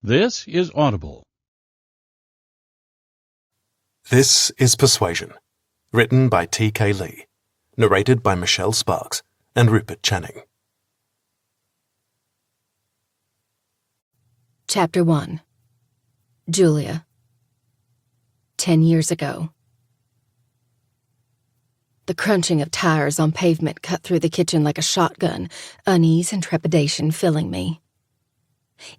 This is Audible. This is Persuasion, written by T.K. Lee, narrated by Michelle Sparks and Rupert Channing. Chapter 1. Julia. 10 years ago. The crunching of tires on pavement cut through the kitchen like a shotgun, unease and trepidation filling me.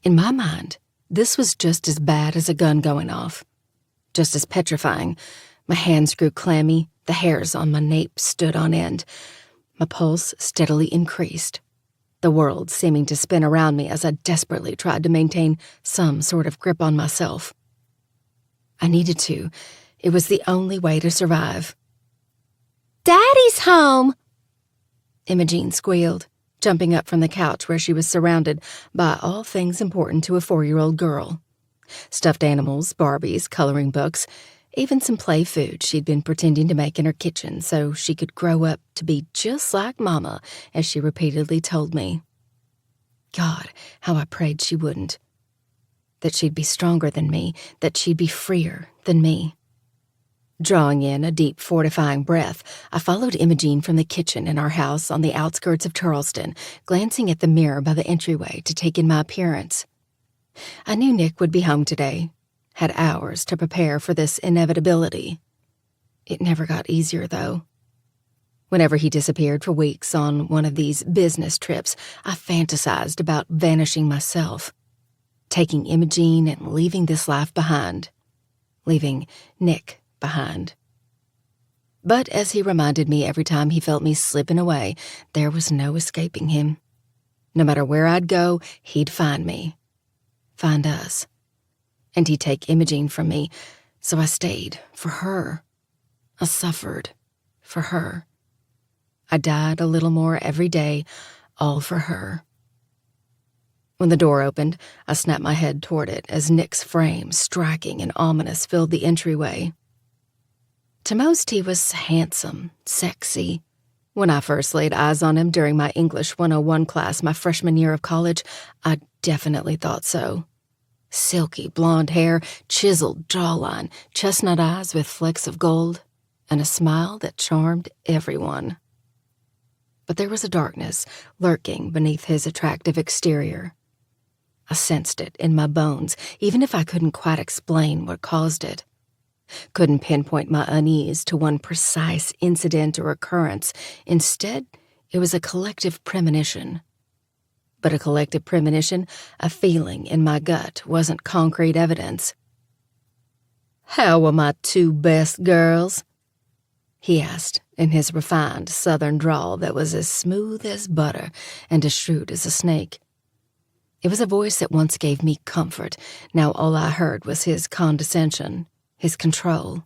In my mind, this was just as bad as a gun going off. Just as petrifying. My hands grew clammy, the hairs on my nape stood on end. My pulse steadily increased, the world seeming to spin around me as I desperately tried to maintain some sort of grip on myself. I needed to. It was the only way to survive. "Daddy's home!" Imogene squealed, jumping up from the couch where she was surrounded by all things important to a 4-year-old girl. Stuffed animals, Barbies, coloring books, even some play food she'd been pretending to make in her kitchen so she could grow up to be just like Mama, as she repeatedly told me. God, how I prayed she wouldn't. That she'd be stronger than me, that she'd be freer than me. Drawing in a deep, fortifying breath, I followed Imogene from the kitchen in our house on the outskirts of Charleston, glancing at the mirror by the entryway to take in my appearance. I knew Nick would be home today, had hours to prepare for this inevitability. It never got easier, though. Whenever he disappeared for weeks on one of these business trips, I fantasized about vanishing myself, taking Imogene and leaving this life behind, leaving Nick behind. But as he reminded me every time he felt me slipping away, there was no escaping him. No matter where I'd go, he'd find me, find us. And he'd take Imogene from me, so I stayed for her. I suffered for her. I died a little more every day, all for her. When the door opened, I snapped my head toward it as Nick's frame, striking and ominous, filled the entryway. To most, he was handsome, sexy. When I first laid eyes on him during my English 101 class my freshman year of college, I definitely thought so. Silky blonde hair, chiseled jawline, chestnut eyes with flecks of gold, and a smile that charmed everyone. But there was a darkness lurking beneath his attractive exterior. I sensed it in my bones, even if I couldn't quite explain what caused it. Couldn't pinpoint my unease to one precise incident or occurrence. Instead, it was a collective premonition. But a collective premonition, a feeling in my gut, wasn't concrete evidence. "How are my 2 best girls?" he asked in his refined southern drawl that was as smooth as butter and as shrewd as a snake. It was a voice that once gave me comfort. Now all I heard was his condescension, his control,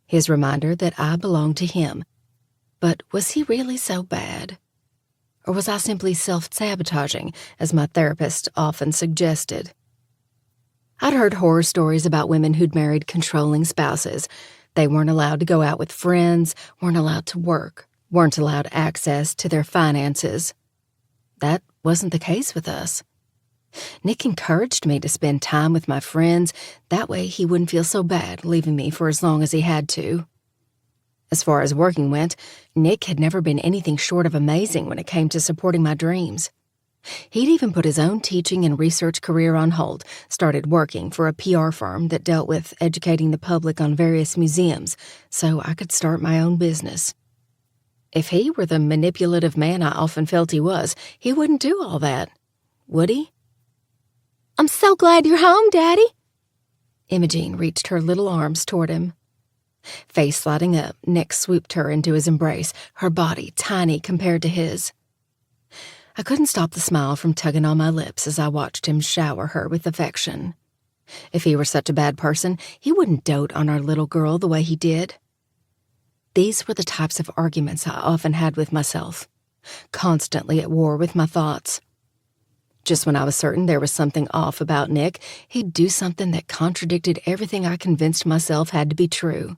his reminder that I belonged to him. But was he really so bad? Or was I simply self-sabotaging, as my therapist often suggested? I'd heard horror stories about women who'd married controlling spouses. They weren't allowed to go out with friends, weren't allowed to work, weren't allowed access to their finances. That wasn't the case with us. Nick encouraged me to spend time with my friends. That way he wouldn't feel so bad leaving me for as long as he had to. As far as working went, Nick had never been anything short of amazing when it came to supporting my dreams. He'd even put his own teaching and research career on hold, started working for a PR firm that dealt with educating the public on various museums, so I could start my own business. If he were the manipulative man I often felt he was, he wouldn't do all that, would he? "I'm so glad you're home, Daddy." Imogene reached her little arms toward him. Face sliding up, Nick swooped her into his embrace, her body tiny compared to his. I couldn't stop the smile from tugging on my lips as I watched him shower her with affection. If he were such a bad person, he wouldn't dote on our little girl the way he did. These were the types of arguments I often had with myself, constantly at war with my thoughts. Just when I was certain there was something off about Nick, he'd do something that contradicted everything I convinced myself had to be true.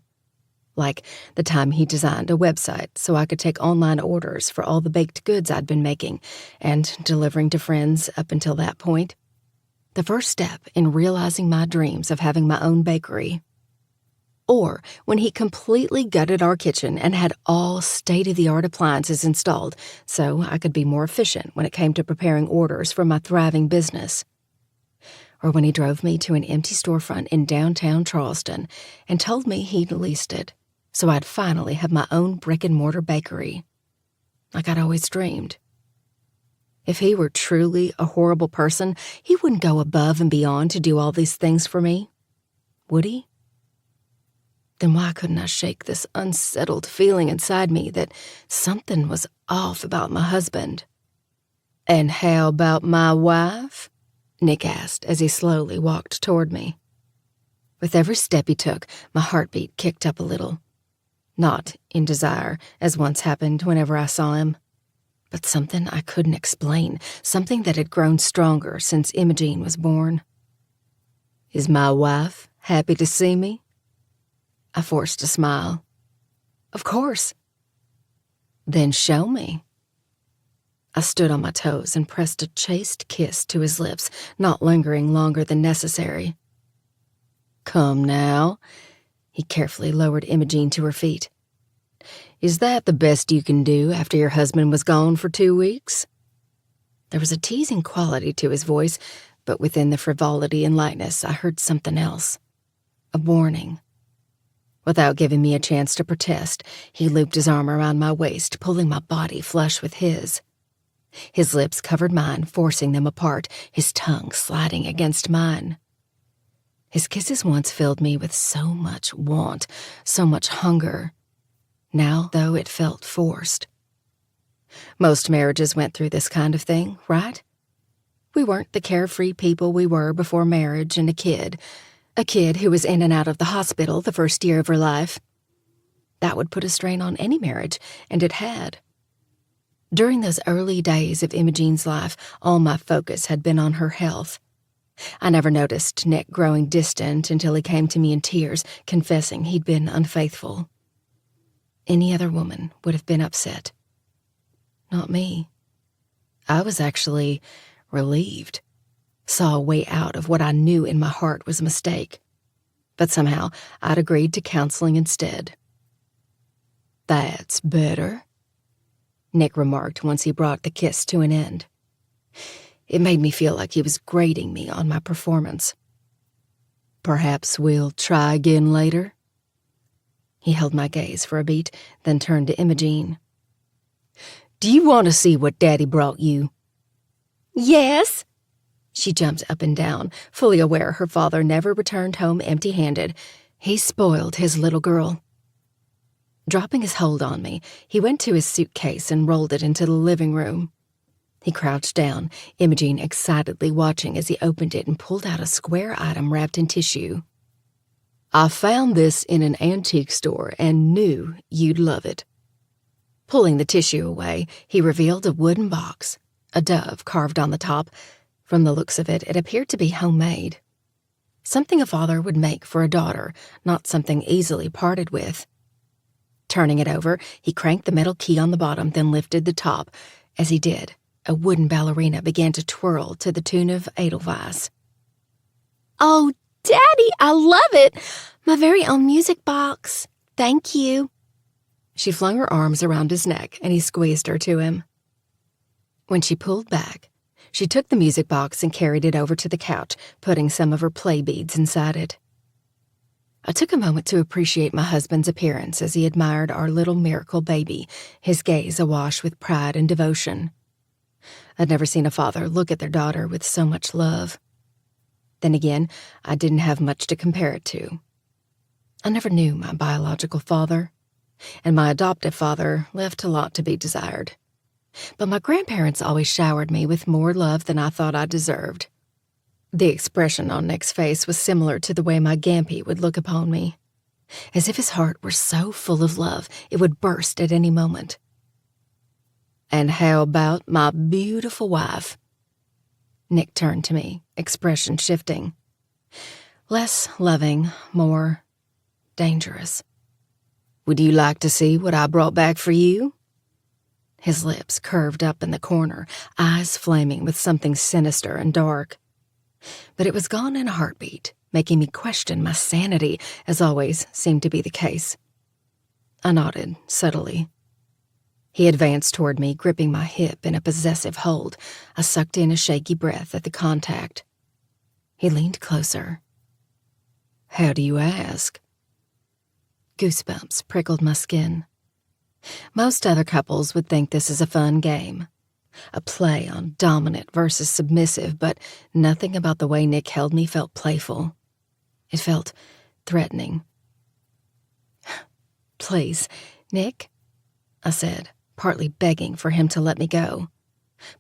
Like the time he designed a website so I could take online orders for all the baked goods I'd been making and delivering to friends up until that point. The first step in realizing my dreams of having my own bakery. Or when he completely gutted our kitchen and had all state-of-the-art appliances installed so I could be more efficient when it came to preparing orders for my thriving business. Or when he drove me to an empty storefront in downtown Charleston and told me he'd leased it so I'd finally have my own brick-and-mortar bakery, like I'd always dreamed. If he were truly a horrible person, he wouldn't go above and beyond to do all these things for me, would he? Then why couldn't I shake this unsettled feeling inside me that something was off about my husband? "And how about my wife?" Nick asked as he slowly walked toward me. With every step he took, my heartbeat kicked up a little. Not in desire, as once happened whenever I saw him, but something I couldn't explain, something that had grown stronger since Imogene was born. "Is my wife happy to see me?" I forced a smile. "Of course." "Then show me." I stood on my toes and pressed a chaste kiss to his lips, not lingering longer than necessary. "Come now." He carefully lowered Imogene to her feet. "Is that the best you can do after your husband was gone for 2 weeks? There was a teasing quality to his voice, but within the frivolity and lightness I heard something else. A warning. Without giving me a chance to protest, he looped his arm around my waist, pulling my body flush with his. His lips covered mine, forcing them apart, his tongue sliding against mine. His kisses once filled me with so much want, so much hunger. Now, though, it felt forced. Most marriages went through this kind of thing, right? We weren't the carefree people we were before marriage and a kid who was in and out of the hospital the first year of her life. That would put a strain on any marriage, and it had. During those early days of Imogene's life, all my focus had been on her health. I never noticed Nick growing distant until he came to me in tears, confessing he'd been unfaithful. Any other woman would have been upset. Not me. I was actually relieved. Saw a way out of what I knew in my heart was a mistake. But somehow I'd agreed to counseling instead. "That's better," Nick remarked once he brought the kiss to an end. It made me feel like he was grading me on my performance. "Perhaps we'll try again later?" He held my gaze for a beat, then turned to Imogene. "Do you want to see what Daddy brought you?" "Yes." She jumped up and down, fully aware her father never returned home empty-handed. He spoiled his little girl. Dropping his hold on me, he went to his suitcase and rolled it into the living room. He crouched down, Imogene excitedly watching as he opened it and pulled out a square item wrapped in tissue. "I found this in an antique store and knew you'd love it." Pulling the tissue away, he revealed a wooden box, a dove carved on the top. From the looks of it, it appeared to be homemade. Something a father would make for a daughter, not something easily parted with. Turning it over, he cranked the metal key on the bottom, then lifted the top. As he did, a wooden ballerina began to twirl to the tune of Edelweiss. "Oh, Daddy, I love it! My very own music box. Thank you." She flung her arms around his neck, and he squeezed her to him. When she pulled back, she took the music box and carried it over to the couch, putting some of her play beads inside it. I took a moment to appreciate my husband's appearance as he admired our little miracle baby, his gaze awash with pride and devotion. I'd never seen a father look at their daughter with so much love. Then again, I didn't have much to compare it to. I never knew my biological father, and my adoptive father left a lot to be desired. But my grandparents always showered me with more love than I thought I deserved. The expression on Nick's face was similar to the way my Gampy would look upon me, as if his heart were so full of love it would burst at any moment. "And how about my beautiful wife?" Nick turned to me, expression shifting. Less loving, more dangerous. "Would you like to see what I brought back for you?" His lips curved up in the corner, eyes flaming with something sinister and dark. But it was gone in a heartbeat, making me question my sanity, as always seemed to be the case. I nodded subtly. He advanced toward me, gripping my hip in a possessive hold. I sucked in a shaky breath at the contact. He leaned closer. "How do you ask?" Goosebumps prickled my skin. Most other couples would think this is a fun game, a play on dominant versus submissive, but nothing about the way Nick held me felt playful. It felt threatening. "Please, Nick," I said, partly begging for him to let me go,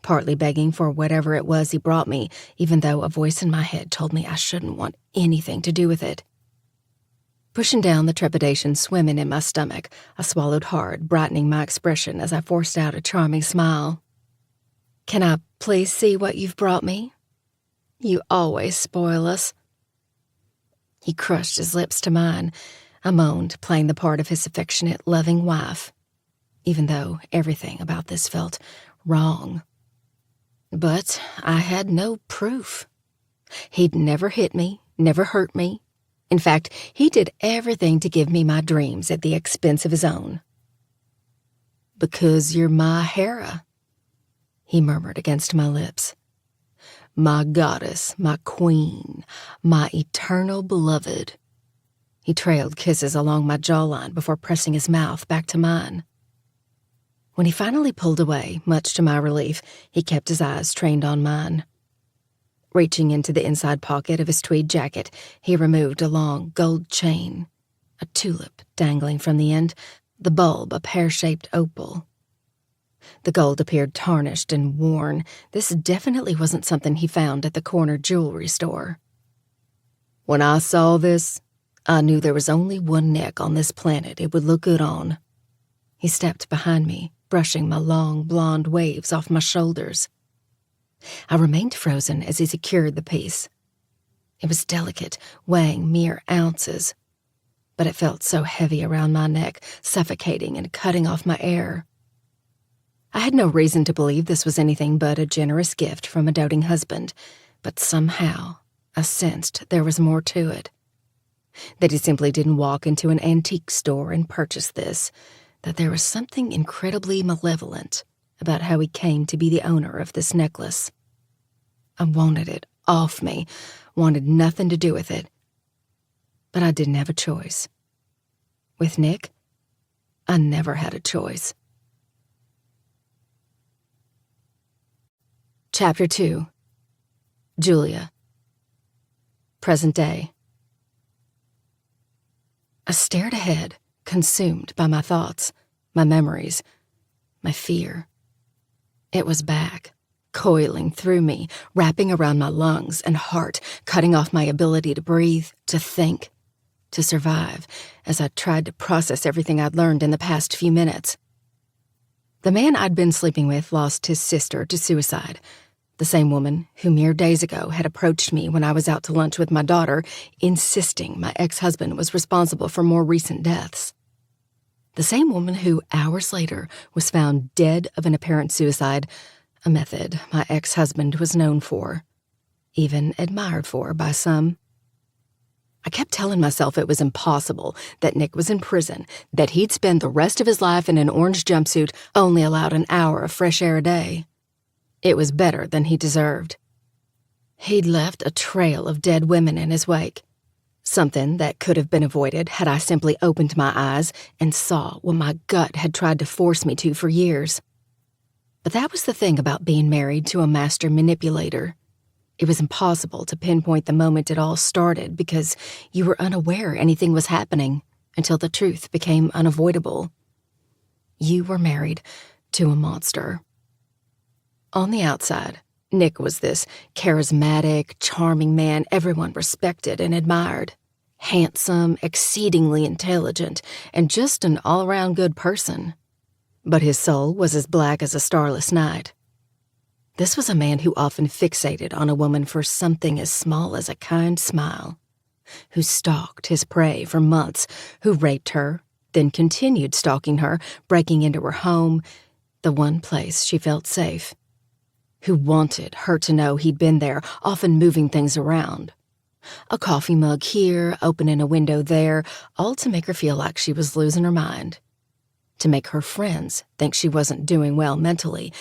partly begging for whatever it was he brought me, even though a voice in my head told me I shouldn't want anything to do with it. Pushing down the trepidation swimming in my stomach, I swallowed hard, brightening my expression as I forced out a charming smile. "Can I please see what you've brought me? You always spoil us." He crushed his lips to mine. I moaned, playing the part of his affectionate, loving wife, even though everything about this felt wrong. But I had no proof. He'd never hit me, never hurt me. In fact, he did everything to give me my dreams at the expense of his own. "Because you're my Hera," he murmured against my lips. "My goddess, my queen, my eternal beloved." He trailed kisses along my jawline before pressing his mouth back to mine. When he finally pulled away, much to my relief, he kept his eyes trained on mine. Reaching into the inside pocket of his tweed jacket, he removed a long gold chain, a tulip dangling from the end, the bulb a pear-shaped opal. The gold appeared tarnished and worn. This definitely wasn't something he found at the corner jewelry store. "When I saw this, I knew there was only one neck on this planet it would look good on." He stepped behind me, brushing my long blonde waves off my shoulders. I remained frozen as he secured the piece. It was delicate, weighing mere ounces, but it felt so heavy around my neck, suffocating and cutting off my air. I had no reason to believe this was anything but a generous gift from a doting husband, but somehow I sensed there was more to it. That he simply didn't walk into an antique store and purchase this, that there was something incredibly malevolent about how he came to be the owner of this necklace. I wanted it off me, wanted nothing to do with it. But I didn't have a choice. With Nick, I never had a choice. Chapter 2. Julia. Present day. I stared ahead, consumed by my thoughts, my memories, my fear. It was back, coiling through me, wrapping around my lungs and heart, cutting off my ability to breathe, to think, to survive, as I tried to process everything I'd learned in the past few minutes. The man I'd been sleeping with lost his sister to suicide, the same woman who mere days ago had approached me when I was out to lunch with my daughter, insisting my ex-husband was responsible for more recent deaths. The same woman who, hours later, was found dead of an apparent suicide, a method my ex-husband was known for, even admired for by some. I kept telling myself it was impossible, that Nick was in prison, that he'd spend the rest of his life in an orange jumpsuit, only allowed an hour of fresh air a day. It was better than he deserved. He'd left a trail of dead women in his wake, something that could have been avoided had I simply opened my eyes and saw what my gut had tried to force me to for years. But that was the thing about being married to a master manipulator. It was impossible to pinpoint the moment it all started because you were unaware anything was happening until the truth became unavoidable. You were married to a monster. On the outside, Nick was this charismatic, charming man everyone respected and admired. Handsome, exceedingly intelligent, and just an all-around good person. But his soul was as black as a starless night. This was a man who often fixated on a woman for something as small as a kind smile, who stalked his prey for months, who raped her, then continued stalking her, breaking into her home, the one place she felt safe, who wanted her to know he'd been there, often moving things around. A coffee mug here, opening a window there, all to make her feel like she was losing her mind. To make her friends think she wasn't doing well mentally,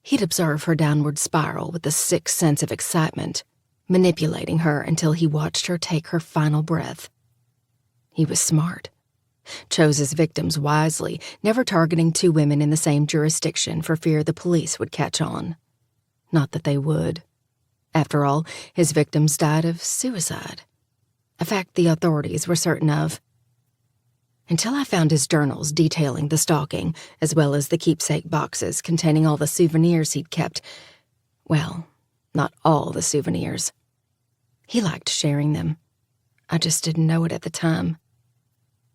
he'd observe her downward spiral with a sick sense of excitement, manipulating her until he watched her take her final breath. He was smart. Chose his victims wisely, never targeting two women in the same jurisdiction for fear the police would catch on. Not that they would. After all, his victims died of suicide, a fact the authorities were certain of. Until I found his journals detailing the stalking, as well as the keepsake boxes containing all the souvenirs he'd kept. Well, not all the souvenirs. He liked sharing them. I just didn't know it at the time.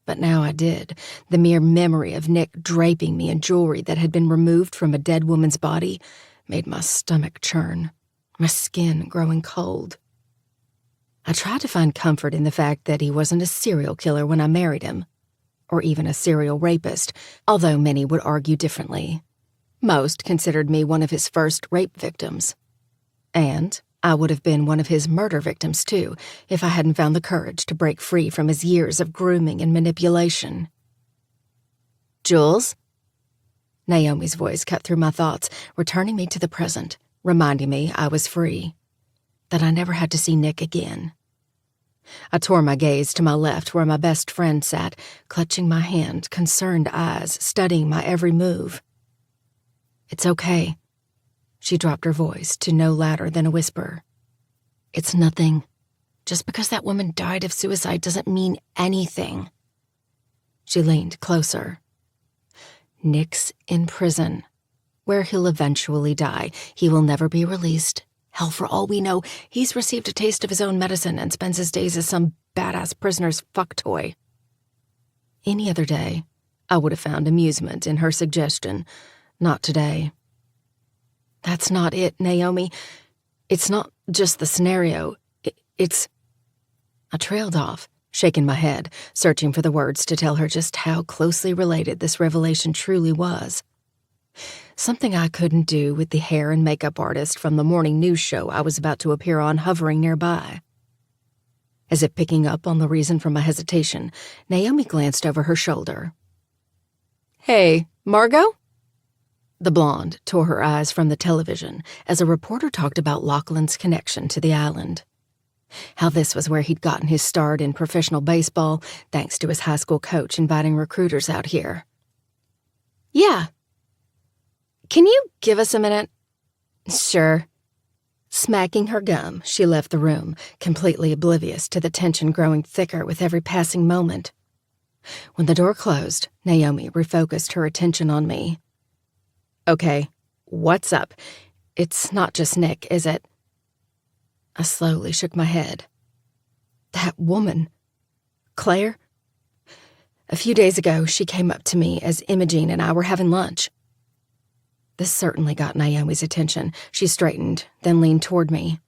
But now I did. The mere memory of Nick draping me in jewelry that had been removed from a dead woman's body made my stomach churn, my skin growing cold. I tried to find comfort in the fact that he wasn't a serial killer when I married him, or even a serial rapist, although many would argue differently. Most considered me one of his first rape victims. And I would have been one of his murder victims, too, if I hadn't found the courage to break free from his years of grooming and manipulation. "Jules?" Naomi's voice cut through my thoughts, returning me to the present, reminding me I was free, that I never had to see Nick again. I tore my gaze to my left where my best friend sat, clutching my hand, concerned eyes, studying my every move. "It's okay." She dropped her voice to no louder than a whisper. "It's nothing. Just because that woman died of suicide doesn't mean anything." She leaned closer. "Nick's in prison, where he'll eventually die. He will never be released. Hell, for all we know, he's received a taste of his own medicine and spends his days as some badass prisoner's fuck toy." Any other day, I would have found amusement in her suggestion. Not today. "That's not it, Naomi. It's not just the scenario. It's—" I trailed off, shaking my head, searching for the words to tell her just how closely related this revelation truly was. Something I couldn't do with the hair and makeup artist from the morning news show I was about to appear on hovering nearby. As if picking up on the reason for my hesitation, Naomi glanced over her shoulder. "Hey, Margot?" The blonde tore her eyes from the television as a reporter talked about Lachlan's connection to the island. How this was where he'd gotten his start in professional baseball, thanks to his high school coach inviting recruiters out here. "Yeah. Can you give us a minute?" "Sure." Smacking her gum, she left the room, completely oblivious to the tension growing thicker with every passing moment. When the door closed, Naomi refocused her attention on me. "Okay, what's up? It's not just Nick, is it?" I slowly shook my head. "That woman, Claire? A few days ago, she came up to me as Imogene and I were having lunch." This certainly got Naomi's attention. She straightened, then leaned toward me.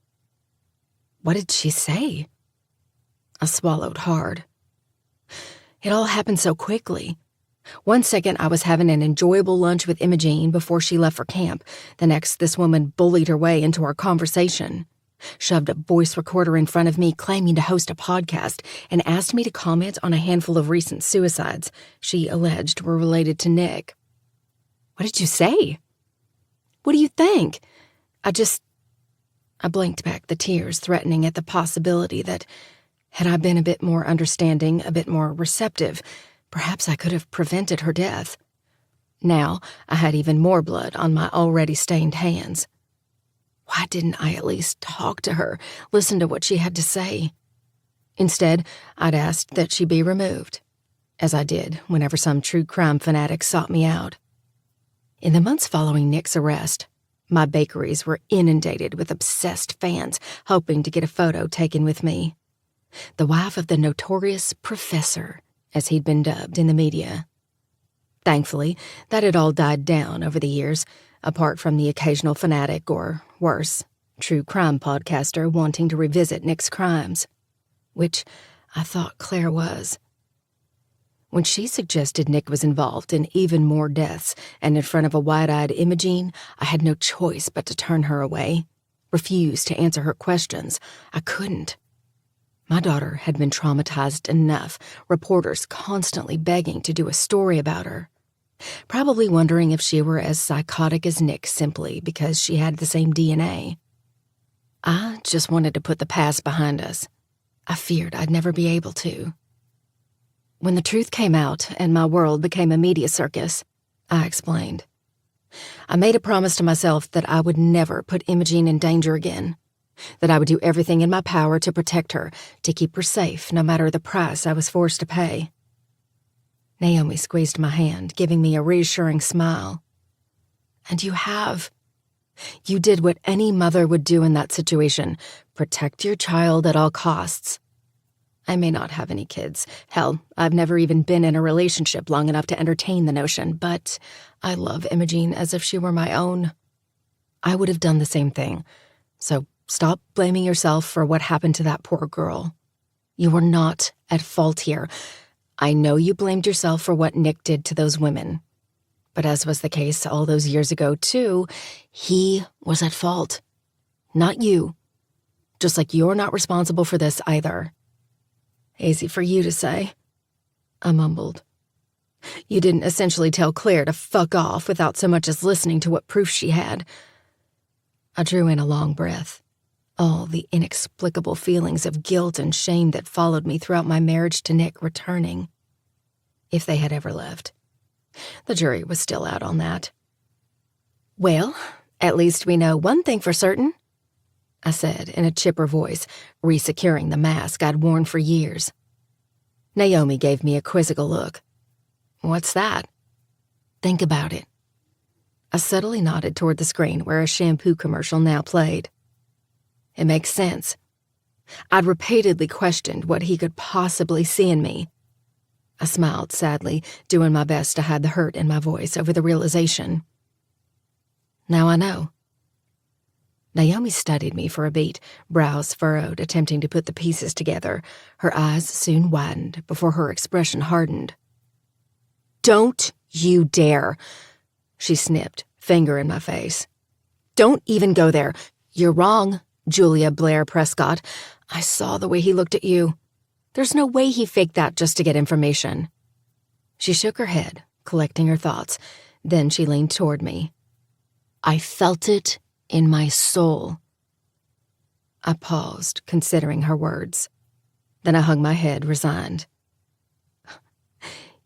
"What did she say?" I swallowed hard. It all happened so quickly. One second, I was having an enjoyable lunch with Imogene before she left for camp. The next, this woman bullied her way into our conversation, shoved a voice recorder in front of me, claiming to host a podcast, and asked me to comment on a handful of recent suicides she alleged were related to Nick. "What did you say?" "What do you think?" I blinked back the tears, threatening at the possibility that, had I been a bit more understanding, a bit more receptive, perhaps I could have prevented her death. Now, I had even more blood on my already stained hands. Why didn't I at least talk to her, listen to what she had to say? Instead, I'd asked that she be removed, as I did whenever some true crime fanatic sought me out. In the months following Nick's arrest, my bakeries were inundated with obsessed fans hoping to get a photo taken with me, the wife of the notorious professor, as he'd been dubbed in the media. Thankfully, that had all died down over the years, apart from the occasional fanatic or, worse, true crime podcaster wanting to revisit Nick's crimes, which I thought Claire was. When she suggested Nick was involved in even more deaths, and in front of a wide-eyed Imogene, I had no choice but to turn her away, refuse to answer her questions. I couldn't. My daughter had been traumatized enough, reporters constantly begging to do a story about her, probably wondering if she were as psychotic as Nick simply because she had the same DNA. I just wanted to put the past behind us. I feared I'd never be able to. When the truth came out and my world became a media circus, I explained. I made a promise to myself that I would never put Imogene in danger again, that I would do everything in my power to protect her, to keep her safe no matter the price I was forced to pay. Naomi squeezed my hand, giving me a reassuring smile. And you have. You did what any mother would do in that situation, protect your child at all costs. I may not have any kids. Hell, I've never even been in a relationship long enough to entertain the notion, but I love Imogene as if she were my own. I would have done the same thing, so stop blaming yourself for what happened to that poor girl. You were not at fault here. I know you blamed yourself for what Nick did to those women. But as was the case all those years ago, too, he was at fault. Not you. Just like you're not responsible for this either. Easy for you to say, I mumbled. You didn't essentially tell Claire to fuck off without so much as listening to what proof she had. I drew in a long breath. All the inexplicable feelings of guilt and shame that followed me throughout my marriage to Nick returning. If they had ever left. The jury was still out on that. Well, at least we know one thing for certain, I said in a chipper voice, re-securing the mask I'd worn for years. Naomi gave me a quizzical look. What's that? Think about it. I subtly nodded toward the screen where a shampoo commercial now played. It makes sense. I'd repeatedly questioned what he could possibly see in me. I smiled sadly, doing my best to hide the hurt in my voice over the realization. Now I know. Naomi studied me for a beat, brows furrowed, attempting to put the pieces together. Her eyes soon widened before her expression hardened. Don't you dare, she snipped, finger in my face. Don't even go there. You're wrong, Julia Blair Prescott. I saw the way he looked at you. There's no way he faked that just to get information. She shook her head, collecting her thoughts. Then she leaned toward me. I felt it in my soul. I paused, considering her words. Then I hung my head, resigned.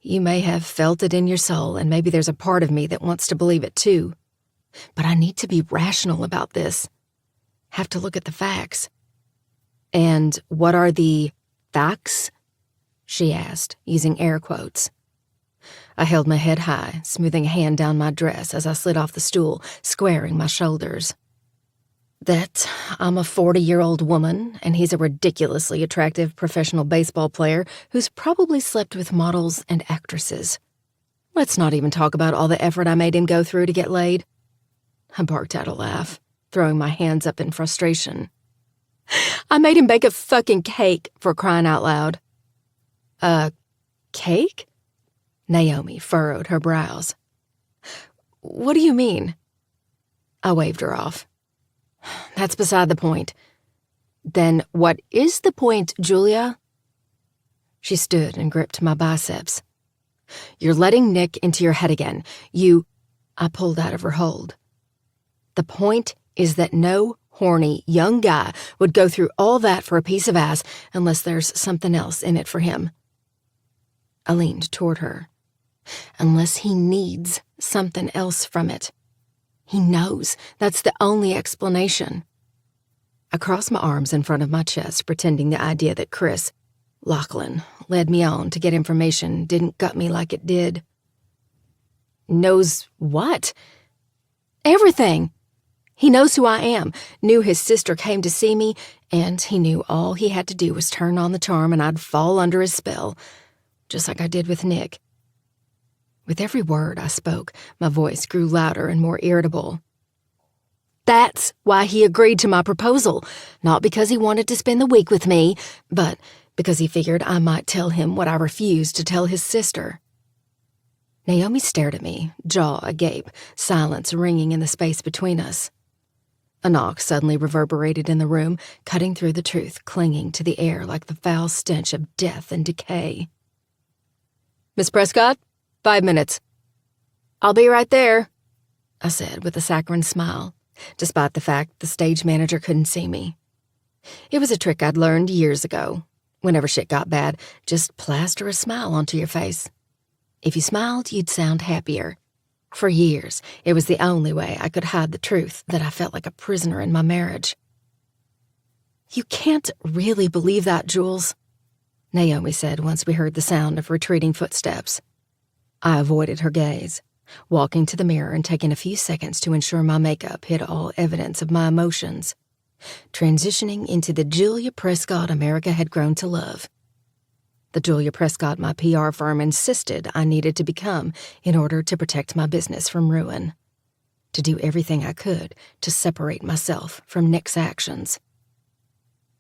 You may have felt it in your soul, and maybe there's a part of me that wants to believe it too. But I need to be rational about this. Have to look at the facts. And what are the facts? She asked, using air quotes. I held my head high, smoothing a hand down my dress as I slid off the stool, squaring my shoulders. That I'm a 40-year-old woman, and he's a ridiculously attractive professional baseball player who's probably slept with models and actresses. Let's not even talk about all the effort I made him go through to get laid. I barked out a laugh, throwing my hands up in frustration. I made him bake a fucking cake, for crying out loud. A cake? Naomi furrowed her brows. What do you mean? I waved her off. That's beside the point. Then what is the point, Julia? She stood and gripped my biceps. You're letting Nick into your head again. I pulled out of her hold. The point is that no horny young guy would go through all that for a piece of ass unless there's something else in it for him. I leaned toward her. Unless he needs something else from it. He knows that's the only explanation. I crossed my arms in front of my chest, pretending the idea that Chris, Lachlan, led me on to get information didn't gut me like it did. Knows what? Everything. He knows who I am, knew his sister came to see me, and he knew all he had to do was turn on the charm and I'd fall under his spell, just like I did with Nick. With every word I spoke, my voice grew louder and more irritable. That's why he agreed to my proposal, not because he wanted to spend the week with me, but because he figured I might tell him what I refused to tell his sister. Naomi stared at me, jaw agape, silence ringing in the space between us. A knock suddenly reverberated in the room, cutting through the truth, clinging to the air like the foul stench of death and decay. "Miss Prescott, 5 minutes." "I'll be right there," I said with a saccharine smile, despite the fact the stage manager couldn't see me. It was a trick I'd learned years ago. Whenever shit got bad, just plaster a smile onto your face. If you smiled, you'd sound happier. For years, it was the only way I could hide the truth that I felt like a prisoner in my marriage. "You can't really believe that, Jules," Naomi said once we heard the sound of retreating footsteps. I avoided her gaze, walking to the mirror and taking a few seconds to ensure my makeup hid all evidence of my emotions, transitioning into the Julia Prescott America had grown to love. The Julia Prescott my PR firm insisted I needed to become in order to protect my business from ruin, to do everything I could to separate myself from Nick's actions.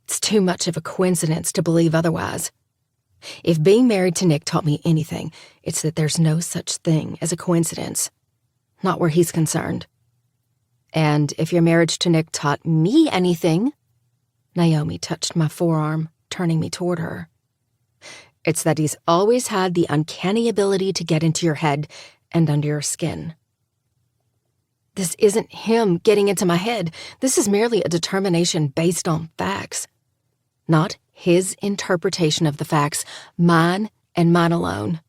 It's too much of a coincidence to believe otherwise. If being married to Nick taught me anything, it's that there's no such thing as a coincidence, not where he's concerned. And if your marriage to Nick taught me anything, Naomi touched my forearm, turning me toward her, it's that he's always had the uncanny ability to get into your head and under your skin. This isn't him getting into my head. This is merely a determination based on facts. Not his interpretation of the facts, mine and mine alone.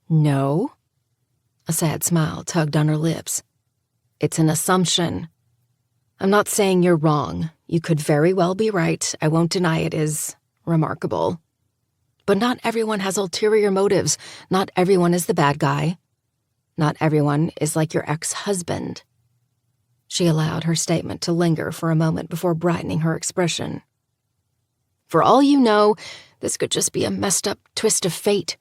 "No?" A sad smile tugged on her lips. "It's an assumption. I'm not saying you're wrong. You could very well be right. I won't deny it is remarkable. But not everyone has ulterior motives. Not everyone is the bad guy. Not everyone is like your ex-husband." She allowed her statement to linger for a moment before brightening her expression. "For all you know, this could just be a messed up twist of fate."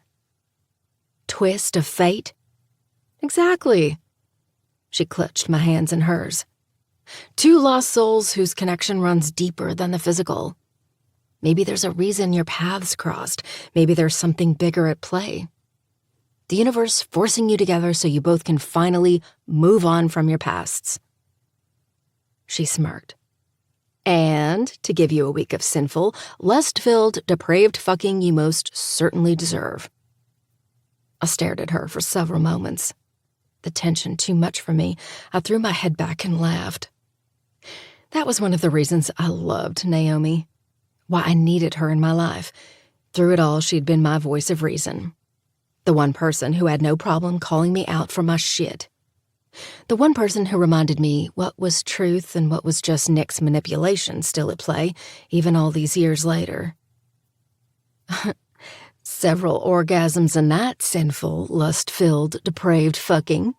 "Twist of fate?" "Exactly." She clutched my hands in hers. "Two lost souls whose connection runs deeper than the physical. Maybe there's a reason your paths crossed. Maybe there's something bigger at play. The universe forcing you together so you both can finally move on from your pasts." She smirked. "And to give you a week of sinful, lust-filled, depraved fucking you most certainly deserve." I stared at her for several moments. The tension too much for me, I threw my head back and laughed. That was one of the reasons I loved Naomi. Why I needed her in my life. Through it all, she'd been my voice of reason. The one person who had no problem calling me out for my shit. The one person who reminded me what was truth and what was just Nick's manipulation still at play, even all these years later. "Several orgasms in that sinful, lust-filled, depraved fucking,"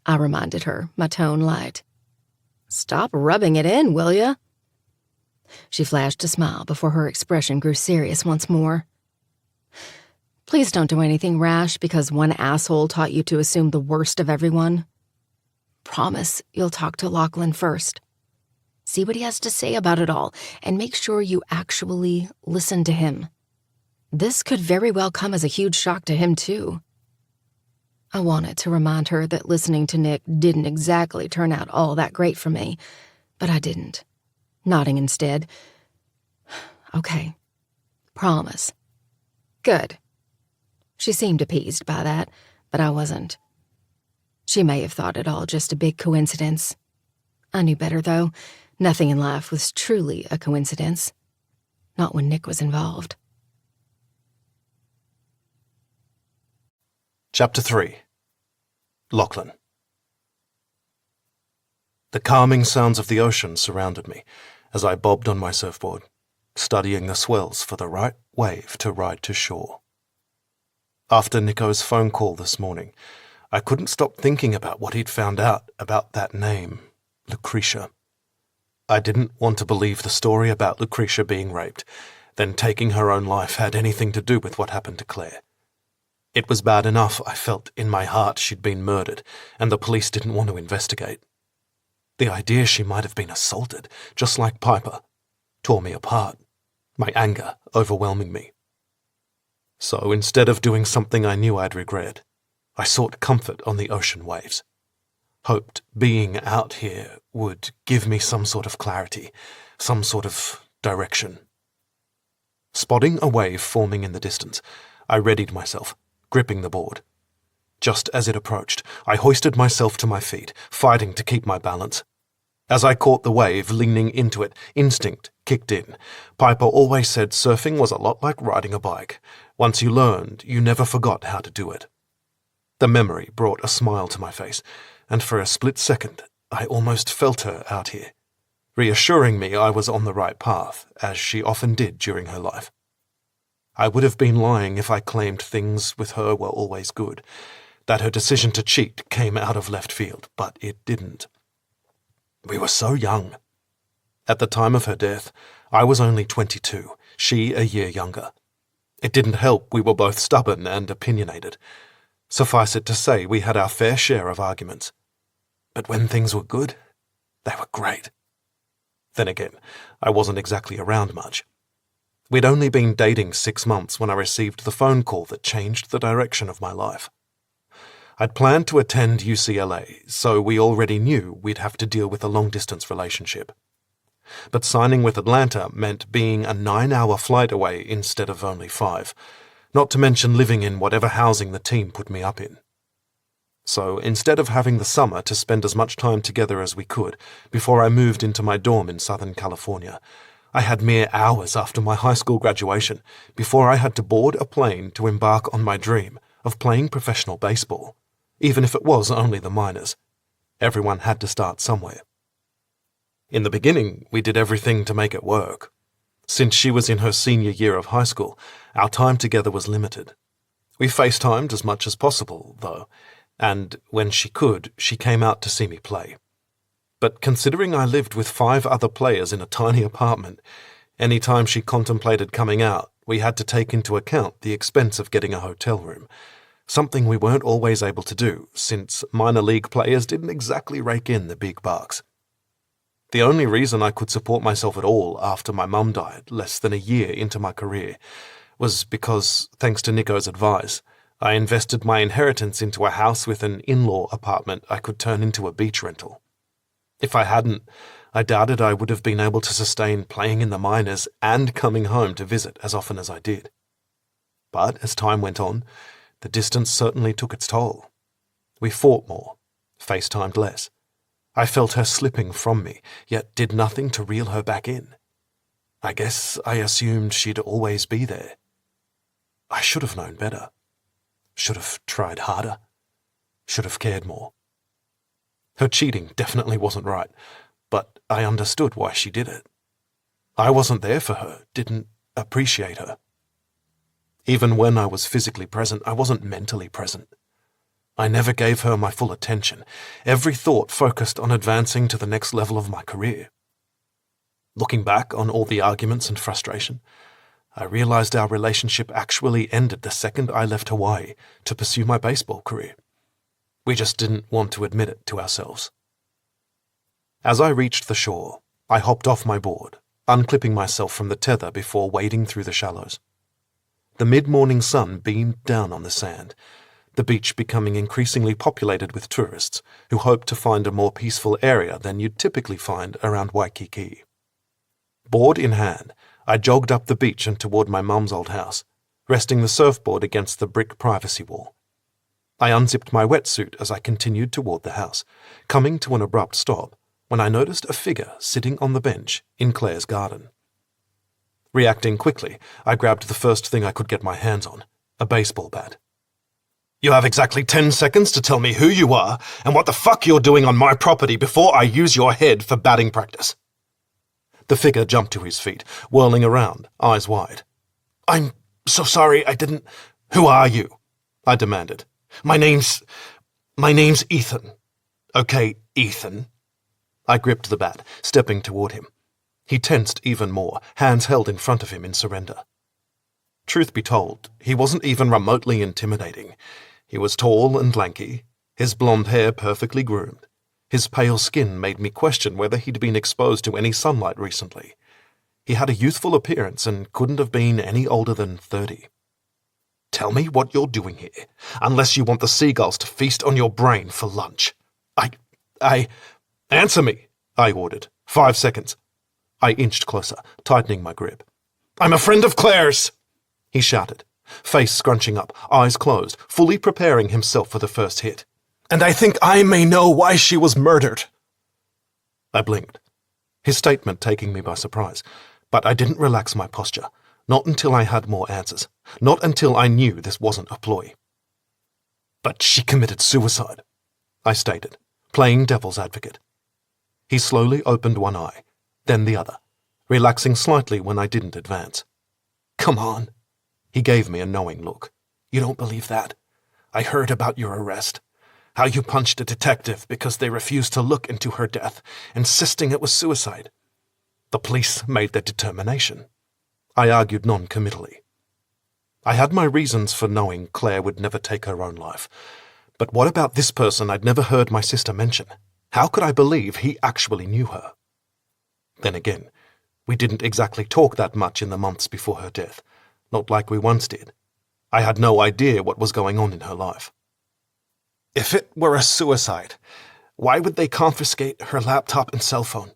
I reminded her, my tone light. "Stop rubbing it in, will ya?" She flashed a smile before her expression grew serious once more. "Please don't do anything rash because one asshole taught you to assume the worst of everyone. Promise you'll talk to Lachlan first. See what he has to say about it all, and make sure you actually listen to him. This could very well come as a huge shock to him, too." I wanted to remind her that listening to Nick didn't exactly turn out all that great for me, but I didn't. Nodding instead. "Okay. Promise." "Good." She seemed appeased by that, but I wasn't. She may have thought it all just a big coincidence. I knew better, though. Nothing in life was truly a coincidence. Not when Nick was involved. Chapter 3. Lachlan. The calming sounds of the ocean surrounded me as I bobbed on my surfboard, studying the swells for the right wave to ride to shore. After Nico's phone call this morning, I couldn't stop thinking about what he'd found out about that name, Lucretia. I didn't want to believe the story about Lucretia being raped, then taking her own life had anything to do with what happened to Claire. It was bad enough I felt in my heart she'd been murdered, and the police didn't want to investigate. The idea she might have been assaulted, just like Piper, tore me apart. my anger overwhelming me. So instead of doing something I knew I'd regret, I sought comfort on the ocean waves. Hoped being out here would give me some sort of clarity, some sort of direction. Spotting a wave forming in the distance, I readied myself, gripping the board. Just as it approached, I hoisted myself to my feet, fighting to keep my balance. As I caught the wave, leaning into it, instinct kicked in. Piper always said surfing was a lot like riding a bike. Once you learned, you never forgot how to do it. The memory brought a smile to my face, and for a split second, I almost felt her out here, reassuring me I was on the right path, as she often did during her life. I would have been lying if I claimed things with her were always good, that her decision to cheat came out of left field, but it didn't. We were so young. At the time of her death, I was only 22, she a year younger. It didn't help we were both stubborn and opinionated. Suffice it to say, we had our fair share of arguments. But when things were good, they were great. Then again, I wasn't exactly around much. We'd only been dating 6 months when I received the phone call that changed the direction of my life. I'd planned to attend UCLA, so we already knew we'd have to deal with a long-distance relationship. But signing with Atlanta meant being a 9-hour flight away instead of only 5, not to mention living in whatever housing the team put me up in. So instead of having the summer to spend as much time together as we could before I moved into my dorm in Southern California, I had mere hours after my high school graduation before I had to board a plane to embark on my dream of playing professional baseball. Even if it was only the minors. Everyone had to start somewhere. In the beginning, we did everything to make it work. Since she was in her senior year of high school, our time together was limited. We FaceTimed as much as possible, though, and when she could, she came out to see me play. But considering I lived with 5 other players in a tiny apartment, any time she contemplated coming out, we had to take into account the expense of getting a hotel room, something we weren't always able to do, since minor league players didn't exactly rake in the big bucks. The only reason I could support myself at all after my mum died less than a year into my career was because, thanks to Nico's advice, I invested my inheritance into a house with an in-law apartment I could turn into a beach rental. If I hadn't, I doubted I would have been able to sustain playing in the minors and coming home to visit as often as I did. But as time went on, the distance certainly took its toll. We fought more, FaceTimed less. I felt her slipping from me, yet did nothing to reel her back in. I guess I assumed she'd always be there. I should have known better. Should have tried harder. Should have cared more. Her cheating definitely wasn't right, but I understood why she did it. I wasn't there for her, didn't appreciate her. Even when I was physically present, I wasn't mentally present. I never gave her my full attention. Every thought focused on advancing to the next level of my career. Looking back on all the arguments and frustration, I realized our relationship actually ended the second I left Hawaii to pursue my baseball career. We just didn't want to admit it to ourselves. As I reached the shore, I hopped off my board, unclipping myself from the tether before wading through the shallows. The mid-morning sun beamed down on the sand, the beach becoming increasingly populated with tourists who hoped to find a more peaceful area than you'd typically find around Waikiki. Board in hand, I jogged up the beach and toward my mum's old house, resting the surfboard against the brick privacy wall. I unzipped my wetsuit as I continued toward the house, coming to an abrupt stop when I noticed a figure sitting on the bench in Claire's garden. Reacting quickly, I grabbed the first thing I could get my hands on, a baseball bat. "You have exactly 10 seconds to tell me who you are and what the fuck you're doing on my property before I use your head for batting practice." The figure jumped to his feet, whirling around, eyes wide. "I'm so sorry, I didn't—" "Who are you?" I demanded. My name's Ethan." "Okay, Ethan." I gripped the bat, stepping toward him. He tensed even more, hands held in front of him in surrender. Truth be told, he wasn't even remotely intimidating. He was tall and lanky, his blonde hair perfectly groomed. His pale skin made me question whether he'd been exposed to any sunlight recently. He had a youthful appearance and couldn't have been any older than 30. "Tell me what you're doing here, unless you want the seagulls to feast on your brain for lunch." Answer me, I ordered. 5 seconds. I inched closer, tightening my grip. "I'm a friend of Claire's," he shouted, face scrunching up, eyes closed, fully preparing himself for the first hit. "And I think I may know why she was murdered." I blinked, his statement taking me by surprise, but I didn't relax my posture, not until I had more answers, not until I knew this wasn't a ploy. "But she committed suicide," I stated, playing devil's advocate. He slowly opened one eye, then the other, relaxing slightly when I didn't advance. "Come on." He gave me a knowing look. "You don't believe that? I heard about your arrest. How you punched a detective because they refused to look into her death, insisting it was suicide. The police made their determination." I argued non-committally. I had my reasons for knowing Claire would never take her own life. But what about this person I'd never heard my sister mention? How could I believe he actually knew her? Then again, we didn't exactly talk that much in the months before her death, not like we once did. I had no idea what was going on in her life. "If it were a suicide, why would they confiscate her laptop and cell phone?"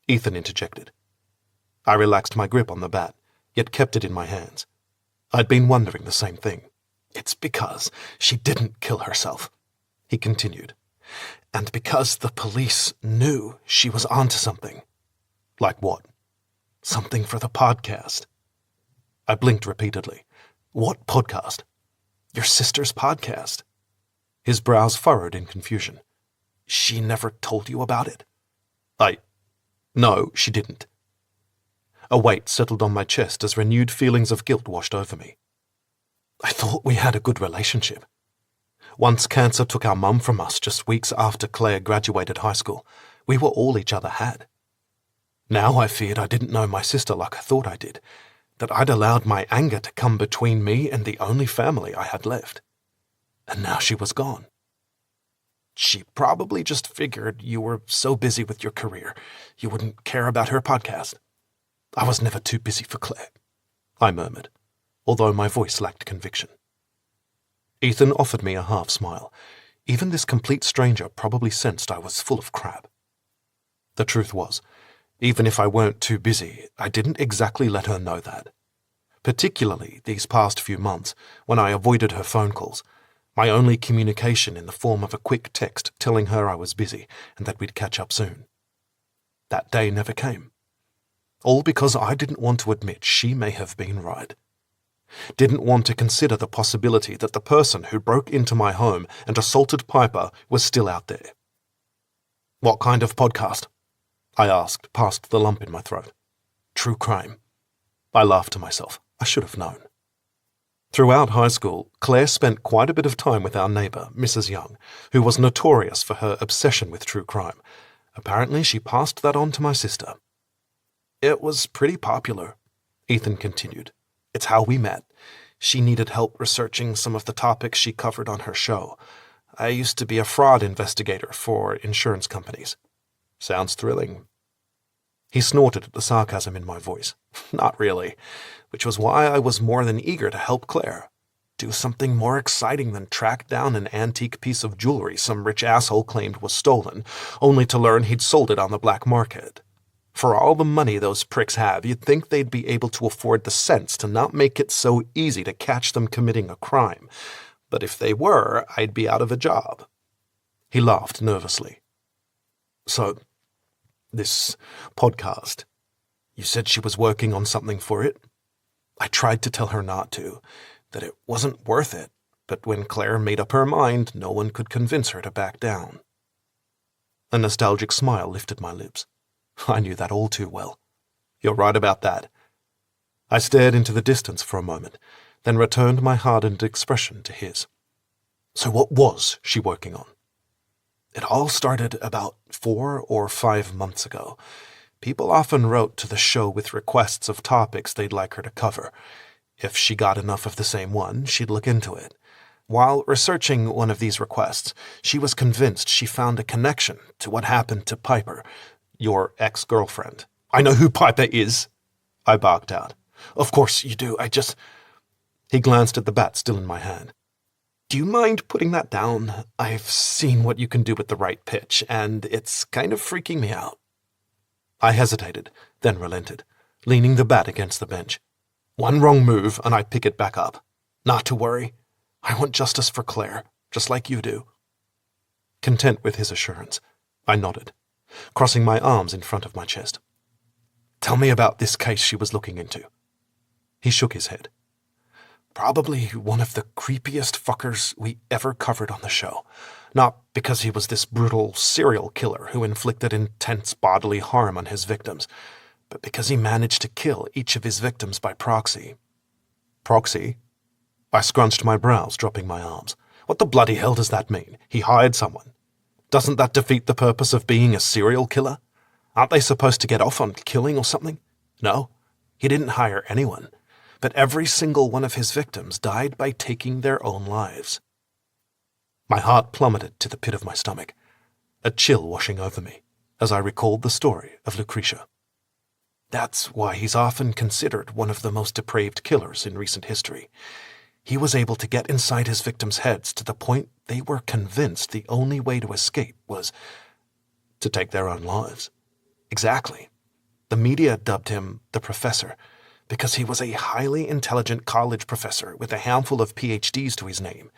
Ethan interjected. I relaxed my grip on the bat, yet kept it in my hands. I'd been wondering the same thing. "It's because she didn't kill herself," he continued. "And because the police knew she was onto something." "Like what?" "Something for the podcast." I blinked repeatedly. "What podcast?" "Your sister's podcast." His brows furrowed in confusion. "She never told you about it?" No, she didn't." A weight settled on my chest as renewed feelings of guilt washed over me. I thought we had a good relationship. Once cancer took our mum from us just weeks after Claire graduated high school, we were all each other had. Now I feared I didn't know my sister like I thought I did, that I'd allowed my anger to come between me and the only family I had left. And now she was gone. "She probably just figured you were so busy with your career, you wouldn't care about her podcast." "I was never too busy for Claire," I murmured, although my voice lacked conviction. Ethan offered me a half smile. Even this complete stranger probably sensed I was full of crap. The truth was, even if I weren't too busy, I didn't exactly let her know that. Particularly these past few months, when I avoided her phone calls, my only communication in the form of a quick text telling her I was busy and that we'd catch up soon. That day never came. All because I didn't want to admit she may have been right. Didn't want to consider the possibility that the person who broke into my home and assaulted Piper was still out there. "What kind of podcast?" I asked, past the lump in my throat. "True crime." I laughed to myself. I should have known. Throughout high school, Claire spent quite a bit of time with our neighbour, Mrs. Young, who was notorious for her obsession with true crime. Apparently she passed that on to my sister. "It was pretty popular," Ethan continued. "It's how we met. She needed help researching some of the topics she covered on her show. I used to be a fraud investigator for insurance companies." "Sounds thrilling." He snorted at the sarcasm in my voice. "Not really, which was why I was more than eager to help Claire. Do something more exciting than track down an antique piece of jewelry some rich asshole claimed was stolen, only to learn he'd sold it on the black market. For all the money those pricks have, you'd think they'd be able to afford the sense to not make it so easy to catch them committing a crime. But if they were, I'd be out of a job." He laughed nervously. "So, this podcast, you said she was working on something for it?" I tried to tell her not to, that it wasn't worth it, but when Claire made up her mind, no one could convince her to back down. A nostalgic smile lifted my lips. I knew that all too well. "You're right about that." I stared into the distance for a moment, then returned my hardened expression to his. "So what was she working on?" "It all started about 4 or 5 months ago. People often wrote to the show with requests of topics they'd like her to cover. If she got enough of the same one, she'd look into it. While researching one of these requests, she was convinced she found a connection to what happened to Piper, your ex-girlfriend." "I know who Piper is," I barked out. Of course you do, He glanced at the bat still in my hand. Do you mind putting that down? I've seen what you can do with the right pitch, and it's kind of freaking me out. I hesitated, then relented, leaning the bat against the bench. One wrong move, and I'd pick it back up. Not to worry. I want justice for Claire, just like you do. Content with his assurance, I nodded, crossing my arms in front of my chest. Tell me about this case she was looking into. He shook his head. Probably one of the creepiest fuckers we ever covered on the show. Not because he was this brutal serial killer who inflicted intense bodily harm on his victims, but because he managed to kill each of his victims by proxy. Proxy? I scrunched my brows, dropping my arms. What the bloody hell does that mean? He hired someone. Doesn't that defeat the purpose of being a serial killer? Aren't they supposed to get off on killing or something? No, he didn't hire anyone. But every single one of his victims died by taking their own lives. My heart plummeted to the pit of my stomach, a chill washing over me as I recalled the story of Lucretia. That's why he's often considered one of the most depraved killers in recent history. He was able to get inside his victims' heads to the point they were convinced the only way to escape was to take their own lives. Exactly. The media dubbed him the Professor, because he was a highly intelligent college professor with a handful of PhDs to his name.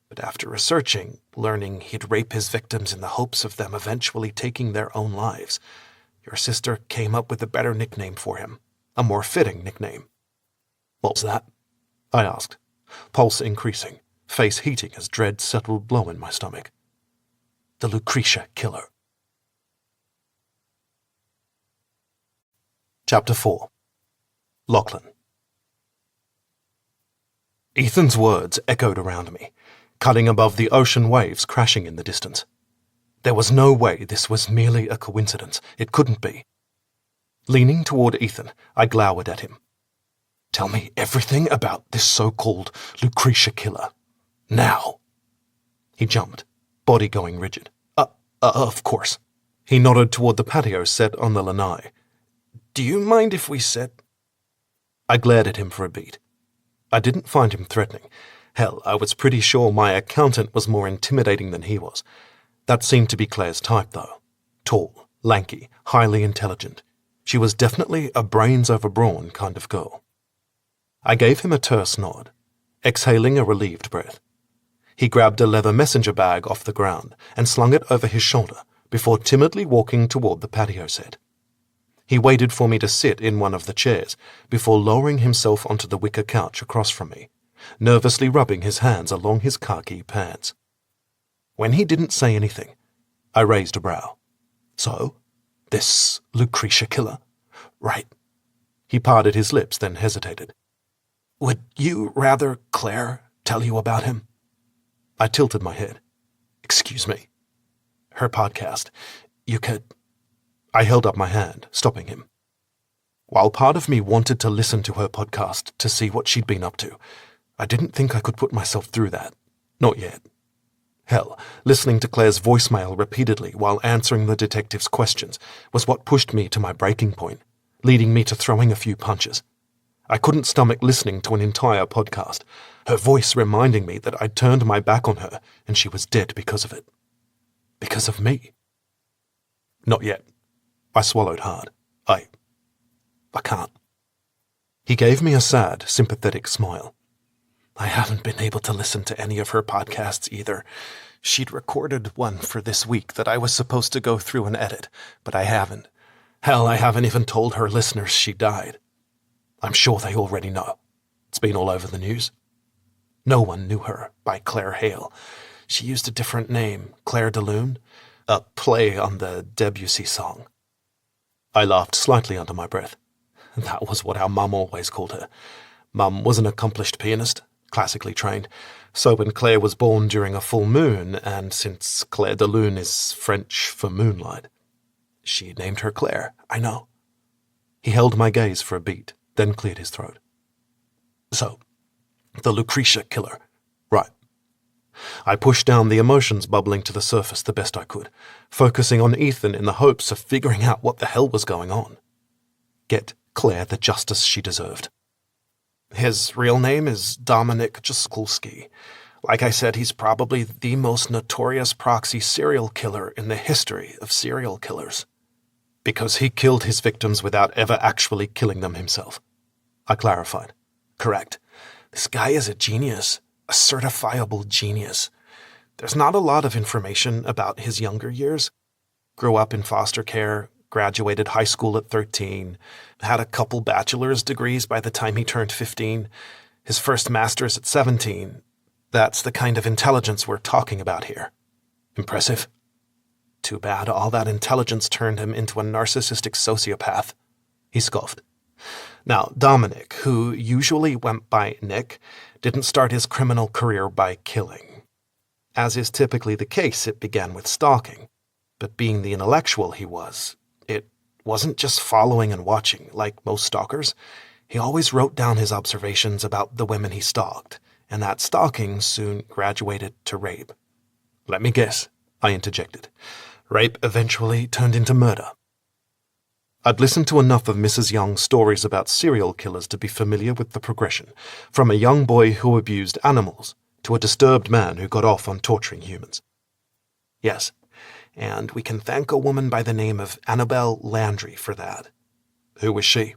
But after researching, learning he'd rape his victims in the hopes of them eventually taking their own lives, your sister came up with a better nickname for him, a more fitting nickname. What was that? I asked, pulse increasing, face heating as dread settled low in my stomach. The Lucretia Killer. Chapter 4. Lachlan. Ethan's words echoed around me, cutting above the ocean waves crashing in the distance. There was no way this was merely a coincidence. It couldn't be. Leaning toward Ethan, I glowered at him. Tell me everything about this so-called Lucretia Killer. Now. He jumped, body going rigid. Of course. He nodded toward the patio set on the lanai. Do you mind if we sit? I glared at him for a beat. I didn't find him threatening. Hell, I was pretty sure my accountant was more intimidating than he was. That seemed to be Claire's type, though. Tall, lanky, highly intelligent. She was definitely a brains-over-brawn kind of girl. I gave him a terse nod, exhaling a relieved breath. He grabbed a leather messenger bag off the ground and slung it over his shoulder before timidly walking toward the patio set. He waited for me to sit in one of the chairs before lowering himself onto the wicker couch across from me, nervously rubbing his hands along his khaki pants. When he didn't say anything, I raised a brow. So, this Lucretia Killer? Right. He parted his lips, then hesitated. Would you rather Claire tell you about him? I tilted my head. Excuse me. Her podcast. You could... I held up my hand, stopping him. While part of me wanted to listen to her podcast to see what she'd been up to, I didn't think I could put myself through that. Not yet. Hell, listening to Claire's voicemail repeatedly while answering the detective's questions was what pushed me to my breaking point, leading me to throwing a few punches. I couldn't stomach listening to an entire podcast, her voice reminding me that I'd turned my back on her and she was dead because of it. Because of me. Not yet. I swallowed hard. I can't. He gave me a sad, sympathetic smile. I haven't been able to listen to any of her podcasts either. She'd recorded one for this week that I was supposed to go through and edit, but I haven't. Hell, I haven't even told her listeners she died. I'm sure they already know. It's been all over the news. No one knew her by Claire Hale. She used a different name, Claire de Lune, a play on the Debussy song. I laughed slightly under my breath. That was what our mum always called her. Mum was an accomplished pianist, classically trained, so when Claire was born during a full moon, and since Claire de Lune is French for moonlight, she named her Claire, I know. He held my gaze for a beat, then cleared his throat. So, the Lucretia Killer, right. I pushed down the emotions bubbling to the surface the best I could, focusing on Ethan in the hopes of figuring out what the hell was going on. Get Claire the justice she deserved. His real name is Dominic Jaskulski. Like I said, he's probably the most notorious proxy serial killer in the history of serial killers. Because he killed his victims without ever actually killing them himself. I clarified. Correct. This guy is a genius, a certifiable genius. There's not a lot of information about his younger years. Grew up in foster care, graduated high school at 13, had a couple bachelor's degrees by the time he turned 15, his first master's at 17. That's the kind of intelligence we're talking about here. Impressive. Too bad all that intelligence turned him into a narcissistic sociopath. He scoffed. Now, Dominic, who usually went by Nick, didn't start his criminal career by killing. As is typically the case, it began with stalking. But being the intellectual he was, it wasn't just following and watching, like most stalkers. He always wrote down his observations about the women he stalked, and that stalking soon graduated to rape. Let me guess, I interjected. Rape eventually turned into murder. I'd listened to enough of Mrs. Young's stories about serial killers to be familiar with the progression, from a young boy who abused animals to a disturbed man who got off on torturing humans. Yes, and we can thank a woman by the name of Annabelle Landry for that. Who was she?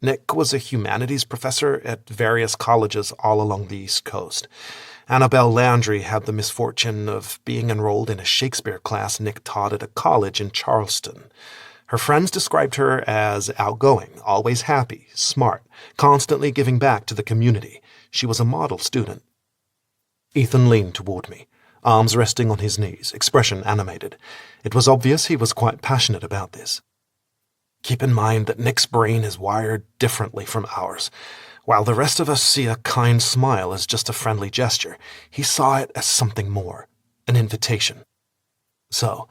Nick was a humanities professor at various colleges all along the East Coast. Annabelle Landry had the misfortune of being enrolled in a Shakespeare class Nick taught at a college in Charleston. Her friends described her as outgoing, always happy, smart, constantly giving back to the community. She was a model student. Ethan leaned toward me, arms resting on his knees, expression animated. It was obvious he was quite passionate about this. Keep in mind that Nick's brain is wired differently from ours. While the rest of us see a kind smile as just a friendly gesture, he saw it as something more, an invitation. So,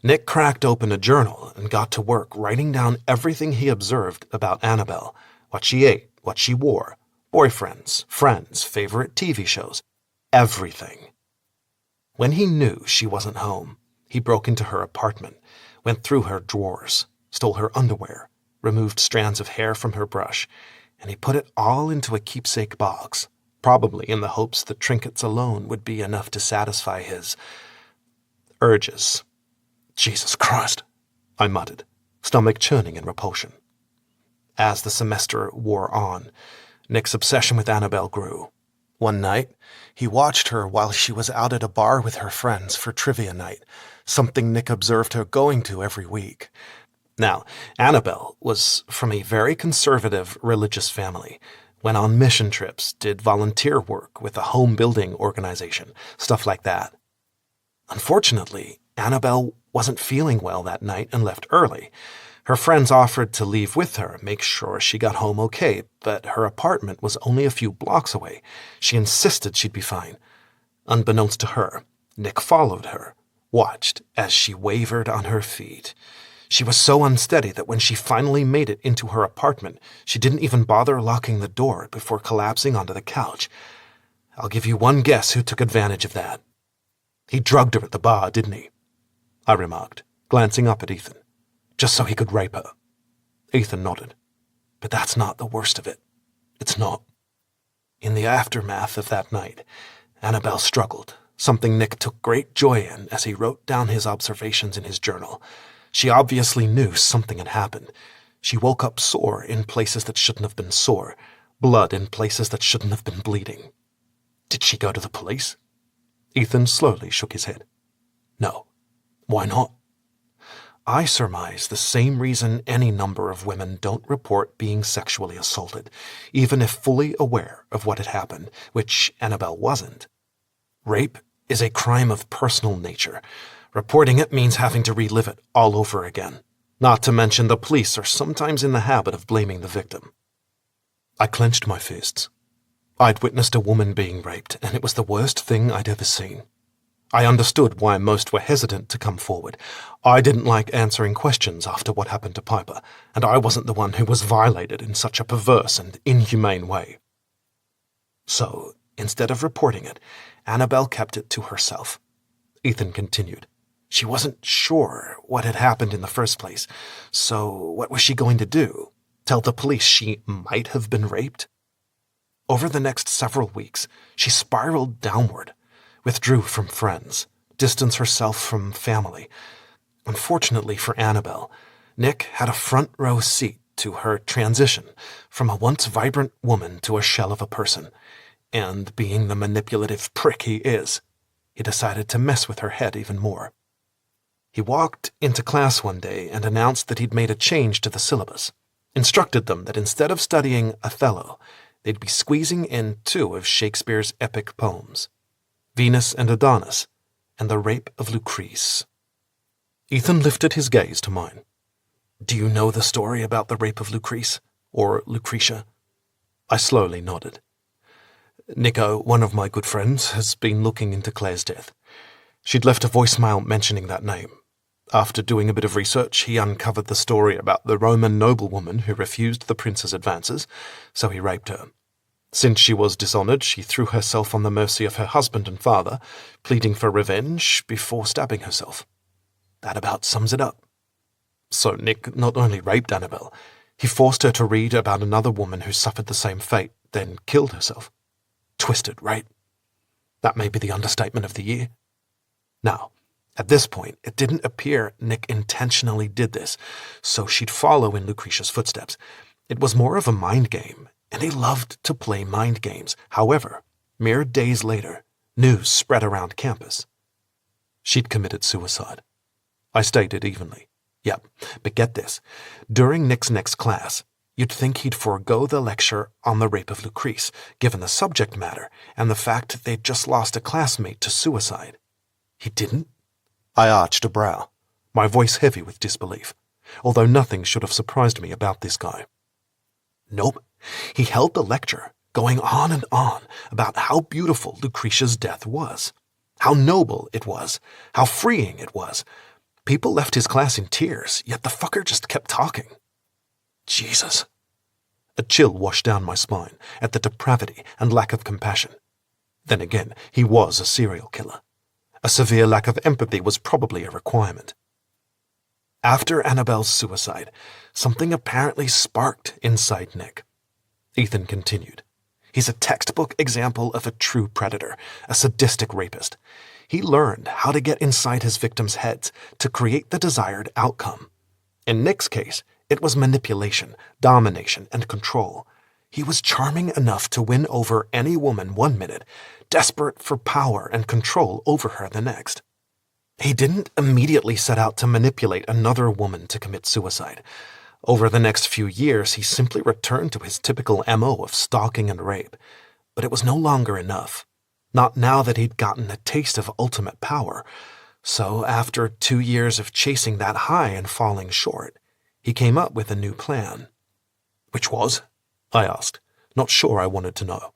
Nick cracked open a journal and got to work writing down everything he observed about Annabelle, what she ate, what she wore, boyfriends, friends, favorite TV shows, everything. When he knew she wasn't home, he broke into her apartment, went through her drawers, stole her underwear, removed strands of hair from her brush, and he put it all into a keepsake box, probably in the hopes the trinkets alone would be enough to satisfy his urges. Jesus Christ, I muttered, stomach churning in repulsion. As the semester wore on, Nick's obsession with Annabelle grew. One night, he watched her while she was out at a bar with her friends for trivia night, something Nick observed her going to every week. Now, Annabelle was from a very conservative religious family, went on mission trips, did volunteer work with a home building organization, stuff like that. Unfortunately, Annabelle wasn't feeling well that night and left early. Her friends offered to leave with her, make sure she got home okay, but her apartment was only a few blocks away. She insisted she'd be fine. Unbeknownst to her, Nick followed her, watched as she wavered on her feet. She was so unsteady that when she finally made it into her apartment, she didn't even bother locking the door before collapsing onto the couch. I'll give you one guess who took advantage of that. He drugged her at the bar, didn't he? I remarked, glancing up at Ethan, just so he could rape her. Ethan nodded. But that's not the worst of it. It's not. In the aftermath of that night, Annabelle struggled, something Nick took great joy in as he wrote down his observations in his journal. She obviously knew something had happened. She woke up sore in places that shouldn't have been sore, blood in places that shouldn't have been bleeding. Did she go to the police? Ethan slowly shook his head. No. Why not? I surmise the same reason any number of women don't report being sexually assaulted, even if fully aware of what had happened, which Annabelle wasn't. Rape is a crime of personal nature. Reporting it means having to relive it all over again. Not to mention the police are sometimes in the habit of blaming the victim. I clenched my fists. I'd witnessed a woman being raped, and it was the worst thing I'd ever seen. I understood why most were hesitant to come forward. I didn't like answering questions after what happened to Piper, and I wasn't the one who was violated in such a perverse and inhumane way. So, instead of reporting it, Annabelle kept it to herself. Ethan continued. She wasn't sure what had happened in the first place, so what was she going to do? Tell the police she might have been raped? Over the next several weeks, she spiraled downward, withdrew from friends, distanced herself from family. Unfortunately for Annabelle, Nick had a front-row seat to her transition from a once vibrant woman to a shell of a person, and being the manipulative prick he is, he decided to mess with her head even more. He walked into class one day and announced that he'd made a change to the syllabus, instructed them that instead of studying Othello, they'd be squeezing in 2 of Shakespeare's epic poems, Venus and Adonis, and The Rape of Lucrece. Ethan lifted his gaze to mine. Do you know the story about the rape of Lucrece, or Lucretia? I slowly nodded. Nico, one of my good friends, has been looking into Claire's death. She'd left a voicemail mentioning that name. After doing a bit of research, he uncovered the story about the Roman noblewoman who refused the prince's advances, so he raped her. Since she was dishonored, she threw herself on the mercy of her husband and father, pleading for revenge before stabbing herself. That about sums it up. So Nick not only raped Annabelle, he forced her to read about another woman who suffered the same fate, then killed herself. Twisted, right? That may be the understatement of the year. Now, at this point, it didn't appear Nick intentionally did this, so she'd follow in Lucretia's footsteps. It was more of a mind game, and he loved to play mind games. However, mere days later, news spread around campus. She'd committed suicide. I stated evenly. Yep, but get this. During Nick's next class, you'd think he'd forego the lecture on the rape of Lucrece, given the subject matter and the fact they'd just lost a classmate to suicide. He didn't? I arched a brow, my voice heavy with disbelief, although nothing should have surprised me about this guy. Nope. He held the lecture, going on and on about how beautiful Lucretia's death was, how noble it was, how freeing it was. People left his class in tears, yet the fucker just kept talking. Jesus. A chill washed down my spine at the depravity and lack of compassion. Then again, he was a serial killer. A severe lack of empathy was probably a requirement. After Annabelle's suicide, something apparently sparked inside Nick. Ethan continued. He's a textbook example of a true predator, a sadistic rapist. He learned how to get inside his victims' heads to create the desired outcome. In Nick's case, it was manipulation, domination, and control. He was charming enough to win over any woman one minute, desperate for power and control over her the next. He didn't immediately set out to manipulate another woman to commit suicide. Over the next few years, he simply returned to his typical MO of stalking and rape. But it was no longer enough. Not now that he'd gotten a taste of ultimate power. So after 2 years of chasing that high and falling short, he came up with a new plan. Which was? I asked, not sure I wanted to know.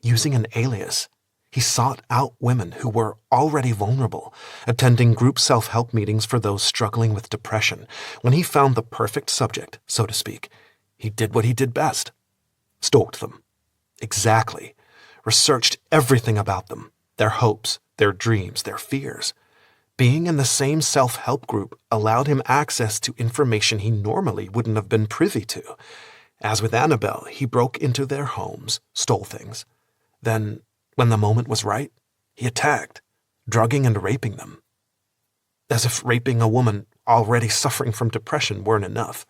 Using an alias, he sought out women who were already vulnerable, attending group self-help meetings for those struggling with depression. When he found the perfect subject, so to speak, he did what he did best. Stalked them. Exactly. Researched everything about them, their hopes, their dreams, their fears. Being in the same self-help group allowed him access to information he normally wouldn't have been privy to. As with Annabelle, he broke into their homes, stole things. Then, when the moment was right, he attacked, drugging and raping them. As if raping a woman already suffering from depression weren't enough,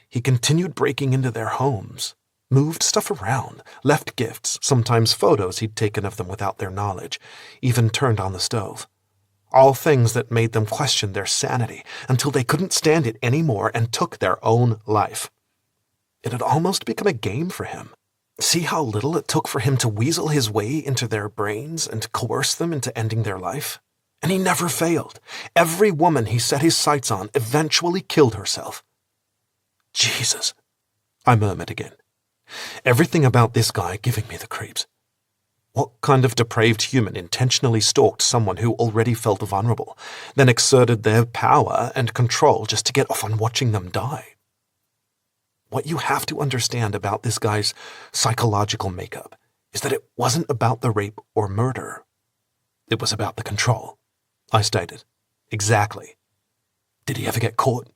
he continued breaking into their homes, moved stuff around, left gifts, sometimes photos he'd taken of them without their knowledge, even turned on the stove. All things that made them question their sanity until they couldn't stand it anymore and took their own life. It had almost become a game for him. See how little it took for him to weasel his way into their brains and coerce them into ending their life? And he never failed. Every woman he set his sights on eventually killed herself. Jesus, I murmured again. Everything about this guy giving me the creeps. What kind of depraved human intentionally stalked someone who already felt vulnerable, then exerted their power and control just to get off on watching them die? What you have to understand about this guy's psychological makeup is that it wasn't about the rape or murder. It was about the control, I stated. Exactly. Did he ever get caught?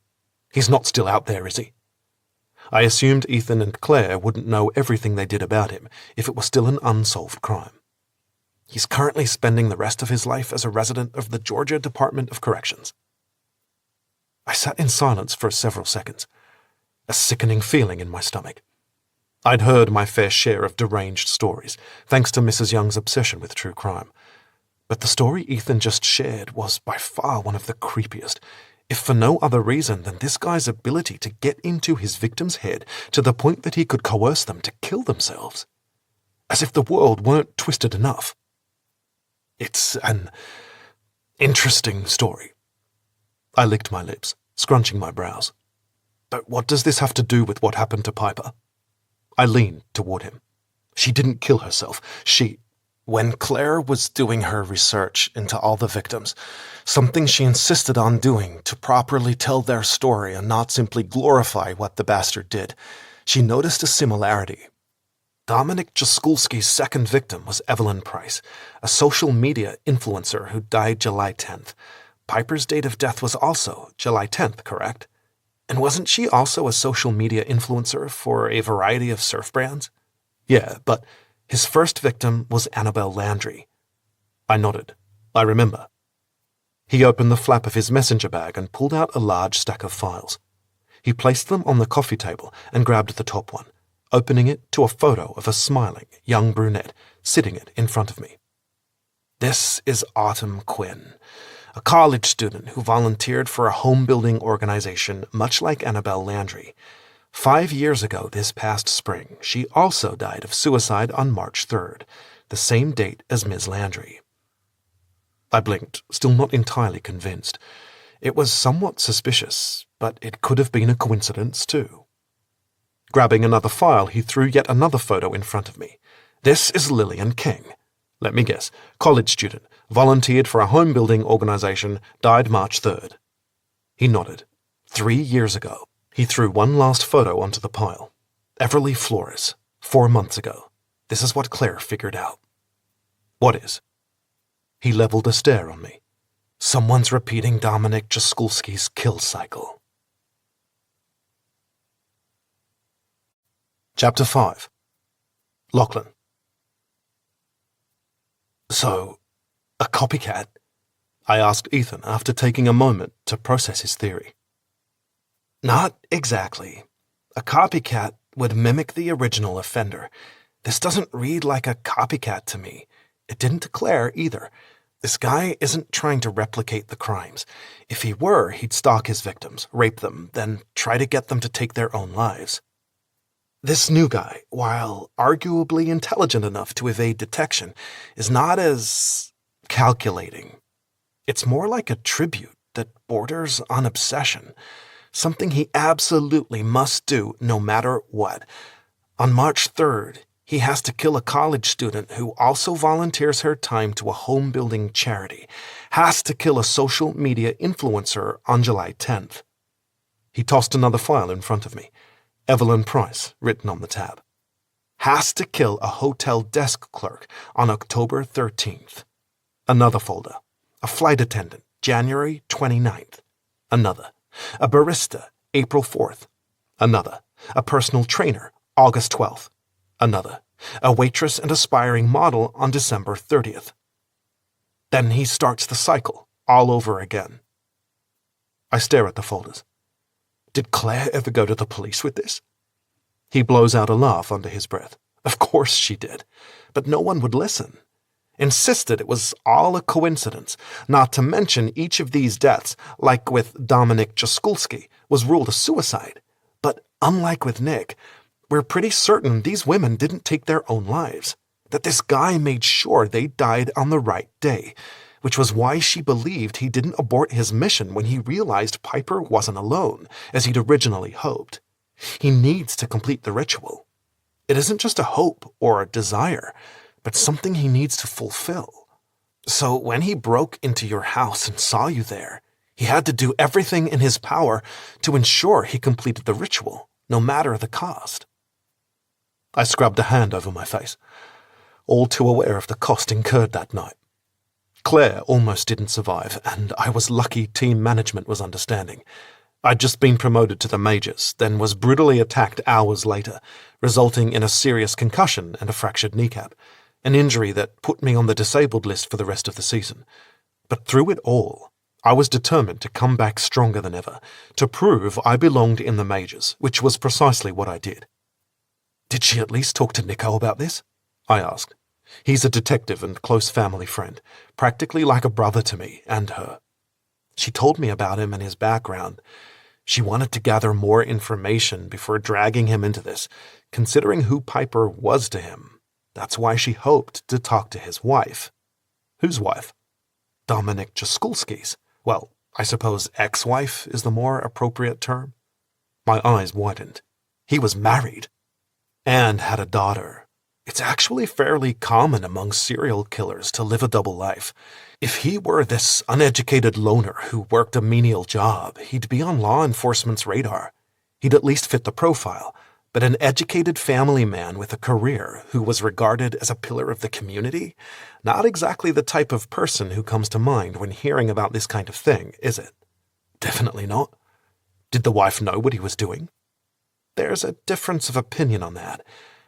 He's not still out there, is he? I assumed Ethan and Claire wouldn't know everything they did about him if it was still an unsolved crime. He's currently spending the rest of his life as a resident of the Georgia Department of Corrections. I sat in silence for several seconds, a sickening feeling in my stomach. I'd heard my fair share of deranged stories, thanks to Mrs. Young's obsession with true crime. But the story Ethan just shared was by far one of the creepiest, if for no other reason than this guy's ability to get into his victim's head to the point that he could coerce them to kill themselves. As if the world weren't twisted enough. It's an interesting story. I licked my lips, scrunching my brows. But what does this have to do with what happened to Piper? I leaned toward him. She didn't kill herself. When Claire was doing her research into all the victims, something she insisted on doing to properly tell their story and not simply glorify what the bastard did, she noticed a similarity. Dominic Jaskulski's second victim was Evelyn Price, a social media influencer who died July 10th. Piper's date of death was also July 10th, correct? And wasn't she also a social media influencer for a variety of surf brands? Yeah, but his first victim was Annabelle Landry. I nodded. I remember. He opened the flap of his messenger bag and pulled out a large stack of files. He placed them on the coffee table and grabbed the top one, opening it to a photo of a smiling young brunette sitting it in front of me. This is Autumn Quinn, a college student who volunteered for a home-building organization much like Annabelle Landry. 5 years ago this past spring, she also died of suicide on March 3rd, the same date as Ms. Landry. I blinked, still not entirely convinced. It was somewhat suspicious, but it could have been a coincidence too. Grabbing another file, he threw yet another photo in front of me. This is Lillian King. Let me guess, college student, volunteered for a home-building organization, died March 3rd. He nodded. 3 years ago. He threw one last photo onto the pile. Everly Flores, 4 months ago. This is what Claire figured out. What is? He leveled a stare on me. Someone's repeating Dominic Jaskulski's kill cycle. Chapter 5. Lachlan. So, a copycat? I asked Ethan after taking a moment to process his theory. Not exactly. A copycat would mimic the original offender. This doesn't read like a copycat to me. It didn't to Claire either. This guy isn't trying to replicate the crimes. If he were, he'd stalk his victims, rape them, then try to get them to take their own lives. This new guy, while arguably intelligent enough to evade detection, is not as calculating. It's more like a tribute that borders on obsession. Something he absolutely must do no matter what. On March 3rd, he has to kill a college student who also volunteers her time to a home-building charity, has to kill a social media influencer on July 10th. He tossed another file in front of me, Evelyn Price, written on the tab. Has to kill a hotel desk clerk on October 13th. Another folder, a flight attendant, January 29th. Another. A barista, April 4th. Another. A personal trainer, August 12th. Another. A waitress and aspiring model on December 30th. Then he starts the cycle, all over again. I stare at the folders. Did Claire ever go to the police with this? He blows out a laugh under his breath. Of course she did, but no one would listen. Insisted it was all a coincidence, not to mention each of these deaths, like with Dominic Jaskulski, was ruled a suicide. But unlike with Nick, we're pretty certain these women didn't take their own lives, that this guy made sure they died on the right day, which was why she believed he didn't abort his mission when he realized Piper wasn't alone, as he'd originally hoped. He needs to complete the ritual. It isn't just a hope or a desire, but something he needs to fulfill. So when he broke into your house and saw you there, he had to do everything in his power to ensure he completed the ritual, no matter the cost. I scrubbed a hand over my face, all too aware of the cost incurred that night. Claire almost didn't survive, and I was lucky team management was understanding. I'd just been promoted to the majors, then was brutally attacked hours later, resulting in a serious concussion and a fractured kneecap, an injury that put me on the disabled list for the rest of the season. But through it all, I was determined to come back stronger than ever, to prove I belonged in the majors, which was precisely what I did. Did she at least talk to Nico about this? I asked. He's a detective and close family friend, practically like a brother to me and her. She told me about him and his background. She wanted to gather more information before dragging him into this, considering who Piper was to him. That's why she hoped to talk to his wife. Whose wife? Dominic Jaskulski's. Well, I suppose ex-wife is the more appropriate term. My eyes widened. He was married and had a daughter. It's actually fairly common among serial killers to live a double life. If he were this uneducated loner who worked a menial job, he'd be on law enforcement's radar. He'd at least fit the profile, but an educated family man with a career who was regarded as a pillar of the community? Not exactly the type of person who comes to mind when hearing about this kind of thing, is it? Definitely not. Did the wife know what he was doing? There's a difference of opinion on that,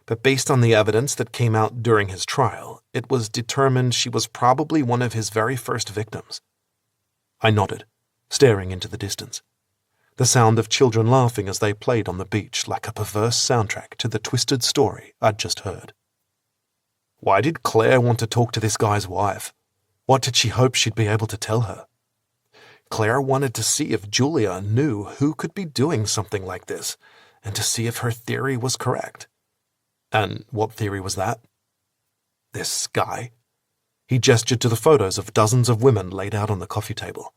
but based on the evidence that came out during his trial, it was determined she was probably one of his very first victims. I nodded, staring into the distance. The sound of children laughing as they played on the beach like a perverse soundtrack to the twisted story I'd just heard. Why did Claire want to talk to this guy's wife? What did she hope she'd be able to tell her? Claire wanted to see if Julia knew who could be doing something like this, and to see if her theory was correct. And what theory was that? This guy. He gestured to the photos of dozens of women laid out on the coffee table.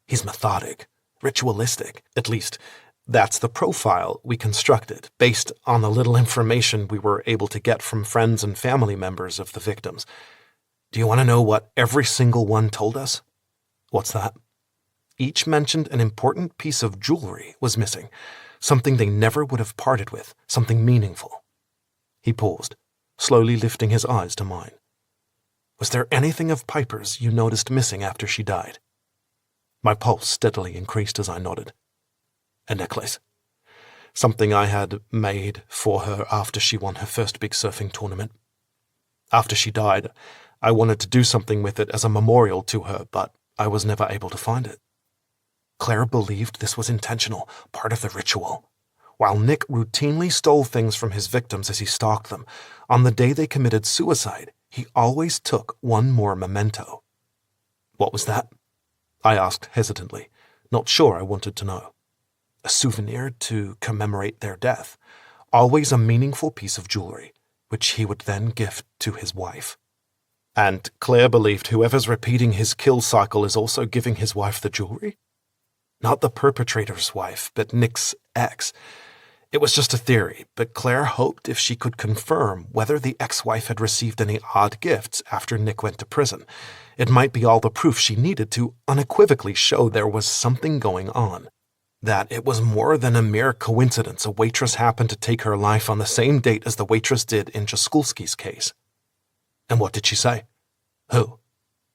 He's methodic, ritualistic. At least, that's the profile we constructed, based on the little information we were able to get from friends and family members of the victims. Do you want to know what every single one told us? What's that? Each mentioned an important piece of jewelry was missing, something they never would have parted with, something meaningful. He paused, slowly lifting his eyes to mine. Was there anything of Piper's you noticed missing after she died? My pulse steadily increased as I nodded. A necklace. Something I had made for her after she won her first big surfing tournament. After she died, I wanted to do something with it as a memorial to her, but I was never able to find it. Claire believed this was intentional, part of the ritual. While Nick routinely stole things from his victims as he stalked them, on the day they committed suicide, he always took one more memento. What was that? I asked hesitantly, not sure I wanted to know. A souvenir to commemorate their death, always a meaningful piece of jewelry, which he would then gift to his wife. And Claire believed whoever's repeating his kill cycle is also giving his wife the jewelry? Not the perpetrator's wife, but Nick's ex. It was just a theory, but Claire hoped if she could confirm whether the ex-wife had received any odd gifts after Nick went to prison, it might be all the proof she needed to unequivocally show there was something going on. That it was more than a mere coincidence a waitress happened to take her life on the same date as the waitress did in Jaskulski's case. And what did she say? Who?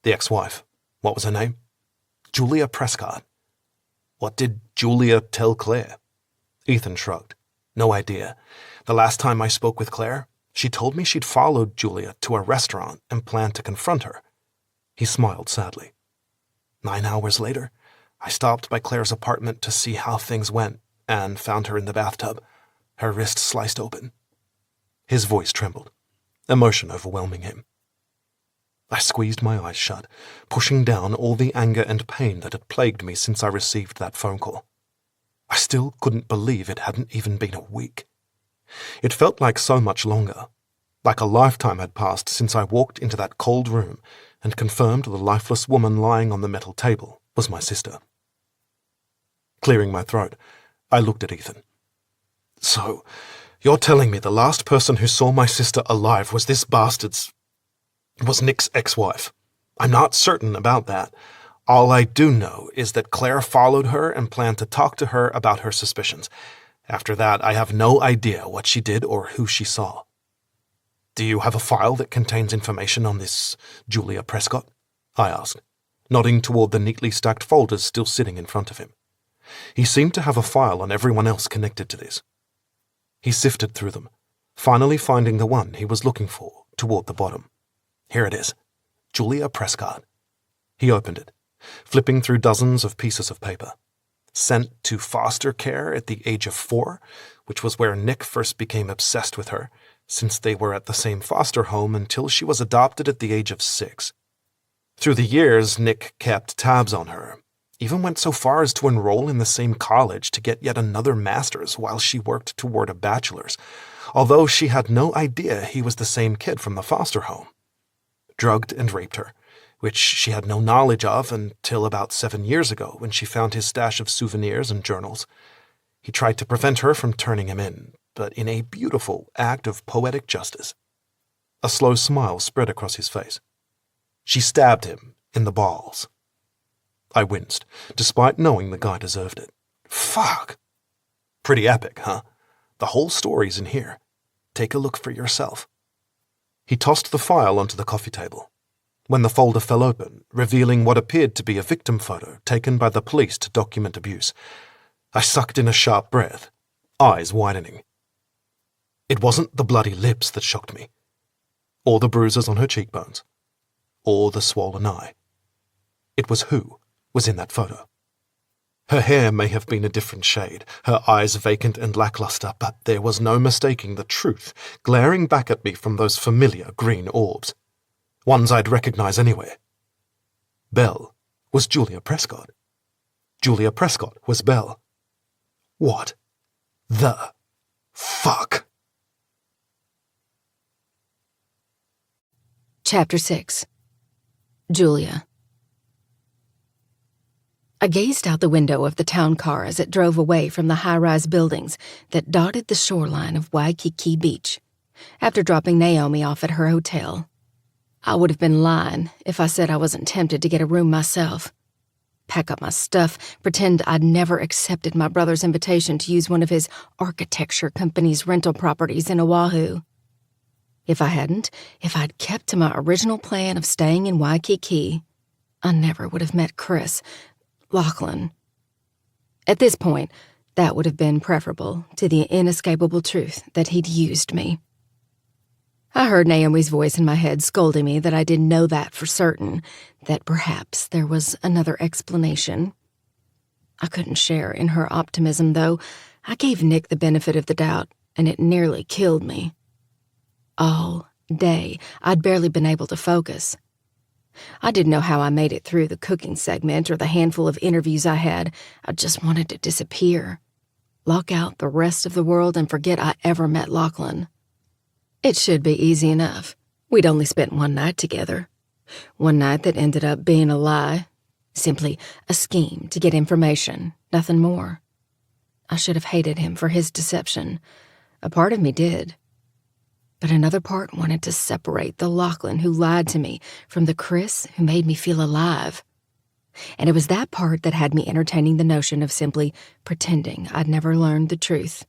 The ex-wife. What was her name? Julia Prescott. What did Julia tell Claire? Ethan shrugged. No idea. The last time I spoke with Claire, she told me she'd followed Julia to a restaurant and planned to confront her. He smiled sadly. 9 hours later, I stopped by Claire's apartment to see how things went and found her in the bathtub, her wrist sliced open. His voice trembled, emotion overwhelming him. I squeezed my eyes shut, pushing down all the anger and pain that had plagued me since I received that phone call. I still couldn't believe it hadn't even been a week. It felt like so much longer, like a lifetime had passed since I walked into that cold room and confirmed the lifeless woman lying on the metal table was my sister. Clearing my throat, I looked at Ethan. So, you're telling me the last person who saw my sister alive was this bastard's... was Nick's ex-wife? I'm not certain about that. All I do know is that Claire followed her and planned to talk to her about her suspicions. After that, I have no idea what she did or who she saw. Do you have a file that contains information on this Julia Prescott? I asked, nodding toward the neatly stacked folders still sitting in front of him. He seemed to have a file on everyone else connected to this. He sifted through them, finally finding the one he was looking for toward the bottom. Here it is. Julia Prescott. He opened it, flipping through dozens of pieces of paper. Sent to foster care at the age of 4, which was where Nick first became obsessed with her, since they were at the same foster home until she was adopted at the age of 6. Through the years, Nick kept tabs on her, even went so far as to enroll in the same college to get yet another master's while she worked toward a bachelor's, although she had no idea he was the same kid from the foster home. Drugged and raped her, which she had no knowledge of until about 7 years ago when she found his stash of souvenirs and journals. He tried to prevent her from turning him in, but in a beautiful act of poetic justice. A slow smile spread across his face. She stabbed him in the balls. I winced, despite knowing the guy deserved it. Fuck! Pretty epic, huh? The whole story's in here. Take a look for yourself. He tossed the file onto the coffee table. When the folder fell open, revealing what appeared to be a victim photo taken by the police to document abuse, I sucked in a sharp breath, eyes widening. It wasn't the bloody lips that shocked me, or the bruises on her cheekbones, or the swollen eye. It was who was in that photo. Her hair may have been a different shade, her eyes vacant and lackluster, but there was no mistaking the truth glaring back at me from those familiar green orbs. Ones I'd recognize anywhere. Belle was Julia Prescott. Julia Prescott was Belle. What the fuck? Chapter 6. Julia. I gazed out the window of the town car as it drove away from the high-rise buildings that dotted the shoreline of Waikiki Beach, after dropping Naomi off at her hotel. I would have been lying if I said I wasn't tempted to get a room myself. Pack up my stuff, pretend I'd never accepted my brother's invitation to use one of his architecture company's rental properties in Oahu. If I'd kept to my original plan of staying in Waikiki, I never would have met Chris, Lachlan. At this point, that would have been preferable to the inescapable truth that he'd used me. I heard Naomi's voice in my head scolding me that I didn't know that for certain, that perhaps there was another explanation. I couldn't share in her optimism, though. I gave Nick the benefit of the doubt, and it nearly killed me. All day, I'd barely been able to focus. I didn't know how I made it through the cooking segment or the handful of interviews I had. I just wanted to disappear, lock out the rest of the world and forget I ever met Lachlan. It should be easy enough. We'd only spent one night together. One night that ended up being a lie. Simply a scheme to get information, nothing more. I should have hated him for his deception. A part of me did. But another part wanted to separate the Lachlan who lied to me from the Chris who made me feel alive. And it was that part that had me entertaining the notion of simply pretending I'd never learned the truth.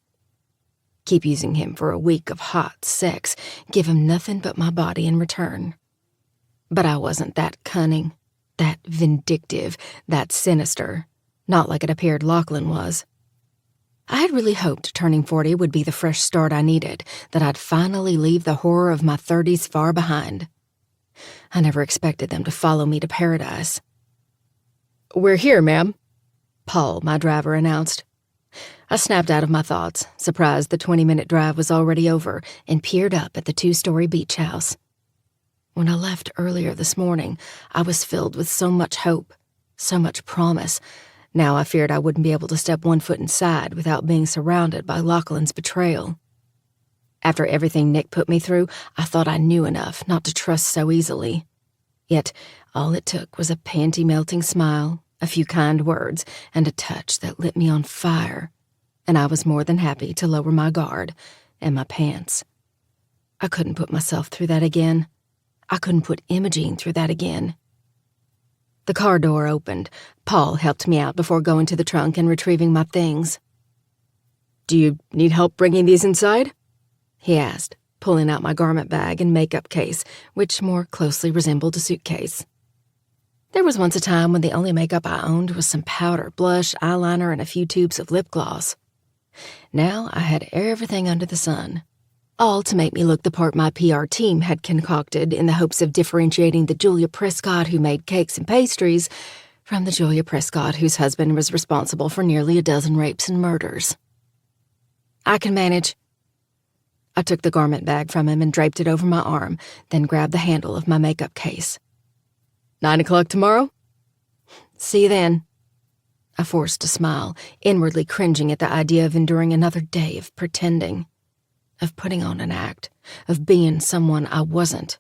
Keep using him for a week of hot sex, give him nothing but my body in return. But I wasn't that cunning, that vindictive, that sinister, not like it appeared Lachlan was. I had really hoped turning 40 would be the fresh start I needed, that I'd finally leave the horror of my 30s far behind. I never expected them to follow me to paradise. "We're here, ma'am," Paul, my driver, announced. I snapped out of my thoughts, surprised the 20-minute drive was already over, and peered up at the 2-story beach house. When I left earlier this morning, I was filled with so much hope, so much promise. Now I feared I wouldn't be able to step one foot inside without being surrounded by Lachlan's betrayal. After everything Nick put me through, I thought I knew enough not to trust so easily. Yet all it took was a panty-melting smile, a few kind words, and a touch that lit me on fire, and I was more than happy to lower my guard and my pants. I couldn't put myself through that again. I couldn't put Imogene through that again. The car door opened. Paul helped me out before going to the trunk and retrieving my things. "Do you need help bringing these inside?" he asked, pulling out my garment bag and makeup case, which more closely resembled a suitcase. There was once a time when the only makeup I owned was some powder, blush, eyeliner, and a few tubes of lip gloss. Now I had everything under the sun, all to make me look the part my PR team had concocted in the hopes of differentiating the Julia Prescott who made cakes and pastries from the Julia Prescott whose husband was responsible for nearly a dozen rapes and murders. I can manage. I took the garment bag from him and draped it over my arm, then grabbed the handle of my makeup case. 9 o'clock tomorrow? See you then. I forced a smile, inwardly cringing at the idea of enduring another day of pretending, of putting on an act, of being someone I wasn't.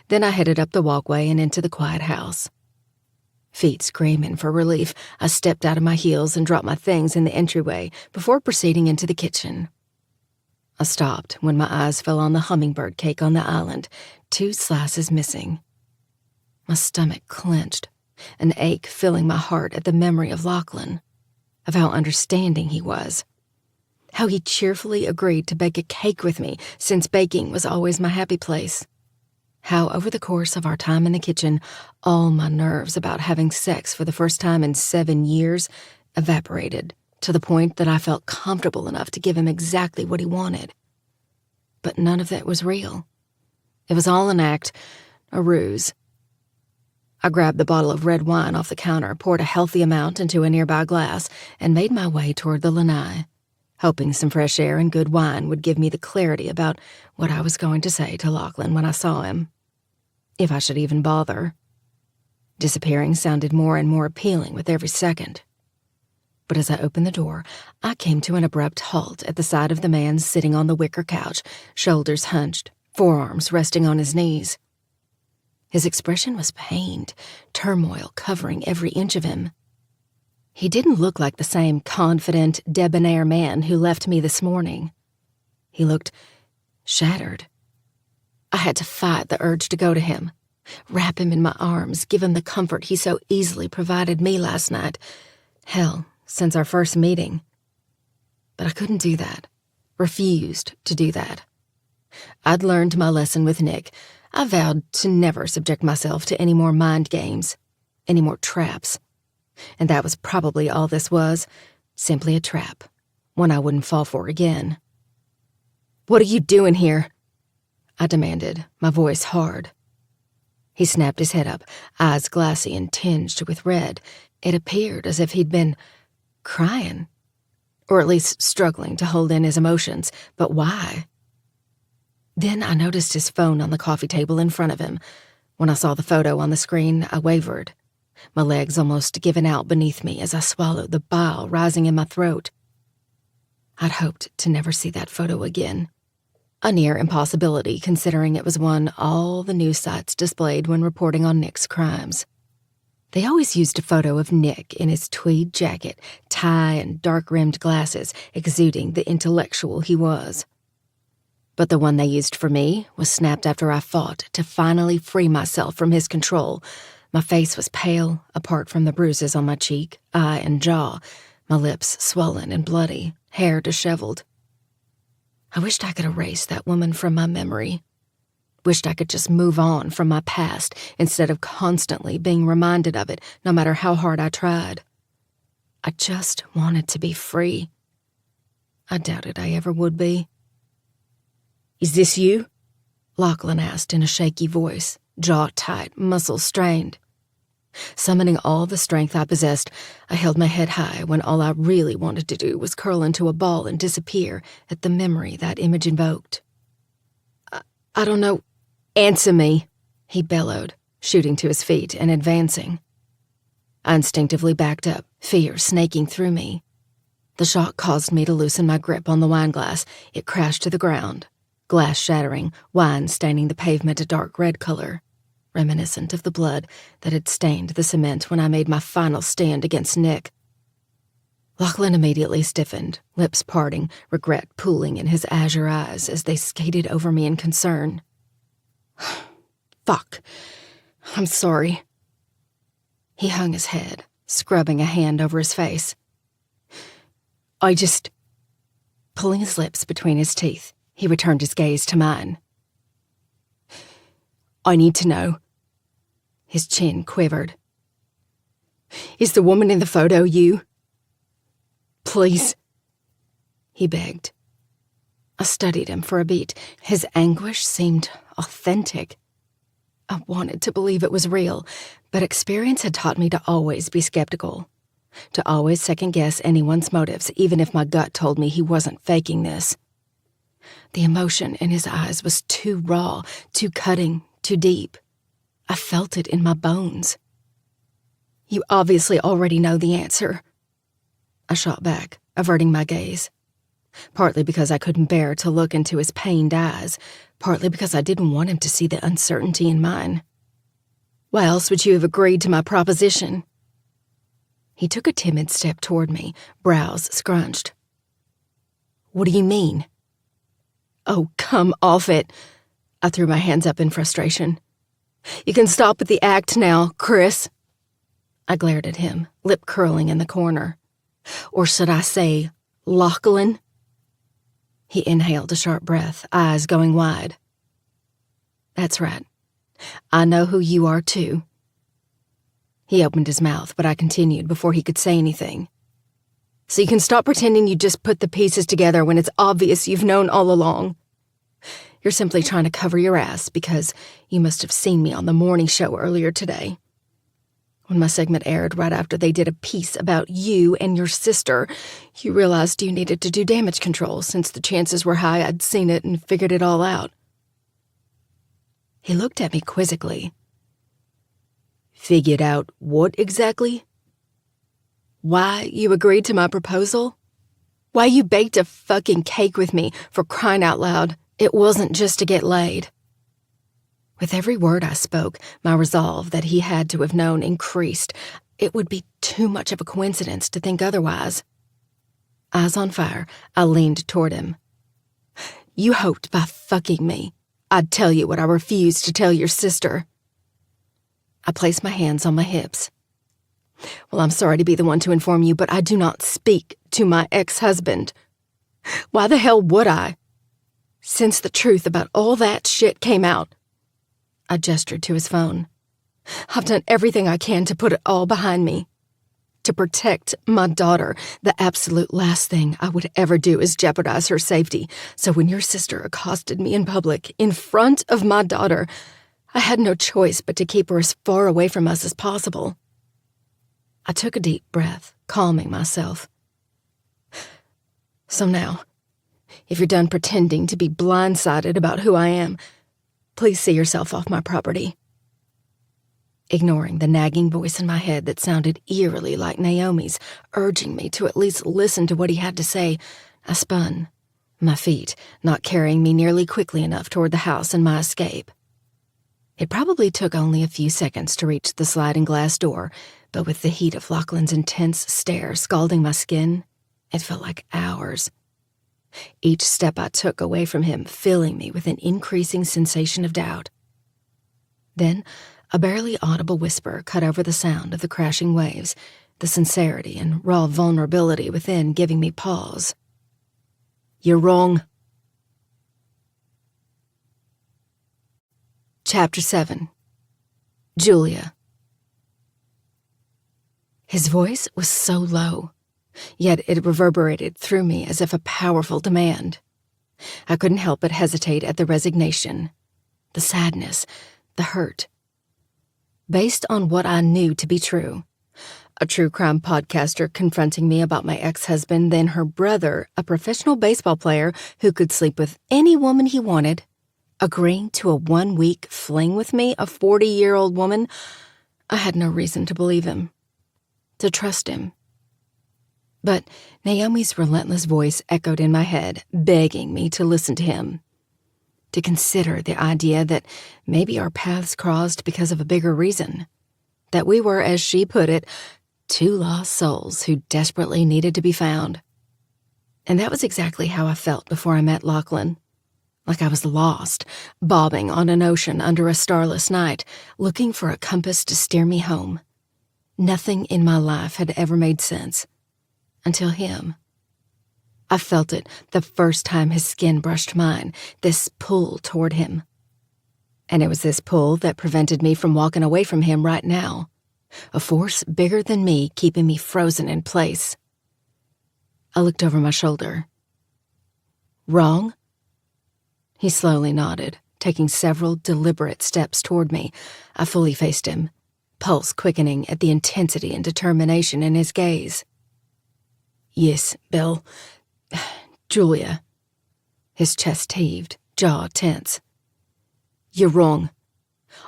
Then I headed up the walkway and into the quiet house. Feet screaming for relief, I stepped out of my heels and dropped my things in the entryway before proceeding into the kitchen. I stopped when my eyes fell on the hummingbird cake on the island, 2 slices missing. My stomach clenched, an ache filling my heart at the memory of Lachlan, of how understanding he was, how he cheerfully agreed to bake a cake with me since baking was always my happy place, how over the course of our time in the kitchen, all my nerves about having sex for the first time in 7 years evaporated to the point that I felt comfortable enough to give him exactly what he wanted. But none of that was real. It was all an act, a ruse. I grabbed the bottle of red wine off the counter, poured a healthy amount into a nearby glass, and made my way toward the lanai, hoping some fresh air and good wine would give me the clarity about what I was going to say to Lachlan when I saw him. If I should even bother. Disappearing sounded more and more appealing with every second. But as I opened the door, I came to an abrupt halt at the side of the man sitting on the wicker couch, shoulders hunched, forearms resting on his knees. His expression was pained, turmoil covering every inch of him. He didn't look like the same confident, debonair man who left me this morning. He looked shattered. I had to fight the urge to go to him, wrap him in my arms, give him the comfort he so easily provided me last night. Hell, since our first meeting. But I couldn't do that. Refused to do that. I'd learned my lesson with Nick. I vowed to never subject myself to any more mind games, any more traps. And that was probably all this was, simply a trap, one I wouldn't fall for again. "What are you doing here?" I demanded, my voice hard. He snapped his head up, eyes glassy and tinged with red. It appeared as if he'd been crying, or at least struggling to hold in his emotions. But why? Then I noticed his phone on the coffee table in front of him. When I saw the photo on the screen, I wavered, my legs almost giving out beneath me as I swallowed the bile rising in my throat. I'd hoped to never see that photo again. A near impossibility, considering it was one all the news sites displayed when reporting on Nick's crimes. They always used a photo of Nick in his tweed jacket, tie, and dark-rimmed glasses, exuding the intellectual he was. But the one they used for me was snapped after I fought to finally free myself from his control. My face was pale, apart from the bruises on my cheek, eye, and jaw, my lips swollen and bloody, hair disheveled. I wished I could erase that woman from my memory. Wished I could just move on from my past instead of constantly being reminded of it, no matter how hard I tried. I just wanted to be free. I doubted I ever would be. "Is this you?" Lachlan asked in a shaky voice, jaw tight, muscles strained. Summoning all the strength I possessed, I held my head high when all I really wanted to do was curl into a ball and disappear at the memory that image invoked. I don't know. "Answer me," he bellowed, shooting to his feet and advancing. I instinctively backed up, fear snaking through me. The shock caused me to loosen my grip on the wine glass. It crashed to the ground, glass shattering, wine staining the pavement a dark red color, reminiscent of the blood that had stained the cement when I made my final stand against Nick. Lachlan immediately stiffened, lips parting, regret pooling in his azure eyes as they skated over me in concern. "Fuck. I'm sorry." He hung his head, scrubbing a hand over his face. Pulling his lips between his teeth, he returned his gaze to mine. "I need to know." His chin quivered. "Is the woman in the photo you? Please," he begged. I studied him for a beat. His anguish seemed authentic. I wanted to believe it was real, but experience had taught me to always be skeptical, to always second-guess anyone's motives, even if my gut told me he wasn't faking this. The emotion in his eyes was too raw, too cutting, too deep. I felt it in my bones. "You obviously already know the answer," I shot back, averting my gaze. Partly because I couldn't bear to look into his pained eyes, partly because I didn't want him to see the uncertainty in mine. "Why else would you have agreed to my proposition?" He took a timid step toward me, brows scrunched. "What do you mean?" "Oh, come off it." I threw my hands up in frustration. "You can stop with the act now, Chris." I glared at him, lip curling in the corner. "Or should I say, Lachlan?" He inhaled a sharp breath, eyes going wide. "That's right. I know who you are, too." He opened his mouth, but I continued before he could say anything. "So you can stop pretending you just put the pieces together when it's obvious you've known all along. You're simply trying to cover your ass because you must have seen me on the morning show earlier today. When my segment aired right after they did a piece about you and your sister, you realized you needed to do damage control since the chances were high I'd seen it and figured it all out." He looked at me quizzically. "Figured out what exactly? Why you agreed to my proposal? Why you baked a fucking cake with me, for crying out loud? It wasn't just to get laid." With every word I spoke, my resolve that he had to have known increased. It would be too much of a coincidence to think otherwise. Eyes on fire, I leaned toward him. "You hoped by fucking me I'd tell you what I refused to tell your sister." I placed my hands on my hips. "Well, I'm sorry to be the one to inform you, but I do not speak to my ex-husband. Why the hell would I? Since the truth about all that shit came out." I gestured to his phone. "I've done everything I can to put it all behind me. To protect my daughter, the absolute last thing I would ever do is jeopardize her safety. So when your sister accosted me in public, in front of my daughter, I had no choice but to keep her as far away from us as possible." I took a deep breath, calming myself. "So now, if you're done pretending to be blindsided about who I am, please see yourself off my property." Ignoring the nagging voice in my head that sounded eerily like Naomi's, urging me to at least listen to what he had to say, I spun, my feet not carrying me nearly quickly enough toward the house and my escape. It probably took only a few seconds to reach the sliding glass door, but with the heat of Lachlan's intense stare scalding my skin, it felt like hours. Each step I took away from him filling me with an increasing sensation of doubt. Then, a barely audible whisper cut over the sound of the crashing waves, the sincerity and raw vulnerability within giving me pause. "You're wrong." Chapter 7. Julia. His voice was so low, yet it reverberated through me as if a powerful demand. I couldn't help but hesitate at the resignation, the sadness, the hurt. Based on what I knew to be true, a true crime podcaster confronting me about my ex-husband, then her brother, a professional baseball player who could sleep with any woman he wanted, agreeing to a 1-week fling with me, a 40-year-old woman, I had no reason to believe him, to trust him. But Naomi's relentless voice echoed in my head, begging me to listen to him, to consider the idea that maybe our paths crossed because of a bigger reason, that we were, as she put it, two lost souls who desperately needed to be found. And that was exactly how I felt before I met Lachlan, like I was lost, bobbing on an ocean under a starless night, looking for a compass to steer me home. Nothing in my life had ever made sense. Until him. I felt it the first time his skin brushed mine, this pull toward him. And it was this pull that prevented me from walking away from him right now. A force bigger than me keeping me frozen in place. I looked over my shoulder. Wrong? He slowly nodded, taking several deliberate steps toward me. I fully faced him, pulse quickening at the intensity and determination in his gaze. Yes, Bill. Julia. His chest heaved, jaw tense. You're wrong.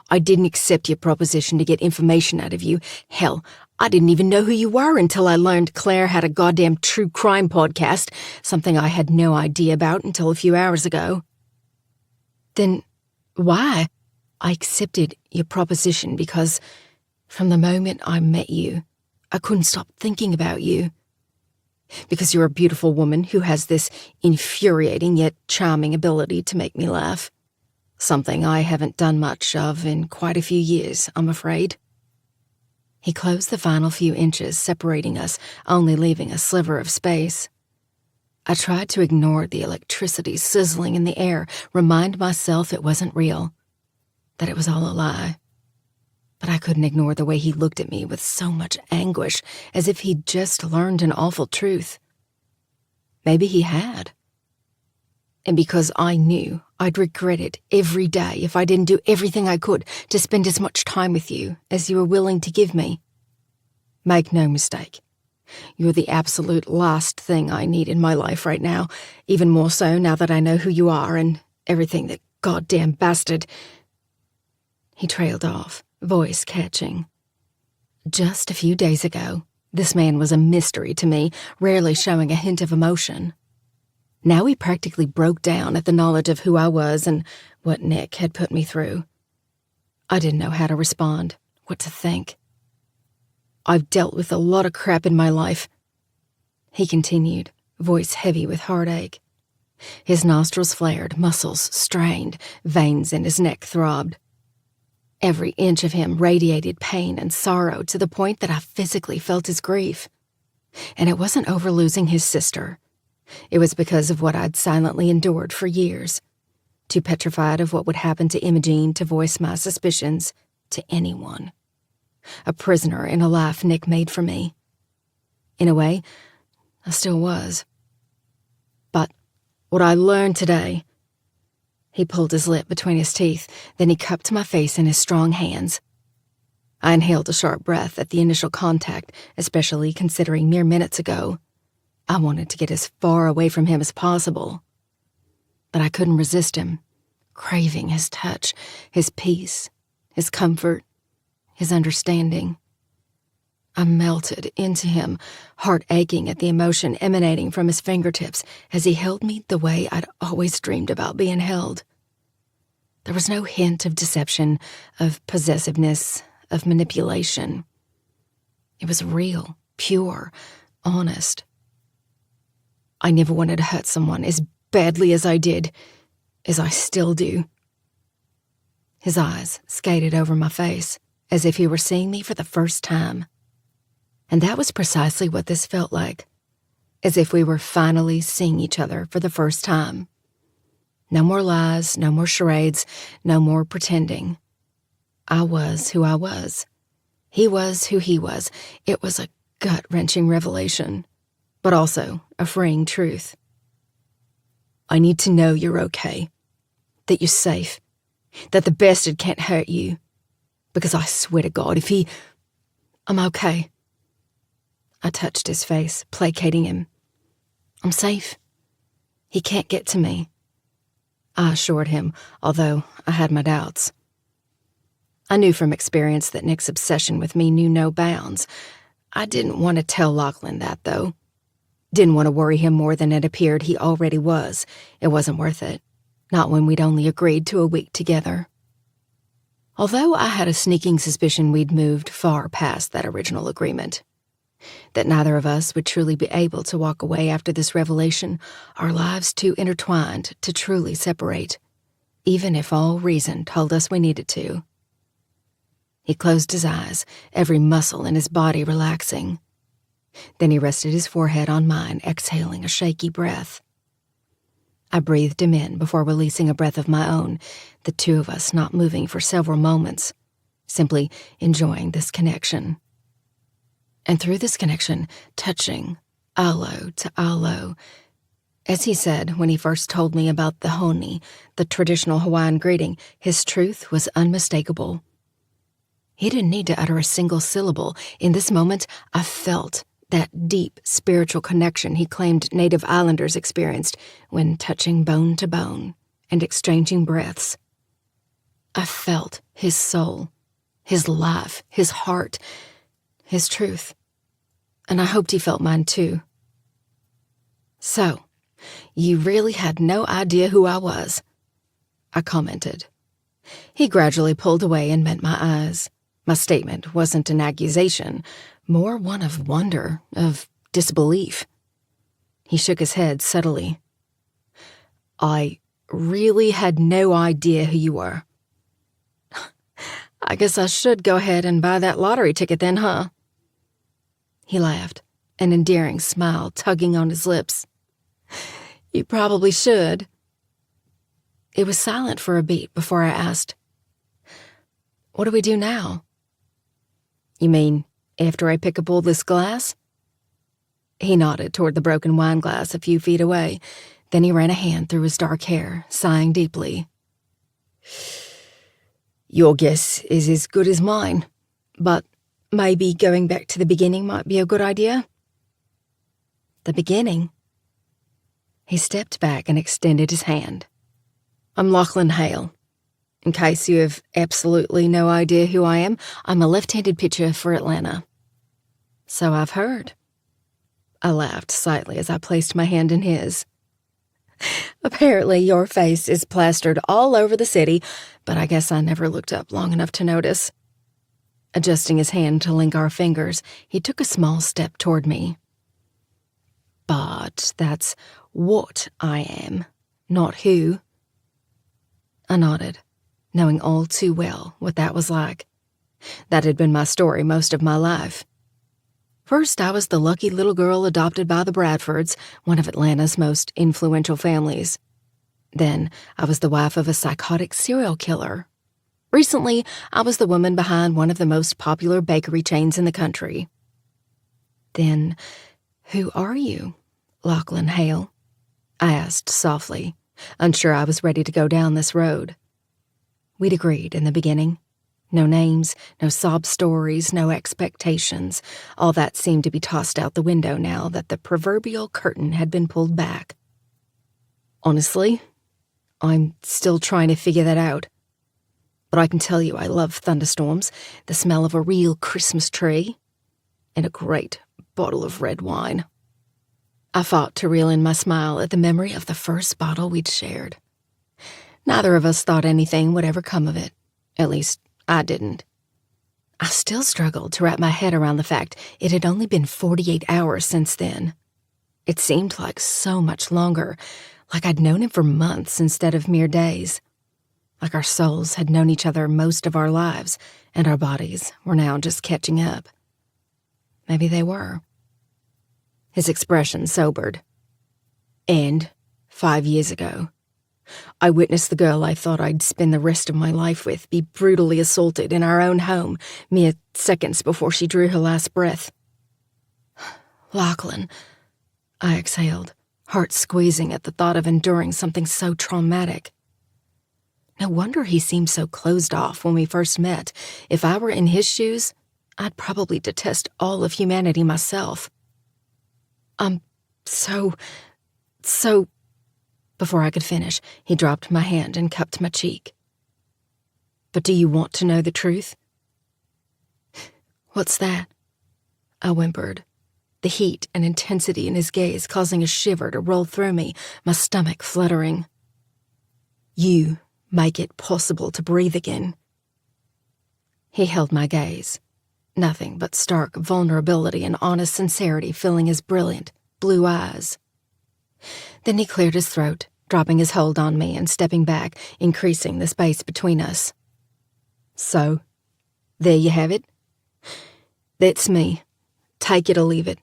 I didn't accept your proposition to get information out of you. Hell, I didn't even know who you were until I learned Claire had a goddamn true crime podcast, something I had no idea about until a few hours ago. Then why? I accepted your proposition because from the moment I met you, I couldn't stop thinking about you. Because you're a beautiful woman who has this infuriating yet charming ability to make me laugh. Something I haven't done much of in quite a few years, I'm afraid. He closed the final few inches separating us, only leaving a sliver of space. I tried to ignore the electricity sizzling in the air, remind myself it wasn't real, that it was all a lie. But I couldn't ignore the way he looked at me with so much anguish, as if he'd just learned an awful truth. Maybe he had. And because I knew I'd regret it every day if I didn't do everything I could to spend as much time with you as you were willing to give me. Make no mistake, you're the absolute last thing I need in my life right now, even more so now that I know who you are and everything that goddamn bastard. He trailed off, voice catching. Just a few days ago, this man was a mystery to me, rarely showing a hint of emotion. Now he practically broke down at the knowledge of who I was and what Nick had put me through. I didn't know how to respond, what to think. I've dealt with a lot of crap in my life, he continued, voice heavy with heartache. His nostrils flared, muscles strained, veins in his neck throbbed. Every inch of him radiated pain and sorrow to the point that I physically felt his grief. And it wasn't over losing his sister. It was because of what I'd silently endured for years, too petrified of what would happen to Imogene to voice my suspicions to anyone. A prisoner in a life Nick made for me. In a way, I still was. But what I learned today... He pulled his lip between his teeth, then he cupped my face in his strong hands. I inhaled a sharp breath at the initial contact, especially considering mere minutes ago I wanted to get as far away from him as possible. But I couldn't resist him, craving his touch, his peace, his comfort, his understanding. I melted into him, heart aching at the emotion emanating from his fingertips as he held me the way I'd always dreamed about being held. There was no hint of deception, of possessiveness, of manipulation. It was real, pure, honest. I never wanted to hurt someone as badly as I did, as I still do. His eyes skated over my face, as if he were seeing me for the first time. And that was precisely what this felt like, as if we were finally seeing each other for the first time. No more lies, no more charades, no more pretending. I was who I was. He was who he was. It was a gut-wrenching revelation, but also a freeing truth. I need to know you're okay, that you're safe, that the bastard can't hurt you, because I swear to God, if he... I'm okay. I touched his face, placating him. I'm safe. He can't get to me. I assured him, although I had my doubts. I knew from experience that Nick's obsession with me knew no bounds. I didn't want to tell Lachlan that, though. Didn't want to worry him more than it appeared he already was. It wasn't worth it. Not when we'd only agreed to a week together. Although I had a sneaking suspicion we'd moved far past that original agreement. That neither of us would truly be able to walk away after this revelation, our lives too intertwined to truly separate, even if all reason told us we needed to. He closed his eyes, every muscle in his body relaxing. Then he rested his forehead on mine, exhaling a shaky breath. I breathed him in before releasing a breath of my own, the two of us not moving for several moments, simply enjoying this connection. And through this connection, touching, alo to alo. As he said when he first told me about the honi, the traditional Hawaiian greeting, his truth was unmistakable. He didn't need to utter a single syllable. In this moment, I felt that deep spiritual connection he claimed native islanders experienced when touching bone to bone and exchanging breaths. I felt his soul, his life, his heart, his truth, and I hoped he felt mine too. "So, you really had no idea who I was," I commented. He gradually pulled away and met my eyes. My statement wasn't an accusation, more one of wonder, of disbelief. He shook his head subtly. "I really had no idea who you were." "I guess I should go ahead and buy that lottery ticket then, huh?" He laughed, an endearing smile tugging on his lips. "You probably should." It was silent for a beat before I asked, "What do we do now?" "You mean after I pick up all this glass?" He nodded toward the broken wine glass a few feet away. Then he ran a hand through his dark hair, sighing deeply. "Your guess is as good as mine, but maybe going back to the beginning might be a good idea." "The beginning?" He stepped back and extended his hand. "I'm Lachlan Hale. In case you have absolutely no idea who I am, I'm a left-handed pitcher for Atlanta." "So I've heard." I laughed slightly as I placed my hand in his. "Apparently your face is plastered all over the city, but I guess I never looked up long enough to notice." Adjusting his hand to link our fingers, he took a small step toward me. "But that's what I am, not who." I nodded, knowing all too well what that was like. That had been my story most of my life. First, I was the lucky little girl adopted by the Bradfords, one of Atlanta's most influential families. Then, I was the wife of a psychotic serial killer. Recently, I was the woman behind one of the most popular bakery chains in the country. Then, who are you, Lachlan Hale? I asked softly, unsure I was ready to go down this road. We'd agreed in the beginning. No names, no sob stories, no expectations. All that seemed to be tossed out the window now that the proverbial curtain had been pulled back. Honestly, I'm still trying to figure that out. But I can tell you I love thunderstorms, the smell of a real Christmas tree, and a great bottle of red wine. I fought to reel in my smile at the memory of the first bottle we'd shared. Neither of us thought anything would ever come of it. At least, I didn't. I still struggled to wrap my head around the fact it had only been 48 hours since then. It seemed like so much longer, like I'd known him for months instead of mere days. Like our souls had known each other most of our lives, and our bodies were now just catching up. Maybe they were. His expression sobered. "And 5 years ago, I witnessed the girl I thought I'd spend the rest of my life with be brutally assaulted in our own home mere seconds before she drew her last breath." "Lachlan," I exhaled, heart squeezing at the thought of enduring something so traumatic. No wonder he seemed so closed off when we first met. If I were in his shoes, I'd probably detest all of humanity myself. So... Before I could finish, he dropped my hand and cupped my cheek. "But do you want to know the truth?" "What's that?" I whimpered, the heat and intensity in his gaze causing a shiver to roll through me, my stomach fluttering. "You make it possible to breathe again." He held my gaze, nothing but stark vulnerability and honest sincerity filling his brilliant, blue eyes. Then he cleared his throat, dropping his hold on me and stepping back, increasing the space between us. "So, there you have it. That's me. Take it or leave it."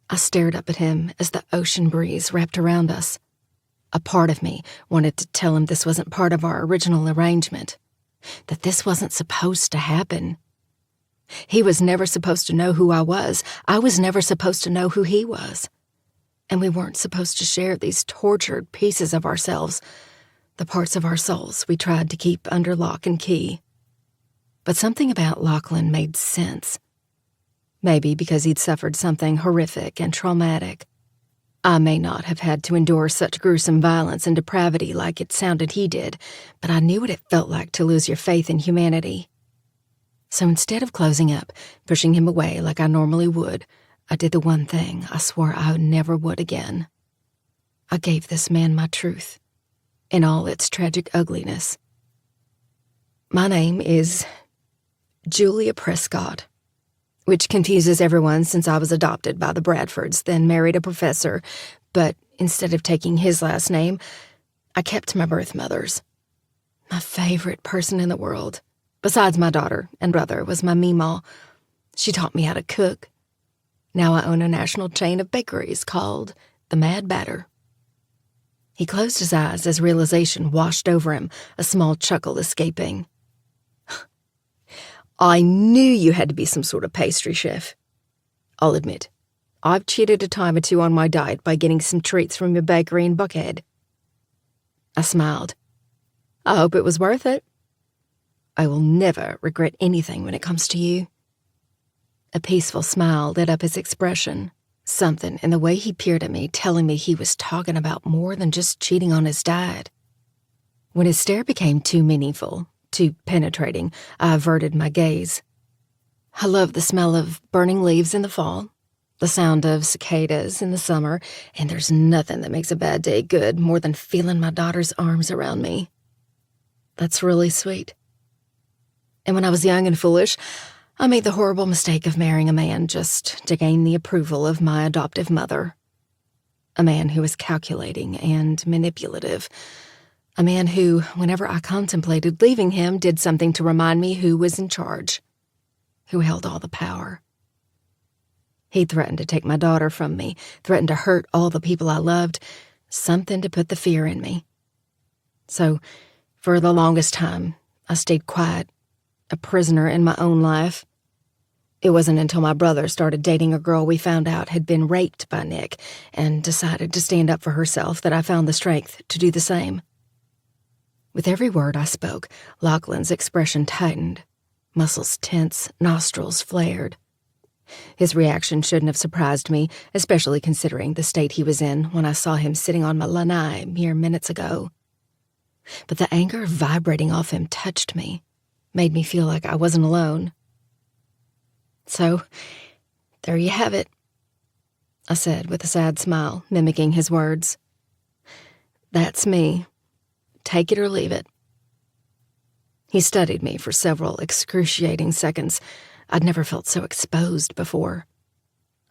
I stared up at him as the ocean breeze wrapped around us. A part of me wanted to tell him this wasn't part of our original arrangement, that this wasn't supposed to happen. He was never supposed to know who I was was never supposed to know who he was. And we weren't supposed to share these tortured pieces of ourselves, the parts of our souls we tried to keep under lock and key. But something about Lachlan made sense. Maybe because he'd suffered something horrific and traumatic. I may not have had to endure such gruesome violence and depravity like it sounded he did, but I knew what it felt like to lose your faith in humanity. So instead of closing up, pushing him away like I normally would, I did the one thing I swore I never would again. I gave this man my truth, in all its tragic ugliness. My name is Julia Prescott, which confuses everyone since I was adopted by the Bradfords, then married a professor, but instead of taking his last name, I kept my birth mother's. My favorite person in the world, besides my daughter and brother, was my Meemaw. She taught me how to cook. Now I own a national chain of bakeries called the Mad Batter. He closed his eyes as realization washed over him, a small chuckle escaping. I knew you had to be some sort of pastry chef. I'll admit, I've cheated a time or two on my diet by getting some treats from your bakery in Buckhead. I smiled. I hope it was worth it. I will never regret anything when it comes to you. A peaceful smile lit up his expression, something in the way he peered at me telling me he was talking about more than just cheating on his diet. When his stare became too meaningful, too penetrating, I averted my gaze. I love the smell of burning leaves in the fall, the sound of cicadas in the summer, and there's nothing that makes a bad day good more than feeling my daughter's arms around me. That's really sweet. And when I was young and foolish, I made the horrible mistake of marrying a man just to gain the approval of my adoptive mother. A man who was calculating and manipulative. A man who, whenever I contemplated leaving him, did something to remind me who was in charge, who held all the power. He threatened to take my daughter from me, threatened to hurt all the people I loved, something to put the fear in me. So, for the longest time, I stayed quiet, a prisoner in my own life. It wasn't until my brother started dating a girl we found out had been raped by Nick and decided to stand up for herself that I found the strength to do the same. With every word I spoke, Lachlan's expression tightened, muscles tense, nostrils flared. His reaction shouldn't have surprised me, especially considering the state he was in when I saw him sitting on my lanai mere minutes ago. But the anger vibrating off him touched me, made me feel like I wasn't alone. So, there you have it, I said with a sad smile, mimicking his words. That's me. Take it or leave it. He studied me for several excruciating seconds. I'd never felt so exposed before.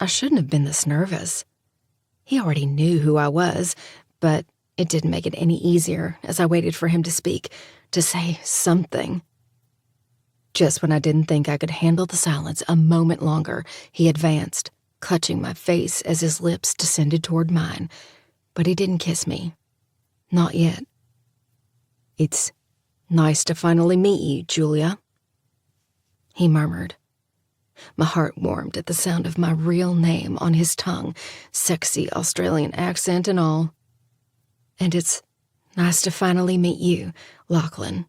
I shouldn't have been this nervous. He already knew who I was, but it didn't make it any easier as I waited for him to speak, to say something. Just when I didn't think I could handle the silence a moment longer, he advanced, clutching my face as his lips descended toward mine. But he didn't kiss me. Not yet. It's nice to finally meet you, Julia, he murmured. My heart warmed at the sound of my real name on his tongue, sexy Australian accent and all. And it's nice to finally meet you, Lachlan.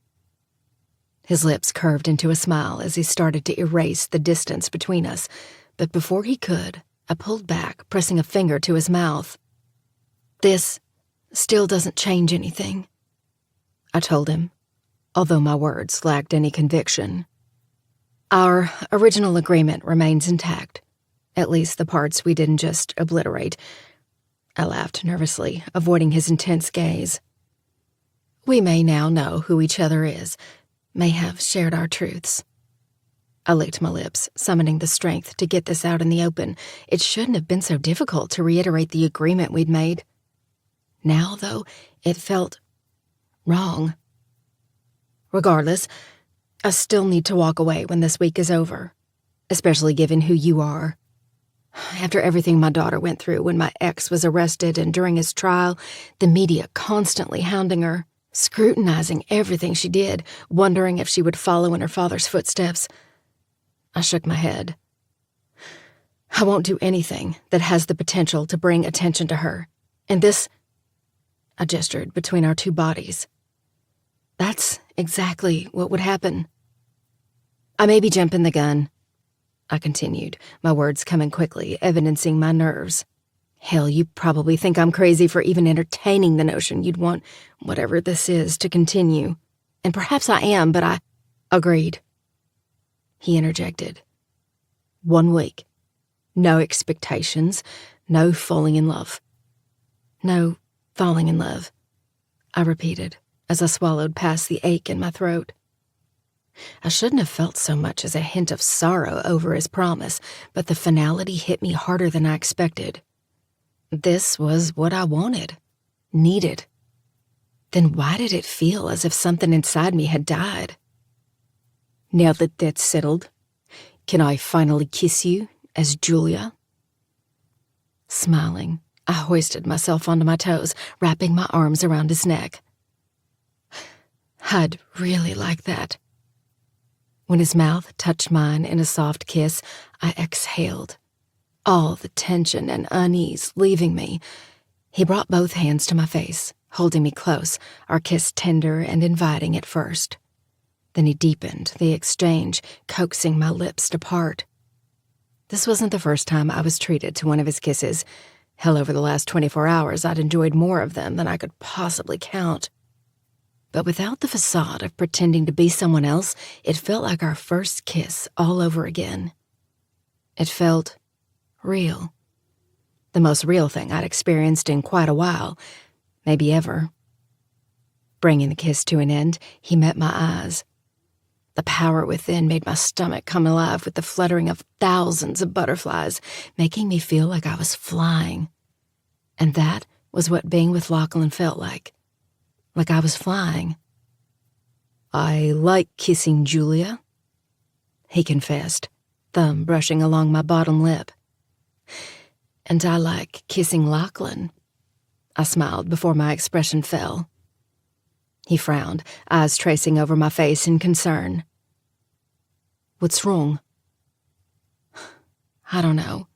His lips curved into a smile as he started to erase the distance between us, but before he could, I pulled back, pressing a finger to his mouth. This still doesn't change anything, I told him, although my words lacked any conviction. Our original agreement remains intact, at least the parts we didn't just obliterate. I laughed nervously, avoiding his intense gaze. We may now know who each other is, may have shared our truths. I licked my lips, summoning the strength to get this out in the open. It shouldn't have been so difficult to reiterate the agreement we'd made. Now, though, it felt wrong. Regardless, I still need to walk away when this week is over, especially given who you are. After everything my daughter went through when my ex was arrested and during his trial, the media constantly hounding her, scrutinizing everything she did, wondering if she would follow in her father's footsteps, I shook my head. I won't do anything that has the potential to bring attention to her. And this, I gestured between our two bodies. That's exactly what would happen. I may be jumping the gun, I continued, my words coming quickly, evidencing my nerves. Hell, you probably think I'm crazy for even entertaining the notion you'd want whatever this is to continue. And perhaps I am, but I agreed. He interjected. 1 week. No expectations. No falling in love. No falling in love, I repeated as I swallowed past the ache in my throat. I shouldn't have felt so much as a hint of sorrow over his promise, but the finality hit me harder than I expected. This was what I wanted, needed. Then why did it feel as if something inside me had died? Now that that's settled, can I finally kiss you as Julia? Smiling, I hoisted myself onto my toes, wrapping my arms around his neck. I'd really like that. When his mouth touched mine in a soft kiss, I exhaled, all the tension and unease leaving me. He brought both hands to my face, holding me close, our kiss tender and inviting at first. Then he deepened the exchange, coaxing my lips to part. This wasn't the first time I was treated to one of his kisses. Hell, over the last 24 hours, I'd enjoyed more of them than I could possibly count. But without the facade of pretending to be someone else, it felt like our first kiss all over again. It felt real. The most real thing I'd experienced in quite a while, maybe ever. Bringing the kiss to an end, he met my eyes. The power within made my stomach come alive with the fluttering of thousands of butterflies, making me feel like I was flying. And that was what being with Lachlan felt like I was flying. I like kissing Julia, he confessed, thumb brushing along my bottom lip. And I like kissing Lachlan, I smiled before my expression fell. He frowned, eyes tracing over my face in concern. What's wrong? I don't know.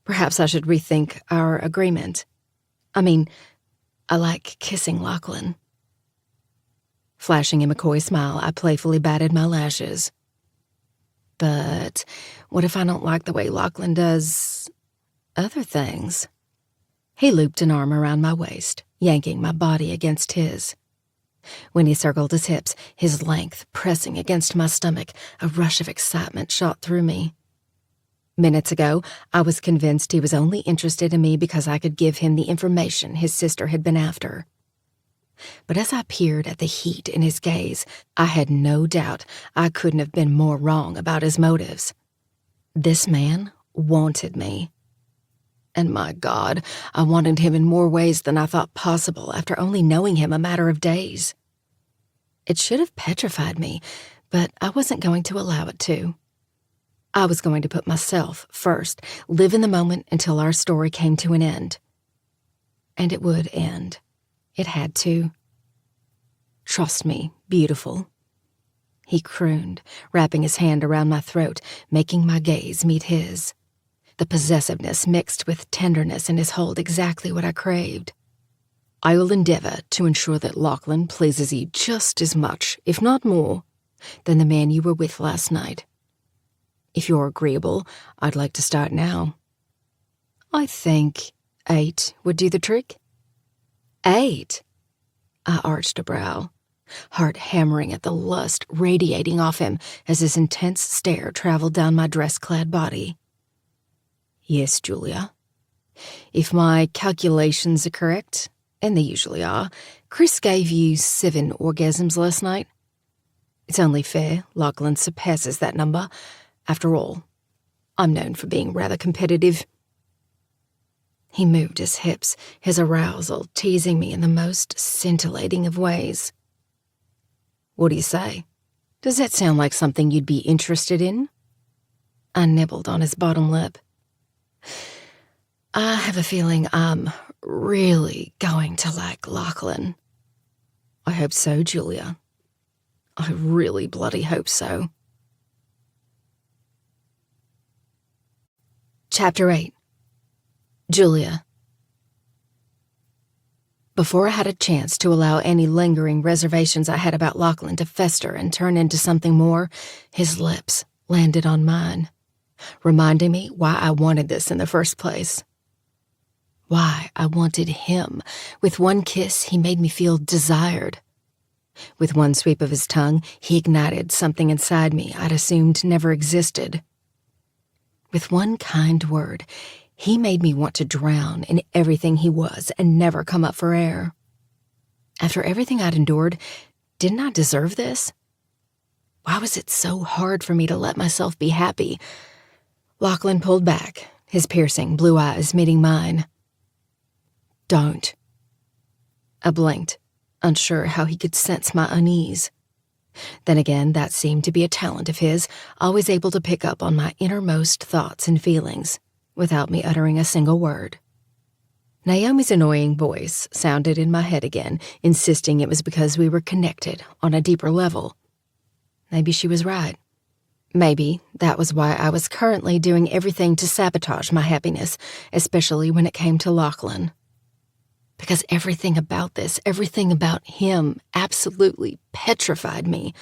Perhaps I should rethink our agreement. I mean, I like kissing Lachlan. Flashing him a coy smile, I playfully batted my lashes. But what if I don't like the way Lachlan does other things? He looped an arm around my waist, yanking my body against his. When he circled his hips, his length pressing against my stomach, a rush of excitement shot through me. Minutes ago, I was convinced he was only interested in me because I could give him the information his sister had been after. But as I peered at the heat in his gaze, I had no doubt I couldn't have been more wrong about his motives. This man wanted me. And my God, I wanted him in more ways than I thought possible after only knowing him a matter of days. It should have petrified me, but I wasn't going to allow it to. I was going to put myself first, live in the moment until our story came to an end. And it would end. It had to. Trust me, beautiful. He crooned, wrapping his hand around my throat, making my gaze meet his. The possessiveness mixed with tenderness in his hold exactly what I craved. I will endeavor to ensure that Lachlan pleases you just as much, if not more, than the man you were with last night. If you're agreeable, I'd like to start now. I think 8 would do the trick. 8? I arched a brow, heart hammering at the lust radiating off him as his intense stare traveled down my dress-clad body. Yes, Julia. If my calculations are correct, and they usually are, Chris gave you 7 orgasms last night. It's only fair Lachlan surpasses that number. After all, I'm known for being rather competitive. He moved his hips, his arousal teasing me in the most scintillating of ways. What do you say? Does that sound like something you'd be interested in? I nibbled on his bottom lip. I have a feeling I'm really going to like Lachlan. I hope so, Julia. I really bloody hope so. Chapter 8. Julia. Before I had a chance to allow any lingering reservations I had about Lachlan to fester and turn into something more, his lips landed on mine, reminding me why I wanted this in the first place. Why I wanted him. With one kiss, he made me feel desired. With one sweep of his tongue, he ignited something inside me I'd assumed never existed. With one kind word, he made me want to drown in everything he was and never come up for air. After everything I'd endured, didn't I deserve this? Why was it so hard for me to let myself be happy? Lachlan pulled back, his piercing blue eyes meeting mine. Don't. I blinked, unsure how he could sense my unease. Then again, that seemed to be a talent of his, always able to pick up on my innermost thoughts and feelings, without me uttering a single word. Naomi's annoying voice sounded in my head again, insisting it was because we were connected on a deeper level. Maybe she was right. Maybe that was why I was currently doing everything to sabotage my happiness, especially when it came to Lachlan. Because everything about this, everything about him, absolutely petrified me.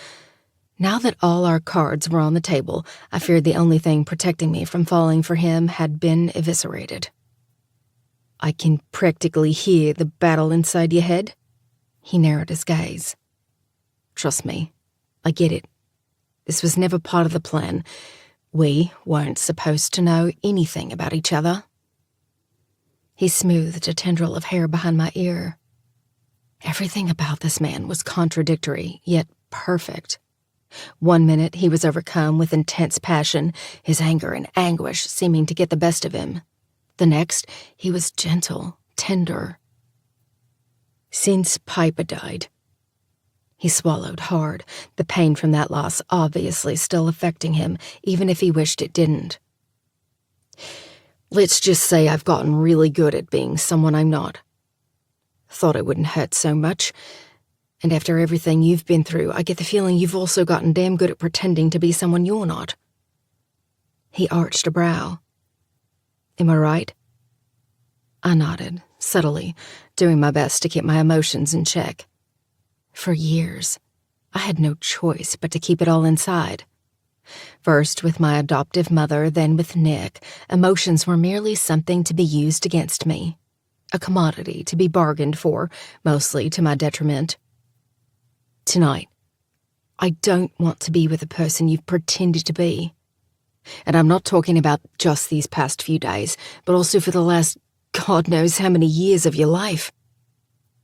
Now that all our cards were on the table, I feared the only thing protecting me from falling for him had been eviscerated. I can practically hear the battle inside your head. He narrowed his gaze. Trust me, I get it. This was never part of the plan. We weren't supposed to know anything about each other. He smoothed a tendril of hair behind my ear. Everything about this man was contradictory, yet perfect. One minute he was overcome with intense passion, his anger and anguish seeming to get the best of him. The next, he was gentle, tender. Since Piper died. He swallowed hard, the pain from that loss obviously still affecting him, even if he wished it didn't. Let's just say I've gotten really good at being someone I'm not. Thought it wouldn't hurt so much. And after everything you've been through, I get the feeling you've also gotten damn good at pretending to be someone you're not. He arched a brow. Am I right? I nodded, subtly, doing my best to keep my emotions in check. For years, I had no choice but to keep it all inside. First with my adoptive mother, then with Nick, emotions were merely something to be used against me. A commodity to be bargained for, mostly to my detriment. Tonight, I don't want to be with the person you've pretended to be. And I'm not talking about just these past few days, but also for the last God knows how many years of your life.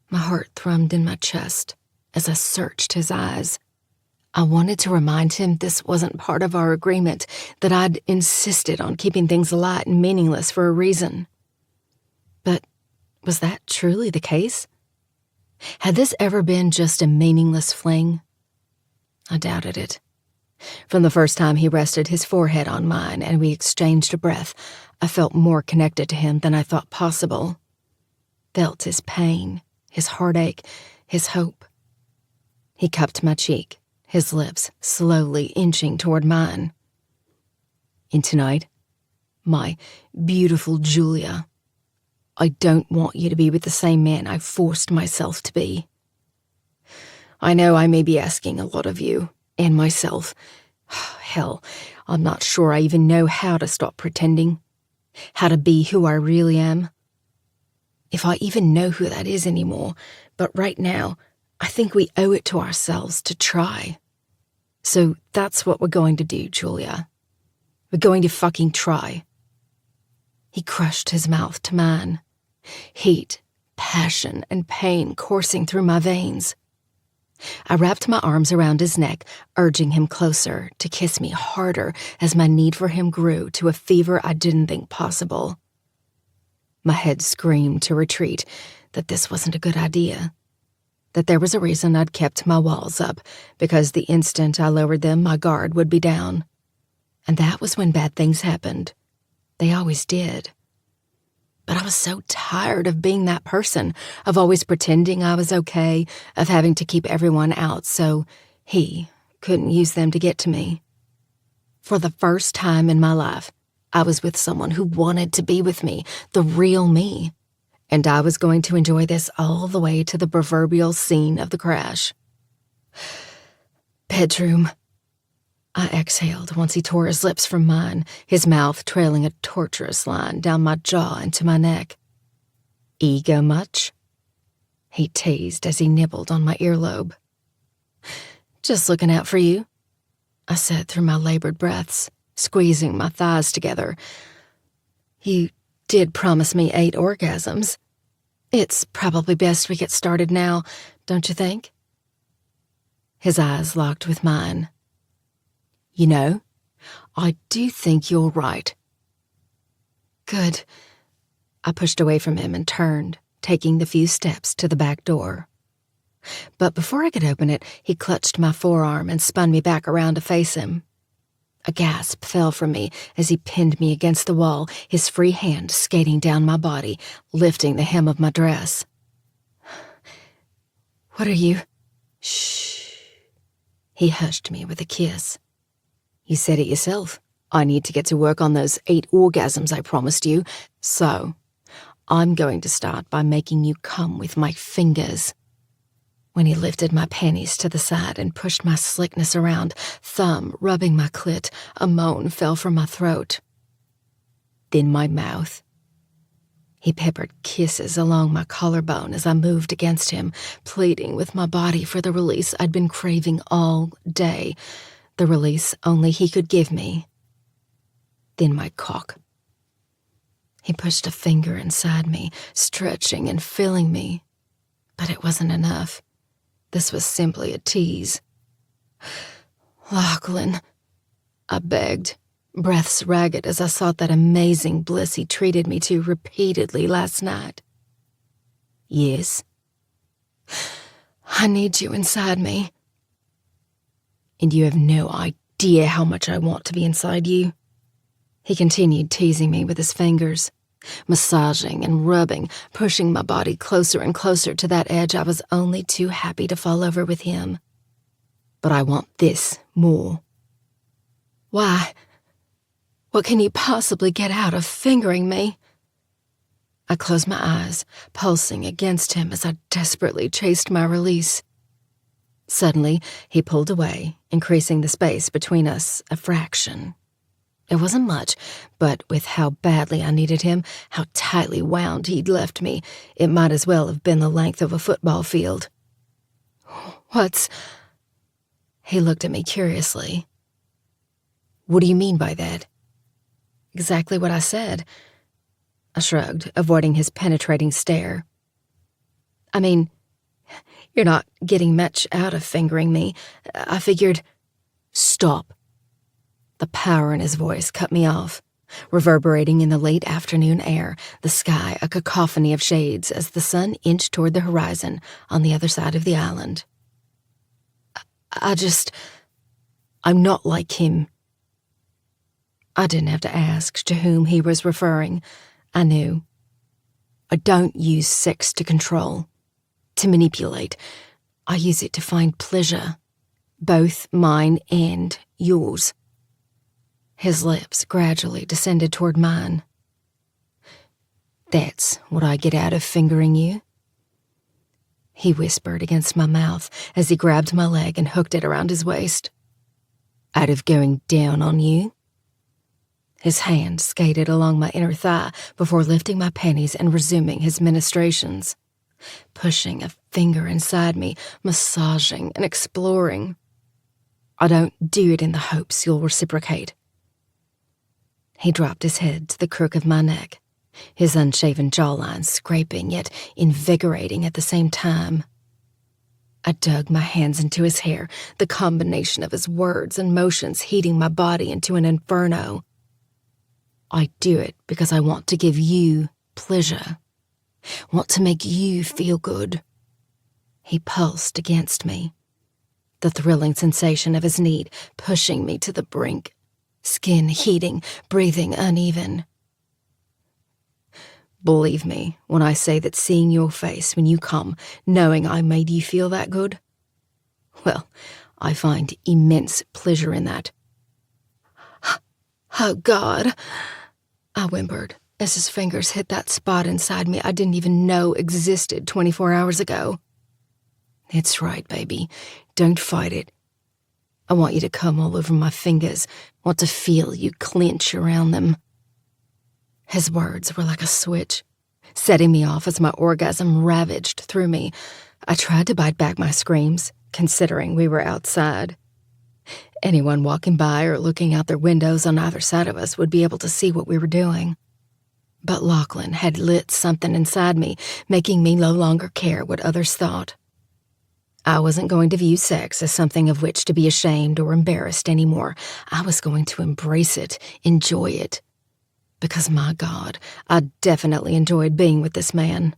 My heart thrummed in my chest as I searched his eyes. I wanted to remind him this wasn't part of our agreement, that I'd insisted on keeping things light and meaningless for a reason. But was that truly the case? Had this ever been just a meaningless fling? I doubted it. From the first time he rested his forehead on mine and we exchanged a breath, I felt more connected to him than I thought possible. Felt his pain, his heartache, his hope. He cupped my cheek, his lips slowly inching toward mine. And tonight, my beautiful Julia, I don't want you to be with the same man I forced myself to be. I know I may be asking a lot of you, and myself. Hell, I'm not sure I even know how to stop pretending, how to be who I really am. If I even know who that is anymore, but right now, I think we owe it to ourselves to try. So that's what we're going to do, Julia. We're going to fucking try. He crushed his mouth to mine. Heat, passion, and pain coursing through my veins. I wrapped my arms around his neck, urging him closer to kiss me harder as my need for him grew to a fever I didn't think possible. My head screamed to retreat that this wasn't a good idea, that there was a reason I'd kept my walls up, because the instant I lowered them, my guard would be down. And that was when bad things happened. They always did. But I was so tired of being that person, of always pretending I was okay, of having to keep everyone out so he couldn't use them to get to me. For the first time in my life, I was with someone who wanted to be with me, the real me, and I was going to enjoy this all the way to the proverbial scene of the crash. Bedroom. I exhaled once he tore his lips from mine, his mouth trailing a torturous line down my jaw into my neck. Ego much? He teased as he nibbled on my earlobe. Just looking out for you, I said through my labored breaths, squeezing my thighs together. You did promise me 8 orgasms. It's probably best we get started now, don't you think? His eyes locked with mine. You know, I do think you're right. Good. I pushed away from him and turned, taking the few steps to the back door. But before I could open it, he clutched my forearm and spun me back around to face him. A gasp fell from me as he pinned me against the wall, his free hand skating down my body, lifting the hem of my dress. What are you? Shh. He hushed me with a kiss. You said it yourself. I need to get to work on those 8 orgasms I promised you, so I'm going to start by making you come with my fingers. When he lifted my panties to the side and pushed my slickness around, thumb rubbing my clit, a moan fell from my throat. Then my mouth. He peppered kisses along my collarbone as I moved against him, pleading with my body for the release I'd been craving all day, the release only he could give me. Then my cock. He pushed a finger inside me, stretching and filling me. But it wasn't enough. This was simply a tease. Lachlan, I begged, breaths ragged as I sought that amazing bliss he treated me to repeatedly last night. Yes. I need you inside me. And you have no idea how much I want to be inside you. He continued teasing me with his fingers, massaging and rubbing, pushing my body closer and closer to that edge I was only too happy to fall over with him. But I want this more. Why? What can you possibly get out of fingering me? I closed my eyes, pulsing against him as I desperately chased my release. Suddenly, he pulled away, increasing the space between us a fraction. It wasn't much, but with how badly I needed him, how tightly wound he'd left me, it might as well have been the length of a football field. What's... He looked at me curiously. What do you mean by that? Exactly what I said. I shrugged, avoiding his penetrating stare. I mean, you're not getting much out of fingering me. I figured... Stop. The power in his voice cut me off, reverberating in the late afternoon air, the sky a cacophony of shades as the sun inched toward the horizon on the other side of the island. I'm not like him. I didn't have to ask to whom he was referring. I knew. I don't use sex to control, to manipulate. I use it to find pleasure, both mine and yours. His lips gradually descended toward mine. That's what I get out of fingering you? He whispered against my mouth as he grabbed my leg and hooked it around his waist. Out of going down on you? His hand skated along my inner thigh before lifting my panties and resuming his ministrations, pushing a finger inside me, massaging and exploring. I don't do it in the hopes you'll reciprocate. He dropped his head to the crook of my neck, his unshaven jawline scraping yet invigorating at the same time. I dug my hands into his hair, the combination of his words and motions heating my body into an inferno. I do it because I want to give you pleasure, want to make you feel good. He pulsed against me, the thrilling sensation of his need pushing me to the brink, skin heating, breathing uneven. Believe me when I say that seeing your face when you come, knowing I made you feel that good, well, I find immense pleasure in that. Oh, God, I whimpered as his fingers hit that spot inside me I didn't even know existed 24 hours ago. It's right, baby. Don't fight it. I want you to come all over my fingers. Want to feel you clench around them. His words were like a switch, setting me off as my orgasm ravaged through me. I tried to bite back my screams, considering we were outside. Anyone walking by or looking out their windows on either side of us would be able to see what we were doing. But Lachlan had lit something inside me, making me no longer care what others thought. I wasn't going to view sex as something of which to be ashamed or embarrassed anymore. I was going to embrace it, enjoy it. Because, my God, I definitely enjoyed being with this man.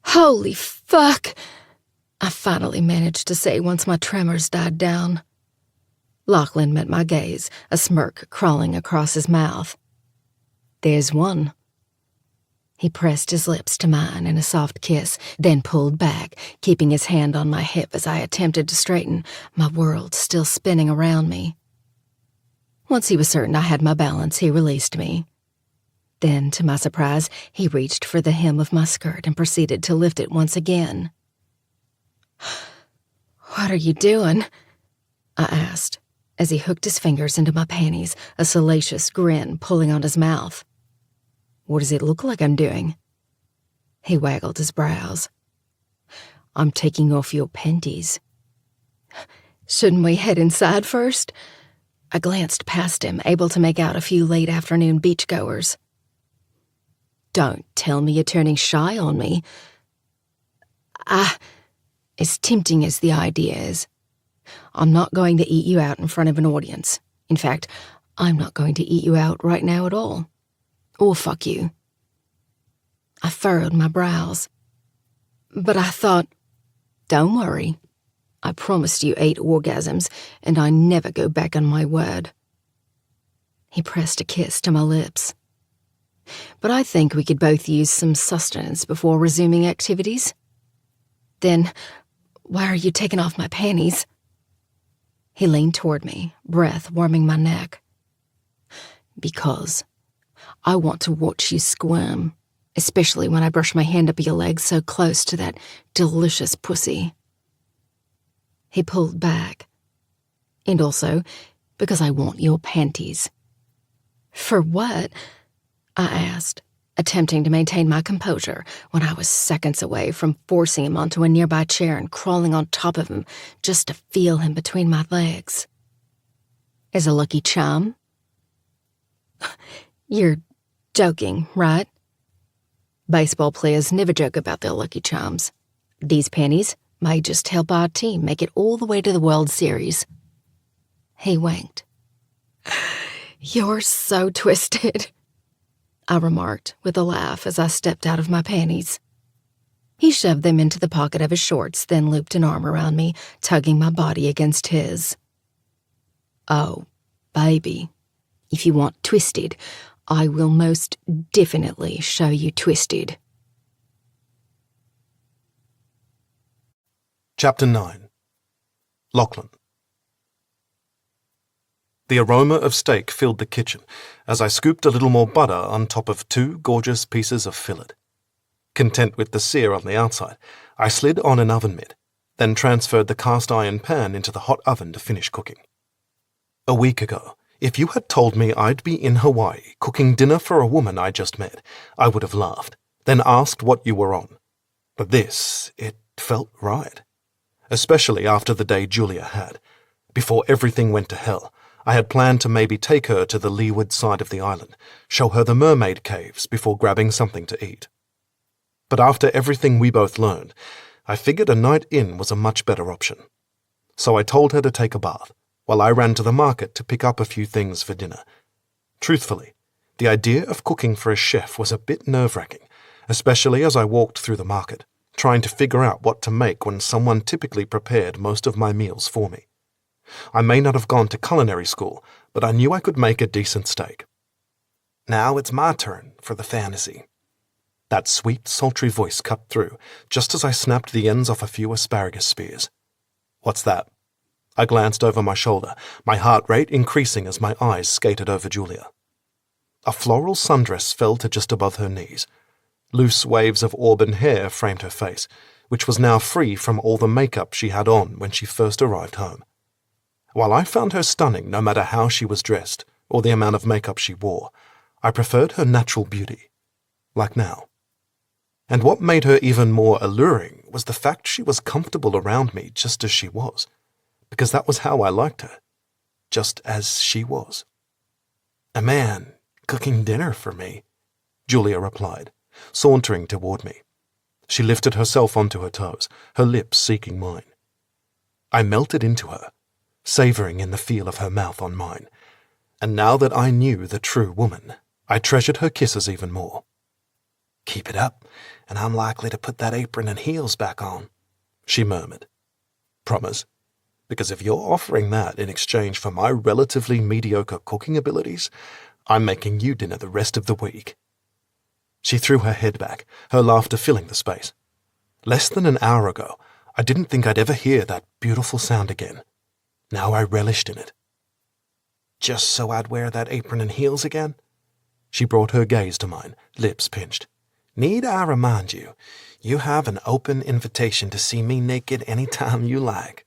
Holy fuck! I finally managed to say once my tremors died down. Lachlan met my gaze, a smirk crawling across his mouth. There's one. He pressed his lips to mine in a soft kiss, then pulled back, keeping his hand on my hip as I attempted to straighten, my world still spinning around me. Once he was certain I had my balance, he released me. Then, to my surprise, he reached for the hem of my skirt and proceeded to lift it once again. "What are you doing?" I asked, as he hooked his fingers into my panties, a salacious grin pulling on his mouth. "What does it look like I'm doing?" He waggled his brows. "I'm taking off your panties." "Shouldn't we head inside first?" I glanced past him, able to make out a few late afternoon beachgoers. "Don't tell me you're turning shy on me." As tempting as the idea is, I'm not going to eat you out in front of an audience. In fact, I'm not going to eat you out right now at all. Or fuck you. I furrowed my brows. But I thought, don't worry. I promised you 8 orgasms, and I never go back on my word. He pressed a kiss to my lips. But I think we could both use some sustenance before resuming activities. Then, why are you taking off my panties? He leaned toward me, breath warming my neck. Because I want to watch you squirm, especially when I brush my hand up your legs so close to that delicious pussy. He pulled back. And also, because I want your panties. For what? I asked, attempting to maintain my composure when I was seconds away from forcing him onto a nearby chair and crawling on top of him just to feel him between my legs. As a lucky charm? You're joking, right? Baseball players never joke about their lucky charms. These panties may just help our team make it all the way to the World Series. He winked. You're so twisted, I remarked with a laugh as I stepped out of my panties. He shoved them into the pocket of his shorts, then looped an arm around me, tugging my body against his. Oh, baby, if you want twisted, I will most definitely show you twisted. Chapter 9. Lachlan. The aroma of steak filled the kitchen as I scooped a little more butter on top of 2 gorgeous pieces of fillet. Content with the sear on the outside, I slid on an oven mitt, then transferred the cast iron pan into the hot oven to finish cooking. A week ago, if you had told me I'd be in Hawaii cooking dinner for a woman I just met, I would have laughed, then asked what you were on. But this, it felt right. Especially after the day Julia had. Before everything went to hell, I had planned to maybe take her to the leeward side of the island, show her the mermaid caves before grabbing something to eat. But after everything we both learned, I figured a night in was a much better option. So I told her to take a bath, while I ran to the market to pick up a few things for dinner. Truthfully, the idea of cooking for a chef was a bit nerve-wracking, especially as I walked through the market, trying to figure out what to make when someone typically prepared most of my meals for me. I may not have gone to culinary school, but I knew I could make a decent steak. Now it's my turn for the fantasy." That sweet, sultry voice cut through, just as I snapped the ends off a few asparagus spears. "What's that?" I glanced over my shoulder, my heart rate increasing as my eyes skated over Julia. A floral sundress fell to just above her knees. Loose waves of auburn hair framed her face, which was now free from all the makeup she had on when she first arrived home. While I found her stunning no matter how she was dressed or the amount of makeup she wore, I preferred her natural beauty, like now. And what made her even more alluring was the fact she was comfortable around me just as she was, because that was how I liked her, just as she was. "A man cooking dinner for me," Julia replied, sauntering toward me. She lifted herself onto her toes, her lips seeking mine. I melted into her, savoring in the feel of her mouth on mine, and now that I knew the true woman, I treasured her kisses even more. "Keep it up, and I'm likely to put that apron and heels back on," she murmured. "Promise? Because if you're offering that in exchange for my relatively mediocre cooking abilities, I'm making you dinner the rest of the week." She threw her head back, her laughter filling the space. Less than an hour ago, I didn't think I'd ever hear that beautiful sound again. Now I relished in it. "Just so I'd wear that apron and heels again?" She brought her gaze to mine, lips pinched. "Need I remind you, you have an open invitation to see me naked any time you like."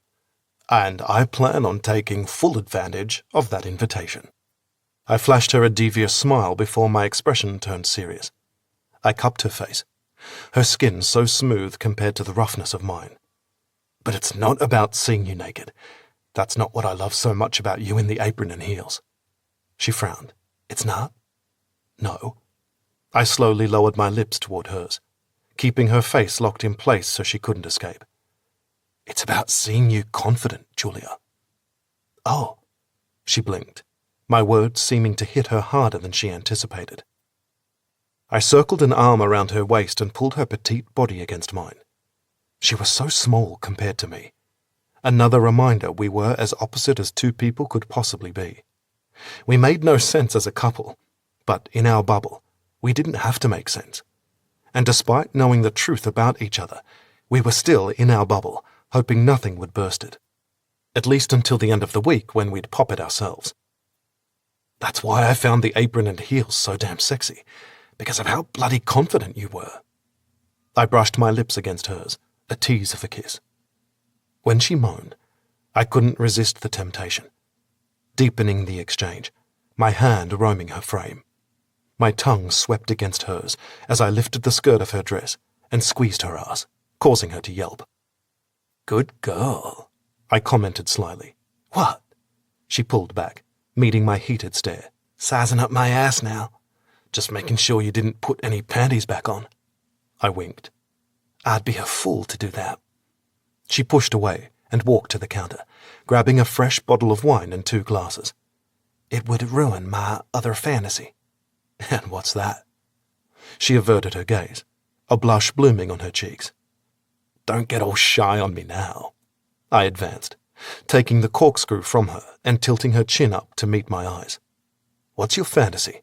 "And I plan on taking full advantage of that invitation." I flashed her a devious smile before my expression turned serious. I cupped her face, her skin so smooth compared to the roughness of mine. "But it's not about seeing you naked. That's not what I love so much about you in the apron and heels." She frowned. "It's not?" "No." I slowly lowered my lips toward hers, keeping her face locked in place so she couldn't escape. "It's about seeing you confident, Julia." "Oh." She blinked, my words seeming to hit her harder than she anticipated. I circled an arm around her waist and pulled her petite body against mine. She was so small compared to me. Another reminder we were as opposite as two people could possibly be. We made no sense as a couple, but in our bubble, we didn't have to make sense. And despite knowing the truth about each other, we were still in our bubble, hoping nothing would burst it. At least until the end of the week when we'd pop it ourselves. That's why I found the apron and heels so damn sexy, because of how bloody confident you were. I brushed my lips against hers, a tease of a kiss. When she moaned, I couldn't resist the temptation. Deepening the exchange, my hand roaming her frame. My tongue swept against hers as I lifted the skirt of her dress and squeezed her ass, causing her to yelp. "Good girl," I commented slyly. "What?" She pulled back, meeting my heated stare. "Sizing up my ass now. Just making sure you didn't put any panties back on." I winked. "I'd be a fool to do that." She pushed away and walked to the counter, grabbing a fresh bottle of wine and 2 glasses. "It would ruin my other fantasy." "And what's that?" She averted her gaze, a blush blooming on her cheeks. "Don't get all shy on me now." I advanced, taking the corkscrew from her and tilting her chin up to meet my eyes. "What's your fantasy?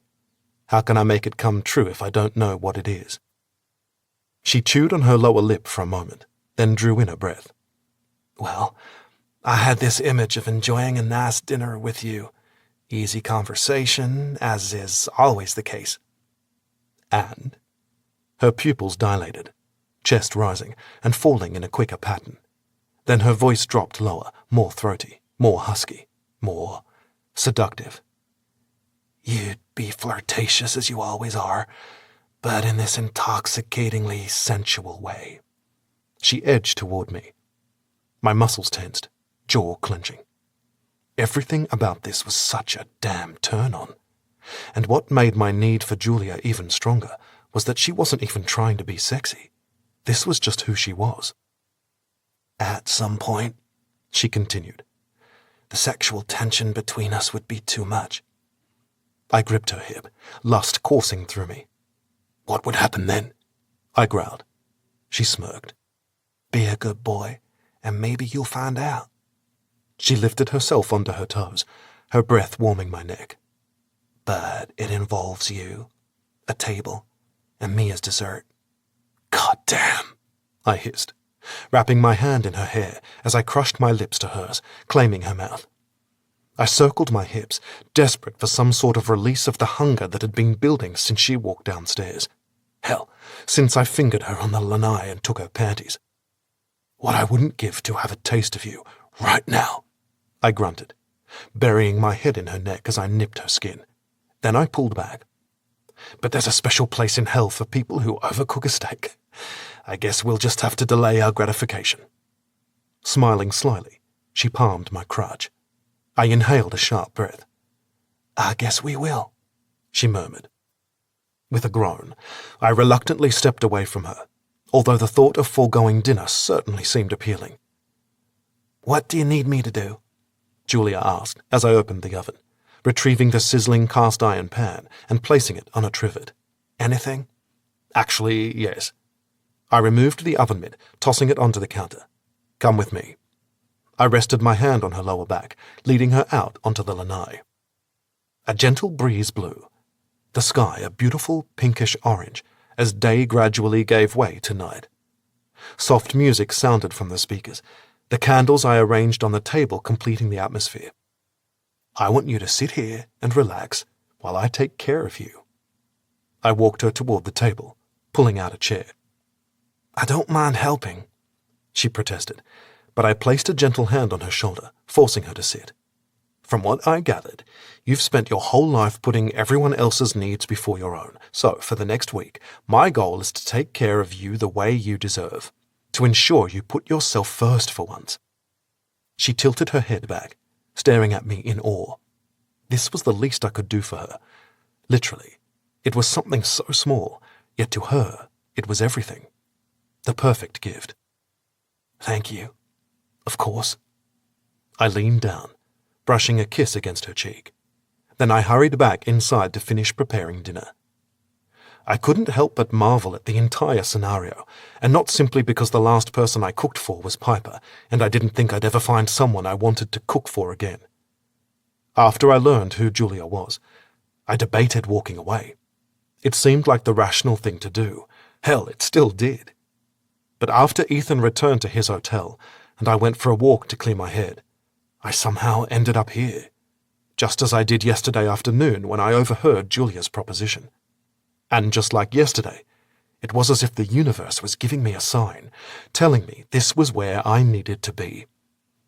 How can I make it come true if I don't know what it is?" She chewed on her lower lip for a moment, then drew in a breath. "Well, I had this image of enjoying a nice dinner with you. Easy conversation, as is always the case." "And?" Her pupils dilated, chest rising and falling in a quicker pattern. Then her voice dropped lower, more throaty, more husky, more seductive. "You'd be flirtatious as you always are, but in this intoxicatingly sensual way." She edged toward me. My muscles tensed, jaw clenching. Everything about this was such a damn turn-on. And what made my need for Julia even stronger was that she wasn't even trying to be sexy. This was just who she was. "At some point," she continued, "the sexual tension between us would be too much." I gripped her hip, lust coursing through me. "What would happen then?" I growled. She smirked. "Be a good boy, and maybe you'll find out." She lifted herself onto her toes, her breath warming my neck. but it involves you, a table, and me as dessert. God damn, I hissed, wrapping my hand in her hair as I crushed my lips to hers, claiming her mouth. I circled my hips, desperate for some sort of release of the hunger that had been building since she walked downstairs. Hell, since I fingered her on the lanai and took her panties. What I wouldn't give to have a taste of you, right now, I grunted, burying my head in her neck as I nipped her skin. Then I pulled back. But there's a special place in hell for people who overcook a steak. I guess we'll just have to delay our gratification. Smiling slyly, she palmed my crotch. I inhaled a sharp breath. I guess we will, she murmured. With a groan, I reluctantly stepped away from her, although the thought of foregoing dinner certainly seemed appealing. What do you need me to do? Julia asked as I opened the oven, retrieving the sizzling cast-iron pan and placing it on a trivet. Anything? Actually, yes. I removed the oven mitt, tossing it onto the counter. Come with me. I rested my hand on her lower back, leading her out onto the lanai. A gentle breeze blew, the sky a beautiful pinkish orange as day gradually gave way to night. Soft music sounded from the speakers, the candles I arranged on the table completing the atmosphere. I want you to sit here and relax while I take care of you. I walked her toward the table, pulling out a chair. I don't mind helping, she protested, but I placed a gentle hand on her shoulder, forcing her to sit. From what I gathered, you've spent your whole life putting everyone else's needs before your own, so for the next week, my goal is to take care of you the way you deserve, to ensure you put yourself first for once. She tilted her head back, staring at me in awe. This was the least I could do for her. Literally, it was something so small, yet to her, it was everything. The perfect gift. Thank you. Of course. I leaned down, brushing a kiss against her cheek. Then I hurried back inside to finish preparing dinner. I couldn't help but marvel at the entire scenario, and not simply because the last person I cooked for was Piper, and I didn't think I'd ever find someone I wanted to cook for again. After I learned who Julia was, I debated walking away. It seemed like the rational thing to do. Hell, it still did. But after Ethan returned to his hotel, and I went for a walk to clear my head, I somehow ended up here, just as I did yesterday afternoon when I overheard Julia's proposition. And just like yesterday, it was as if the universe was giving me a sign, telling me this was where I needed to be,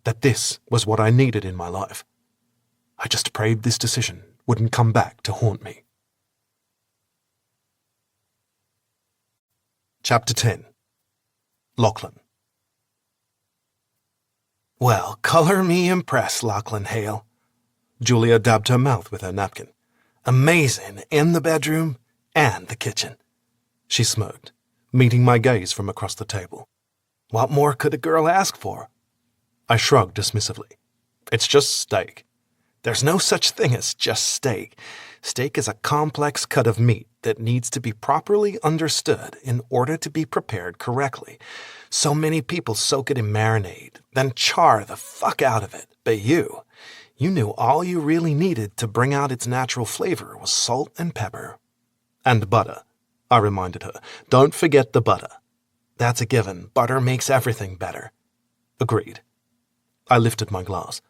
that this was what I needed in my life. I just prayed this decision wouldn't come back to haunt me. Chapter 10. Lachlan. Well, color me impressed, Lachlan Hale. Julia dabbed her mouth with her napkin. Amazing in the bedroom and the kitchen. She smirked, meeting my gaze from across the table. What more could a girl ask for? I shrugged dismissively. It's just steak. There's no such thing as just steak. Steak is a complex cut of meat that needs to be properly understood in order to be prepared correctly. So many people soak it in marinade, then char the fuck out of it. But you knew all you really needed to bring out its natural flavor was salt and pepper. And butter, I reminded her. Don't forget the butter. That's a given. Butter makes everything better. Agreed. I lifted my glass,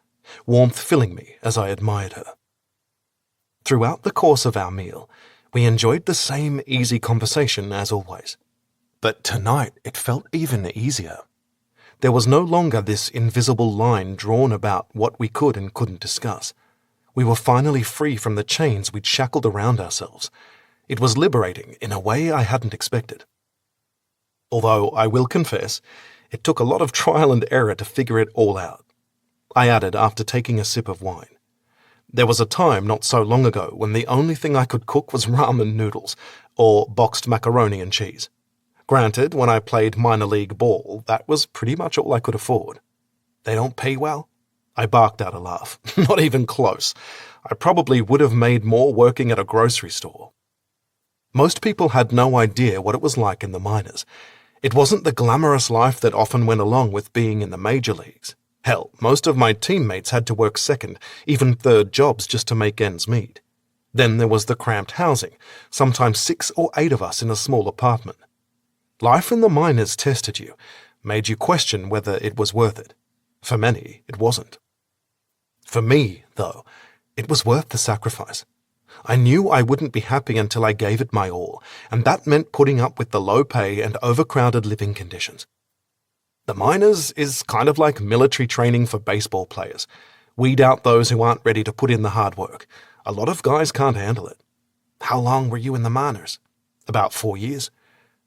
warmth filling me as I admired her. Throughout the course of our meal, we enjoyed the same easy conversation as always. But tonight it felt even easier. There was no longer this invisible line drawn about what we could and couldn't discuss. We were finally free from the chains we'd shackled around ourselves. It was liberating in a way I hadn't expected. Although, I will confess, it took a lot of trial and error to figure it all out. I added after taking a sip of wine. There was a time not so long ago when the only thing I could cook was ramen noodles, or boxed macaroni and cheese. Granted, when I played minor league ball, that was pretty much all I could afford. They don't pay well? I barked out a laugh. Not even close. I probably would have made more working at a grocery store. Most people had no idea what it was like in the minors. It wasn't the glamorous life that often went along with being in the major leagues. Hell, most of my teammates had to work second, even third jobs just to make ends meet. Then there was the cramped housing, sometimes 6 or 8 of us in a small apartment. Life in the miners tested you, made you question whether it was worth it. For many, it wasn't. For me, though, it was worth the sacrifice. I knew I wouldn't be happy until I gave it my all, and that meant putting up with the low pay and overcrowded living conditions. The miners is kind of like military training for baseball players. Weed out those who aren't ready to put in the hard work. A lot of guys can't handle it. How long were you in the miners? About 4 years.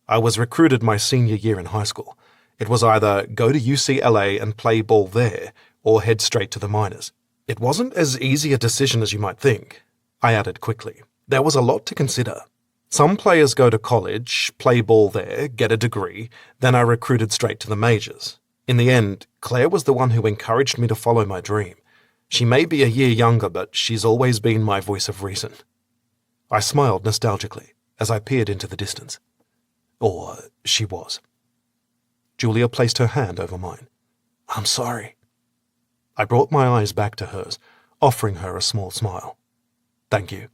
I was recruited my senior year in high school. It was either go to UCLA and play ball there, or head straight to the miners. It wasn't as easy a decision as you might think, I added quickly. There was a lot to consider. Some players go to college, play ball there, get a degree, then are recruited straight to the majors. In the end, Claire was the one who encouraged me to follow my dream. She may be a year younger, but she's always been my voice of reason. I smiled nostalgically as I peered into the distance. Or she was. Julia placed her hand over mine. I'm sorry. I brought my eyes back to hers, offering her a small smile. Thank you.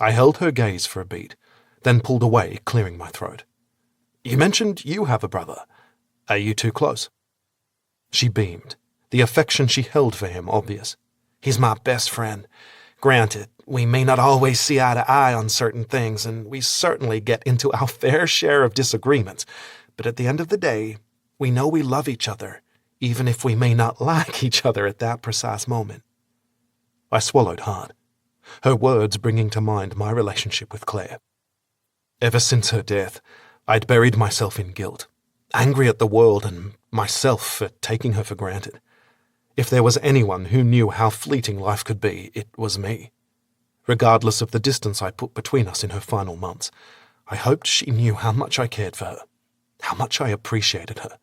I held her gaze for a beat, then pulled away, clearing my throat. You mentioned you have a brother. Are you too close? She beamed, the affection she held for him obvious. He's my best friend. Granted, we may not always see eye to eye on certain things, and we certainly get into our fair share of disagreements, but at the end of the day, we know we love each other, even if we may not like each other at that precise moment. I swallowed hard, her words bringing to mind my relationship with Claire. Ever since her death, I'd buried myself in guilt, angry at the world and myself for taking her for granted. If there was anyone who knew how fleeting life could be, it was me. Regardless of the distance I put between us in her final months, I hoped she knew how much I cared for her, how much I appreciated her,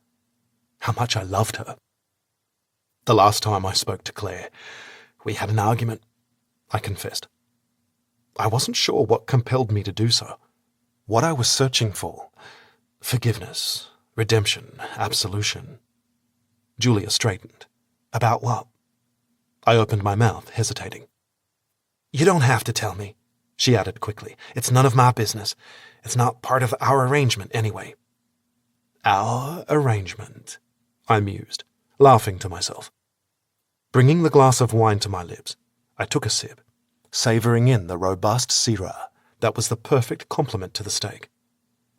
how much I loved her. The last time I spoke to Claire, we had an argument, I confessed. I wasn't sure what compelled me to do so, what I was searching for. Forgiveness, redemption, absolution. Julia straightened. About what? I opened my mouth, hesitating. You don't have to tell me, she added quickly. It's none of my business. It's not part of our arrangement anyway. Our arrangement, I mused, laughing to myself. Bringing the glass of wine to my lips, I took a sip, savouring in the robust Syrah that was the perfect complement to the steak.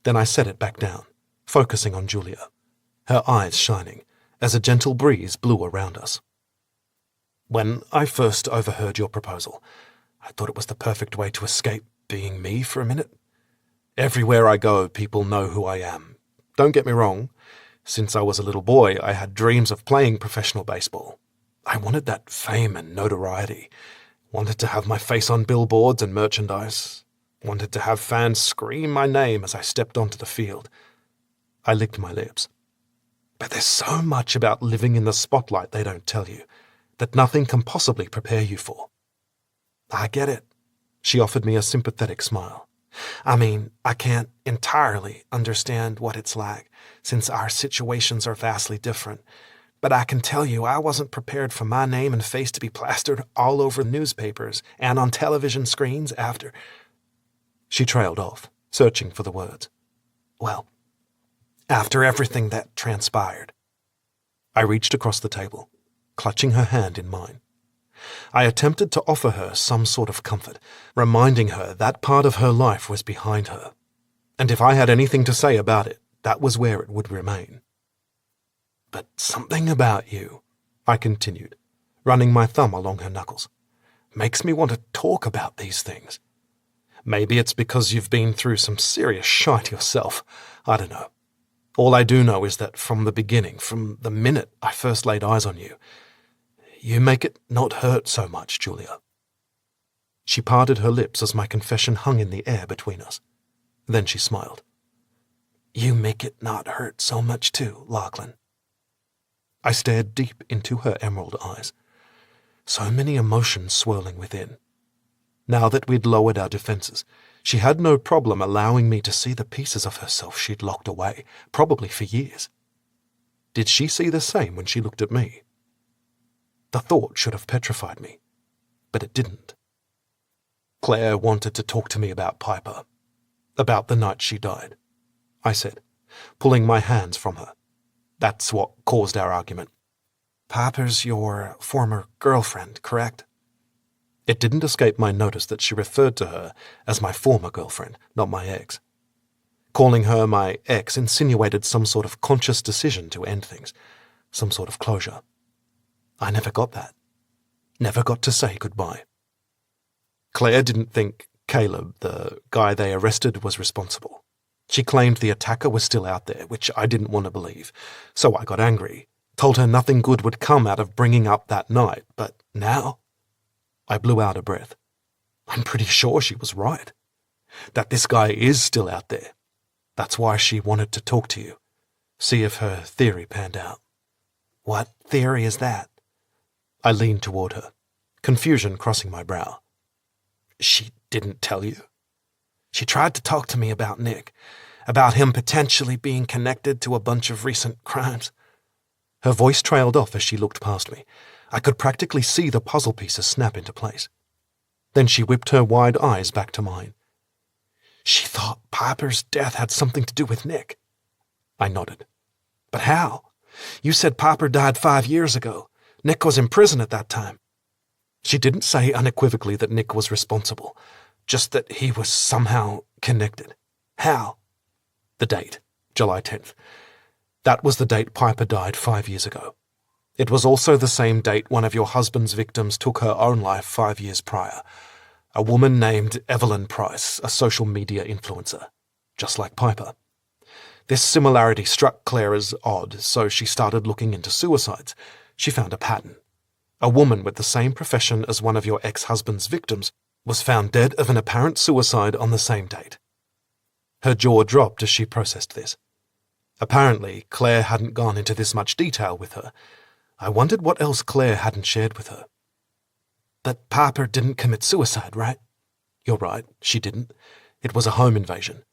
Then I set it back down, focusing on Julia, her eyes shining as a gentle breeze blew around us. When I first overheard your proposal, I thought it was the perfect way to escape being me for a minute. Everywhere I go, people know who I am. Don't get me wrong. Since I was a little boy, I had dreams of playing professional baseball. I wanted that fame and notoriety. Wanted to have my face on billboards and merchandise. Wanted to have fans scream my name as I stepped onto the field. I licked my lips. But there's so much about living in the spotlight they don't tell you, that nothing can possibly prepare you for. I get it. She offered me a sympathetic smile. I mean, I can't entirely understand what it's like, since our situations are vastly different. But I can tell you I wasn't prepared for my name and face to be plastered all over newspapers and on television screens after. She trailed off, searching for the words. Well, after everything that transpired. I reached across the table, clutching her hand in mine. I attempted to offer her some sort of comfort, reminding her that part of her life was behind her, and if I had anything to say about it, that was where it would remain. But something about you, I continued, running my thumb along her knuckles, makes me want to talk about these things. Maybe it's because you've been through some serious shite yourself. I don't know. All I do know is that from the beginning, from the minute I first laid eyes on you, you make it not hurt so much, Julia. She parted her lips as my confession hung in the air between us. Then she smiled. You make it not hurt so much too, Lachlan. I stared deep into her emerald eyes. So many emotions swirling within. Now that we'd lowered our defenses, she had no problem allowing me to see the pieces of herself she'd locked away, probably for years. Did she see the same when she looked at me? The thought should have petrified me, but it didn't. Claire wanted to talk to me about Piper, about the night she died, I said, pulling my hands from her. That's what caused our argument. Piper's your former girlfriend, correct? It didn't escape my notice that she referred to her as my former girlfriend, not my ex. Calling her my ex insinuated some sort of conscious decision to end things, some sort of closure. I never got that. Never got to say goodbye. Claire didn't think Caleb, the guy they arrested, was responsible. She claimed the attacker was still out there, which I didn't want to believe, so I got angry, told her nothing good would come out of bringing up that night, but now? I blew out a breath. I'm pretty sure she was right. That this guy is still out there. That's why she wanted to talk to you, see if her theory panned out. What theory is that? I leaned toward her, confusion crossing my brow. She didn't tell you? She tried to talk to me about Nick, about him potentially being connected to a bunch of recent crimes. Her voice trailed off as she looked past me. I could practically see the puzzle pieces snap into place. Then she whipped her wide eyes back to mine. She thought Piper's death had something to do with Nick. I nodded. But how? You said Piper died 5 years ago. Nick was in prison at that time. She didn't say unequivocally that Nick was responsible, just that he was somehow connected. How? The date, July 10th. That was the date Piper died 5 years ago. It was also the same date one of your husband's victims took her own life 5 years prior. A woman named Evelyn Price, a social media influencer, just like Piper. This similarity struck Claire as odd, so she started looking into suicides. She found a pattern. A woman with the same profession as one of your ex-husband's victims was found dead of an apparent suicide on the same date. Her jaw dropped as she processed this. Apparently, Claire hadn't gone into this much detail with her. I wondered what else Claire hadn't shared with her. But Piper didn't commit suicide, right? You're right, she didn't. It was a home invasion.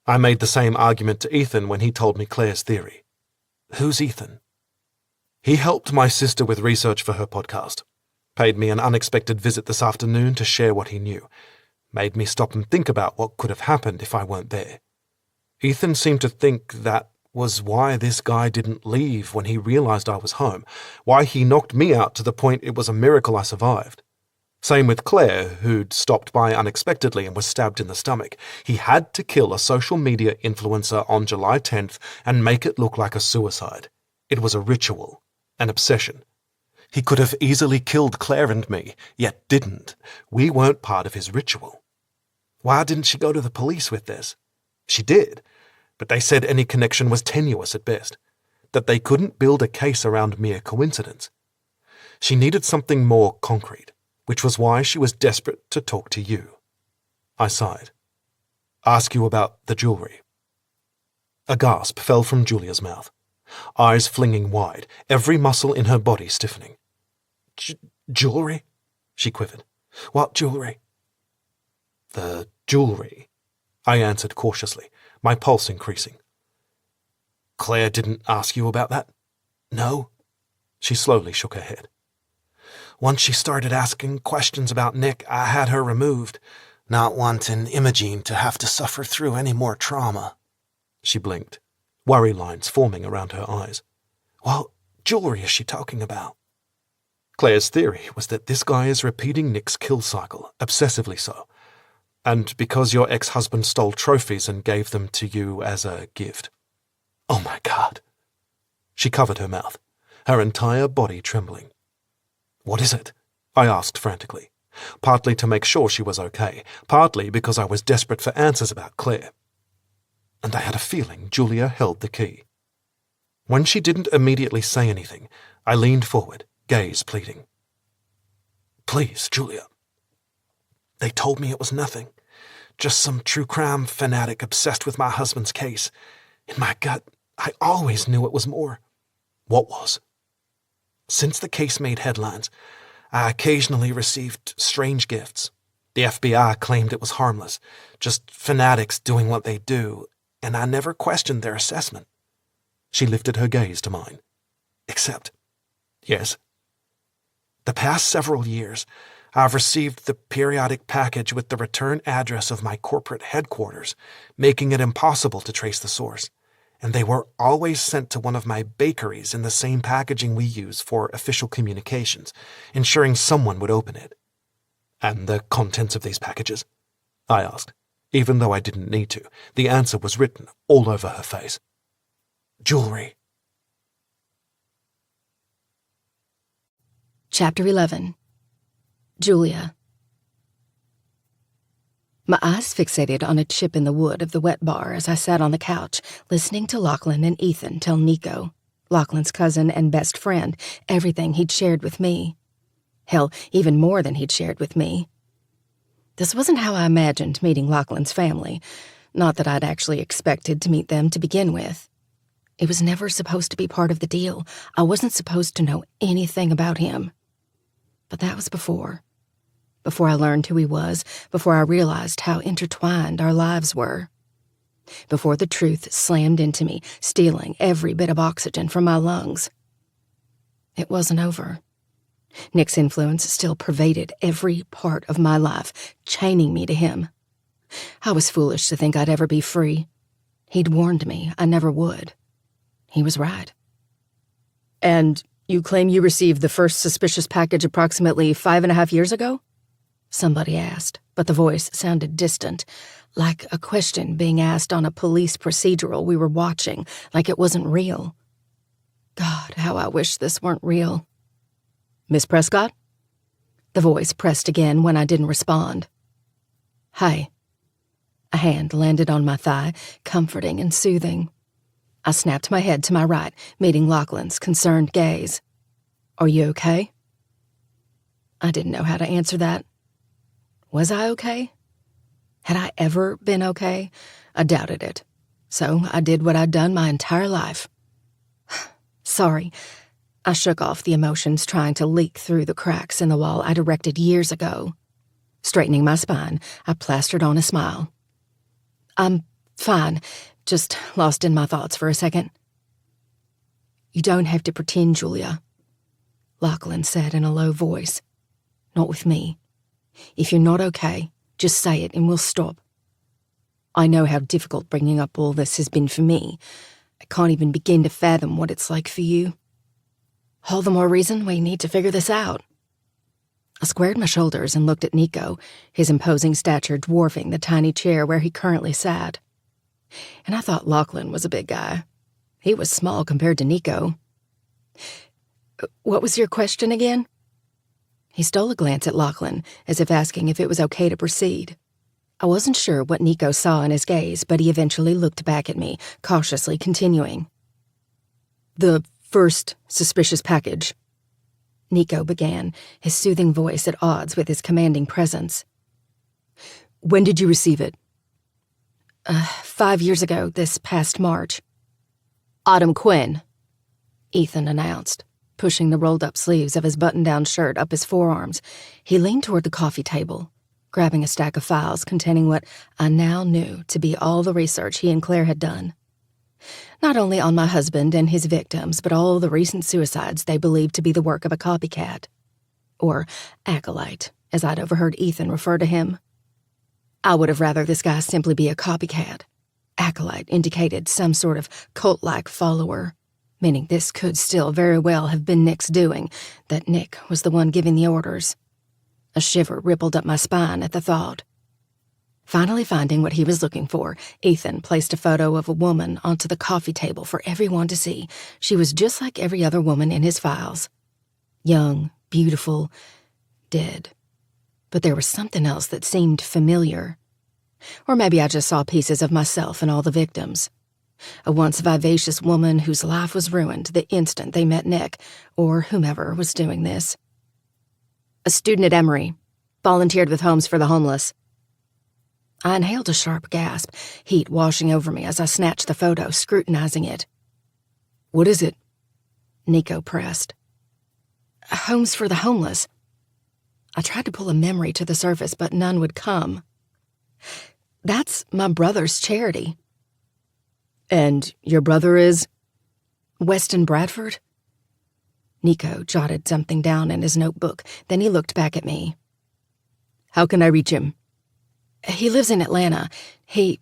I made the same argument to Ethan when he told me Claire's theory. Who's Ethan? He helped my sister with research for her podcast. Paid me an unexpected visit this afternoon to share what he knew. Made me stop and think about what could have happened if I weren't there. Ethan seemed to think that was why this guy didn't leave when he realized I was home, why he knocked me out to the point it was a miracle I survived. Same with Claire, who'd stopped by unexpectedly and was stabbed in the stomach. He had to kill a social media influencer on July 10th and make it look like a suicide. It was a ritual, an obsession. He could have easily killed Claire and me, yet didn't. We weren't part of his ritual. Why didn't she go to the police with this? She did, but they said any connection was tenuous at best, that they couldn't build a case around mere coincidence. She needed something more concrete, which was why she was desperate to talk to you. I sighed. Ask you about the jewelry. A gasp fell from Julia's mouth, eyes flinging wide, every muscle in her body stiffening. Jewelry? She quivered. What jewelry? The jewelry, I answered cautiously, my pulse increasing. Claire didn't ask you about that? No. She slowly shook her head. Once she started asking questions about Nick, I had her removed, not wanting Imogene to have to suffer through any more trauma. She blinked, worry lines forming around her eyes. What jewelry is she talking about? Claire's theory was that this guy is repeating Nick's kill cycle, obsessively so, and because your ex-husband stole trophies and gave them to you as a gift. Oh my God. She covered her mouth, her entire body trembling. What is it? I asked frantically, partly to make sure she was okay, partly because I was desperate for answers about Claire. And I had a feeling Julia held the key. When she didn't immediately say anything, I leaned forward, gaze pleading. Please, Julia. They told me it was nothing, just some true crime fanatic obsessed with my husband's case. In my gut, I always knew it was more. What was? Since the case made headlines, I occasionally received strange gifts. The FBI claimed it was harmless, just fanatics doing what they do, and I never questioned their assessment. She lifted her gaze to mine. Except, yes. The past several years, I've received the periodic package with the return address of my corporate headquarters, making it impossible to trace the source, and they were always sent to one of my bakeries in the same packaging we use for official communications, ensuring someone would open it. And the contents of these packages? I asked, even though I didn't need to. The answer was written all over her face. Jewelry. Chapter 11. Julia. My eyes fixated on a chip in the wood of the wet bar as I sat on the couch, listening to Lachlan and Ethan tell Nico, Lachlan's cousin and best friend, everything he'd shared with me. Hell, even more than he'd shared with me. This wasn't how I imagined meeting Lachlan's family, not that I'd actually expected to meet them to begin with. It was never supposed to be part of the deal. I wasn't supposed to know anything about him. But that was before I learned who he was, before I realized how intertwined our lives were. Before the truth slammed into me, stealing every bit of oxygen from my lungs. It wasn't over. Nick's influence still pervaded every part of my life, chaining me to him. I was foolish to think I'd ever be free. He'd warned me I never would. He was right. And you claim you received the first suspicious package approximately 5.5 years ago? Somebody asked, but the voice sounded distant, like a question being asked on a police procedural we were watching, like it wasn't real. God, how I wish this weren't real. Miss Prescott? The voice pressed again when I didn't respond. Hi. A hand landed on my thigh, comforting and soothing. I snapped my head to my right, meeting Lachlan's concerned gaze. Are you okay? I didn't know how to answer that. Was I okay? Had I ever been okay? I doubted it. So I did what I'd done my entire life. Sorry. I shook off the emotions trying to leak through the cracks in the wall I'd erected years ago. Straightening my spine, I plastered on a smile. I'm fine, just lost in my thoughts for a second. You don't have to pretend, Julia, Lachlan said in a low voice. Not with me. If you're not okay, just say it and we'll stop. I know how difficult bringing up all this has been for me. I can't even begin to fathom what it's like for you. All the more reason we need to figure this out. I squared my shoulders and looked at Nico, his imposing stature dwarfing the tiny chair where he currently sat. And I thought Lachlan was a big guy. He was small compared to Nico. What was your question again? He stole a glance at Lachlan, as if asking if it was okay to proceed. I wasn't sure what Nico saw in his gaze, but he eventually looked back at me, cautiously continuing. The first suspicious package, Nico began, his soothing voice at odds with his commanding presence. When did you receive it? 5 years ago, this past March. Autumn Quinn, Ethan announced, pushing the rolled-up sleeves of his button-down shirt up his forearms. He leaned toward the coffee table, grabbing a stack of files containing what I now knew to be all the research he and Claire had done. Not only on my husband and his victims, but all the recent suicides they believed to be the work of a copycat. Or acolyte, as I'd overheard Ethan refer to him. I would have rather this guy simply be a copycat. Acolyte indicated some sort of cult-like follower, meaning this could still very well have been Nick's doing, that Nick was the one giving the orders. A shiver rippled up my spine at the thought. Finally finding what he was looking for, Ethan placed a photo of a woman onto the coffee table for everyone to see. She was just like every other woman in his files. Young, beautiful, dead. But there was something else that seemed familiar. Or maybe I just saw pieces of myself in all the victims. A once vivacious woman whose life was ruined the instant they met Nick, or whomever was doing this. A student at Emory, volunteered with Homes for the Homeless. I inhaled a sharp gasp, heat washing over me as I snatched the photo, scrutinizing it. What is it? Nico pressed. Homes for the Homeless. I tried to pull a memory to the surface, but none would come. That's my brother's charity. And your brother is? Weston Bradford? Nico jotted something down in his notebook, then he looked back at me. How can I reach him? He lives in Atlanta. I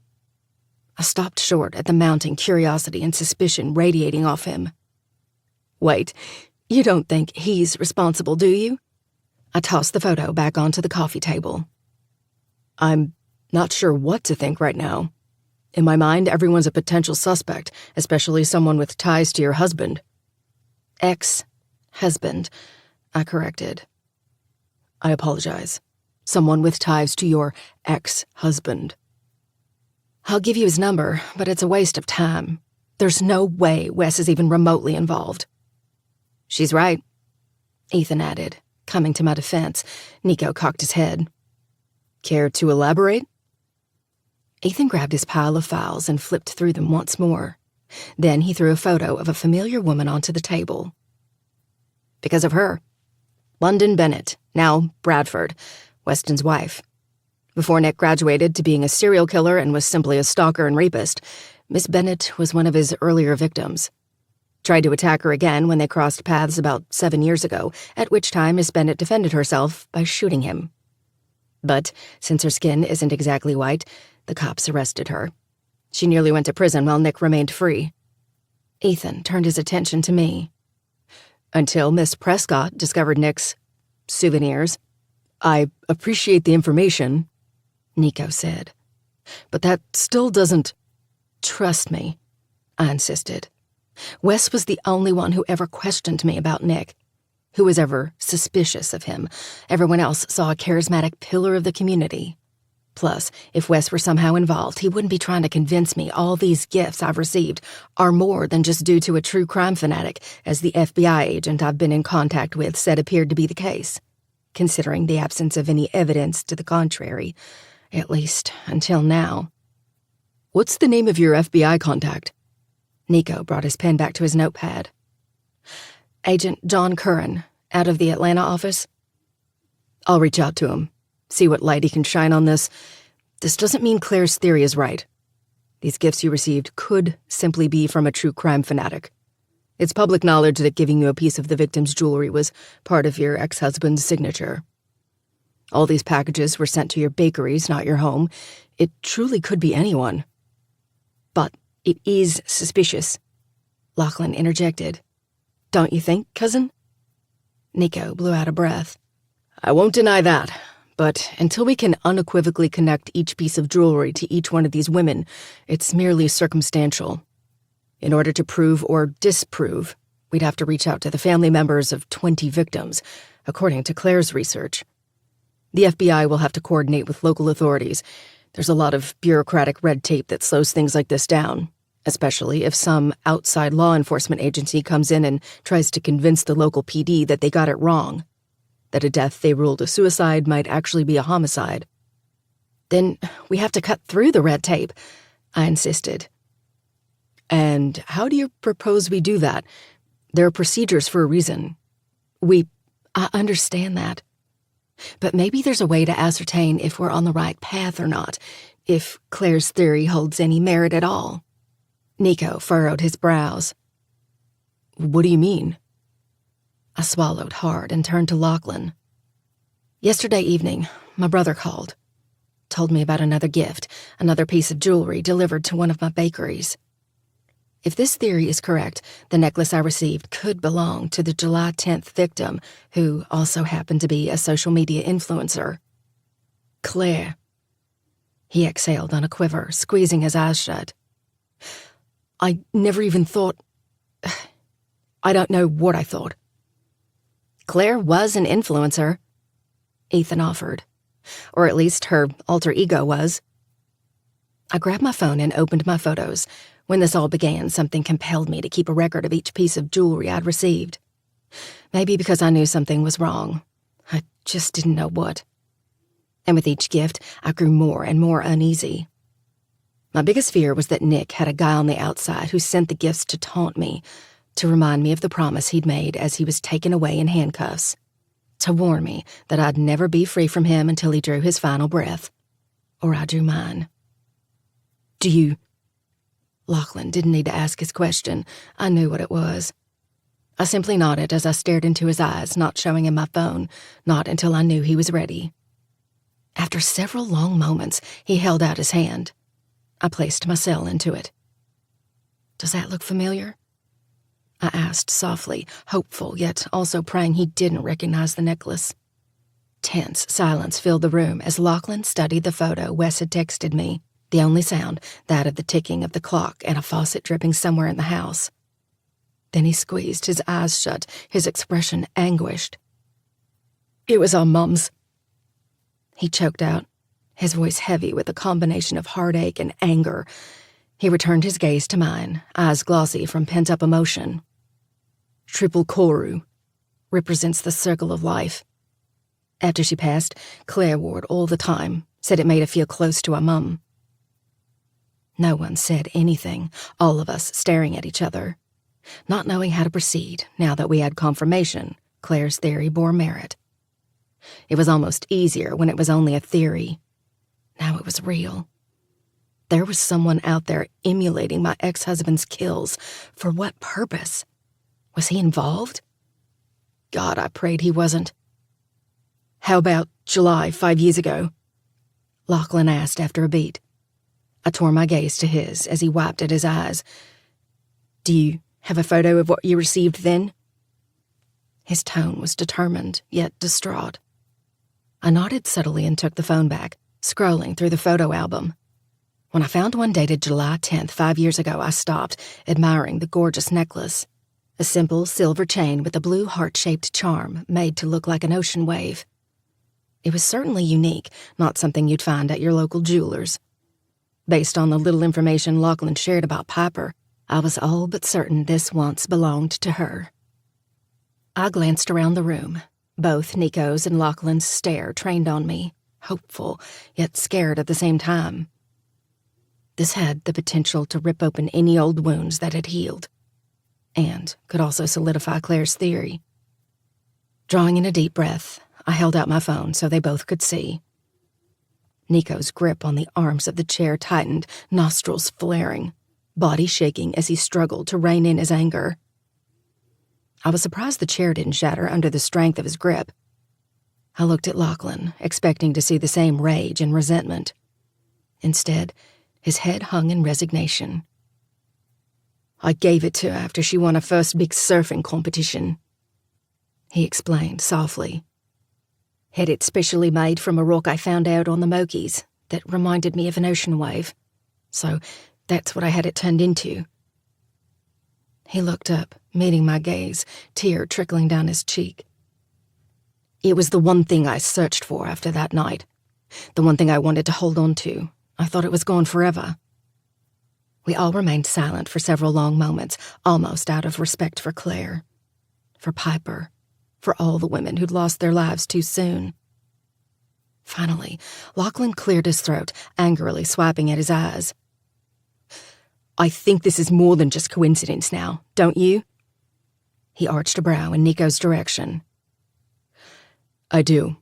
stopped short at the mounting curiosity and suspicion radiating off him. Wait, you don't think he's responsible, do you? I tossed the photo back onto the coffee table. I'm not sure what to think right now. In my mind, everyone's a potential suspect, especially someone with ties to your husband. Ex-husband, I corrected. I apologize. Someone with ties to your ex-husband. I'll give you his number, but it's a waste of time. There's no way Wes is even remotely involved. She's right, Ethan added, coming to my defense. Nico cocked his head. Care to elaborate? Ethan grabbed his pile of files and flipped through them once more. Then he threw a photo of a familiar woman onto the table. Because of her. London Bennett, now Bradford, Weston's wife. Before Nick graduated to being a serial killer and was simply a stalker and rapist, Miss Bennett was one of his earlier victims. Tried to attack her again when they crossed paths about 7 years ago, at which time Miss Bennett defended herself by shooting him. But since her skin isn't exactly white, the cops arrested her. She nearly went to prison while Nick remained free. Ethan turned his attention to me. Until Miss Prescott discovered Nick's souvenirs. I appreciate the information, Nico said. But that still doesn't... Trust me, I insisted. Wes was the only one who ever questioned me about Nick, who was ever suspicious of him. Everyone else saw a charismatic pillar of the community. Plus, if Wes were somehow involved, he wouldn't be trying to convince me all these gifts I've received are more than just due to a true crime fanatic, as the FBI agent I've been in contact with said appeared to be the case, considering the absence of any evidence to the contrary, at least until now. What's the name of your FBI contact? Nico brought his pen back to his notepad. Agent John Curran, out of the Atlanta office. I'll reach out to him, see what light he can shine on this. This doesn't mean Claire's theory is right. These gifts you received could simply be from a true crime fanatic. It's public knowledge that giving you a piece of the victim's jewelry was part of your ex-husband's signature. All these packages were sent to your bakeries, not your home. It truly could be anyone. But it is suspicious, Lachlan interjected. Don't you think, cousin? Nico blew out a breath. I won't deny that, but until we can unequivocally connect each piece of jewelry to each one of these women, it's merely circumstantial. In order to prove or disprove, we'd have to reach out to the family members of 20 victims, according to Claire's research. The FBI will have to coordinate with local authorities. There's a lot of bureaucratic red tape that slows things like this down, especially if some outside law enforcement agency comes in and tries to convince the local PD that they got it wrong, that a death they ruled a suicide might actually be a homicide. Then we have to cut through the red tape, I insisted. And how do you propose we do that? There are procedures for a reason. I understand that. But maybe there's a way to ascertain if we're on the right path or not, if Claire's theory holds any merit at all. Nico furrowed his brows. What do you mean? I swallowed hard and turned to Lachlan. Yesterday evening, my brother called. Told me about another gift, another piece of jewelry delivered to one of my bakeries. If this theory is correct, the necklace I received could belong to the July 10th victim, who also happened to be a social media influencer. Claire. He exhaled on a quiver, squeezing his eyes shut. I never even thought... I don't know what I thought. Claire was an influencer, Ethan offered. Or at least her alter ego was. I grabbed my phone and opened my photos. When this all began, something compelled me to keep a record of each piece of jewelry I'd received. Maybe because I knew something was wrong. I just didn't know what. And with each gift, I grew more and more uneasy. My biggest fear was that Nick had a guy on the outside who sent the gifts to taunt me, to remind me of the promise he'd made as he was taken away in handcuffs, to warn me that I'd never be free from him until he drew his final breath, or I drew mine. Do you... Lachlan didn't need to ask his question. I knew what it was. I simply nodded as I stared into his eyes, not showing him my phone, not until I knew he was ready. After several long moments, he held out his hand. I placed my cell into it. "Does that look familiar?" I asked softly, hopeful, yet also praying he didn't recognize the necklace. Tense silence filled the room as Lachlan studied the photo Wes had texted me, the only sound, that of the ticking of the clock and a faucet dripping somewhere in the house. Then he squeezed his eyes shut, his expression anguished. "It was our Mum's," he choked out, his voice heavy with a combination of heartache and anger. He returned his gaze to mine, eyes glossy from pent-up emotion. "Triple Koru represents the circle of life. After she passed, Claire wore it all the time, said it made her feel close to her mum." No one said anything, all of us staring at each other, not knowing how to proceed now that we had confirmation Claire's theory bore merit. It was almost easier when it was only a theory. Now it was real. There was someone out there emulating my ex-husband's kills. For what purpose? Was he involved? God, I prayed he wasn't. "How about July 5 years ago?" Lachlan asked after a beat. I tore my gaze to his as he wiped at his eyes. "Do you have a photo of what you received then?" His tone was determined, yet distraught. I nodded subtly and took the phone back, scrolling through the photo album. When I found one dated July 10th, 5 years ago, I stopped, admiring the gorgeous necklace. A simple silver chain with a blue heart-shaped charm made to look like an ocean wave. It was certainly unique, not something you'd find at your local jeweler's. Based on the little information Lachlan shared about Piper, I was all but certain this once belonged to her. I glanced around the room. Both Nico's and Lachlan's stare trained on me, hopeful, yet scared at the same time. This had the potential to rip open any old wounds that had healed, and could also solidify Claire's theory. Drawing in a deep breath, I held out my phone so they both could see. Nico's grip on the arms of the chair tightened, nostrils flaring, body shaking as he struggled to rein in his anger. I was surprised the chair didn't shatter under the strength of his grip. I looked at Lachlan, expecting to see the same rage and resentment. Instead, his head hung in resignation. "I gave it to her after she won her first big surfing competition," he explained softly. "Had it specially made from a rock I found out on the Mokies that reminded me of an ocean wave. So that's what I had it turned into." He looked up, meeting my gaze, tear trickling down his cheek. "It was the one thing I searched for after that night. The one thing I wanted to hold on to. I thought it was gone forever." We all remained silent for several long moments, almost out of respect for Claire, for Piper, for all the women who'd lost their lives too soon. Finally, Lachlan cleared his throat, angrily swiping at his eyes. "I think this is more than just coincidence now, don't you?" He arched a brow in Nico's direction. "I do."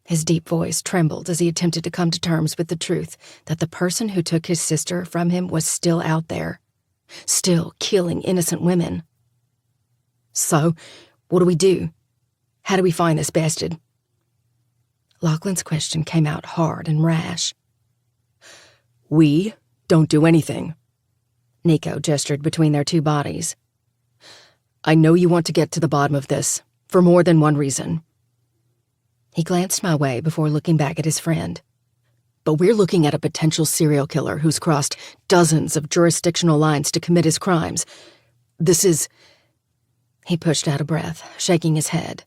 His deep voice trembled as he attempted to come to terms with the truth that the person who took his sister from him was still out there, still killing innocent women. "So, what do we do? How do we find this bastard?" Lachlan's question came out hard and rash. "We don't do anything." Nico gestured between their two bodies. "I know you want to get to the bottom of this, for more than one reason." He glanced my way before looking back at his friend. "But we're looking at a potential serial killer who's crossed dozens of jurisdictional lines to commit his crimes. This is..." He pushed out a breath, shaking his head.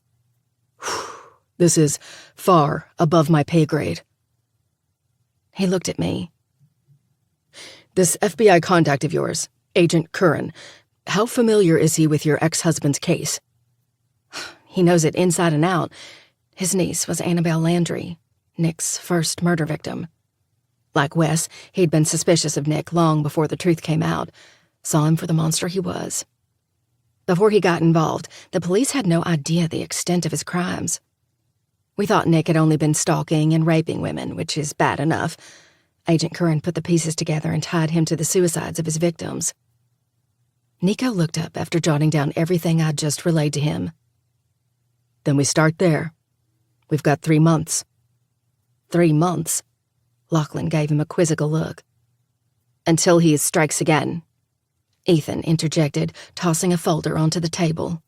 "This is far above my pay grade." He looked at me. "This FBI contact of yours, Agent Curran, how familiar is he with your ex-husband's case?" "He knows it inside and out. His niece was Annabelle Landry, Nick's first murder victim. Like Wes, he'd been suspicious of Nick long before the truth came out, saw him for the monster he was. Before he got involved, the police had no idea the extent of his crimes. We thought Nick had only been stalking and raping women, which is bad enough. Agent Curran put the pieces together and tied him to the suicides of his victims." Nico looked up after jotting down everything I'd just relayed to him. "Then we start there. We've got 3 months." 3 months. Lachlan gave him a quizzical look. Until he strikes again, Ethan interjected, tossing a folder onto the table.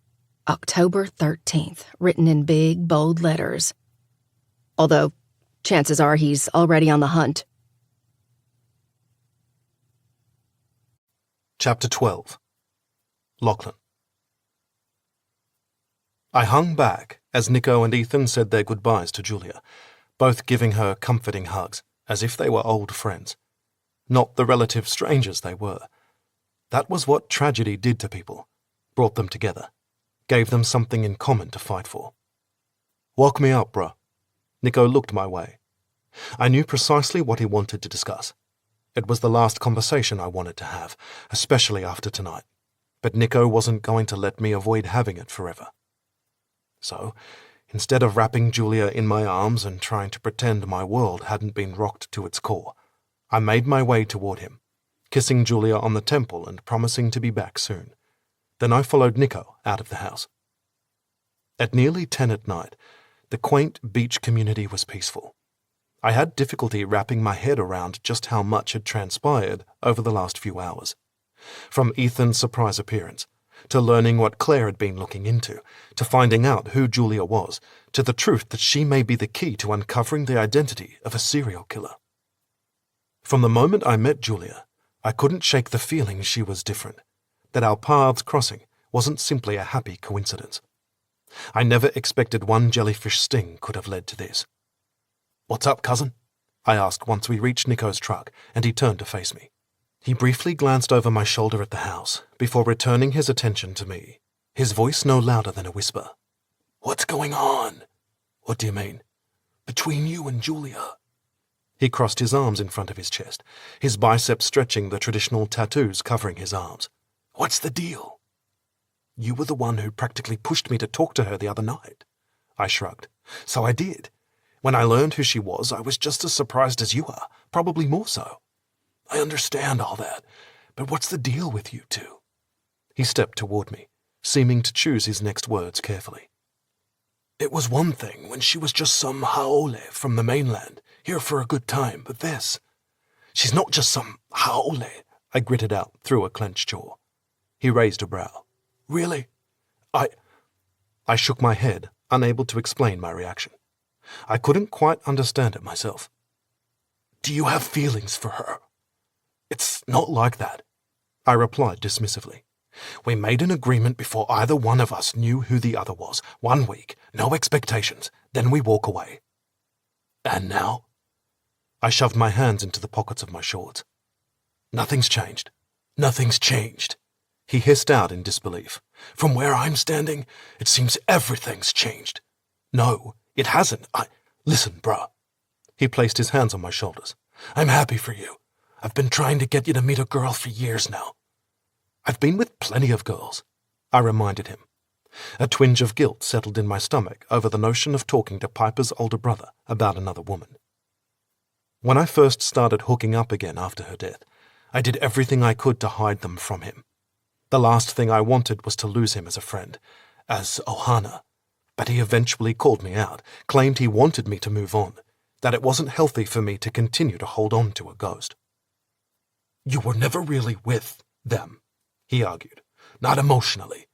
October 13th, written in big, bold letters. Although, chances are he's already on the hunt. Chapter 12. Lachlan. I hung back as Nico and Ethan said their goodbyes to Julia, both giving her comforting hugs, as if they were old friends. Not the relative strangers they were. That was what tragedy did to people, brought them together, gave them something in common to fight for. "Walk me up, bruh." Nico looked my way. I knew precisely what he wanted to discuss. It was the last conversation I wanted to have, especially after tonight, but Nico wasn't going to let me avoid having it forever. So, instead of wrapping Julia in my arms and trying to pretend my world hadn't been rocked to its core, I made my way toward him, kissing Julia on the temple and promising to be back soon. Then I followed Nico out of the house. At nearly 10 at night, the quaint beach community was peaceful. I had difficulty wrapping my head around just how much had transpired over the last few hours. From Ethan's surprise appearance, to learning what Claire had been looking into, to finding out who Julia was, to the truth that she may be the key to uncovering the identity of a serial killer. From the moment I met Julia, I couldn't shake the feeling she was different, that our paths crossing wasn't simply a happy coincidence. I never expected one jellyfish sting could have led to this. "What's up, cousin?" I asked once we reached Nico's truck, and he turned to face me. He briefly glanced over my shoulder at the house, before returning his attention to me, his voice no louder than a whisper. "What's going on?" "What do you mean?" "Between you and Julia." He crossed his arms in front of his chest, his biceps stretching the traditional tattoos covering his arms. "What's the deal?" "You were the one who practically pushed me to talk to her the other night." I shrugged. "So I did. When I learned who she was, I was just as surprised as you are, probably more so." "I understand all that, but what's the deal with you two?" He stepped toward me, seeming to choose his next words carefully. "It was one thing when she was just some haole from the mainland, here for a good time, but this... She's not just some haole," I gritted out through a clenched jaw. He raised a brow. "Really? I shook my head, unable to explain my reaction. I couldn't quite understand it myself. "Do you have feelings for her?" "It's not like that," I replied dismissively. "We made an agreement before either one of us knew who the other was. 1 week, no expectations, then we walk away." "And now?" I shoved my hands into the pockets of my shorts. "Nothing's changed. Nothing's changed," he hissed out in disbelief. "From where I'm standing, it seems everything's changed." "No, it hasn't. Listen, bruh." He placed his hands on my shoulders. "I'm happy for you. I've been trying to get you to meet a girl for years now." "I've been with plenty of girls," I reminded him. A twinge of guilt settled in my stomach over the notion of talking to Piper's older brother about another woman. When I first started hooking up again after her death, I did everything I could to hide them from him. The last thing I wanted was to lose him as a friend, as Ohana, but he eventually called me out, claimed he wanted me to move on, that it wasn't healthy for me to continue to hold on to a ghost. "You were never really with them," he argued. "Not emotionally.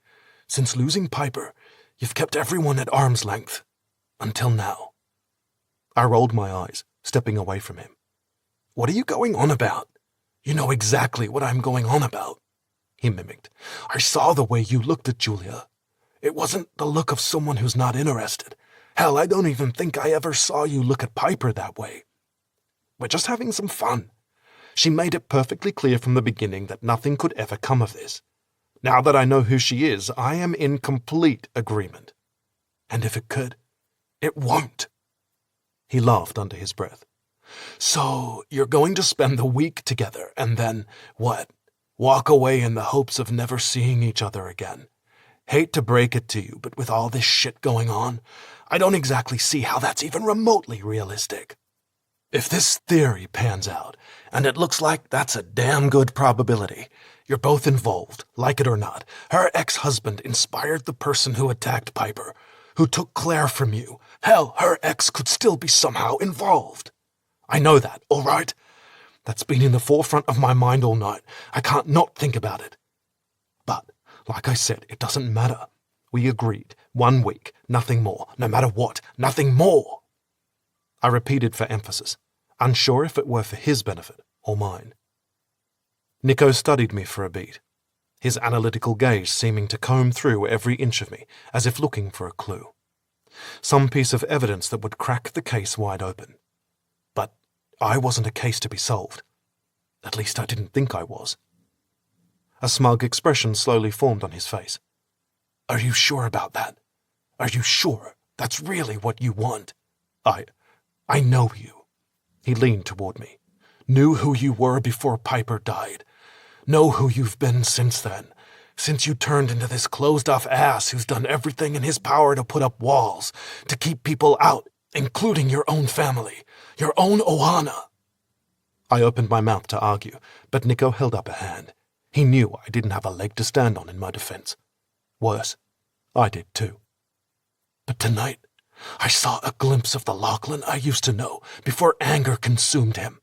Since losing Piper, you've kept everyone at arm's length. Until now." I rolled my eyes, stepping away from him. "What are you going on about?" "You know exactly what I'm going on about," he mimicked. "I saw the way you looked at Julia. It wasn't the look of someone who's not interested. Hell, I don't even think I ever saw you look at Piper that way. We're just having some fun. She made it perfectly clear from the beginning that nothing could ever come of this. Now that I know who she is, I am in complete agreement. And if it could, it won't." He laughed under his breath. "So, you're going to spend the week together, and then, what? Walk away in the hopes of never seeing each other again? Hate to break it to you, but with all this shit going on, I don't exactly see how that's even remotely realistic. If this theory pans out, and it looks like that's a damn good probability, you're both involved, like it or not. Her ex-husband inspired the person who attacked Piper, who took Claire from you. Hell, her ex could still be somehow involved. I know that, all right? That's been in the forefront of my mind all night. I can't not think about it. But, like I said, it doesn't matter. We agreed. 1 week, nothing more. No matter what, nothing more. I repeated for emphasis, unsure if it were for his benefit or mine. Nico studied me for a beat, his analytical gaze seeming to comb through every inch of me, as if looking for a clue. Some piece of evidence that would crack the case wide open. But I wasn't a case to be solved. At least I didn't think I was. A smug expression slowly formed on his face. Are you sure about that? Are you sure that's really what you want? I know you. He leaned toward me. Knew who you were before Piper died. Know who you've been since then. Since you turned into this closed-off ass who's done everything in his power to put up walls, to keep people out, including your own family, your own Ohana. I opened my mouth to argue, but Nico held up a hand. He knew I didn't have a leg to stand on in my defense. Worse, I did too. But tonight, I saw a glimpse of the Lachlan I used to know before anger consumed him,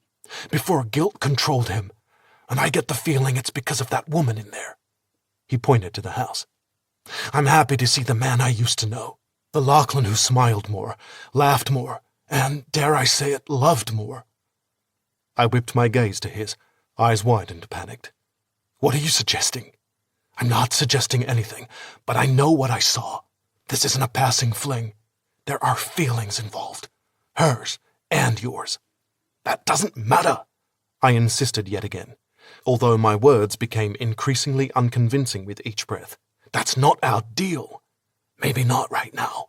before guilt controlled him, and I get the feeling it's because of that woman in there. He pointed to the house. I'm happy to see the man I used to know, the Lachlan who smiled more, laughed more, and, dare I say it, loved more. I whipped my gaze to his, eyes wide and panicked. What are you suggesting? I'm not suggesting anything, but I know what I saw. This isn't a passing fling. There are feelings involved. Hers and yours. That doesn't matter, I insisted yet again, although my words became increasingly unconvincing with each breath. That's not our deal. Maybe not right now.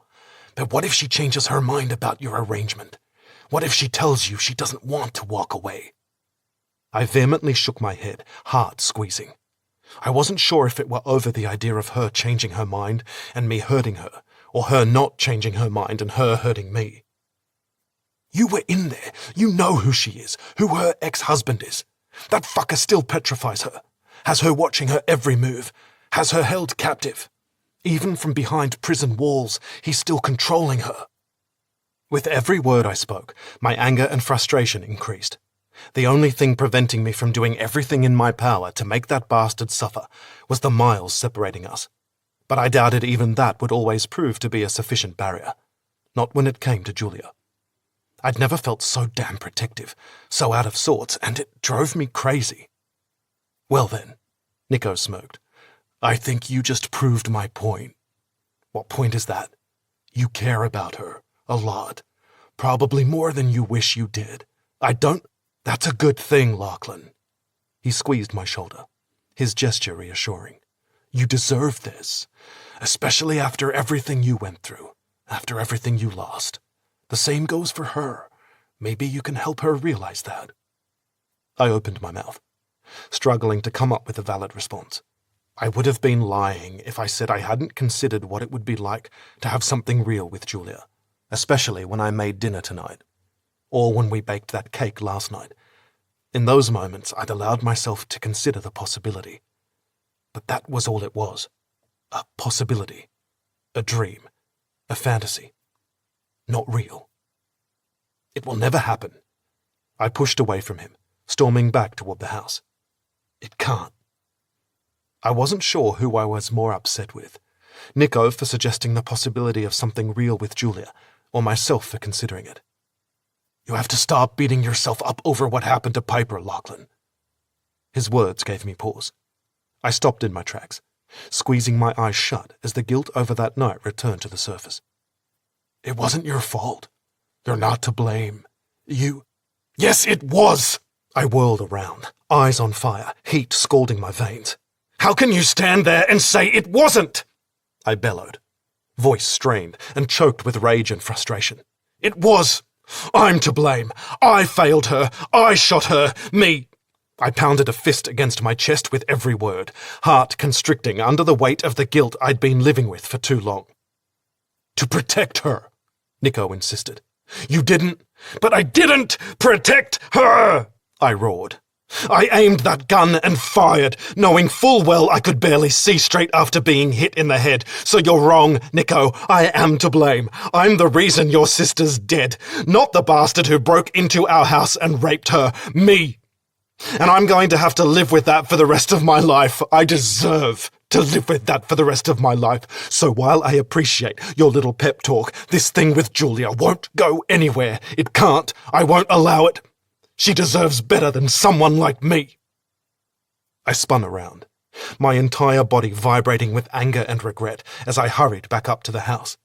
But what if she changes her mind about your arrangement? What if she tells you she doesn't want to walk away? I vehemently shook my head, heart squeezing. I wasn't sure if it were over the idea of her changing her mind and me hurting her, or her not changing her mind and her hurting me. You were in there. You know who she is, who her ex-husband is. That fucker still petrifies her, has her watching her every move, has her held captive. Even from behind prison walls, he's still controlling her. With every word I spoke, my anger and frustration increased. The only thing preventing me from doing everything in my power to make that bastard suffer was the miles separating us. But I doubted even that would always prove to be a sufficient barrier. Not when it came to Julia. I'd never felt so damn protective, so out of sorts, and it drove me crazy. Well then, Nico smirked, I think you just proved my point. What point is that? You care about her, a lot. Probably more than you wish you did. That's a good thing, Lachlan. He squeezed my shoulder, his gesture reassuring. You deserve this, especially after everything you went through, after everything you lost. The same goes for her. Maybe you can help her realize that. I opened my mouth, struggling to come up with a valid response. I would have been lying if I said I hadn't considered what it would be like to have something real with Julia, especially when I made dinner tonight, or when we baked that cake last night. In those moments, I'd allowed myself to consider the possibility. But that was all it was. A possibility. A dream. A fantasy. Not real. It will never happen. I pushed away from him, storming back toward the house. It can't. I wasn't sure who I was more upset with, Nico for suggesting the possibility of something real with Julia, or myself for considering it. You have to stop beating yourself up over what happened to Piper, Lachlan. His words gave me pause. I stopped in my tracks, squeezing my eyes shut as the guilt over that night returned to the surface. It wasn't your fault. You're not to blame. Yes, it was! I whirled around, eyes on fire, heat scalding my veins. How can you stand there and say it wasn't? I bellowed, voice strained and choked with rage and frustration. It was! I'm to blame. I failed her. I shot her. Me. I pounded a fist against my chest with every word, heart constricting under the weight of the guilt I'd been living with for too long. To protect her, Nico insisted. You didn't, but I didn't protect her, I roared, I aimed that gun and fired, knowing full well I could barely see straight after being hit in the head. So you're wrong, Nico. I am to blame. I'm the reason your sister's dead, not the bastard who broke into our house and raped her. Me. And I'm going to have to live with that for the rest of my life. I deserve to live with that for the rest of my life. So while I appreciate your little pep talk, this thing with Julia won't go anywhere. It can't. I won't allow it. She deserves better than someone like me. I spun around, my entire body vibrating with anger and regret as I hurried back up to the house,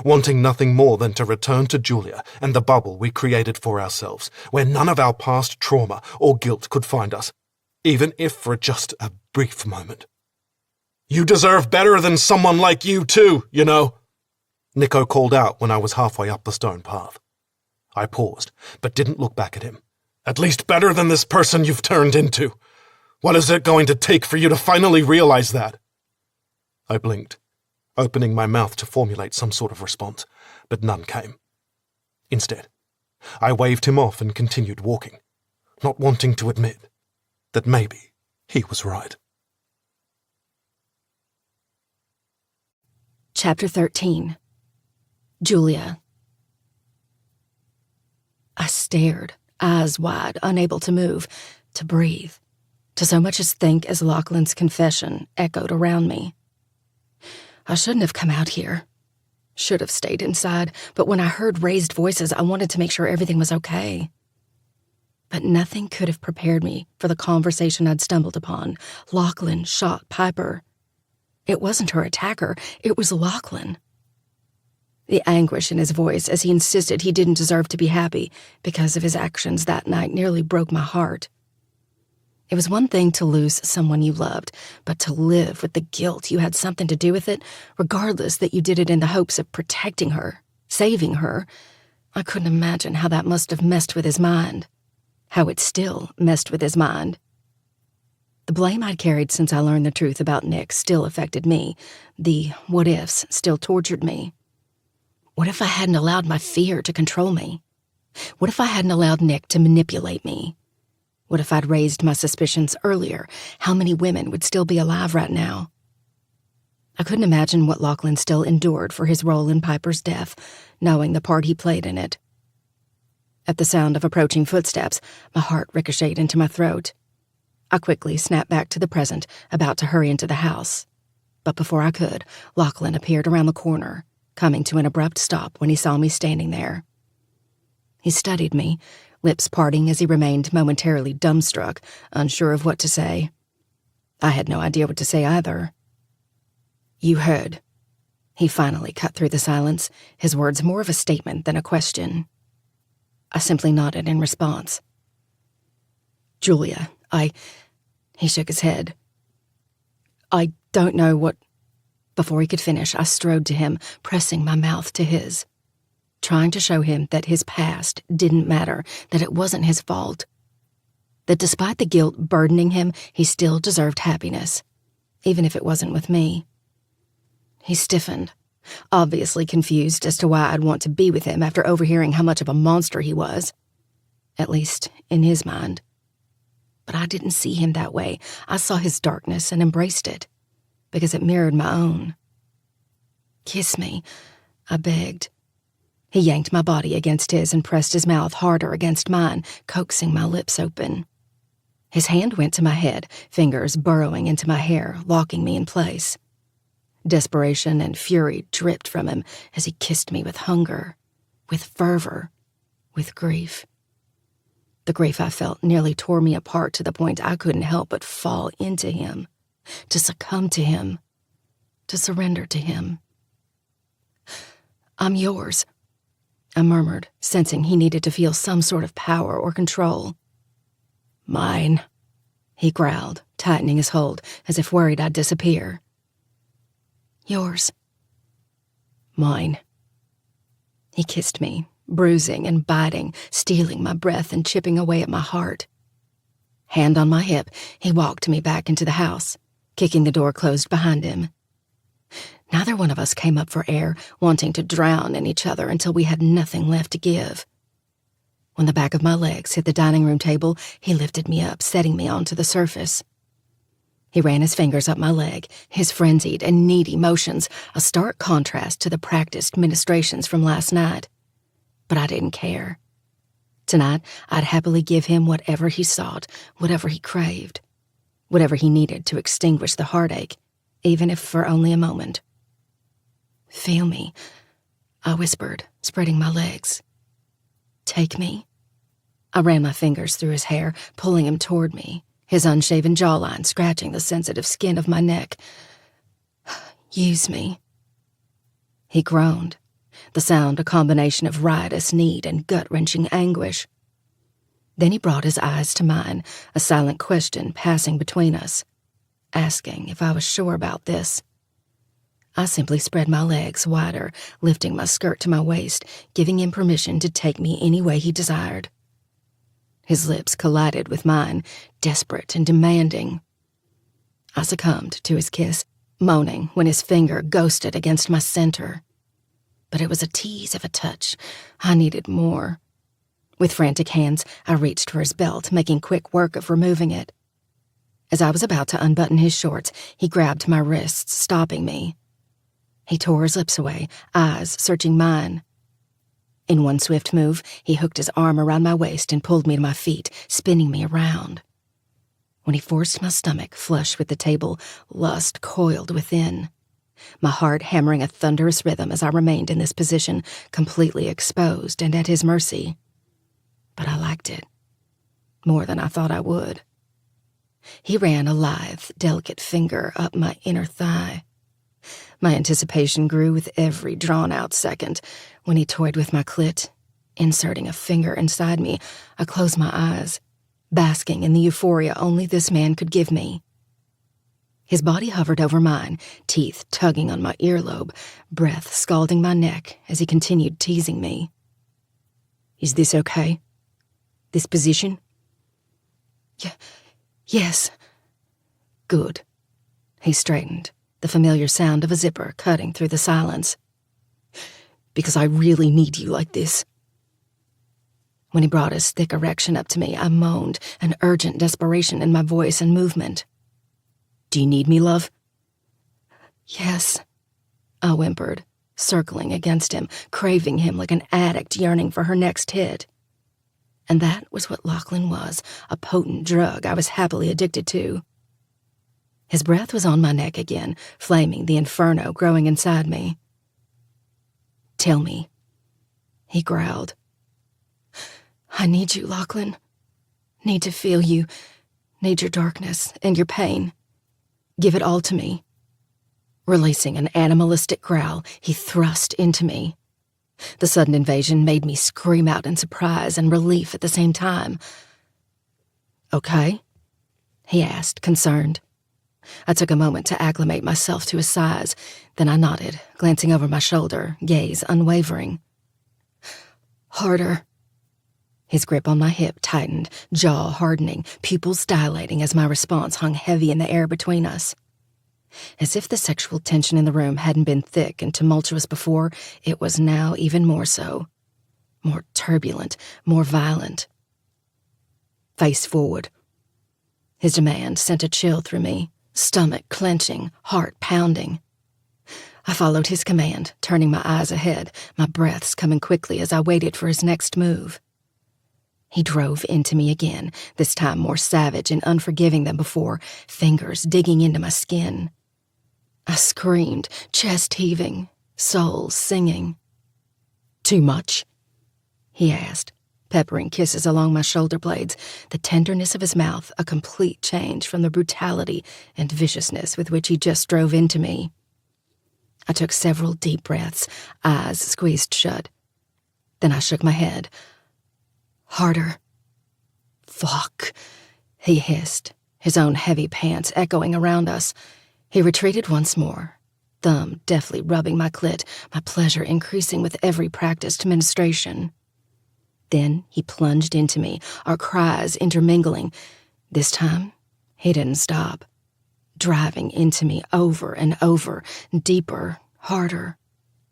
wanting nothing more than to return to Julia and the bubble we created for ourselves, where none of our past trauma or guilt could find us, even if for just a brief moment. You deserve better than someone like you too, you know, Nico called out when I was halfway up the stone path. I paused, but didn't look back at him. At least better than this person you've turned into. What is it going to take for you to finally realize that? I blinked, opening my mouth to formulate some sort of response, but none came. Instead, I waved him off and continued walking, not wanting to admit that maybe he was right. Chapter 13. Julia. I stared, eyes wide, unable to move, to breathe, to so much as think as Lachlan's confession echoed around me. I shouldn't have come out here. Should have stayed inside, but when I heard raised voices, I wanted to make sure everything was okay. But nothing could have prepared me for the conversation I'd stumbled upon. Lachlan shot Piper. It wasn't her attacker, it was Lachlan. The anguish in his voice as he insisted he didn't deserve to be happy because of his actions that night nearly broke my heart. It was one thing to lose someone you loved, but to live with the guilt you had something to do with it, regardless that you did it in the hopes of protecting her, saving her. I couldn't imagine how that must have messed with his mind. How it still messed with his mind. The blame I'd carried since I learned the truth about Nick still affected me. The what-ifs still tortured me. What if I hadn't allowed my fear to control me? What if I hadn't allowed Nick to manipulate me? What if I'd raised my suspicions earlier? How many women would still be alive right now? I couldn't imagine what Lachlan still endured for his role in Piper's death, knowing the part he played in it. At the sound of approaching footsteps, my heart ricocheted into my throat. I quickly snapped back to the present, about to hurry into the house. But before I could, Lachlan appeared around the corner, coming to an abrupt stop when he saw me standing there. He studied me, lips parting as he remained momentarily dumbstruck, unsure of what to say. I had no idea what to say either. You heard. He finally cut through the silence, his words more of a statement than a question. I simply nodded in response. Julia, He shook his head. I don't know what... Before he could finish, I strode to him, pressing my mouth to his, trying to show him that his past didn't matter, that it wasn't his fault, that despite the guilt burdening him, he still deserved happiness, even if it wasn't with me. He stiffened, obviously confused as to why I'd want to be with him after overhearing how much of a monster he was, at least in his mind. But I didn't see him that way. I saw his darkness and embraced it, because it mirrored my own. Kiss me, I begged. He yanked my body against his and pressed his mouth harder against mine, coaxing my lips open. His hand went to my head, fingers burrowing into my hair, locking me in place. Desperation and fury dripped from him as he kissed me with hunger, with fervor, with grief. The grief I felt nearly tore me apart to the point I couldn't help but fall into him, to succumb to him, to surrender to him. I'm yours, I murmured, sensing he needed to feel some sort of power or control. Mine, he growled, tightening his hold as if worried I'd disappear. Yours. Mine. He kissed me, bruising and biting, stealing my breath and chipping away at my heart. Hand on my hip, he walked me back into the house, kicking the door closed behind him. Neither one of us came up for air, wanting to drown in each other until we had nothing left to give. When the back of my legs hit the dining room table, he lifted me up, setting me onto the surface. He ran his fingers up my leg, his frenzied and needy motions, a stark contrast to the practiced ministrations from last night. But I didn't care. Tonight, I'd happily give him whatever he sought, whatever he craved, whatever he needed to extinguish the heartache, even if for only a moment. "Feel me," I whispered, spreading my legs. "Take me." I ran my fingers through his hair, pulling him toward me, his unshaven jawline scratching the sensitive skin of my neck. "Use me." He groaned, the sound a combination of riotous need and gut-wrenching anguish. Then he brought his eyes to mine, a silent question passing between us, asking if I was sure about this. I simply spread my legs wider, lifting my skirt to my waist, giving him permission to take me any way he desired. His lips collided with mine, desperate and demanding. I succumbed to his kiss, moaning when his finger ghosted against my center. But it was a tease of a touch. I needed more. With frantic hands, I reached for his belt, making quick work of removing it. As I was about to unbutton his shorts, he grabbed my wrists, stopping me. He tore his lips away, eyes searching mine. In one swift move, he hooked his arm around my waist and pulled me to my feet, spinning me around. When he forced my stomach flush with the table, lust coiled within, my heart hammering a thunderous rhythm as I remained in this position, completely exposed and at his mercy. But I liked it, more than I thought I would. He ran a lithe, delicate finger up my inner thigh. My anticipation grew with every drawn-out second. When he toyed with my clit, inserting a finger inside me, I closed my eyes, basking in the euphoria only this man could give me. His body hovered over mine, teeth tugging on my earlobe, breath scalding my neck as he continued teasing me. "Is this okay? This position?" Yes. "Good." He straightened, the familiar sound of a zipper cutting through the silence. "Because I really need you like this." When he brought his thick erection up to me, I moaned, an urgent desperation in my voice and movement. "Do you need me, love?" "Yes," I whimpered, circling against him, craving him like an addict yearning for her next hit. And that was what Lachlan was, a potent drug I was happily addicted to. His breath was on my neck again, flaming the inferno growing inside me. "Tell me," he growled. "I need you, Lachlan. Need to feel you. Need your darkness and your pain. Give it all to me." Releasing an animalistic growl, he thrust into me. The sudden invasion made me scream out in surprise and relief at the same time. "Okay?" he asked, concerned. I took a moment to acclimate myself to his size, then I nodded, glancing over my shoulder, gaze unwavering. "Harder." His grip on my hip tightened, jaw hardening, pupils dilating as my response hung heavy in the air between us. As if the sexual tension in the room hadn't been thick and tumultuous before, it was now even more so. More turbulent, more violent. "Face forward." His demand sent a chill through me, stomach clenching, heart pounding. I followed his command, turning my eyes ahead, my breaths coming quickly as I waited for his next move. He drove into me again, this time more savage and unforgiving than before, fingers digging into my skin. I screamed, chest heaving, soul singing. "Too much?" he asked, peppering kisses along my shoulder blades, the tenderness of his mouth a complete change from the brutality and viciousness with which he just drove into me. I took several deep breaths, eyes squeezed shut. Then I shook my head. "Harder." "Fuck," he hissed, his own heavy pants echoing around us. He retreated once more, thumb deftly rubbing my clit, my pleasure increasing with every practiced ministration. Then he plunged into me, our cries intermingling. This time, he didn't stop, driving into me over and over, deeper, harder,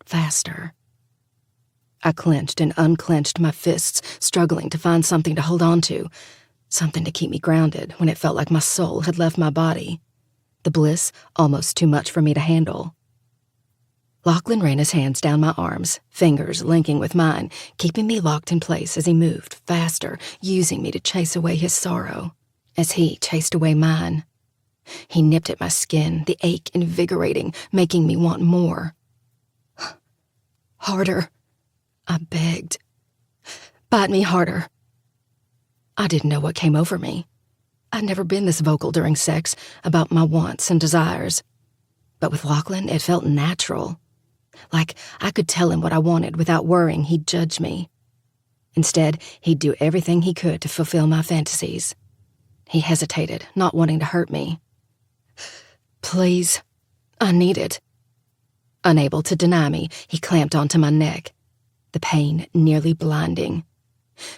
faster. I clenched and unclenched my fists, struggling to find something to hold on to, something to keep me grounded when it felt like my soul had left my body. The bliss almost too much for me to handle. Lachlan ran his hands down my arms, fingers linking with mine, keeping me locked in place as he moved faster, using me to chase away his sorrow, as he chased away mine. He nipped at my skin, the ache invigorating, making me want more. Harder, I begged. Bite me harder. I didn't know what came over me. I'd never been this vocal during sex about my wants and desires. But with Lachlan, it felt natural. Like I could tell him what I wanted without worrying he'd judge me. Instead, he'd do everything he could to fulfill my fantasies. He hesitated, not wanting to hurt me. Please, I need it. Unable to deny me, he clamped onto my neck, the pain nearly blinding.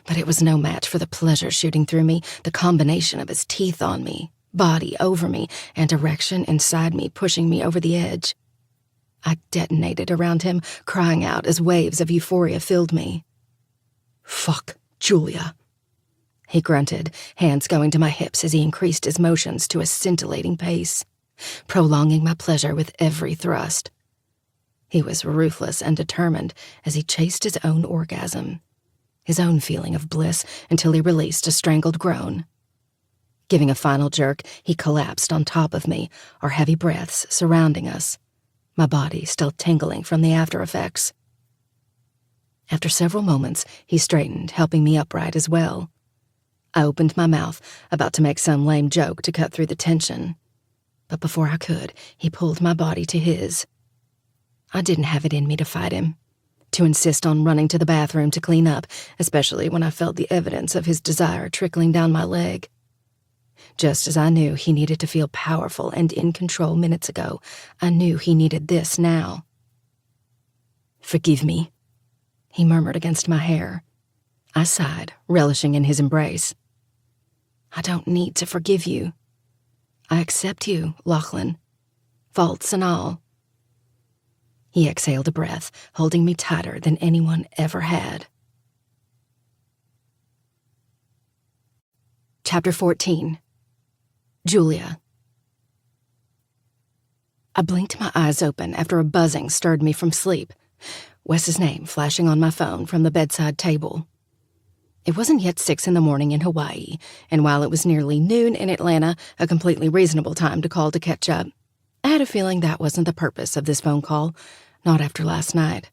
But it was no match for the pleasure shooting through me, the combination of his teeth on me, body over me, and erection inside me pushing me over the edge. I detonated around him, crying out as waves of euphoria filled me. Fuck, Julia. He grunted, hands going to my hips as he increased his motions to a scintillating pace, prolonging my pleasure with every thrust. He was ruthless and determined as he chased his own orgasm, his own feeling of bliss until he released a strangled groan. Giving a final jerk, he collapsed on top of me, our heavy breaths surrounding us, my body still tingling from the after effects. After several moments, he straightened, helping me upright as well. I opened my mouth, about to make some lame joke to cut through the tension. But before I could, he pulled my body to his. I didn't have it in me to fight him, to insist on running to the bathroom to clean up, especially when I felt the evidence of his desire trickling down my leg. Just as I knew he needed to feel powerful and in control minutes ago, I knew he needed this now. Forgive me, he murmured against my hair. I sighed, relishing in his embrace. I don't need to forgive you. I accept you, Lachlan, faults and all. He exhaled a breath, holding me tighter than anyone ever had. Chapter 14. Julia. I blinked my eyes open after a buzzing stirred me from sleep, Wes's name flashing on my phone from the bedside table. It wasn't yet 6 in the morning in Hawaii, and while it was nearly noon in Atlanta, a completely reasonable time to call to catch up, I had a feeling that wasn't the purpose of this phone call, not after last night.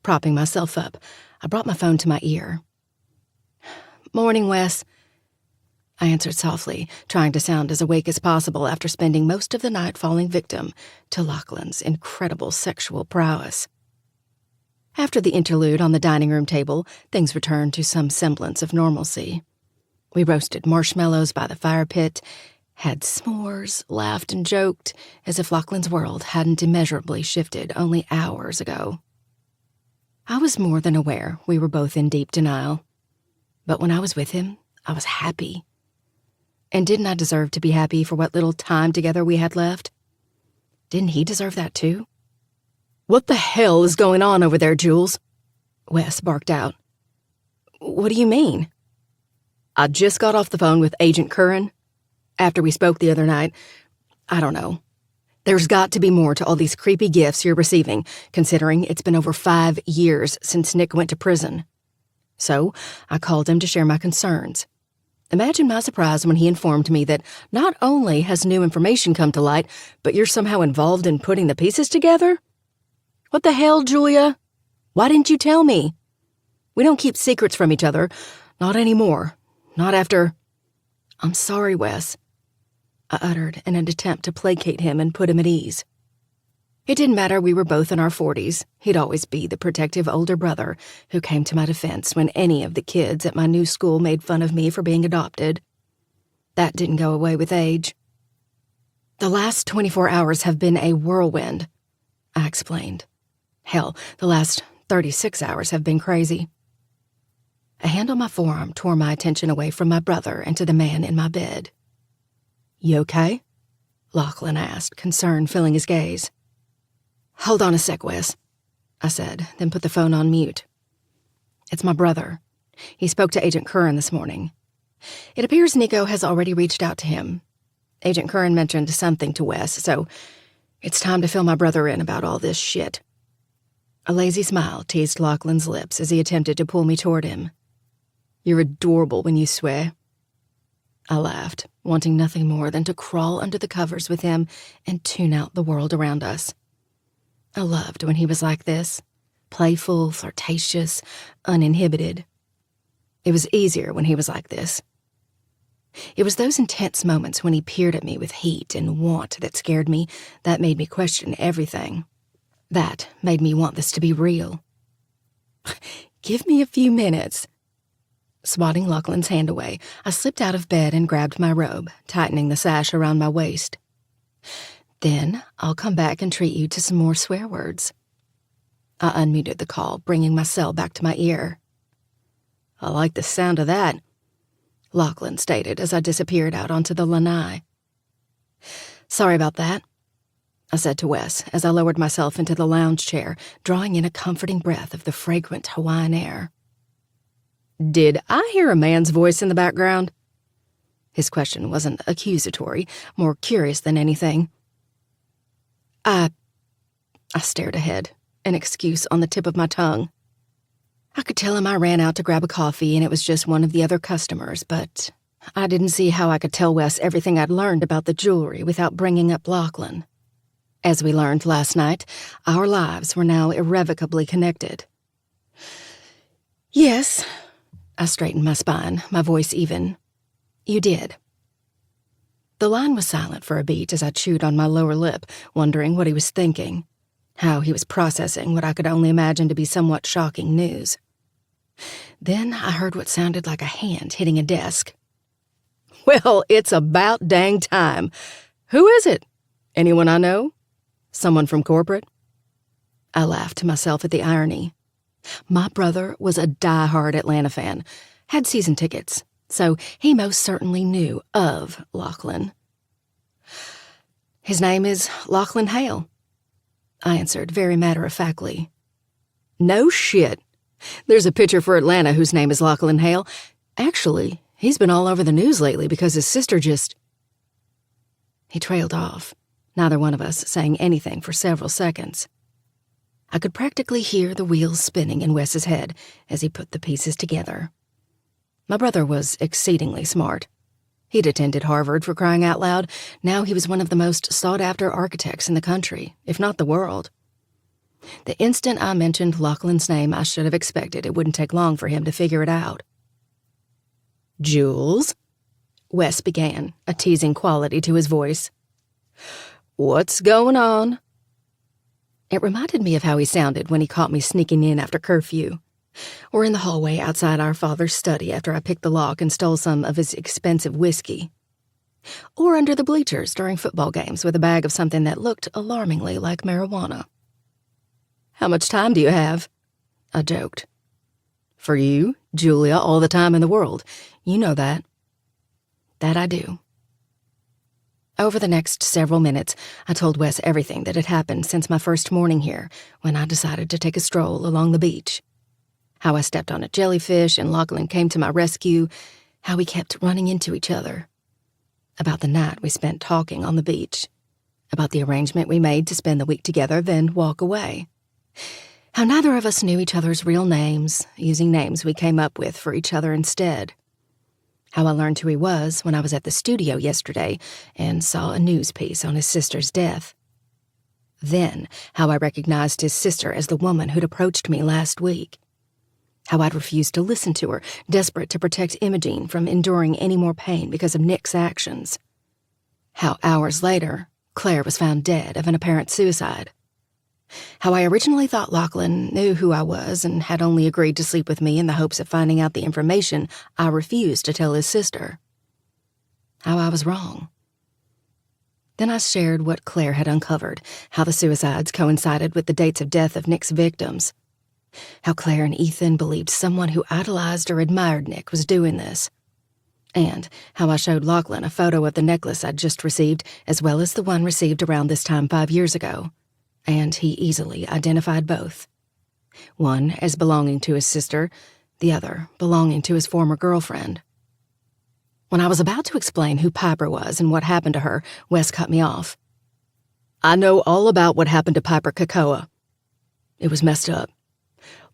Propping myself up, I brought my phone to my ear. Morning, Wes. I answered softly, trying to sound as awake as possible after spending most of the night falling victim to Lachlan's incredible sexual prowess. After the interlude on the dining room table, things returned to some semblance of normalcy. We roasted marshmallows by the fire pit, had s'mores, laughed and joked, as if Lachlan's world hadn't immeasurably shifted only hours ago. I was more than aware we were both in deep denial. But when I was with him, I was happy. And didn't I deserve to be happy for what little time together we had left? Didn't he deserve that too? What the hell is going on over there, Jules? Wes barked out. What do you mean? I just got off the phone with Agent Curran. After we spoke the other night, I don't know. There's got to be more to all these creepy gifts you're receiving, considering it's been over 5 years since Nick went to prison. So I called him to share my concerns. Imagine my surprise when he informed me that not only has new information come to light, but you're somehow involved in putting the pieces together? What the hell, Julia? Why didn't you tell me? We don't keep secrets from each other. Not anymore. Not after... I'm sorry, Wes, I uttered in an attempt to placate him and put him at ease. It didn't matter we were both in our 40s. He'd always be the protective older brother who came to my defense when any of the kids at my new school made fun of me for being adopted. That didn't go away with age. The last 24 hours have been a whirlwind, I explained. Hell, the last 36 hours have been crazy. A hand on my forearm tore my attention away from my brother and to the man in my bed. You okay? Lachlan asked, concern filling his gaze. Hold on a sec, Wes. I said, then put the phone on mute. It's my brother. He spoke to Agent Curran this morning. It appears Nico has already reached out to him. Agent Curran mentioned something to Wes, so it's time to fill my brother in about all this shit. A lazy smile teased Lachlan's lips as he attempted to pull me toward him. You're adorable when you swear. I laughed, wanting nothing more than to crawl under the covers with him and tune out the world around us. I loved when he was like this, playful, flirtatious, uninhibited. It was easier when he was like this. It was those intense moments when he peered at me with heat and want that scared me, that made me question everything. That made me want this to be real. Give me a few minutes. Swatting Lachlan's hand away, I slipped out of bed and grabbed my robe, tightening the sash around my waist. Then I'll come back and treat you to some more swear words. I unmuted the call, bringing my cell back to my ear. I like the sound of that, Lachlan stated as I disappeared out onto the lanai. Sorry about that, I said to Wes as I lowered myself into the lounge chair, drawing in a comforting breath of the fragrant Hawaiian air. Did I hear a man's voice in the background? His question wasn't accusatory, more curious than anything. I stared ahead, an excuse on the tip of my tongue. I could tell him I ran out to grab a coffee and it was just one of the other customers, but I didn't see how I could tell Wes everything I'd learned about the jewelry without bringing up Lachlan. As we learned last night, our lives were now irrevocably connected. Yes, I straightened my spine, my voice even. You did. The line was silent for a beat as I chewed on my lower lip, wondering what he was thinking, how he was processing what I could only imagine to be somewhat shocking news. Then I heard what sounded like a hand hitting a desk. Well, it's about dang time. Who is it? Anyone I know? Someone from corporate? I laughed to myself at the irony. My brother was a die-hard Atlanta fan, had season tickets, so he most certainly knew of Lachlan. His name is Lachlan Hale, I answered very matter-of-factly. No shit. There's a pitcher for Atlanta whose name is Lachlan Hale. Actually, he's been all over the news lately because his sister just... He trailed off, neither one of us saying anything for several seconds. I could practically hear the wheels spinning in Wes's head as he put the pieces together. My brother was exceedingly smart. He'd attended Harvard, for crying out loud. Now he was one of the most sought-after architects in the country, if not the world. The instant I mentioned Lachlan's name, I should have expected it wouldn't take long for him to figure it out. Jules, Wes began, a teasing quality to his voice. What's going on? It reminded me of how he sounded when he caught me sneaking in after curfew, or in the hallway outside our father's study after I picked the lock and stole some of his expensive whiskey, or under the bleachers during football games with a bag of something that looked alarmingly like marijuana. How much time do you have? I joked. For you, Julia, all the time in the world. You know that. That I do. Over the next several minutes, I told Wes everything that had happened since my first morning here, when I decided to take a stroll along the beach. How I stepped on a jellyfish and Lachlan came to my rescue, how we kept running into each other. About the night we spent talking on the beach. About the arrangement we made to spend the week together, then walk away. How neither of us knew each other's real names, using names we came up with for each other instead. How I learned who he was when I was at the studio yesterday and saw a news piece on his sister's death. Then, how I recognized his sister as the woman who'd approached me last week. How I'd refused to listen to her, desperate to protect Imogene from enduring any more pain because of Nick's actions. How hours later, Claire was found dead of an apparent suicide. How I originally thought Lachlan knew who I was and had only agreed to sleep with me in the hopes of finding out the information I refused to tell his sister. How I was wrong. Then I shared what Claire had uncovered, how the suicides coincided with the dates of death of Nick's victims. How Claire and Ethan believed someone who idolized or admired Nick was doing this. And how I showed Lachlan a photo of the necklace I'd just received, as well as the one received around this time 5 years ago. And he easily identified both. one as belonging to his sister, the other belonging to his former girlfriend. When I was about to explain who Piper was and what happened to her, Wes cut me off. I know all about what happened to Piper Kakoa. It was messed up.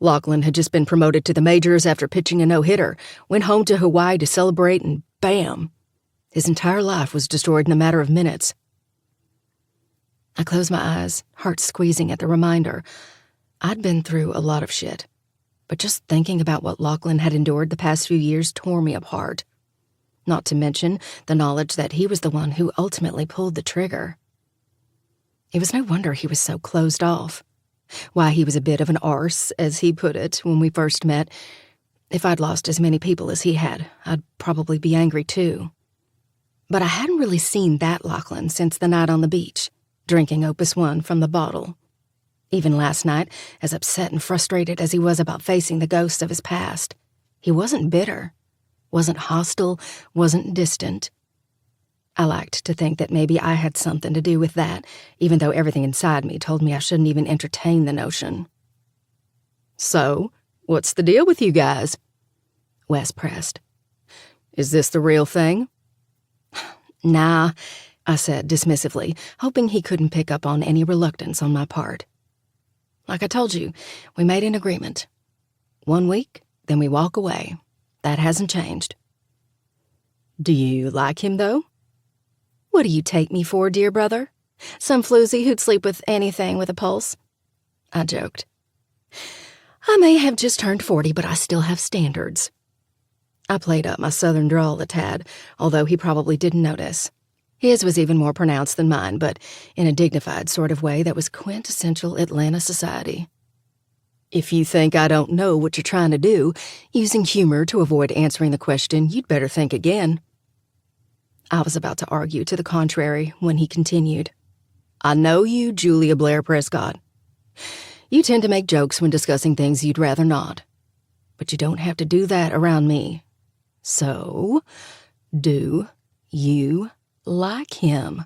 Lachlan had just been promoted to the majors after pitching a no-hitter, went home to Hawaii to celebrate, and bam! His entire life was destroyed in a matter of minutes. I closed my eyes, heart squeezing at the reminder. I'd been through a lot of shit, but just thinking about what Lachlan had endured the past few years tore me apart. Not to mention the knowledge that he was the one who ultimately pulled the trigger. It was no wonder he was so closed off. Why he was a bit of an arse, as he put it when we first met. If I'd lost as many people as he had, I'd probably be angry too. But I hadn't really seen that Lachlan since the night on the beach, drinking Opus 1 from the bottle. Even last night, as upset and frustrated as he was about facing the ghosts of his past, he wasn't bitter, wasn't hostile, wasn't distant. I liked to think that maybe I had something to do with that, even though everything inside me told me I shouldn't even entertain the notion. So, what's the deal with you guys? Wes pressed. Is this the real thing? Nah, I said dismissively, hoping he couldn't pick up on any reluctance on my part. Like I told you, we made an agreement. 1 week, then we walk away. That hasn't changed. Do you like him, though? What do you take me for, dear brother? Some floozy who'd sleep with anything with a pulse? I joked. I may have just turned 40, but I still have standards. I played up my southern drawl a tad, although he probably didn't notice. His was even more pronounced than mine, but in a dignified sort of way that was quintessential Atlanta society. If you think I don't know what you're trying to do, using humor to avoid answering the question, you'd better think again. I was about to argue to the contrary when he continued. I know you, Julia Blair Prescott. You tend to make jokes when discussing things you'd rather not. But you don't have to do that around me. So, do you like him?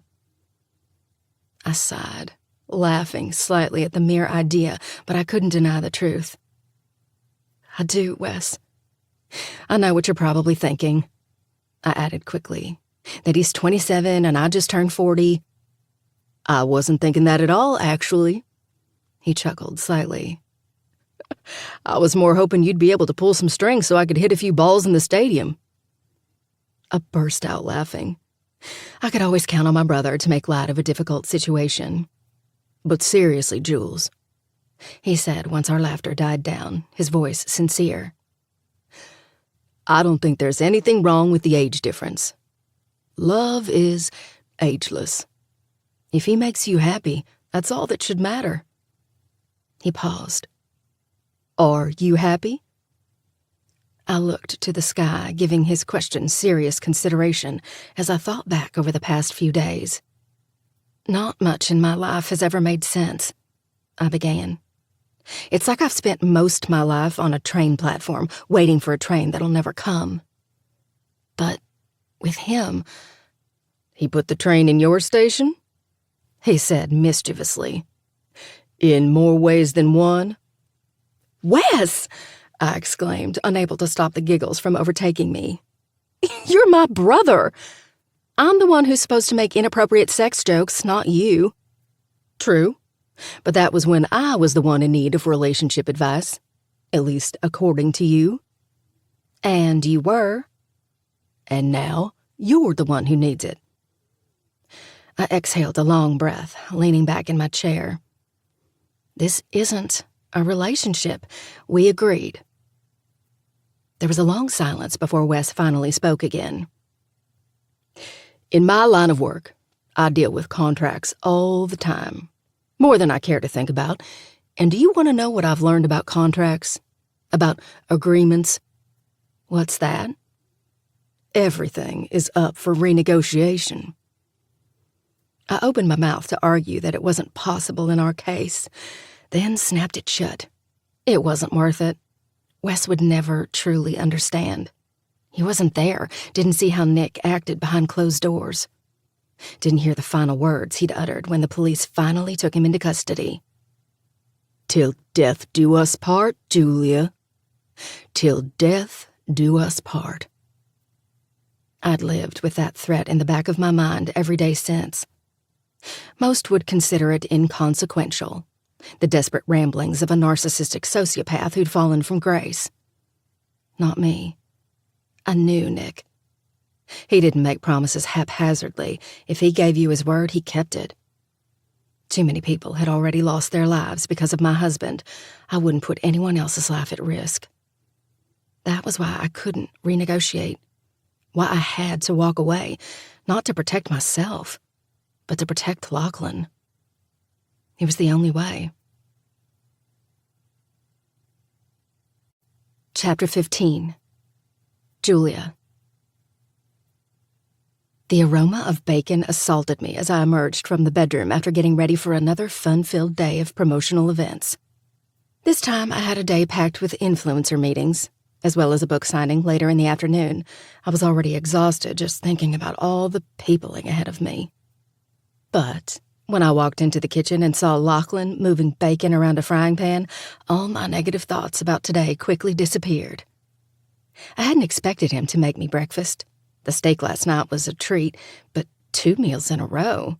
I sighed, laughing slightly at the mere idea, but I couldn't deny the truth. I do, Wes. I know what you're probably thinking. I added quickly. That he's 27 and I just turned 40. I wasn't thinking that at all, actually. He chuckled slightly. I was more hoping you'd be able to pull some strings so I could hit a few balls in the stadium. I burst out laughing. I could always count on my brother to make light of a difficult situation. But seriously, Jules, he said once our laughter died down, his voice sincere. I don't think there's anything wrong with the age difference. Love is ageless. If he makes you happy, that's all that should matter. He paused. Are you happy? I looked to the sky, giving his question serious consideration as I thought back over the past few days. Not much in my life has ever made sense, I began. It's like I've spent most of my life on a train platform, waiting for a train that'll never come. But with him, he put the train in your station? He said mischievously. In more ways than one? Wes! I exclaimed, unable to stop the giggles from overtaking me. You're my brother! I'm the one who's supposed to make inappropriate sex jokes, not you. True, but that was when I was the one in need of relationship advice, at least according to you. And you were. And now you're the one who needs it. I exhaled a long breath, leaning back in my chair. This isn't a relationship. We agreed. There was a long silence before Wes finally spoke again. In my line of work, I deal with contracts all the time, more than I care to think about. And do you want to know what I've learned about contracts? About agreements? What's that? Everything is up for renegotiation. I opened my mouth to argue that it wasn't possible in our case, then snapped it shut. It wasn't worth it. Wes would never truly understand. He wasn't there, didn't see how Nick acted behind closed doors. Didn't hear the final words he'd uttered when the police finally took him into custody. Till death do us part, Julia. Till death do us part. I'd lived with that threat in the back of my mind every day since. Most would consider it inconsequential, the desperate ramblings of a narcissistic sociopath who'd fallen from grace. Not me. I knew Nick. He didn't make promises haphazardly. If he gave you his word, he kept it. Too many people had already lost their lives because of my husband. I wouldn't put anyone else's life at risk. That was why I couldn't renegotiate, why I had to walk away, not to protect myself, but to protect Lachlan. It was the only way. Chapter 15. Julia. The aroma of bacon assaulted me as I emerged from the bedroom after getting ready for another fun-filled day of promotional events. This time I had a day packed with influencer meetings, as well as a book signing later in the afternoon. I was already exhausted just thinking about all the peopling ahead of me. But when I walked into the kitchen and saw Lachlan moving bacon around a frying pan, all my negative thoughts about today quickly disappeared. I hadn't expected him to make me breakfast. The steak last night was a treat, but 2 meals in a row.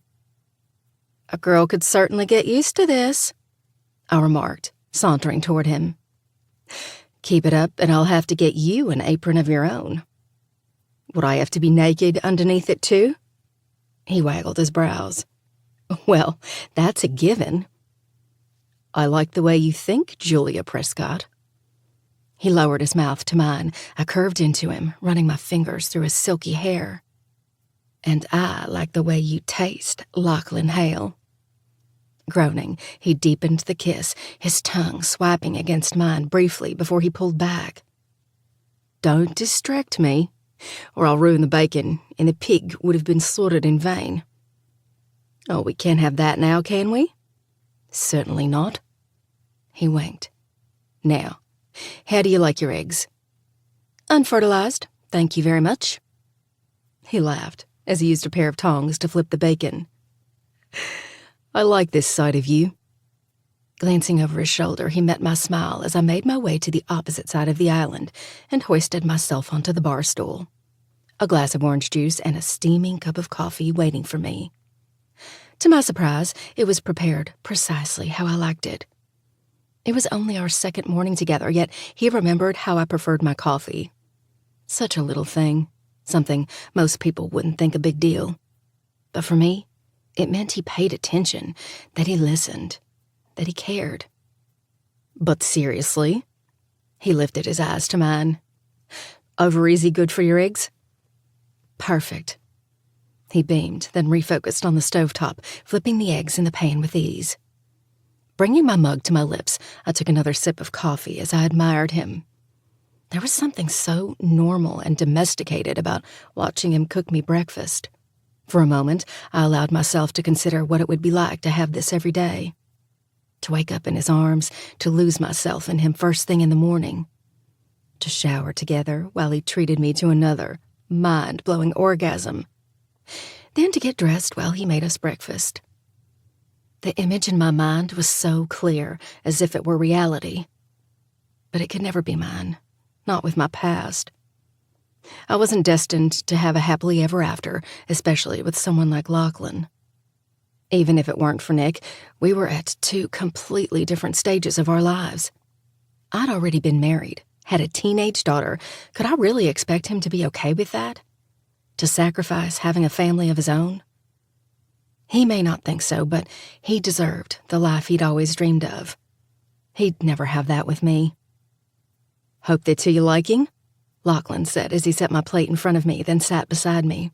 A girl could certainly get used to this, I remarked, sauntering toward him. Keep it up and I'll have to get you an apron of your own. Would I have to be naked underneath it too? He waggled his brows. Well, that's a given. I like the way you think, Julia Prescott. He lowered his mouth to mine. I curved into him, running my fingers through his silky hair. And I like the way you taste, Lachlan Hale. Groaning, he deepened the kiss, his tongue swiping against mine briefly before he pulled back. Don't distract me, or I'll ruin the bacon, and the pig would have been slaughtered in vain. Oh, we can't have that now, can we? Certainly not. He winked. Now, how do you like your eggs? Unfertilized, thank you very much. He laughed as he used a pair of tongs to flip the bacon. I like this side of you. Glancing over his shoulder, he met my smile as I made my way to the opposite side of the island and hoisted myself onto the bar stool. A glass of orange juice and a steaming cup of coffee waiting for me. To my surprise, it was prepared precisely how I liked it. It was only our second morning together, yet he remembered how I preferred my coffee. Such a little thing, something most people wouldn't think a big deal. But for me, it meant he paid attention, that he listened, that he cared. But seriously? He lifted his eyes to mine. Over easy good for your eggs? Perfect. He beamed, then refocused on the stovetop, flipping the eggs in the pan with ease. Bringing my mug to my lips, I took another sip of coffee as I admired him. There was something so normal and domesticated about watching him cook me breakfast. For a moment, I allowed myself to consider what it would be like to have this every day. To wake up in his arms, to lose myself in him first thing in the morning. To shower together while he treated me to another mind-blowing orgasm. Then to get dressed while he made us breakfast. The image in my mind was so clear, as if it were reality. But it could never be mine, not with my past. I wasn't destined to have a happily ever after, especially with someone like Lachlan. Even if it weren't for Nick, we were at 2 completely different stages of our lives. I'd already been married, had a teenage daughter. Could I really expect him to be okay with that? To sacrifice having a family of his own? He may not think so, but he deserved the life he'd always dreamed of. He'd never have that with me. Hope they're to your liking, Lachlan said as he set my plate in front of me, then sat beside me.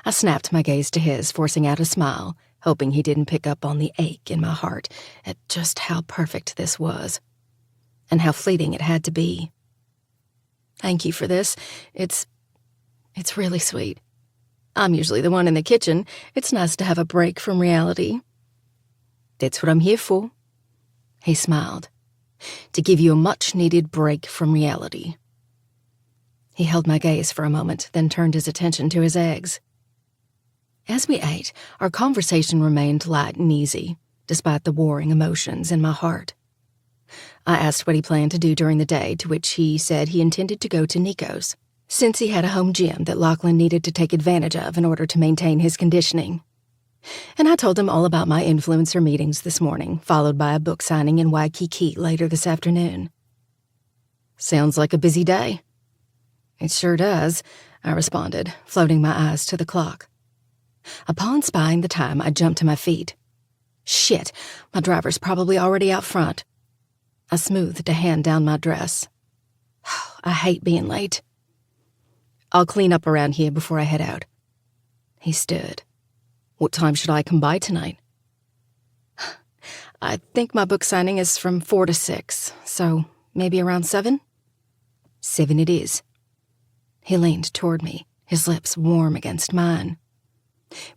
I snapped my gaze to his, forcing out a smile, hoping he didn't pick up on the ache in my heart at just how perfect this was, and how fleeting it had to be. Thank you for this. It's really sweet. I'm usually the one in the kitchen. It's nice to have a break from reality. That's what I'm here for. He smiled. To give you a much-needed break from reality. He held my gaze for a moment, then turned his attention to his eggs. As we ate, our conversation remained light and easy, despite the warring emotions in my heart. I asked what he planned to do during the day, to which he said he intended to go to Nico's, since he had a home gym that Lachlan needed to take advantage of in order to maintain his conditioning. And I told him all about my influencer meetings this morning, followed by a book signing in Waikiki later this afternoon. Sounds like a busy day. It sure does, I responded, floating my eyes to the clock. Upon spying the time, I jumped to my feet. Shit, my driver's probably already out front. I smoothed a hand down my dress. I hate being late. I'll clean up around here before I head out. He stood. What time should I come by tonight? I think my book signing is from 4 to 6, so maybe around 7? 7 it is. He leaned toward me, his lips warm against mine.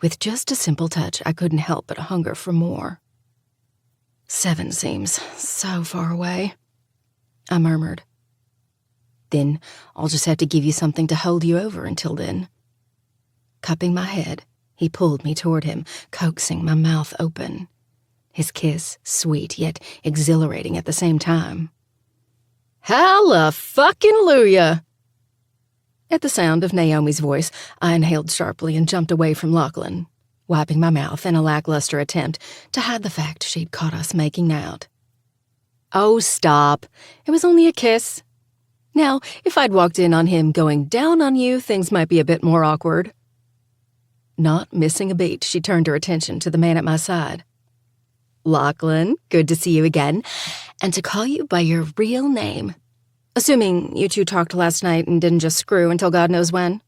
With just a simple touch, I couldn't help but hunger for more. 7 seems so far away, I murmured. Then I'll just have to give you something to hold you over until then. Cupping my head, he pulled me toward him, coaxing my mouth open. His kiss sweet yet exhilarating at the same time. Hallelujah! At the sound of Naomi's voice, I inhaled sharply and jumped away from Lachlan, wiping my mouth in a lackluster attempt to hide the fact she'd caught us making out. Oh, stop. It was only a kiss. Now, if I'd walked in on him going down on you, things might be a bit more awkward. Not missing a beat, she turned her attention to the man at my side. Lachlan, good to see you again, and to call you by your real name. Assuming you two talked last night and didn't just screw until God knows when.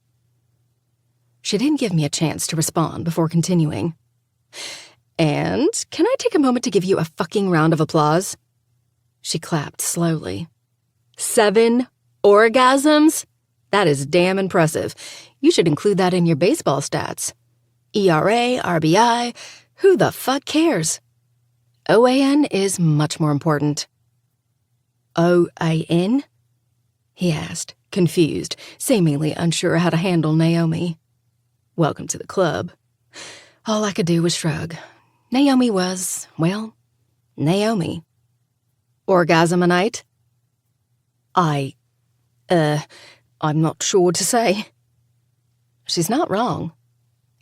She didn't give me a chance to respond before continuing. And can I take a moment to give you a fucking round of applause? She clapped slowly. 7 orgasms? That is damn impressive. You should include that in your baseball stats. ERA, RBI, who the fuck cares? OAN is much more important. OAN? He asked, confused, seemingly unsure how to handle Naomi. Welcome to the club. All I could do was shrug. Naomi was, well, Naomi. Orgasm a night? I'm not sure to say. She's not wrong.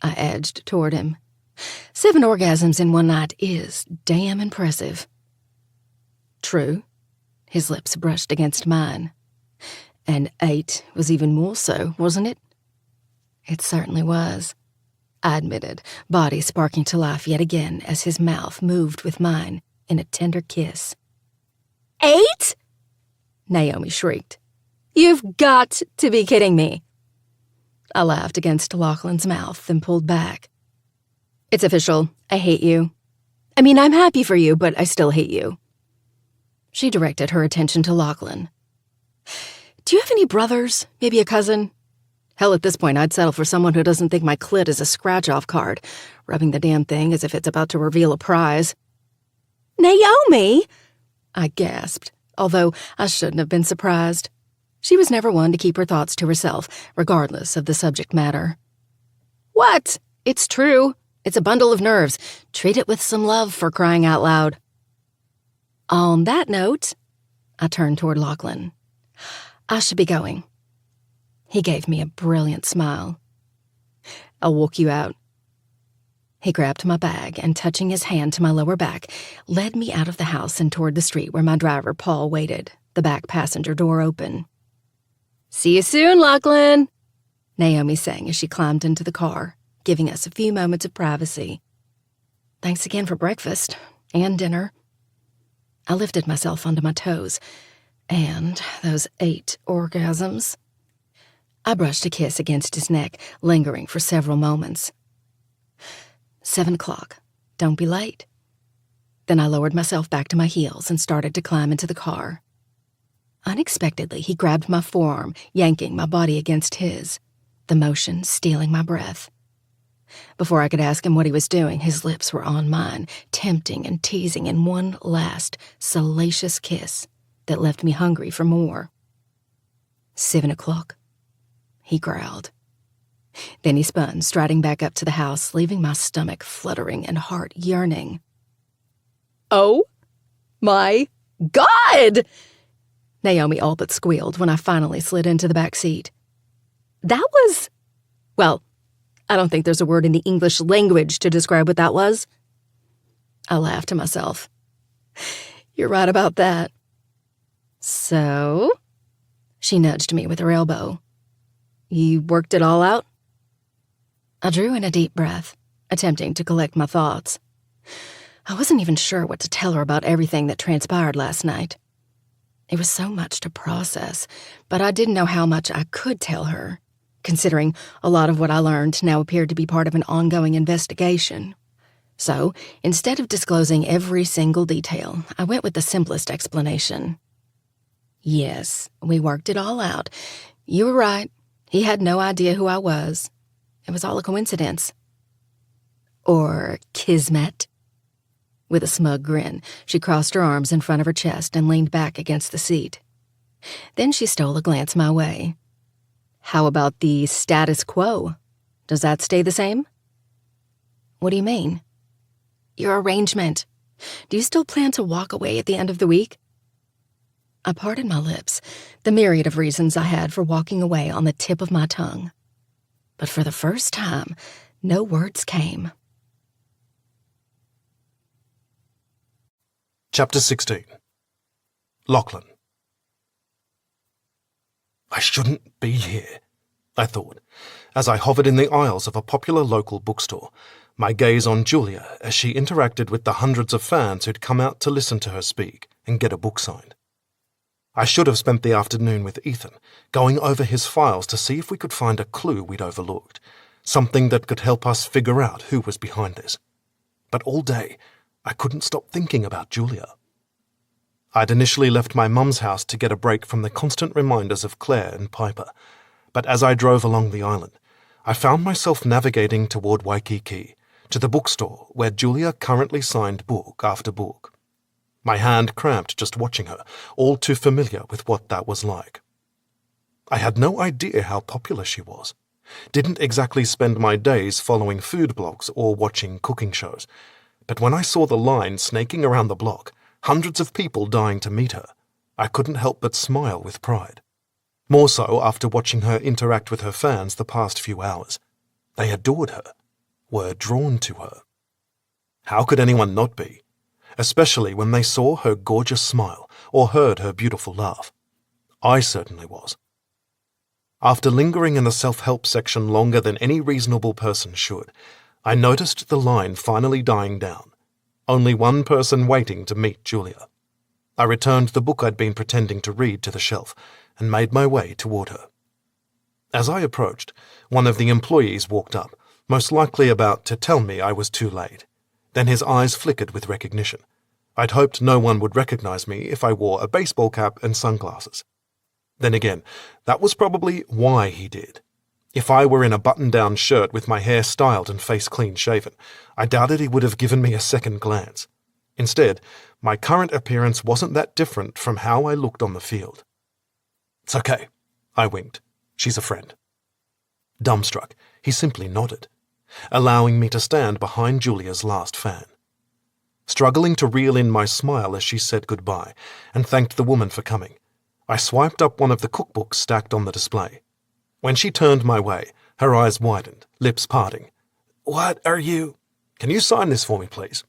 I edged toward him. 7 orgasms in one night is damn impressive. True. His lips brushed against mine. And 8 was even more so, wasn't it? It certainly was, I admitted, body sparking to life yet again as his mouth moved with mine in a tender kiss. 8? Naomi shrieked. You've got to be kidding me. I laughed against Lachlan's mouth, then pulled back. It's official. I hate you. I mean, I'm happy for you, but I still hate you. She directed her attention to Lachlan. Do you have any brothers? Maybe a cousin? Hell, at this point, I'd settle for someone who doesn't think my clit is a scratch-off card, rubbing the damn thing as if it's about to reveal a prize. Naomi! I gasped, although I shouldn't have been surprised. She was never one to keep her thoughts to herself, regardless of the subject matter. What? It's true. It's a bundle of nerves. Treat it with some love, for crying out loud. On that note, I turned toward Lachlan. I should be going. He gave me a brilliant smile. I'll walk you out. He grabbed my bag and, touching his hand to my lower back, led me out of the house and toward the street where my driver, Paul, waited, the back passenger door open. See you soon, Lachlan, Naomi sang as she climbed into the car, giving us a few moments of privacy. Thanks again for breakfast and dinner. I lifted myself onto my toes. And those 8 orgasms. I brushed a kiss against his neck, lingering for several moments. 7 o'clock. Don't be late. Then I lowered myself back to my heels and started to climb into the car. Unexpectedly, he grabbed my forearm, yanking my body against his, the motion stealing my breath. Before I could ask him what he was doing, his lips were on mine, tempting and teasing in one last, salacious kiss that left me hungry for more. 7 o'clock, he growled. Then he spun, striding back up to the house, leaving my stomach fluttering and heart yearning. Oh my God! Naomi all but squealed when I finally slid into the back seat. That was, well, I don't think there's a word in the English language to describe what that was. I laughed to myself. You're right about that. So? She nudged me with her elbow. You worked it all out? I drew in a deep breath, attempting to collect my thoughts. I wasn't even sure what to tell her about everything that transpired last night. It was so much to process, but I didn't know how much I could tell her, considering a lot of what I learned now appeared to be part of an ongoing investigation. So, instead of disclosing every single detail, I went with the simplest explanation. Yes, we worked it all out. You were right. He had no idea who I was. It was all a coincidence. Or kismet. With a smug grin, she crossed her arms in front of her chest and leaned back against the seat. Then she stole a glance my way. How about the status quo? Does that stay the same? What do you mean? Your arrangement. Do you still plan to walk away at the end of the week? I parted my lips, the myriad of reasons I had for walking away on the tip of my tongue. But for the first time, no words came. Chapter 16. Lachlan. I shouldn't be here, I thought, as I hovered in the aisles of a popular local bookstore, my gaze on Julia as she interacted with the hundreds of fans who'd come out to listen to her speak and get a book signed. I should have spent the afternoon with Ethan, going over his files to see if we could find a clue we'd overlooked, something that could help us figure out who was behind this. But all day, I couldn't stop thinking about Julia. I'd initially left my mum's house to get a break from the constant reminders of Claire and Piper, but as I drove along the island, I found myself navigating toward Waikiki, to the bookstore where Julia currently signed book after book. My hand cramped just watching her, all too familiar with what that was like. I had no idea how popular she was. Didn't exactly spend my days following food blogs or watching cooking shows, but when I saw the line snaking around the block, hundreds of people dying to meet her, I couldn't help but smile with pride. More so after watching her interact with her fans the past few hours. They adored her, were drawn to her. How could anyone not be? Especially when they saw her gorgeous smile or heard her beautiful laugh. I certainly was. After lingering in the self-help section longer than any reasonable person should, I noticed the line finally dying down. Only one person waiting to meet Julia. I returned the book I'd been pretending to read to the shelf and made my way toward her. As I approached, one of the employees walked up, most likely about to tell me I was too late. Then his eyes flickered with recognition. I'd hoped no one would recognize me if I wore a baseball cap and sunglasses. Then again, that was probably why he did. If I were in a button-down shirt with my hair styled and face clean-shaven, I doubted he would have given me a second glance. Instead, my current appearance wasn't that different from how I looked on the field. It's okay, I winked. She's a friend. Dumbstruck, he simply nodded, allowing me to stand behind Julia's last fan. Struggling to reel in my smile as she said goodbye and thanked the woman for coming, I swiped up one of the cookbooks stacked on the display. When she turned my way, her eyes widened, lips parting. What are you? Can you sign this for me, please?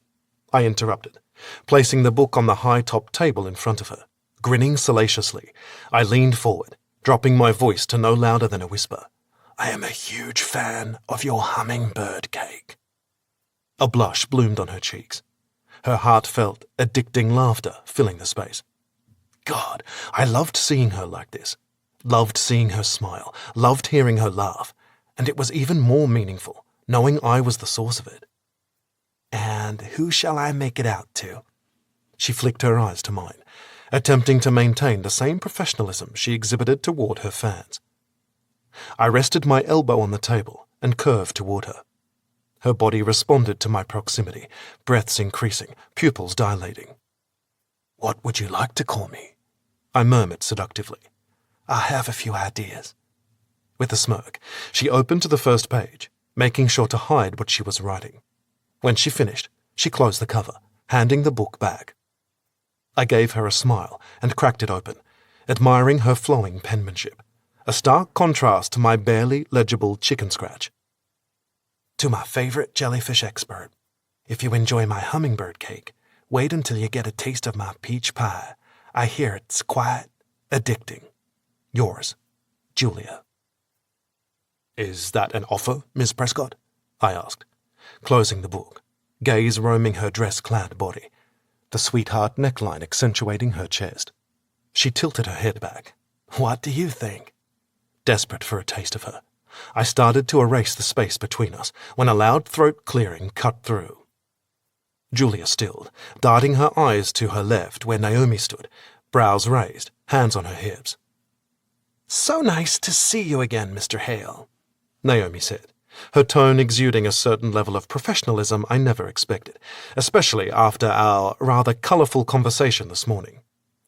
I interrupted, placing the book on the high-top table in front of her. Grinning salaciously, I leaned forward, dropping my voice to no louder than a whisper. I am a huge fan of your hummingbird cake. A blush bloomed on her cheeks. Her heartfelt, addicting laughter filling the space. God, I loved seeing her like this. Loved seeing her smile, loved hearing her laugh, and it was even more meaningful, knowing I was the source of it. And who shall I make it out to? She flicked her eyes to mine, attempting to maintain the same professionalism she exhibited toward her fans. I rested my elbow on the table and curved toward her. Her body responded to my proximity, breaths increasing, pupils dilating. What would you like to call me? I murmured seductively. I have a few ideas. With a smirk, she opened to the first page, making sure to hide what she was writing. When she finished, she closed the cover, handing the book back. I gave her a smile and cracked it open, admiring her flowing penmanship, a stark contrast to my barely legible chicken scratch. To my favorite jellyfish expert, if you enjoy my hummingbird cake, wait until you get a taste of my peach pie. I hear it's quite addicting. Yours, Julia. Is that an offer, Miss Prescott? I asked, closing the book, gaze roaming her dress-clad body, the sweetheart neckline accentuating her chest. She tilted her head back. What do you think? Desperate for a taste of her, I started to erase the space between us when a loud throat clearing cut through. Julia stilled, darting her eyes to her left where Naomi stood, brows raised, hands on her hips. So nice to see you again, Mr. Hale, Naomi said, her tone exuding a certain level of professionalism I never expected, especially after our rather colourful conversation this morning.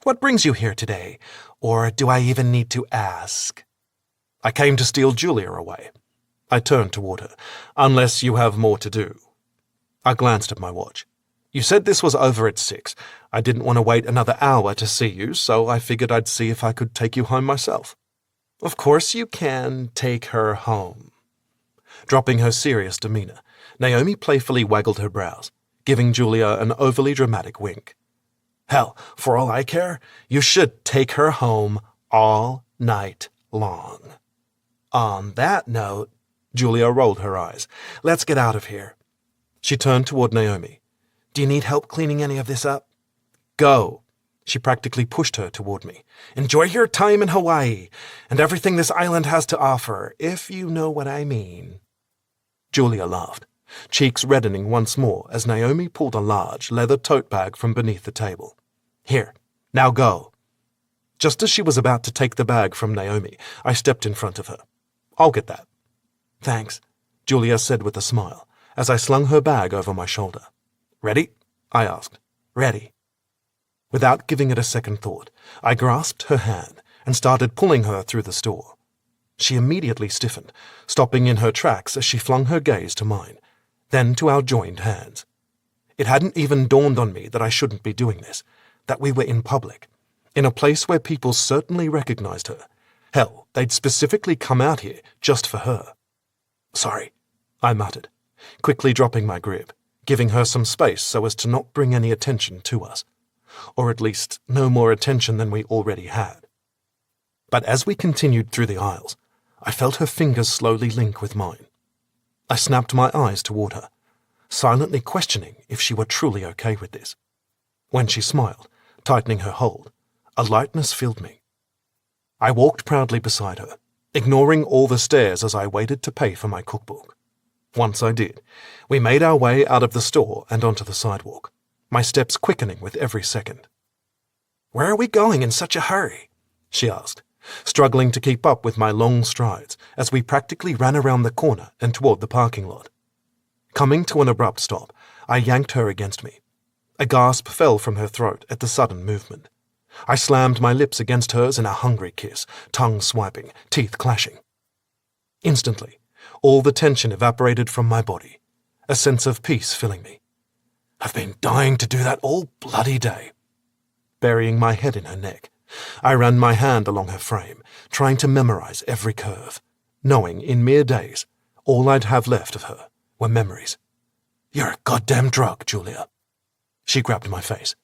What brings you here today? Or do I even need to ask? I came to steal Julia away. I turned toward her, unless you have more to do. I glanced at my watch. You said this was over at 6. I didn't want to wait another hour to see you, so I figured I'd see if I could take you home myself. Of course you can take her home. Dropping her serious demeanour, Naomi playfully waggled her brows, giving Julia an overly dramatic wink. Hell, for all I care, you should take her home all night long. On that note, Julia rolled her eyes. Let's get out of here. She turned toward Naomi. Do you need help cleaning any of this up? Go. She practically pushed her toward me. Enjoy your time in Hawaii and everything this island has to offer, if you know what I mean. Julia laughed, cheeks reddening once more as Naomi pulled a large leather tote bag from beneath the table. Here, now go. Just as she was about to take the bag from Naomi, I stepped in front of her. I'll get that. Thanks, Julia said with a smile, as I slung her bag over my shoulder. Ready? I asked. Ready. Without giving it a second thought, I grasped her hand and started pulling her through the store. She immediately stiffened, stopping in her tracks as she flung her gaze to mine, then to our joined hands. It hadn't even dawned on me that I shouldn't be doing this, that we were in public, in a place where people certainly recognized her. Hell, they'd specifically come out here just for her. Sorry, I muttered, quickly dropping my grip, giving her some space so as to not bring any attention to us, or at least no more attention than we already had. But as we continued through the aisles, I felt her fingers slowly link with mine. I snapped my eyes toward her, silently questioning if she were truly okay with this. When she smiled, tightening her hold, a lightness filled me. I walked proudly beside her, ignoring all the stares as I waited to pay for my cookbook. Once I did, we made our way out of the store and onto the sidewalk, my steps quickening with every second. Where are we going in such a hurry? She asked, struggling to keep up with my long strides as we practically ran around the corner and toward the parking lot. Coming to an abrupt stop, I yanked her against me. A gasp fell from her throat at the sudden movement. I slammed my lips against hers in a hungry kiss, tongue swiping, teeth clashing. Instantly, all the tension evaporated from my body, a sense of peace filling me. I've been dying to do that all bloody day. Burying my head in her neck, I ran my hand along her frame, trying to memorize every curve, knowing in mere days all I'd have left of her were memories. You're a goddamn drug, Julia. She grabbed my face,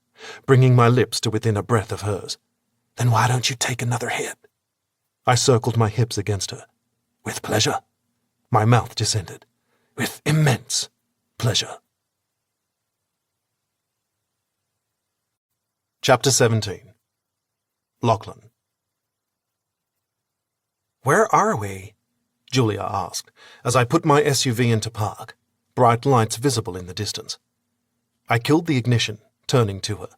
bringing my lips to within a breath of hers. Then why don't you take another hit? I circled my hips against her. With pleasure. My mouth descended. With immense pleasure. Chapter 17. Lachlan. Where are we? Julia asked, as I put my SUV into park, bright lights visible in the distance. I killed the ignition, turning to her.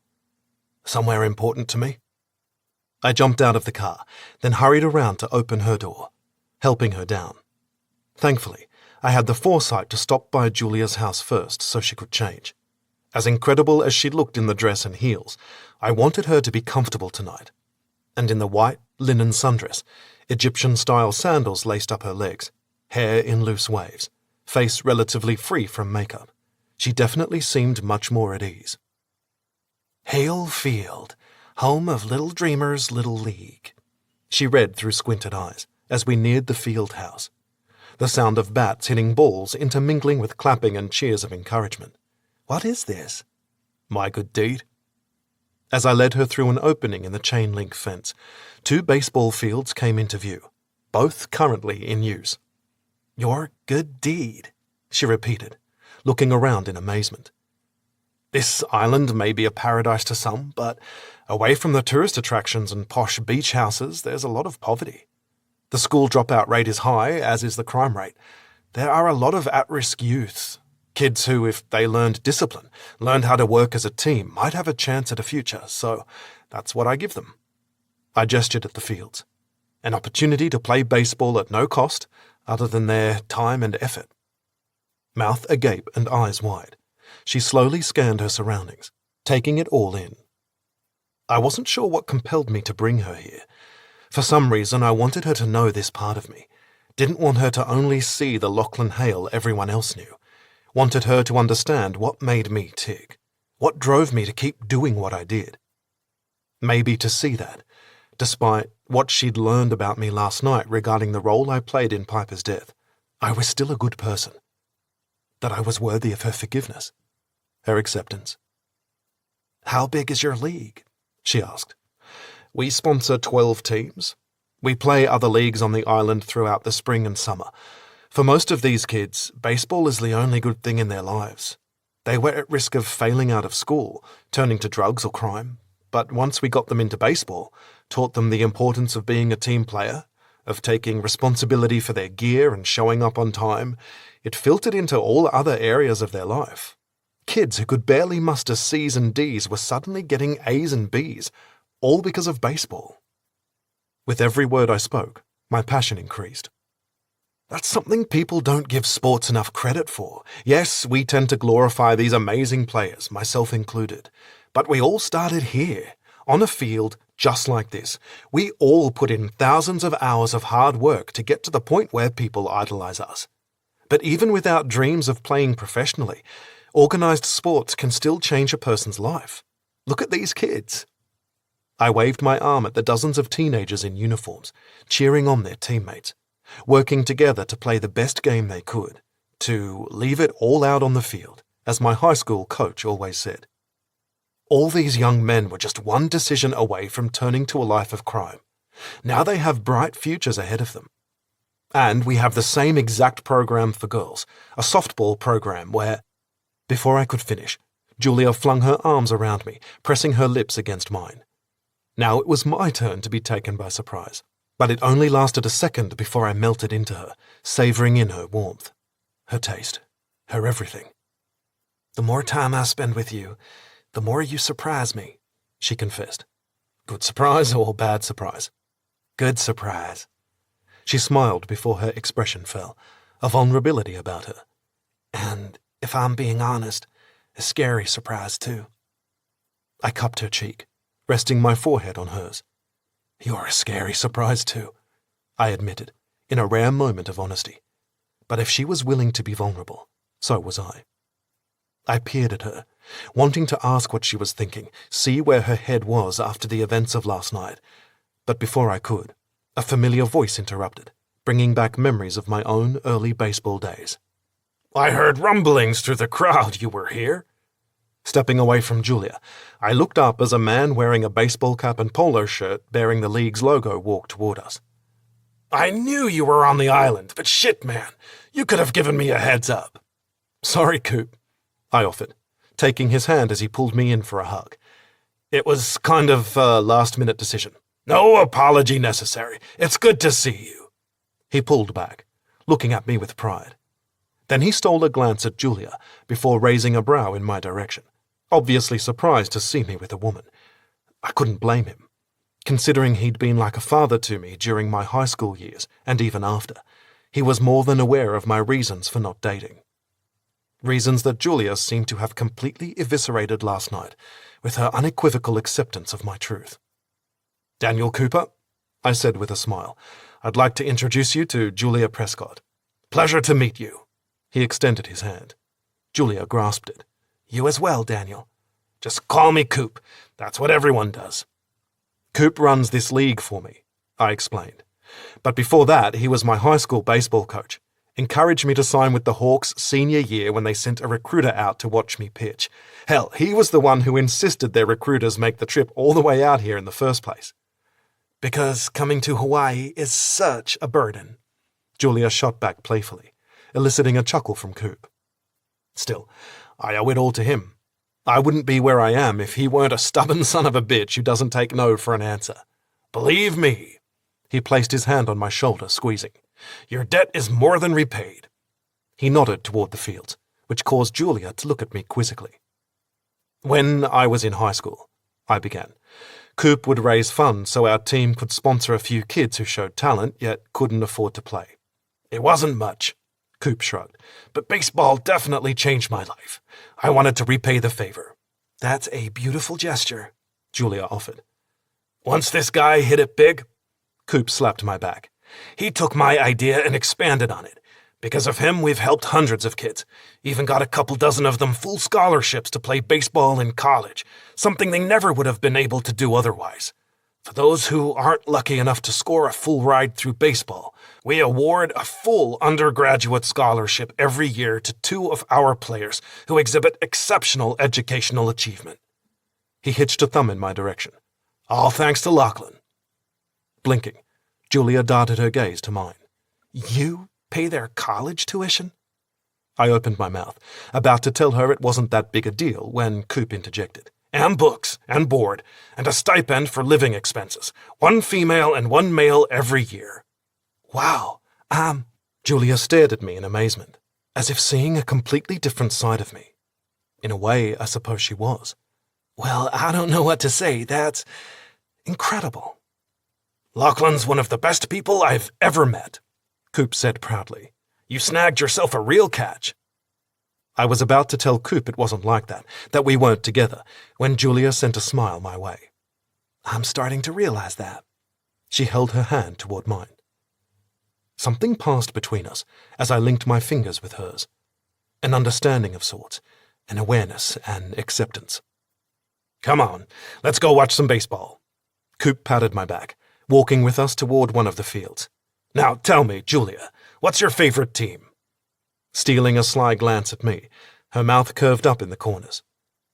Somewhere important to me? I jumped out of the car, then hurried around to open her door, helping her down. Thankfully, I had the foresight to stop by Julia's house first so she could change. As incredible as she looked in the dress and heels, I wanted her to be comfortable tonight. And in the white linen sundress, Egyptian-style sandals laced up her legs, hair in loose waves, face relatively free from makeup, she definitely seemed much more at ease. Hale Field, home of Little Dreamers' Little League, she read through squinted eyes as we neared the field house, the sound of bats hitting balls intermingling with clapping and cheers of encouragement. What is this? My good deed. As I led her through an opening in the chain-link fence, 2 baseball fields came into view, both currently in use. Your good deed, she repeated, looking around in amazement. This island may be a paradise to some, but away from the tourist attractions and posh beach houses, there's a lot of poverty. The school dropout rate is high, as is the crime rate. There are a lot of at-risk youths, kids who, if they learned discipline, learned how to work as a team, might have a chance at a future, so that's what I give them. I gestured at the fields. An opportunity to play baseball at no cost, other than their time and effort. Mouth agape and eyes wide, she slowly scanned her surroundings, taking it all in. I wasn't sure what compelled me to bring her here. For some reason, I wanted her to know this part of me. Didn't want her to only see the Lachlan Hale everyone else knew. Wanted her to understand what made me tick, what drove me to keep doing what I did. Maybe to see that, despite what she'd learned about me last night regarding the role I played in Piper's death, I was still a good person. That I was worthy of her forgiveness, her acceptance. How big is your league? She asked. We sponsor 12 teams. We play other leagues on the island throughout the spring and summer. For most of these kids, baseball is the only good thing in their lives. They were at risk of failing out of school, turning to drugs or crime. But once we got them into baseball, taught them the importance of being a team player, of taking responsibility for their gear and showing up on time, it filtered into all other areas of their life. Kids who could barely muster C's and D's were suddenly getting A's and B's, all because of baseball. With every word I spoke, my passion increased. That's something people don't give sports enough credit for. Yes, we tend to glorify these amazing players, myself included. But we all started here, on a field just like this. We all put in thousands of hours of hard work to get to the point where people idolize us. But even without dreams of playing professionally, organized sports can still change a person's life. Look at these kids. I waved my arm at the dozens of teenagers in uniforms, cheering on their teammates, working together to play the best game they could, to leave it all out on the field, as my high school coach always said. All these young men were just one decision away from turning to a life of crime. Now they have bright futures ahead of them. And we have the same exact program for girls, a softball program where... Before I could finish, Julia flung her arms around me, pressing her lips against mine. Now it was my turn to be taken by surprise, but it only lasted a second before I melted into her, savoring in her warmth, her taste, her everything. The more time I spend with you, the more you surprise me, she confessed. Good surprise or bad surprise? Good surprise. She smiled before her expression fell, a vulnerability about her. And, if I'm being honest, a scary surprise too. I cupped her cheek, resting my forehead on hers. You're a scary surprise too, I admitted, in a rare moment of honesty. But if she was willing to be vulnerable, so was I. I peered at her, wanting to ask what she was thinking, see where her head was after the events of last night. But before I could, a familiar voice interrupted, bringing back memories of my own early baseball days. I heard rumblings through the crowd you were here. Stepping away from Julia, I looked up as a man wearing a baseball cap and polo shirt bearing the league's logo walked toward us. I knew you were on the island, but shit, man, you could have given me a heads up. Sorry, Coop, I offered, taking his hand as he pulled me in for a hug. It was kind of a last-minute decision. No apology necessary. It's good to see you. He pulled back, looking at me with pride. Then he stole a glance at Julia before raising a brow in my direction, obviously surprised to see me with a woman. I couldn't blame him. Considering he'd been like a father to me during my high school years and even after, he was more than aware of my reasons for not dating. Reasons that Julia seemed to have completely eviscerated last night with her unequivocal acceptance of my truth. Daniel Cooper, I said with a smile, I'd like to introduce you to Julia Prescott. Pleasure to meet you. He extended his hand. Julia grasped it. You as well, Daniel. Just call me Coop. That's what everyone does. Coop runs this league for me, I explained. But before that, he was my high school baseball coach. Encouraged me to sign with the Hawks senior year when they sent a recruiter out to watch me pitch. Hell, he was the one who insisted their recruiters make the trip all the way out here in the first place. Because coming to Hawaii is such a burden, Julia shot back playfully, eliciting a chuckle from Coop. Still, I owe it all to him. I wouldn't be where I am if he weren't a stubborn son of a bitch who doesn't take no for an answer. Believe me. He placed his hand on my shoulder, squeezing. Your debt is more than repaid. He nodded toward the fields, which caused Julia to look at me quizzically. When I was in high school, I began, Coop would raise funds so our team could sponsor a few kids who showed talent yet couldn't afford to play. It wasn't much, Coop shrugged, but baseball definitely changed my life. I wanted to repay the favor. That's a beautiful gesture, Julia offered. Once this guy hit it big, Coop slapped my back. He took my idea and expanded on it. Because of him, we've helped hundreds of kids. Even got a couple dozen of them full scholarships to play baseball in college, something they never would have been able to do otherwise. For those who aren't lucky enough to score a full ride through baseball, we award a full undergraduate scholarship every year to 2 of our players who exhibit exceptional educational achievement. He hitched a thumb in my direction. All thanks to Lachlan. Blinking, Julia darted her gaze to mine. You pay their college tuition? I opened my mouth, about to tell her it wasn't that big a deal when Coop interjected. And books, and board, and a stipend for living expenses. 1 female and 1 male every year. Wow, Julia stared at me in amazement, as if seeing a completely different side of me. In a way, I suppose she was. Well, I don't know what to say. That's incredible. Lachlan's one of the best people I've ever met, Coop said proudly. You snagged yourself a real catch. I was about to tell Coop it wasn't like that we weren't together, when Julia sent a smile my way. I'm starting to realize that. She held her hand toward mine. Something passed between us as I linked my fingers with hers. An understanding of sorts, an awareness and acceptance. Come on, let's go watch some baseball. Coop patted my back, walking with us toward one of the fields. Now tell me, Julia, what's your favorite team? Stealing a sly glance at me, her mouth curved up in the corners.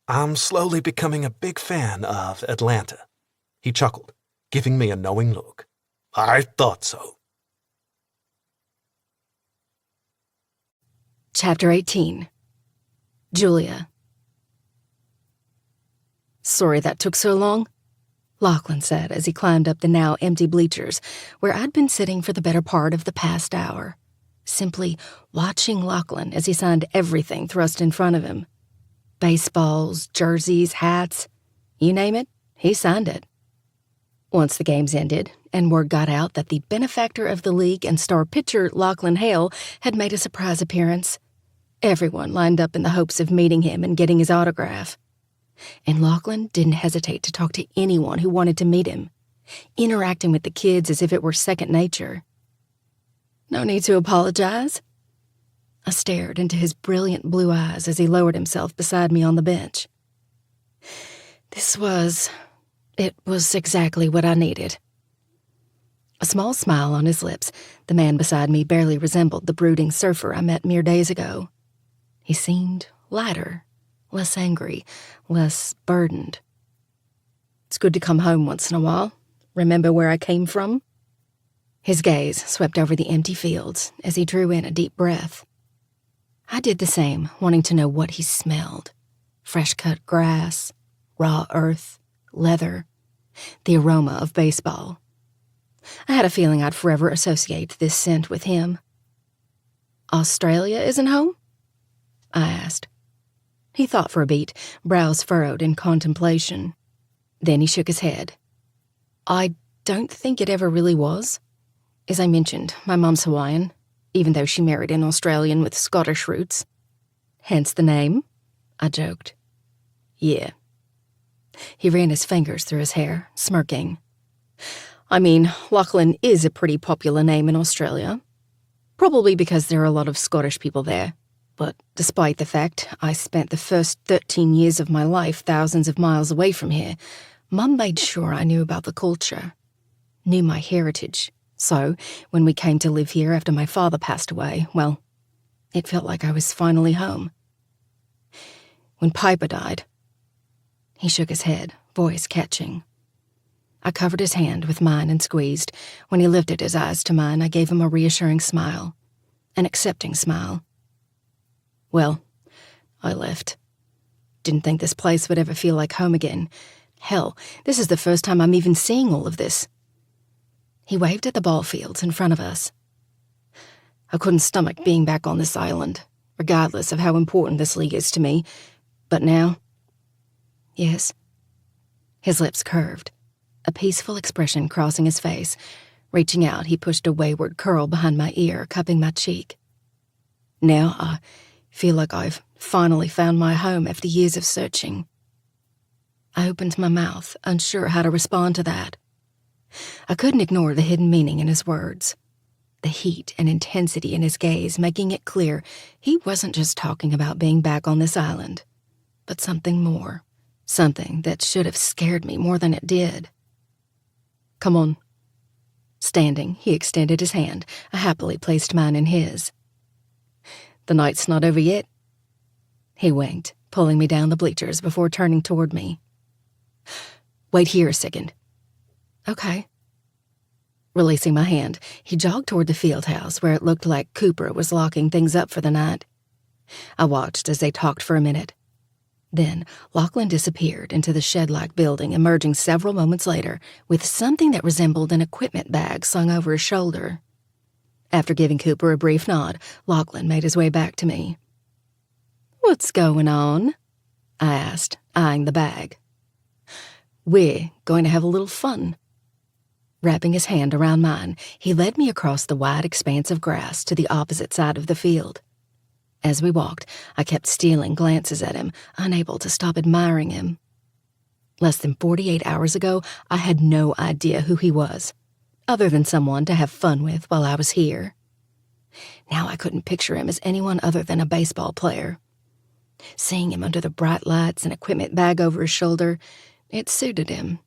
I'm slowly becoming a big fan of Atlanta. He chuckled, giving me a knowing look. I thought so. Chapter 18. Julia. Sorry that took so long, Lachlan said as he climbed up the now empty bleachers where I'd been sitting for the better part of the past hour, simply watching Lachlan as he signed everything thrust in front of him. Baseballs, jerseys, hats, you name it, he signed it. Once the games ended and word got out that the benefactor of the league and star pitcher Lachlan Hale had made a surprise appearance, everyone lined up in the hopes of meeting him and getting his autograph. And Lachlan didn't hesitate to talk to anyone who wanted to meet him, interacting with the kids as if it were second nature. No need to apologize. I stared into his brilliant blue eyes as he lowered himself beside me on the bench. It was exactly what I needed. A small smile on his lips, the man beside me barely resembled the brooding surfer I met mere days ago. He seemed lighter, less angry, less burdened. It's good to come home once in a while. Remember where I came from? His gaze swept over the empty fields as he drew in a deep breath. I did the same, wanting to know what he smelled. Fresh-cut grass, raw earth, leather, the aroma of baseball. I had a feeling I'd forever associate this scent with him. Australia isn't home? I asked. He thought for a beat, brows furrowed in contemplation. Then he shook his head. I don't think it ever really was. As I mentioned, my mom's Hawaiian, even though she married an Australian with Scottish roots. Hence the name, I joked. Yeah. He ran his fingers through his hair, smirking. I mean, Lachlan is a pretty popular name in Australia. Probably because there are a lot of Scottish people there. But despite the fact I spent the first 13 years of my life thousands of miles away from here, Mum made sure I knew about the culture, knew my heritage. So, when we came to live here after my father passed away, well, it felt like I was finally home. When Piper died, he shook his head, voice catching. I covered his hand with mine and squeezed. When he lifted his eyes to mine, I gave him a reassuring smile, an accepting smile. Well, I left. Didn't think this place would ever feel like home again. Hell, this is the first time I'm even seeing all of this. He waved at the ball fields in front of us. I couldn't stomach being back on this island, regardless of how important this league is to me. But now, yes. His lips curved, a peaceful expression crossing his face. Reaching out, he pushed a wayward curl behind my ear, cupping my cheek. Now I feel like I've finally found my home after years of searching. I opened my mouth, unsure how to respond to that. I couldn't ignore the hidden meaning in his words, the heat and intensity in his gaze, making it clear he wasn't just talking about being back on this island, but something more, something that should have scared me more than it did. Come on. Standing, he extended his hand. I happily placed mine in his. The night's not over yet. He winked, pulling me down the bleachers before turning toward me. Wait here a second. Okay. Releasing my hand, he jogged toward the field house where it looked like Cooper was locking things up for the night. I watched as they talked for a minute. Then Lachlan disappeared into the shed-like building, emerging several moments later with something that resembled an equipment bag slung over his shoulder. After giving Cooper a brief nod, Lachlan made his way back to me. "What's going on?" I asked, eyeing the bag. "We're going to have a little fun." Wrapping his hand around mine, he led me across the wide expanse of grass to the opposite side of the field. As we walked, I kept stealing glances at him, unable to stop admiring him. Less than 48 hours ago, I had no idea who he was, other than someone to have fun with while I was here. Now I couldn't picture him as anyone other than a baseball player. Seeing him under the bright lights and equipment bag over his shoulder, it suited him.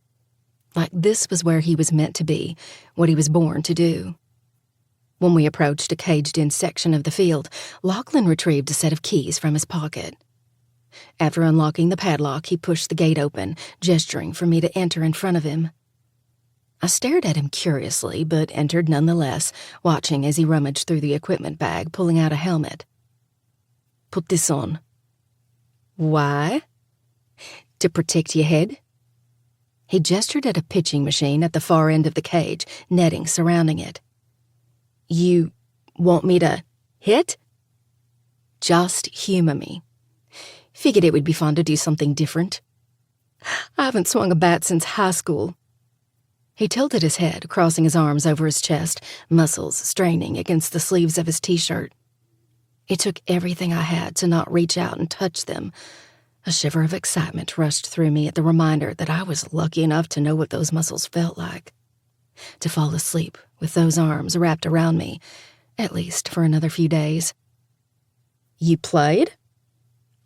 Like this was where he was meant to be, what he was born to do. When we approached a caged-in section of the field, Lachlan retrieved a set of keys from his pocket. After unlocking the padlock, he pushed the gate open, gesturing for me to enter in front of him. I stared at him curiously, but entered nonetheless, watching as he rummaged through the equipment bag, pulling out a helmet. "Put this on." "Why?" "To protect your head." He gestured at a pitching machine at the far end of the cage, netting surrounding it. "You want me to hit?" "Just humor me. Figured it would be fun to do something different. I haven't swung a bat since high school." He tilted his head, crossing his arms over his chest, muscles straining against the sleeves of his t-shirt. It took everything I had to not reach out and touch them. A shiver of excitement rushed through me at the reminder that I was lucky enough to know what those muscles felt like. To fall asleep with those arms wrapped around me, at least for another few days. "You played?"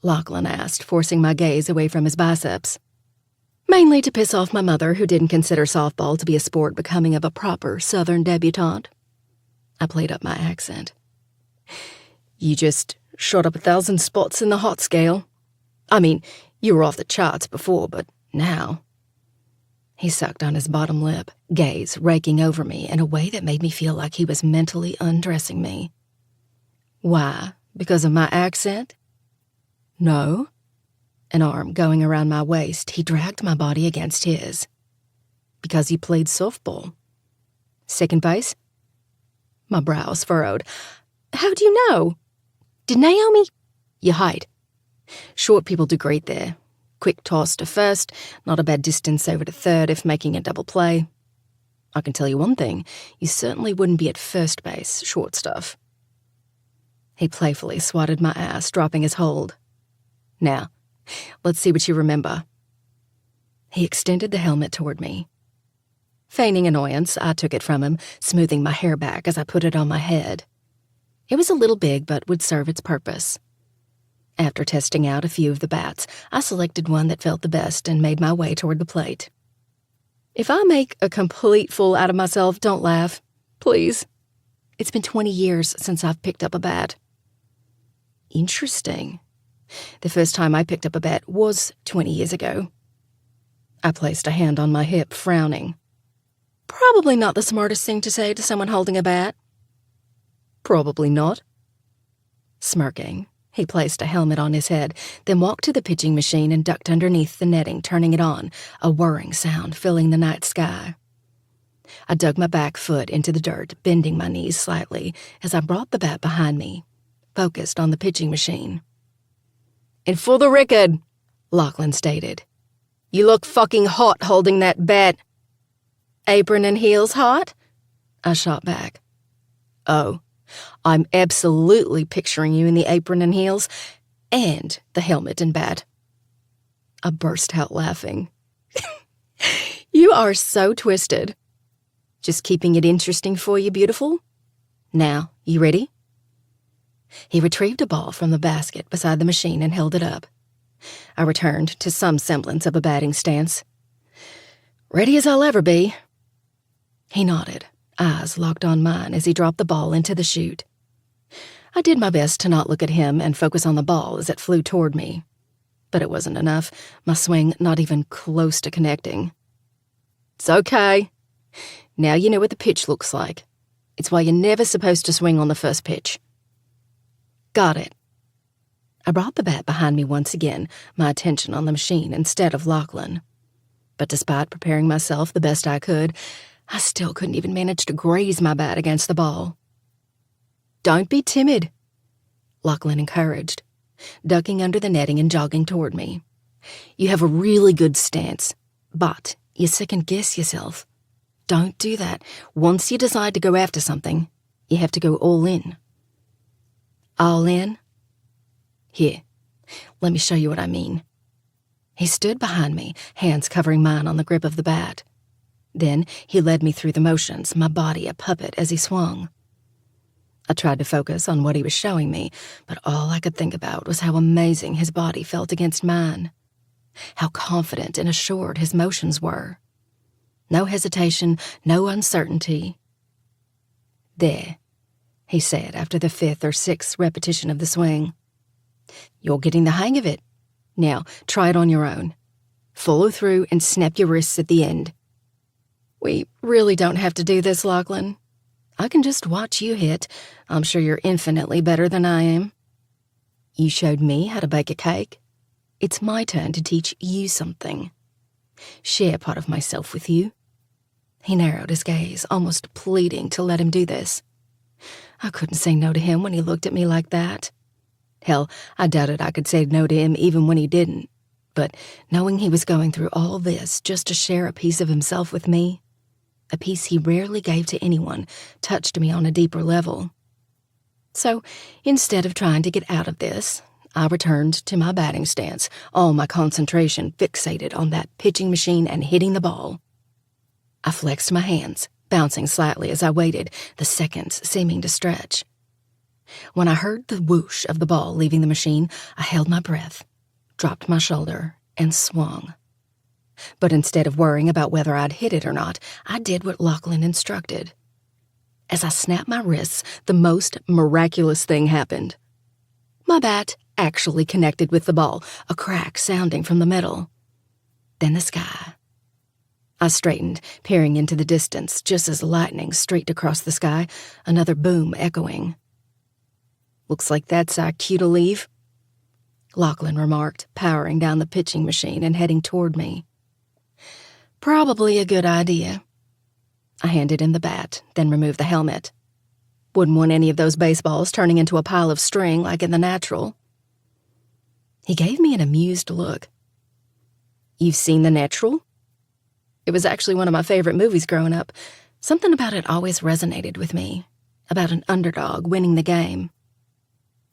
Lachlan asked, forcing my gaze away from his biceps. "Mainly to piss off my mother, who didn't consider softball to be a sport becoming of a proper Southern debutante." I played up my accent. "You just shot up 1,000 spots in the hot scale. I mean, you were off the charts before, but now..." He sucked on his bottom lip, gaze raking over me in a way that made me feel like he was mentally undressing me. "Why? Because of my accent?" "No." An arm going around my waist, he dragged my body against his. "Because you played softball." "Second base?" My brows furrowed. "How do you know? Did Naomi..." "Your height. Short people do great there. Quick toss to first, not a bad distance over to third if making a double play. I can tell you one thing, you certainly wouldn't be at first base, short stuff." He playfully swatted my ass, dropping his hold. "Now, let's see what you remember." He extended the helmet toward me. Feigning annoyance, I took it from him, smoothing my hair back as I put it on my head. It was a little big, but would serve its purpose. After testing out a few of the bats, I selected one that felt the best and made my way toward the plate. If I make a complete fool out of myself, don't laugh. Please. It's been 20 years since I've picked up a bat. Interesting. The first time I picked up a bat was 20 years ago. I placed a hand on my hip, frowning. Probably not the smartest thing to say to someone holding a bat. Probably not. Smirking, he placed a helmet on his head, then walked to the pitching machine and ducked underneath the netting, turning it on, a whirring sound filling the night sky. I dug my back foot into the dirt, bending my knees slightly as I brought the bat behind me, focused on the pitching machine. "And for the record," Lachlan stated, "you look fucking hot holding that bat." "Apron and heels hot?" I shot back. "Oh, I'm absolutely picturing you in the apron and heels and the helmet and bat." I burst out laughing. "You are so twisted. Just keeping it interesting for you, beautiful? Now, you ready?" He retrieved a ball from the basket beside the machine and held it up. I returned to some semblance of a batting stance. "Ready as I'll ever be." He nodded, eyes locked on mine as he dropped the ball into the chute. I did my best to not look at him and focus on the ball as it flew toward me. But it wasn't enough, my swing not even close to connecting. "It's okay. Now you know what the pitch looks like. It's why you're never supposed to swing on the first pitch." "Got it." I brought the bat behind me once again, my attention on the machine instead of Lachlan. But despite preparing myself the best I could, I still couldn't even manage to graze my bat against the ball. "Don't be timid," Lachlan encouraged, ducking under the netting and jogging toward me. "You have a really good stance, but you second-guess yourself. Don't do that. Once you decide to go after something, you have to go all in." "All in?" "Here, let me show you what I mean." He stood behind me, hands covering mine on the grip of the bat. Then he led me through the motions, my body a puppet as he swung. I tried to focus on what he was showing me, but all I could think about was how amazing his body felt against mine. How confident and assured his motions were. No hesitation, no uncertainty. "There," he said after the 5th or 6th repetition of the swing. "You're getting the hang of it. Now, try it on your own. Follow through and snap your wrists at the end." "We really don't have to do this, Lachlan. I can just watch you hit. I'm sure you're infinitely better than I am. You showed me how to bake a cake. It's my turn to teach you something. Share part of myself with you." He narrowed his gaze, almost pleading to let him do this. I couldn't say no to him when he looked at me like that. Hell, I doubted I could say no to him even when he didn't. But knowing he was going through all this just to share a piece of himself with me, a piece he rarely gave to anyone, touched me on a deeper level. So, instead of trying to get out of this, I returned to my batting stance, all my concentration fixated on that pitching machine and hitting the ball. I flexed my hands, bouncing slightly as I waited, the seconds seeming to stretch. When I heard the whoosh of the ball leaving the machine, I held my breath, dropped my shoulder, and swung. But instead of worrying about whether I'd hit it or not, I did what Lachlan instructed. As I snapped my wrists, the most miraculous thing happened. My bat actually connected with the ball, a crack sounding from the metal. Then the sky. I straightened, peering into the distance, just as lightning streaked across the sky, another boom echoing. "Looks like that's our cue to leave," Lachlan remarked, powering down the pitching machine and heading toward me. "Probably a good idea." I handed him the bat, then removed the helmet. Wouldn't want any of those baseballs turning into a pile of string like in The Natural. He gave me an amused look. "You've seen The Natural?" It was actually one of my favorite movies growing up. Something about it always resonated with me, about an underdog winning the game.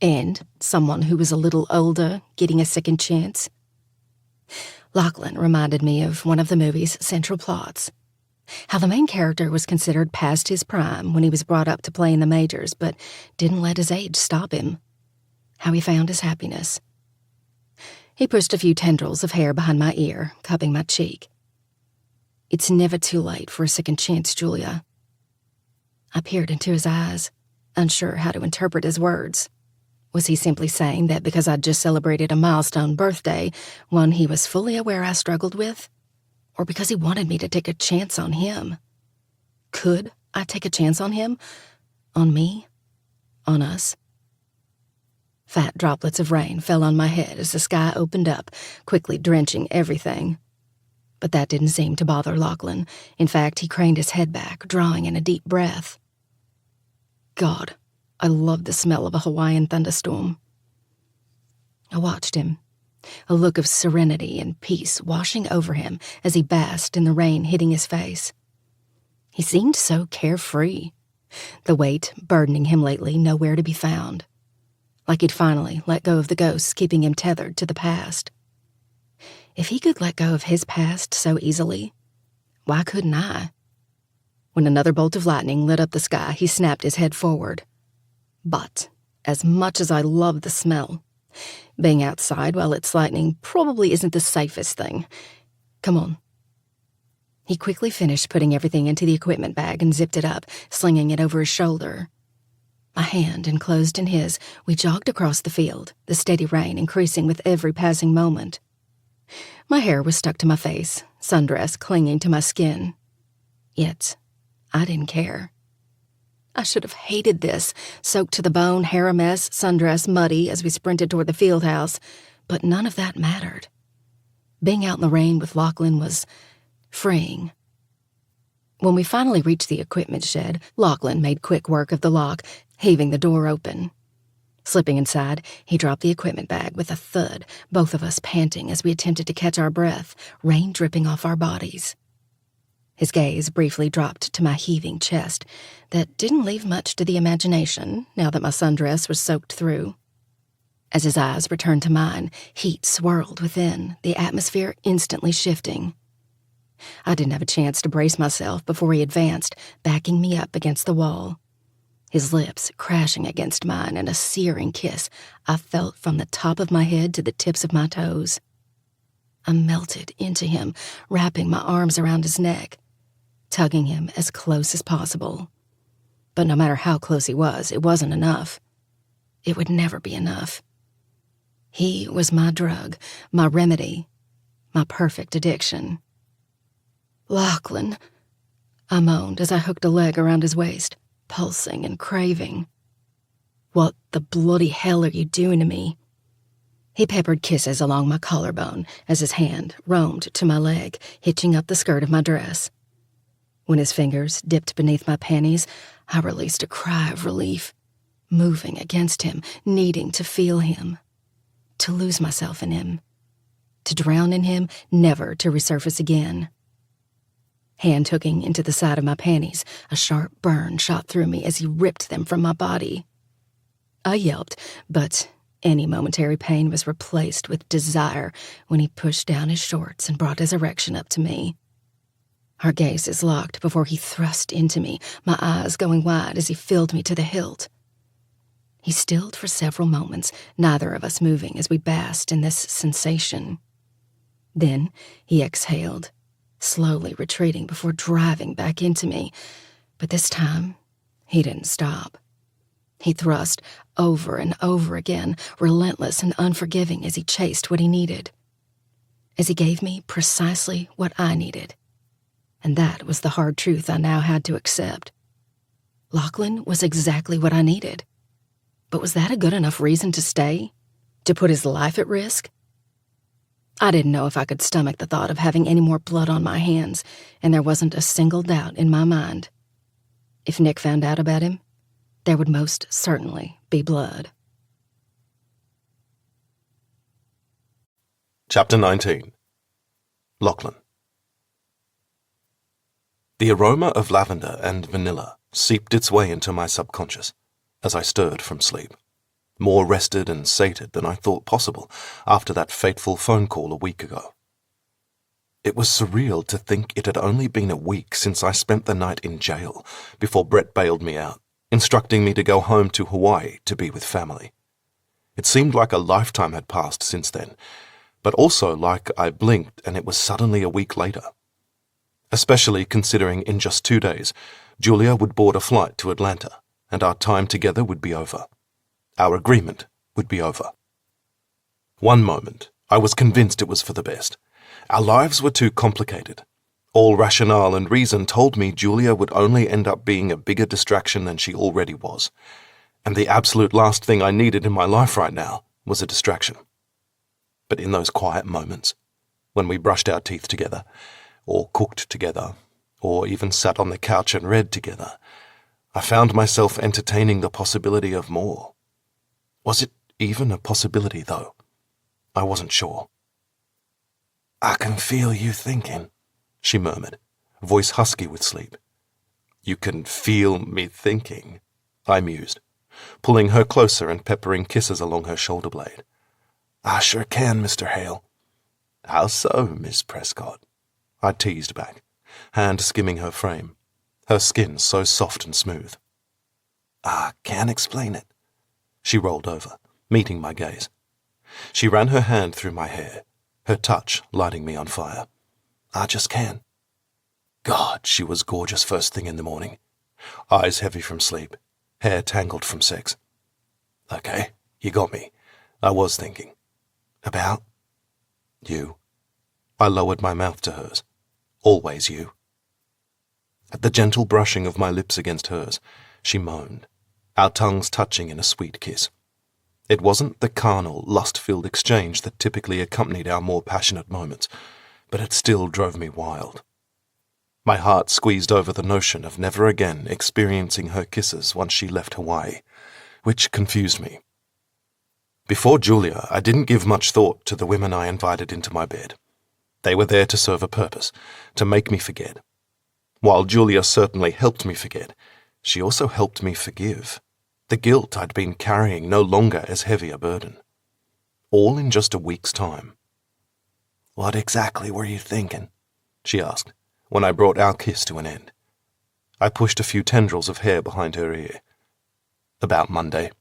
And someone who was a little older getting a second chance. Lachlan reminded me of one of the movie's central plots. How the main character was considered past his prime when he was brought up to play in the majors, but didn't let his age stop him. How he found his happiness, He pushed a few tendrils of hair behind my ear, cupping my cheek. "It's never too late for a second chance, Julia." I peered into his eyes, unsure how to interpret his words. Was he simply saying that because I'd just celebrated a milestone birthday, one he was fully aware I struggled with? Or because he wanted me to take a chance on him? Could I take a chance on him? On me? On us? Fat droplets of rain fell on my head as the sky opened up, quickly drenching everything. But that didn't seem to bother Lachlan. In fact, he craned his head back, drawing in a deep breath. God, I loved the smell of a Hawaiian thunderstorm. I watched him, a look of serenity and peace washing over him as he basked in the rain hitting his face. He seemed so carefree, the weight burdening him lately nowhere to be found, like he'd finally let go of the ghosts keeping him tethered to the past. If he could let go of his past so easily, why couldn't I? When another bolt of lightning lit up the sky, he snapped his head forward. But, as much as I love the smell, being outside while it's lightning probably isn't the safest thing. Come on. He quickly finished putting everything into the equipment bag and zipped it up, slinging it over his shoulder. My hand enclosed in his, we jogged across the field, the steady rain increasing with every passing moment. My hair was stuck to my face, sundress clinging to my skin. Yet, I didn't care. I should have hated this, soaked to the bone, hair a mess, sundress muddy as we sprinted toward the field house, but none of that mattered. Being out in the rain with Lachlan was freeing. When we finally reached the equipment shed, Lachlan made quick work of the lock, heaving the door open. Slipping inside, he dropped the equipment bag with a thud, both of us panting as we attempted to catch our breath, rain dripping off our bodies. His gaze briefly dropped to my heaving chest that didn't leave much to the imagination now that my sundress was soaked through. As his eyes returned to mine, heat swirled within, the atmosphere instantly shifting. I didn't have a chance to brace myself before he advanced, backing me up against the wall. His lips crashing against mine in a searing kiss I felt from the top of my head to the tips of my toes. I melted into him, wrapping my arms around his neck, tugging him as close as possible. But no matter how close he was, it wasn't enough. It would never be enough. He was my drug, my remedy, my perfect addiction. "Lachlan," I moaned as I hooked a leg around his waist, pulsing and craving. "What the bloody hell are you doing to me?" He peppered kisses along my collarbone as his hand roamed to my leg, hitching up the skirt of my dress. When his fingers dipped beneath my panties, I released a cry of relief, moving against him, needing to feel him, to lose myself in him, to drown in him, never to resurface again. Hand hooking into the side of my panties, a sharp burn shot through me as he ripped them from my body. I yelped, but any momentary pain was replaced with desire when he pushed down his shorts and brought his erection up to me. Our gazes locked before he thrust into me, my eyes going wide as he filled me to the hilt. He stilled for several moments, neither of us moving as we basked in this sensation. Then he exhaled, slowly retreating before driving back into me, but this time he didn't stop. He thrust over and over again, relentless and unforgiving as he chased what he needed, as he gave me precisely what I needed. And that was the hard truth I now had to accept. Lachlan was exactly what I needed. But was that a good enough reason to stay? To put his life at risk? I didn't know if I could stomach the thought of having any more blood on my hands, and there wasn't a single doubt in my mind. If Nick found out about him, there would most certainly be blood. Chapter 19. Lachlan. The aroma of lavender and vanilla seeped its way into my subconscious as I stirred from sleep, more rested and sated than I thought possible after that fateful phone call a week ago. It was surreal to think it had only been a week since I spent the night in jail before Brett bailed me out, instructing me to go home to Hawaii to be with family. It seemed like a lifetime had passed since then, but also like I blinked and it was suddenly a week later. Especially considering in just 2 days, Julia would board a flight to Atlanta, and our time together would be over. Our agreement would be over. One moment, I was convinced it was for the best. Our lives were too complicated. All rationale and reason told me Julia would only end up being a bigger distraction than she already was. And the absolute last thing I needed in my life right now was a distraction. But in those quiet moments, when we brushed our teeth together, or cooked together, or even sat on the couch and read together, I found myself entertaining the possibility of more. Was it even a possibility, though? I wasn't sure. "I can feel you thinking," she murmured, voice husky with sleep. "You can feel me thinking," I mused, pulling her closer and peppering kisses along her shoulder blade. "I sure can, Mr. Hale." "How so, Miss Prescott?" I teased back, hand skimming her frame, her skin so soft and smooth. "I can't explain it." She rolled over, meeting my gaze. She ran her hand through my hair, her touch lighting me on fire. "I just can't." God, she was gorgeous first thing in the morning. Eyes heavy from sleep, hair tangled from sex. "Okay, you got me. I was thinking." "About?" "You." I lowered my mouth to hers. "Always you." At the gentle brushing of my lips against hers, she moaned, our tongues touching in a sweet kiss. It wasn't the carnal, lust-filled exchange that typically accompanied our more passionate moments, but it still drove me wild. My heart squeezed over the notion of never again experiencing her kisses once she left Hawaii, which confused me. Before Julia, I didn't give much thought to the women I invited into my bed. They were there to serve a purpose, to make me forget. While Julia certainly helped me forget, she also helped me forgive. The guilt I'd been carrying no longer as heavy a burden. All in just a week's time. "What exactly were you thinking?" she asked, when I brought our kiss to an end. I pushed a few tendrils of hair behind her ear. "About Monday,"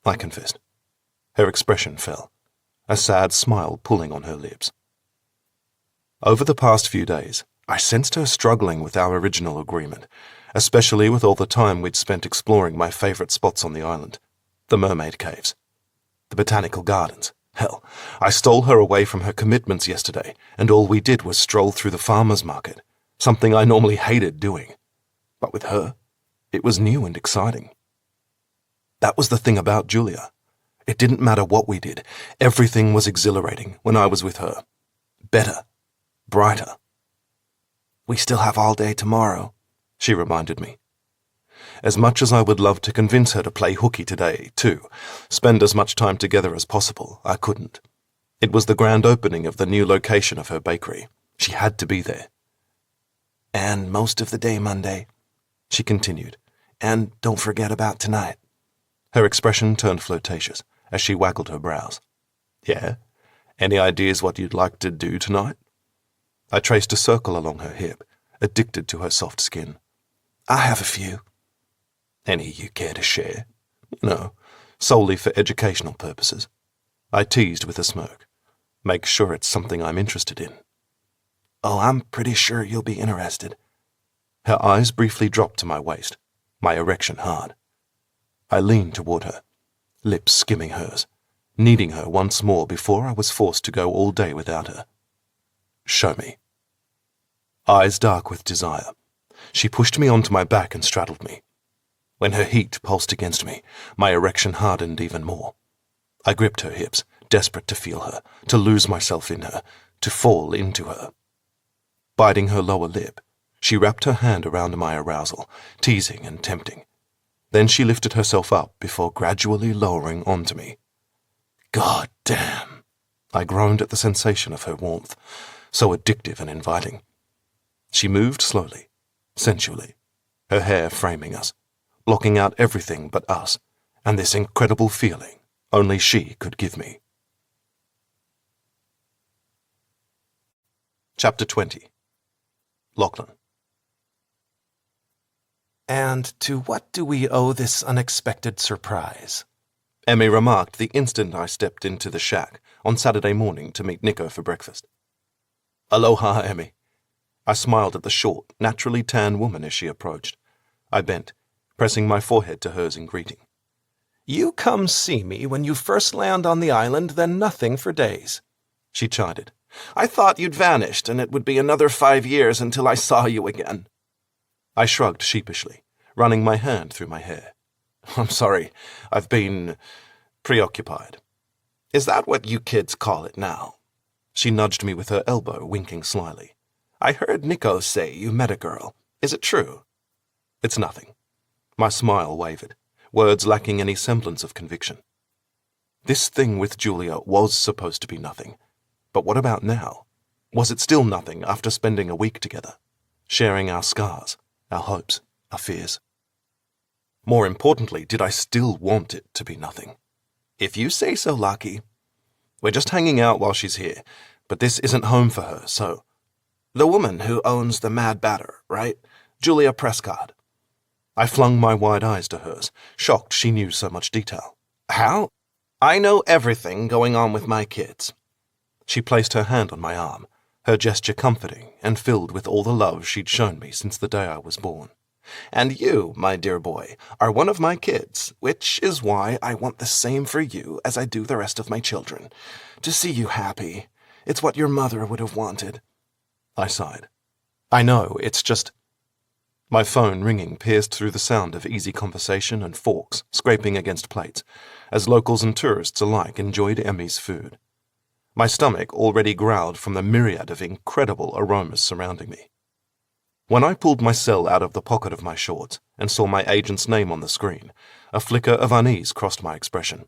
I confessed. Her expression fell, a sad smile pulling on her lips. Over the past few days, I sensed her struggling with our original agreement, especially with all the time we'd spent exploring my favorite spots on the island, the mermaid caves, the botanical gardens. Hell, I stole her away from her commitments yesterday, and all we did was stroll through the farmer's market, something I normally hated doing. But with her, it was new and exciting. That was the thing about Julia. It didn't matter what we did. Everything was exhilarating when I was with her. Better. Brighter. "We still have all day tomorrow," she reminded me. As much as I would love to convince her to play hooky today, too, spend as much time together as possible, I couldn't. It was the grand opening of the new location of her bakery. She had to be there. "And most of the day Monday," she continued. "And don't forget about tonight." Her expression turned flirtatious as she waggled her brows. "Yeah? Any ideas what you'd like to do tonight?" I traced a circle along her hip, addicted to her soft skin. "I have a few." "Any you care to share?" "No, solely for educational purposes." I teased with a smirk. "Make sure it's something I'm interested in." "Oh, I'm pretty sure you'll be interested." Her eyes briefly dropped to my waist, my erection hard. I leaned toward her, lips skimming hers, needing her once more before I was forced to go all day without her. "Show me." Eyes dark with desire, she pushed me onto my back and straddled me. When her heat pulsed against me, my erection hardened even more. I gripped her hips, desperate to feel her, to lose myself in her, to fall into her. Biting her lower lip, she wrapped her hand around my arousal, teasing and tempting. Then she lifted herself up before gradually lowering onto me. "God damn!" I groaned at the sensation of her warmth, so addictive and inviting. She moved slowly, sensually, her hair framing us, blocking out everything but us, and this incredible feeling only she could give me. Chapter 20. Lachlan. "And to what do we owe this unexpected surprise?" Emmy remarked the instant I stepped into the shack on Saturday morning to meet Nico for breakfast. Aloha, Emmy. I smiled at the short, naturally tan woman as she approached. I bent, pressing my forehead to hers in greeting. You come see me when you first land on the island, then nothing for days, she chided. I thought you'd vanished, and it would be another 5 years until I saw you again. I shrugged sheepishly, running my hand through my hair. I'm sorry, I've been preoccupied. Is that what you kids call it now? She nudged me with her elbow, winking slyly. I heard Nico say you met a girl. Is it true? It's nothing. My smile wavered, words lacking any semblance of conviction. This thing with Julia was supposed to be nothing. But what about now? Was it still nothing after spending a week together, sharing our scars, our hopes, our fears? More importantly, did I still want it to be nothing? If you say so, Lucky. We're just hanging out while she's here, but this isn't home for her, so... The woman who owns the Mad Batter, right? Julia Prescott. I flung my wide eyes to hers, shocked she knew so much detail. How? I know everything going on with my kids. She placed her hand on my arm, her gesture comforting and filled with all the love she'd shown me since the day I was born. And you, my dear boy, are one of my kids, which is why I want the same for you as I do the rest of my children. To see you happy. It's what your mother would have wanted. I sighed. I know, it's just... My phone ringing pierced through the sound of easy conversation and forks scraping against plates, as locals and tourists alike enjoyed Emmy's food. My stomach already growled from the myriad of incredible aromas surrounding me. When I pulled my cell out of the pocket of my shorts and saw my agent's name on the screen, a flicker of unease crossed my expression.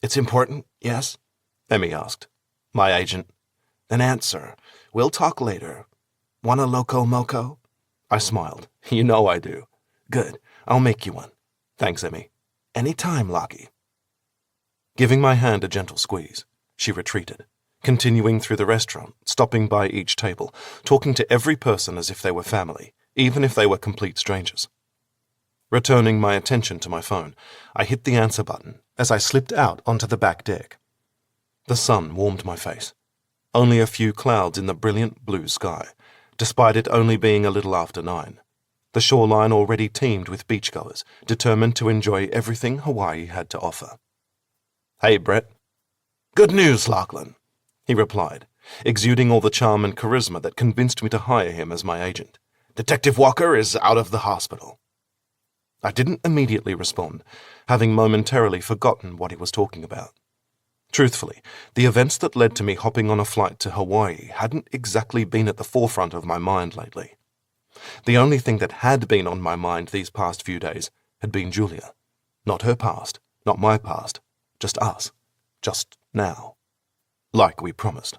It's important, yes? Emmy asked. My agent. Then answer. We'll talk later. Want a loco moco? I smiled. You know I do. Good. I'll make you one. Thanks, Emmy. Any time, Lockie. Giving my hand a gentle squeeze, she retreated, continuing through the restaurant, stopping by each table, talking to every person as if they were family, even if they were complete strangers. Returning my attention to my phone, I hit the answer button as I slipped out onto the back deck. The sun warmed my face. Only a few clouds in the brilliant blue sky, despite it only being a little after 9. The shoreline already teemed with beachgoers, determined to enjoy everything Hawaii had to offer. Hey, Brett. Good news, Lachlan, he replied, exuding all the charm and charisma that convinced me to hire him as my agent. Detective Walker is out of the hospital. I didn't immediately respond, having momentarily forgotten what he was talking about. Truthfully, the events that led to me hopping on a flight to Hawaii hadn't exactly been at the forefront of my mind lately. The only thing that had been on my mind these past few days had been Julia. Not her past, not my past, just us, just now. Like we promised.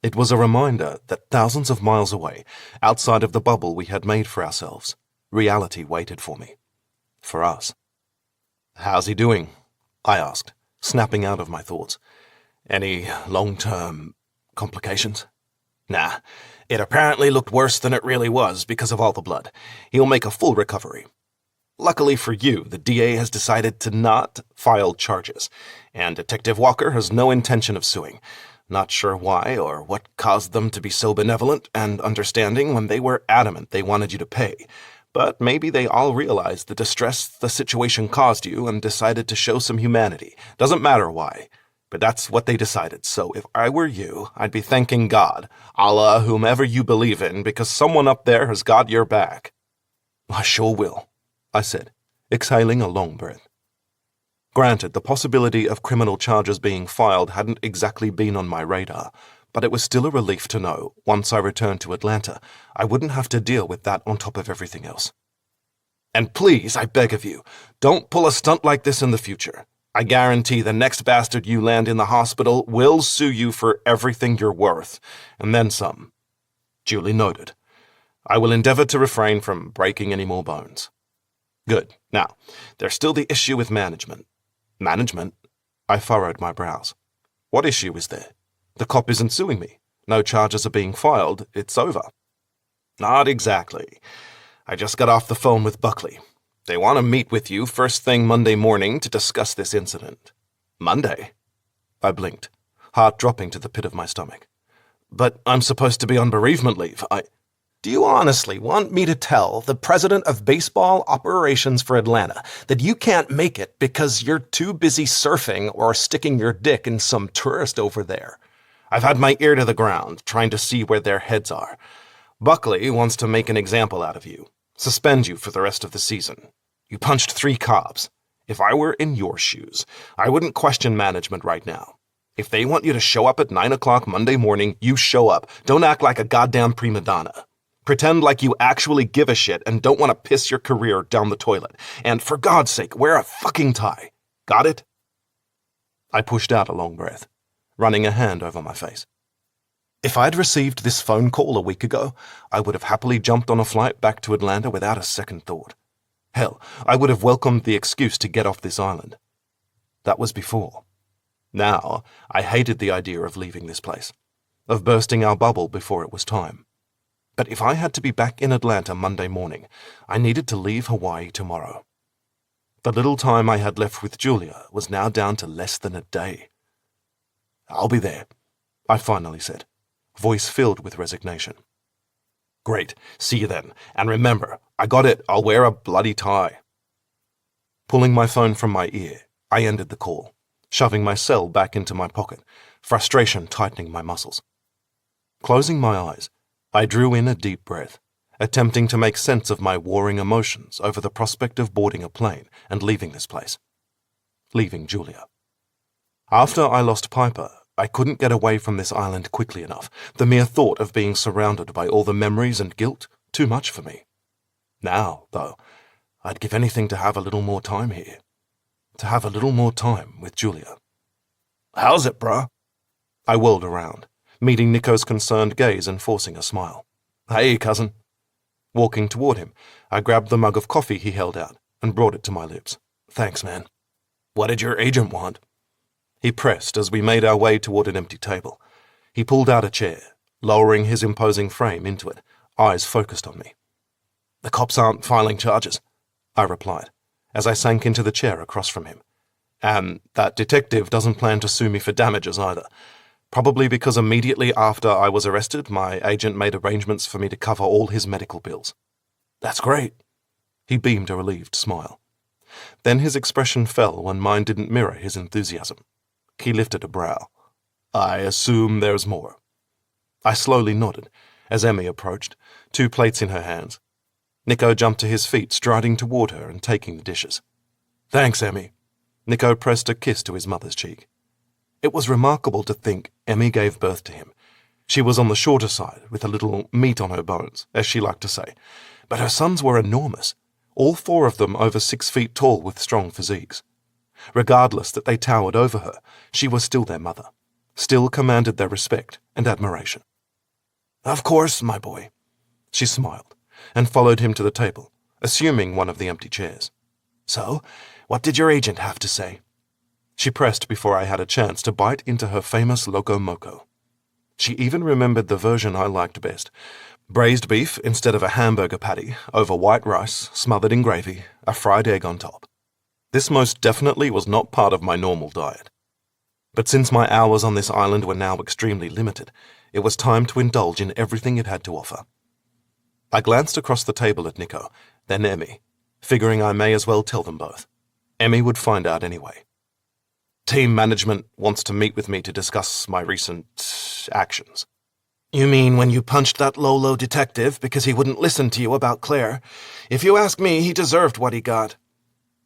It was a reminder that thousands of miles away, outside of the bubble we had made for ourselves, reality waited for me. For us. How's he doing? I asked, snapping out of my thoughts. Any long-term complications? Nah, it apparently looked worse than it really was because of all the blood. He'll make a full recovery. Luckily for you, the DA has decided to not file charges, and Detective Walker has no intention of suing. Not sure why or what caused them to be so benevolent and understanding when they were adamant they wanted you to pay. But maybe they all realized the distress the situation caused you and decided to show some humanity. Doesn't matter why. But that's what they decided, so if I were you, I'd be thanking God, Allah, whomever you believe in, because someone up there has got your back. I sure will, I said, exhaling a long breath. Granted, the possibility of criminal charges being filed hadn't exactly been on my radar, but it was still a relief to know, once I returned to Atlanta, I wouldn't have to deal with that on top of everything else. And please, I beg of you, don't pull a stunt like this in the future. I guarantee the next bastard you land in the hospital will sue you for everything you're worth, and then some. Duly noted. I will endeavor to refrain from breaking any more bones. Good. Now, there's still the issue with management. Management? I furrowed my brows. What issue is there? The cop isn't suing me. No charges are being filed. It's over. Not exactly. I just got off the phone with Buckley. They want to meet with you first thing Monday morning to discuss this incident. Monday? I blinked, heart dropping to the pit of my stomach. But I'm supposed to be on bereavement leave. Do you honestly want me to tell the president of baseball operations for Atlanta that you can't make it because you're too busy surfing or sticking your dick in some tourist over there? I've had my ear to the ground, trying to see where their heads are. Buckley wants to make an example out of you, suspend you for the rest of the season. You punched 3 cops. If I were in your shoes, I wouldn't question management right now. If they want you to show up at 9 o'clock Monday morning, you show up. Don't act like a goddamn prima donna. Pretend like you actually give a shit and don't want to piss your career down the toilet. And for God's sake, wear a fucking tie. Got it? I pushed out a long breath, running a hand over my face. If I'd received this phone call a week ago, I would have happily jumped on a flight back to Atlanta without a second thought. Hell, I would have welcomed the excuse to get off this island. That was before. Now, I hated the idea of leaving this place, of bursting our bubble before it was time. But if I had to be back in Atlanta Monday morning, I needed to leave Hawaii tomorrow. The little time I had left with Julia was now down to less than a day. I'll be there, I finally said, voice filled with resignation. Great, see you then. And remember, I got it, I'll wear a bloody tie. Pulling my phone from my ear, I ended the call, shoving my cell back into my pocket, frustration tightening my muscles. Closing my eyes, I drew in a deep breath, attempting to make sense of my warring emotions over the prospect of boarding a plane and leaving this place. Leaving Julia. After I lost Piper, I couldn't get away from this island quickly enough. The mere thought of being surrounded by all the memories and guilt, too much for me. Now, though, I'd give anything to have a little more time here. To have a little more time with Julia. How's it, bruh? I whirled around, meeting Nico's concerned gaze and forcing a smile. Hey, cousin. Walking toward him, I grabbed the mug of coffee he held out and brought it to my lips. Thanks, man. What did your agent want? He pressed as we made our way toward an empty table. He pulled out a chair, lowering his imposing frame into it, eyes focused on me. The cops aren't filing charges, I replied, as I sank into the chair across from him. And that detective doesn't plan to sue me for damages either. Probably because immediately after I was arrested, my agent made arrangements for me to cover all his medical bills. That's great. He beamed a relieved smile. Then his expression fell when mine didn't mirror his enthusiasm. He lifted a brow. I assume there's more. I slowly nodded as Emmy approached, 2 plates in her hands. Nico jumped to his feet, striding toward her and taking the dishes. Thanks, Emmy. Nico pressed a kiss to his mother's cheek. It was remarkable to think Emmy gave birth to him. She was on the shorter side, with a little meat on her bones, as she liked to say. But her sons were enormous, all 4 of them over 6 feet tall with strong physiques. Regardless that they towered over her, she was still their mother, still commanded their respect and admiration. Of course, my boy. She smiled and followed him to the table, assuming one of the empty chairs. So, what did your agent have to say? She pressed before I had a chance to bite into her famous Loco Moco. She even remembered the version I liked best. Braised beef instead of a hamburger patty, over white rice, smothered in gravy, a fried egg on top. This most definitely was not part of my normal diet. But since my hours on this island were now extremely limited, it was time to indulge in everything it had to offer. I glanced across the table at Nico, then Emmy, figuring I may as well tell them both. Emmy would find out anyway. Team management wants to meet with me to discuss my recent actions. You mean when you punched that Lolo detective because he wouldn't listen to you about Claire? If you ask me, he deserved what he got.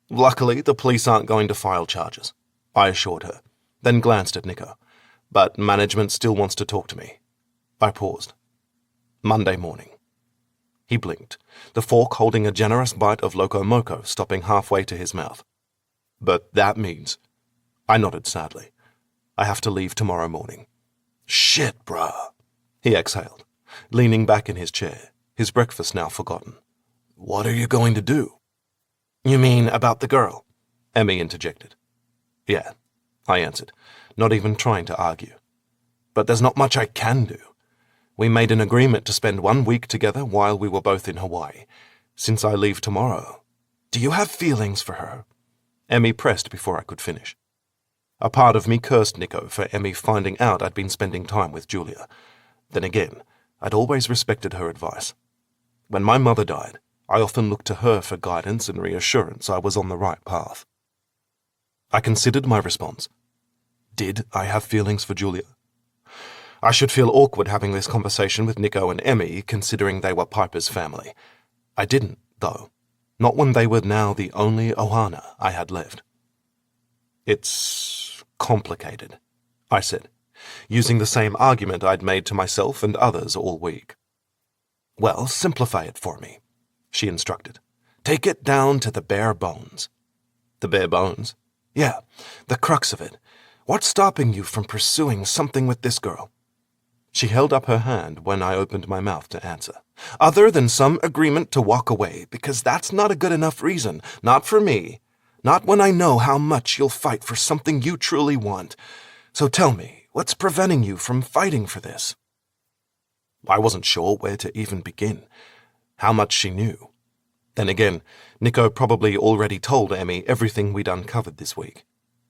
Luckily, the police aren't going to file charges, I assured her, then glanced at Nico. But management still wants to talk to me. I paused. Monday morning. He blinked, the fork holding a generous bite of Loco Moco stopping halfway to his mouth. But that means... I nodded sadly. I have to leave tomorrow morning. Shit, bruh. He exhaled, leaning back in his chair, his breakfast now forgotten. What are you going to do? You mean about the girl? Emmy interjected. Yeah, I answered, not even trying to argue. But there's not much I can do. We made an agreement to spend 1 week together while we were both in Hawaii. Since I leave tomorrow, Do you have feelings for her? Emmy pressed before I could finish. A part of me cursed Nico for Emmy finding out I'd been spending time with Julia. Then again, I'd always respected her advice. When my mother died, I often looked to her for guidance and reassurance I was on the right path. I considered my response. Did I have feelings for Julia? I should feel awkward having this conversation with Nico and Emmy, considering they were Piper's family. I didn't, though. Not when they were now the only Ohana I had left. It's complicated, I said, using the same argument I'd made to myself and others all week. Well, simplify it for me, she instructed. Take it down to the bare bones. The bare bones? Yeah, the crux of it. What's stopping you from pursuing something with this girl? She held up her hand when I opened my mouth to answer. Other than some agreement to walk away, because that's not a good enough reason, not for me. Not when I know how much you'll fight for something you truly want. So tell me, what's preventing you from fighting for this? I wasn't sure where to even begin, how much she knew. Then again, Nico probably already told Emmy everything we'd uncovered this week.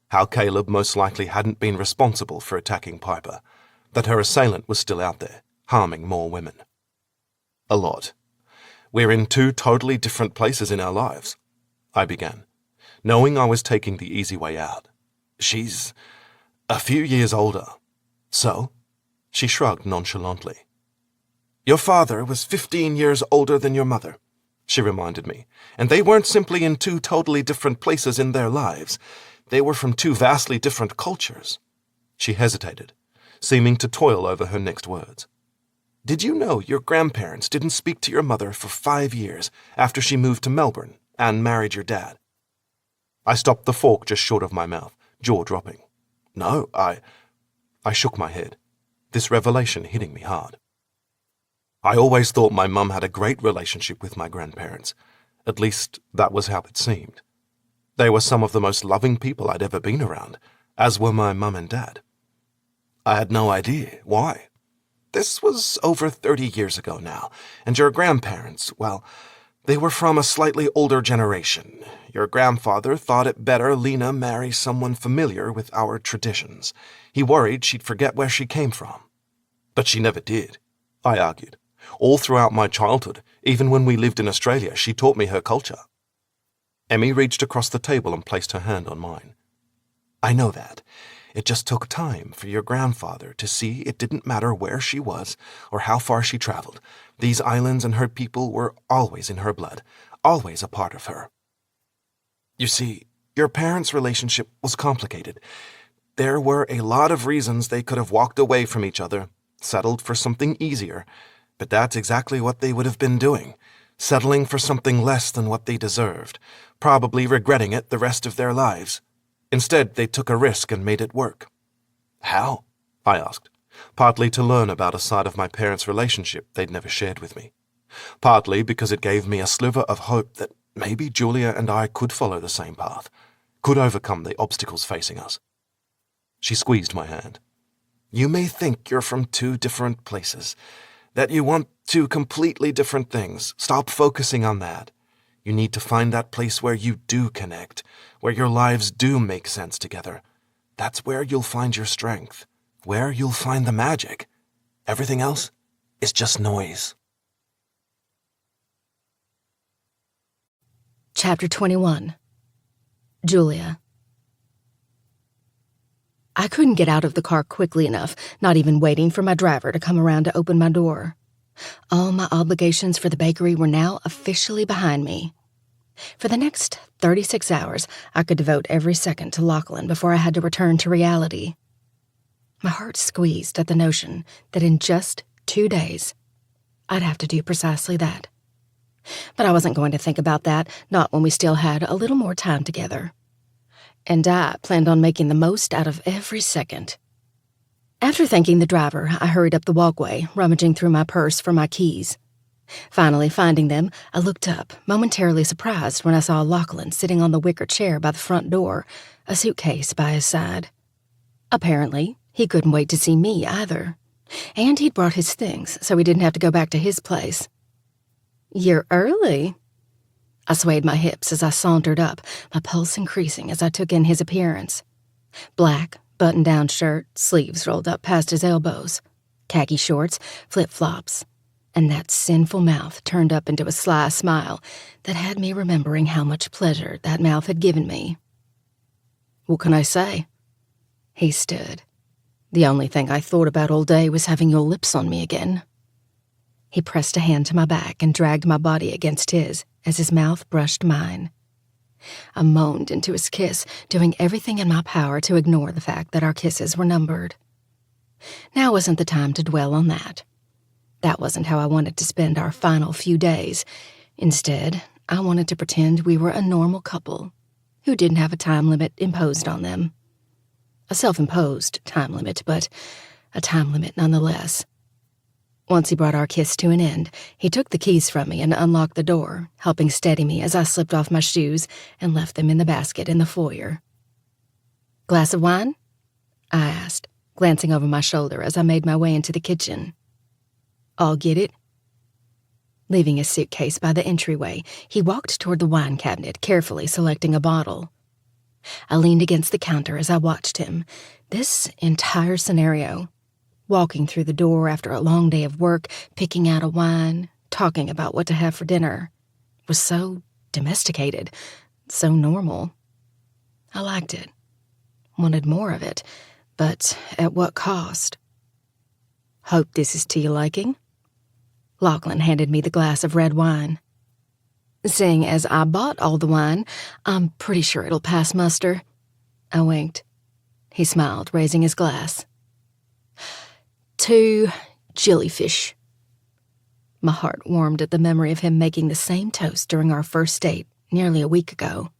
How Caleb most likely hadn't been responsible for attacking Piper, that her assailant was still out there, harming more women. A lot. We're in two totally different places in our lives, I began, knowing I was taking the easy way out. She's a few years older. So? She shrugged nonchalantly. Your father was 15 years older than your mother, she reminded me, and they weren't simply in two totally different places in their lives. They were from two vastly different cultures. She hesitated, seeming to toil over her next words. Did you know your grandparents didn't speak to your mother for 5 years after she moved to Melbourne and married your dad? I stopped the fork just short of my mouth, jaw dropping. No, I shook my head, this revelation hitting me hard. I always thought my mum had a great relationship with my grandparents. At least, that was how it seemed. They were some of the most loving people I'd ever been around, as were my mum and dad. I had no idea why. This was over 30 years ago now, and your grandparents, well, they were from a slightly older generation. Your grandfather thought it better Lena marry someone familiar with our traditions. He worried she'd forget where she came from. But she never did, I argued. All throughout my childhood, even when we lived in Australia, she taught me her culture. Emmy reached across the table and placed her hand on mine. I know that. It just took time for your grandfather to see it didn't matter where she was or how far she traveled. These islands and her people were always in her blood, always a part of her. You see, your parents' relationship was complicated. There were a lot of reasons they could have walked away from each other, settled for something easier, but that's exactly what they would have been doing, settling for something less than what they deserved, probably regretting it the rest of their lives. Instead, they took a risk and made it work. How? I asked, partly to learn about a side of my parents' relationship they'd never shared with me, partly because it gave me a sliver of hope that maybe Julia and I could follow the same path, could overcome the obstacles facing us. She squeezed my hand. You may think you're from two different places, that you want two completely different things. Stop focusing on that. You need to find that place where you do connect, where your lives do make sense together. That's where you'll find your strength, where you'll find the magic. Everything else is just noise. Chapter 21. Julia. I couldn't get out of the car quickly enough, not even waiting for my driver to come around to open my door. All my obligations for the bakery were now officially behind me. For the next 36 hours, I could devote every second to Lachlan before I had to return to reality. My heart squeezed at the notion that in just 2 days, I'd have to do precisely that. But I wasn't going to think about that, not when we still had a little more time together. And I planned on making the most out of every second. After thanking the driver, I hurried up the walkway, rummaging through my purse for my keys. Finally finding them, I looked up, momentarily surprised when I saw Lachlan sitting on the wicker chair by the front door, a suitcase by his side. Apparently, he couldn't wait to see me either. And he'd brought his things, so he didn't have to go back to his place. "You're early," I swayed my hips as I sauntered up, my pulse increasing as I took in his appearance. Black, button-down shirt, sleeves rolled up past his elbows, khaki shorts, flip-flops, and that sinful mouth turned up into a sly smile that had me remembering how much pleasure that mouth had given me. "What can I say?" He stood. "The only thing I thought about all day was having your lips on me again." He pressed a hand to my back and dragged my body against his as his mouth brushed mine. I moaned into his kiss, doing everything in my power to ignore the fact that our kisses were numbered. Now wasn't the time to dwell on that. That wasn't how I wanted to spend our final few days. Instead, I wanted to pretend we were a normal couple who didn't have a time limit imposed on them. A self-imposed time limit, but a time limit nonetheless. Once he brought our kiss to an end, he took the keys from me and unlocked the door, helping steady me as I slipped off my shoes and left them in the basket in the foyer. "Glass of wine?" I asked, glancing over my shoulder as I made my way into the kitchen. "I'll get it." Leaving his suitcase by the entryway, he walked toward the wine cabinet, carefully selecting a bottle. I leaned against the counter as I watched him. This entire scenario, walking through the door after a long day of work, picking out a wine, talking about what to have for dinner, was so domesticated, so normal. I liked it, wanted more of it, but at what cost? "Hope this is to your liking." Lachlan handed me the glass of red wine. "Seeing as I bought all the wine, I'm pretty sure it'll pass muster." I winked. He smiled, raising his glass. "To jellyfish." My heart warmed at the memory of him making the same toast during our first date nearly a week ago.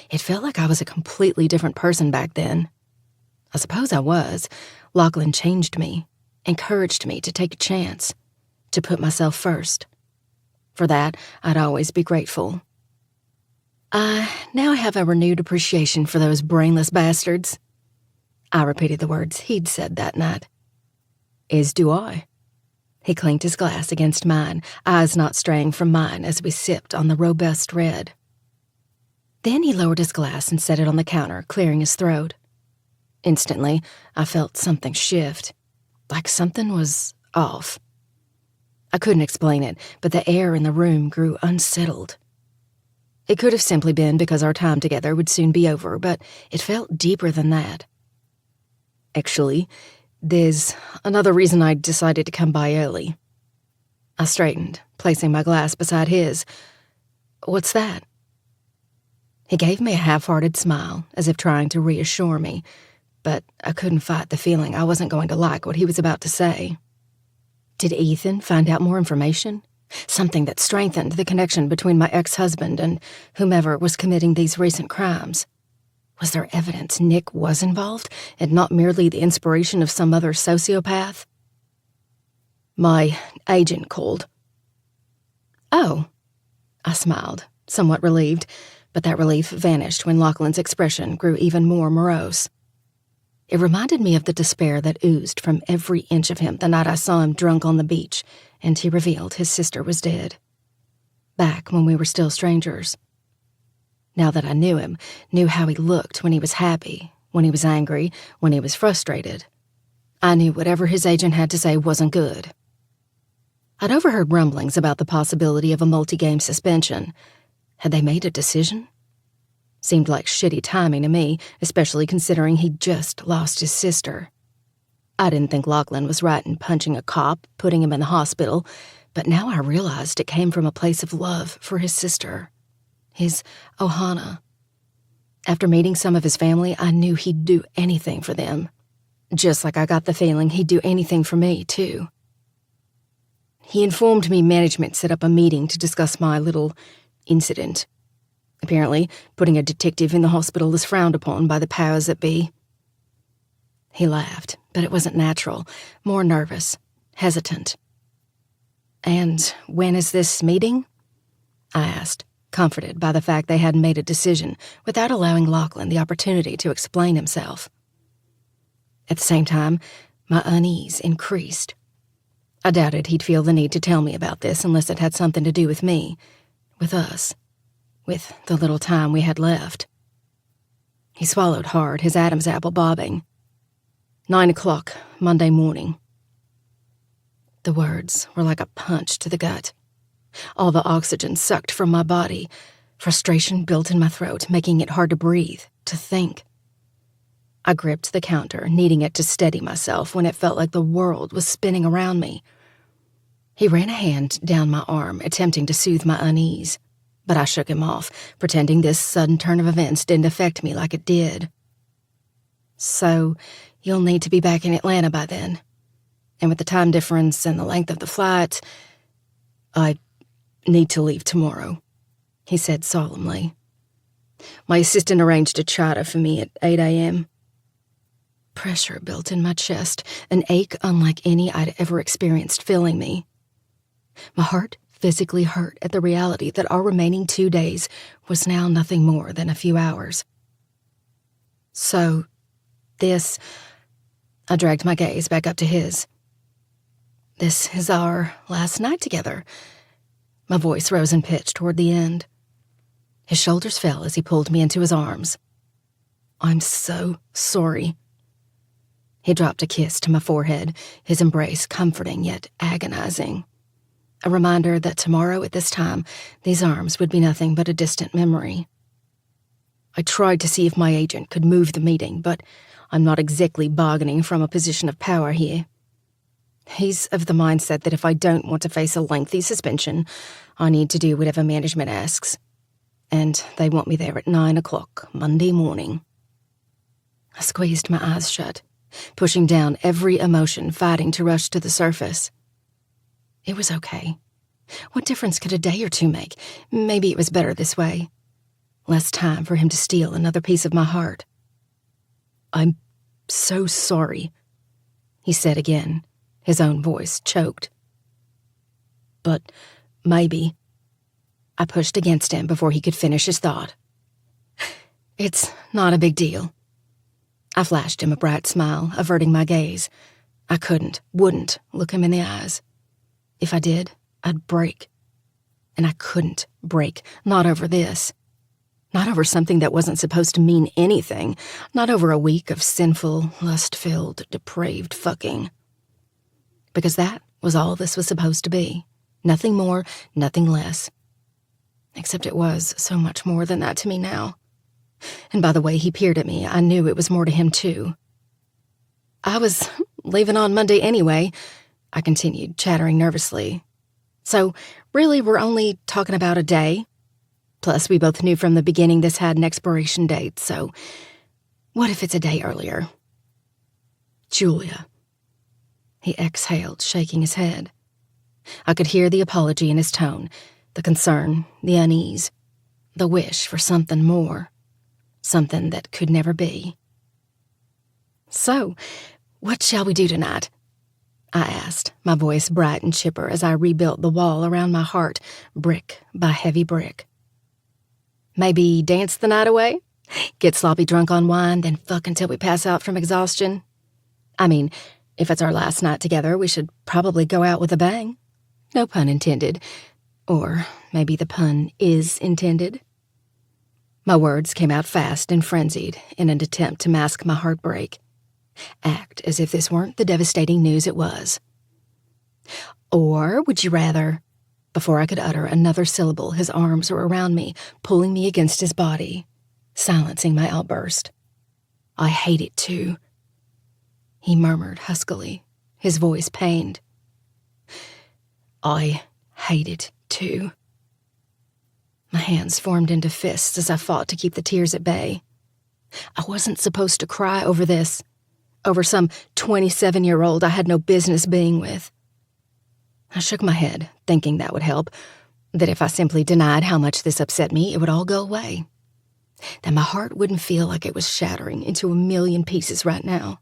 It felt like I was a completely different person back then. I suppose I was. Lachlan changed me, encouraged me to take a chance, to put myself first. For that, I'd always be grateful. I now have a renewed appreciation for those brainless bastards. I repeated the words he'd said that night. "As do I." He clinked his glass against mine, eyes not straying from mine as we sipped on the robust red. Then he lowered his glass and set it on the counter, clearing his throat. Instantly, I felt something shift, like something was off. I couldn't explain it, but the air in the room grew unsettled. It could have simply been because our time together would soon be over, but it felt deeper than that. "Actually, there's another reason I decided to come by early." I straightened, placing my glass beside his. "What's that?" He gave me a half-hearted smile, as if trying to reassure me, but I couldn't fight the feeling I wasn't going to like what he was about to say. Did Ethan find out more information? Something that strengthened the connection between my ex-husband and whomever was committing these recent crimes? Was there evidence Nick was involved, and not merely the inspiration of some other sociopath? "My agent called." "Oh." I smiled, somewhat relieved, but that relief vanished when Lachlan's expression grew even more morose. It reminded me of the despair that oozed from every inch of him the night I saw him drunk on the beach, and he revealed his sister was dead. Back when we were still strangers. Now that I knew him, knew how he looked when he was happy, when he was angry, when he was frustrated, I knew whatever his agent had to say wasn't good. I'd overheard rumblings about the possibility of a multi-game suspension. Had they made a decision? Seemed like shitty timing to me, especially considering he'd just lost his sister. I didn't think Lachlan was right in punching a cop, putting him in the hospital, but now I realized it came from a place of love for his sister, his Ohana. After meeting some of his family, I knew he'd do anything for them, just like I got the feeling he'd do anything for me, too. He informed me management set up a meeting to discuss my little incident. Apparently, putting a detective in the hospital is frowned upon by the powers that be. He laughed, but it wasn't natural, more nervous, hesitant. "And when is this meeting?" I asked, comforted by the fact they hadn't made a decision without allowing Lachlan the opportunity to explain himself. At the same time, my unease increased. I doubted he'd feel the need to tell me about this unless it had something to do with me, with us. with the little time we had left. He swallowed hard, his Adam's apple bobbing. 9 o'clock, Monday morning. The words were like a punch to the gut. All the oxygen sucked from my body. Frustration built in my throat, making it hard to breathe, to think. I gripped the counter, needing it to steady myself when it felt like the world was spinning around me. He ran a hand down my arm, attempting to soothe my unease, but I shook him off, pretending this sudden turn of events didn't affect me like it did. So, you'll need to be back in Atlanta by then. And with the time difference and the length of the flight, I need to leave tomorrow, he said solemnly. My assistant arranged a charter for me at 8 a.m. Pressure built in my chest, an ache unlike any I'd ever experienced filling me. My heart physically hurt at the reality that our remaining 2 days was now nothing more than a few hours. So, I dragged my gaze back up to his. This is our last night together. My voice rose in pitch toward the end. His shoulders fell as he pulled me into his arms. I'm so sorry. He dropped a kiss to my forehead, his embrace comforting yet agonizing. A reminder that tomorrow at this time, these arms would be nothing but a distant memory. I tried to see if my agent could move the meeting, but I'm not exactly bargaining from a position of power here. He's of the mindset that if I don't want to face a lengthy suspension, I need to do whatever management asks. And they want me there at 9 o'clock Monday morning. I squeezed my eyes shut, pushing down every emotion fighting to rush to the surface. It was okay. What difference could a day or two make? Maybe it was better this way. Less time for him to steal another piece of my heart. I'm so sorry, he said again, his own voice choked. But maybe. I pushed against him before he could finish his thought. It's not a big deal. I flashed him a bright smile, averting my gaze. I wouldn't look him in the eyes. If I did, I'd break. And I couldn't break, not over this. Not over something that wasn't supposed to mean anything. Not over a week of sinful, lust-filled, depraved fucking. Because that was all this was supposed to be. Nothing more, nothing less. Except it was so much more than that to me now. And by the way he peered at me, I knew it was more to him too. I was leaving on Monday anyway, I continued, chattering nervously. So, really, we're only talking about a day. Plus, we both knew from the beginning this had an expiration date, so what if it's a day earlier? Julia. He exhaled, shaking his head. I could hear the apology in his tone, the concern, the unease, the wish for something more, something that could never be. So, what shall we do tonight? I asked, my voice bright and chipper as I rebuilt the wall around my heart, brick by heavy brick. Maybe dance the night away? Get sloppy drunk on wine, then fuck until we pass out from exhaustion? I mean, if it's our last night together, we should probably go out with a bang. No pun intended. Or maybe the pun is intended. My words came out fast and frenzied in an attempt to mask my heartbreak. Act as if this weren't the devastating news it was. Or would you rather? Before I could utter another syllable, his arms were around me, pulling me against his body, silencing my outburst. I hate it too, he murmured huskily, his voice pained. I hate it too. My hands formed into fists as I fought to keep the tears at bay. I wasn't supposed to cry over this, over some 27-year-old I had no business being with. I shook my head, thinking that would help, that if I simply denied how much this upset me, it would all go away, that my heart wouldn't feel like it was shattering into a million pieces right now.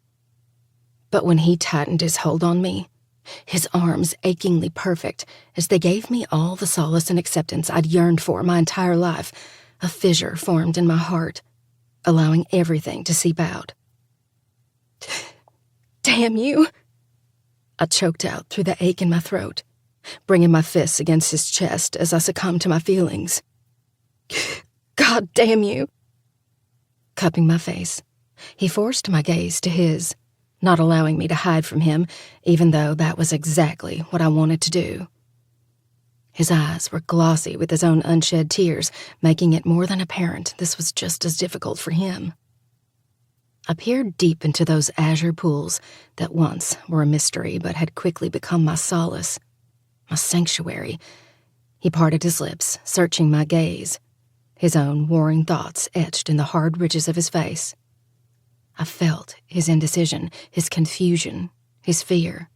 But when he tightened his hold on me, his arms achingly perfect, as they gave me all the solace and acceptance I'd yearned for my entire life, a fissure formed in my heart, allowing everything to seep out. Damn you! I choked out through the ache in my throat, bringing my fists against his chest as I succumbed to my feelings. God damn you. Cupping my face, he forced my gaze to his, not allowing me to hide from him, even though that was exactly what I wanted to do. His eyes were glossy with his own unshed tears, making it more than apparent this was just as difficult for him. I peered deep into those azure pools that once were a mystery but had quickly become my solace, my sanctuary. He parted his lips, searching my gaze, his own warring thoughts etched in the hard ridges of his face. I felt his indecision, his confusion, his fear.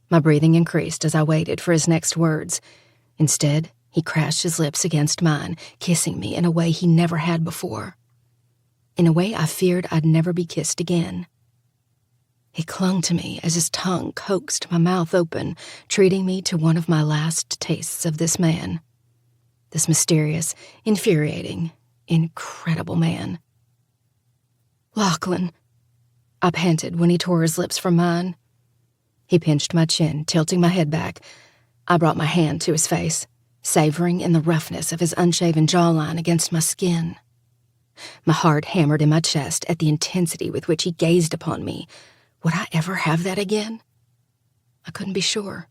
My breathing increased as I waited for his next words. Instead, he crashed his lips against mine, kissing me in a way he never had before. In a way I feared I'd never be kissed again. He clung to me as his tongue coaxed my mouth open, treating me to one of my last tastes of this man. This mysterious, infuriating, incredible man. Lachlan, I panted when he tore his lips from mine. He pinched my chin, tilting my head back. I brought my hand to his face, savoring in the roughness of his unshaven jawline against my skin. My heart hammered in my chest at the intensity with which he gazed upon me. Would I ever have that again? I couldn't be sure.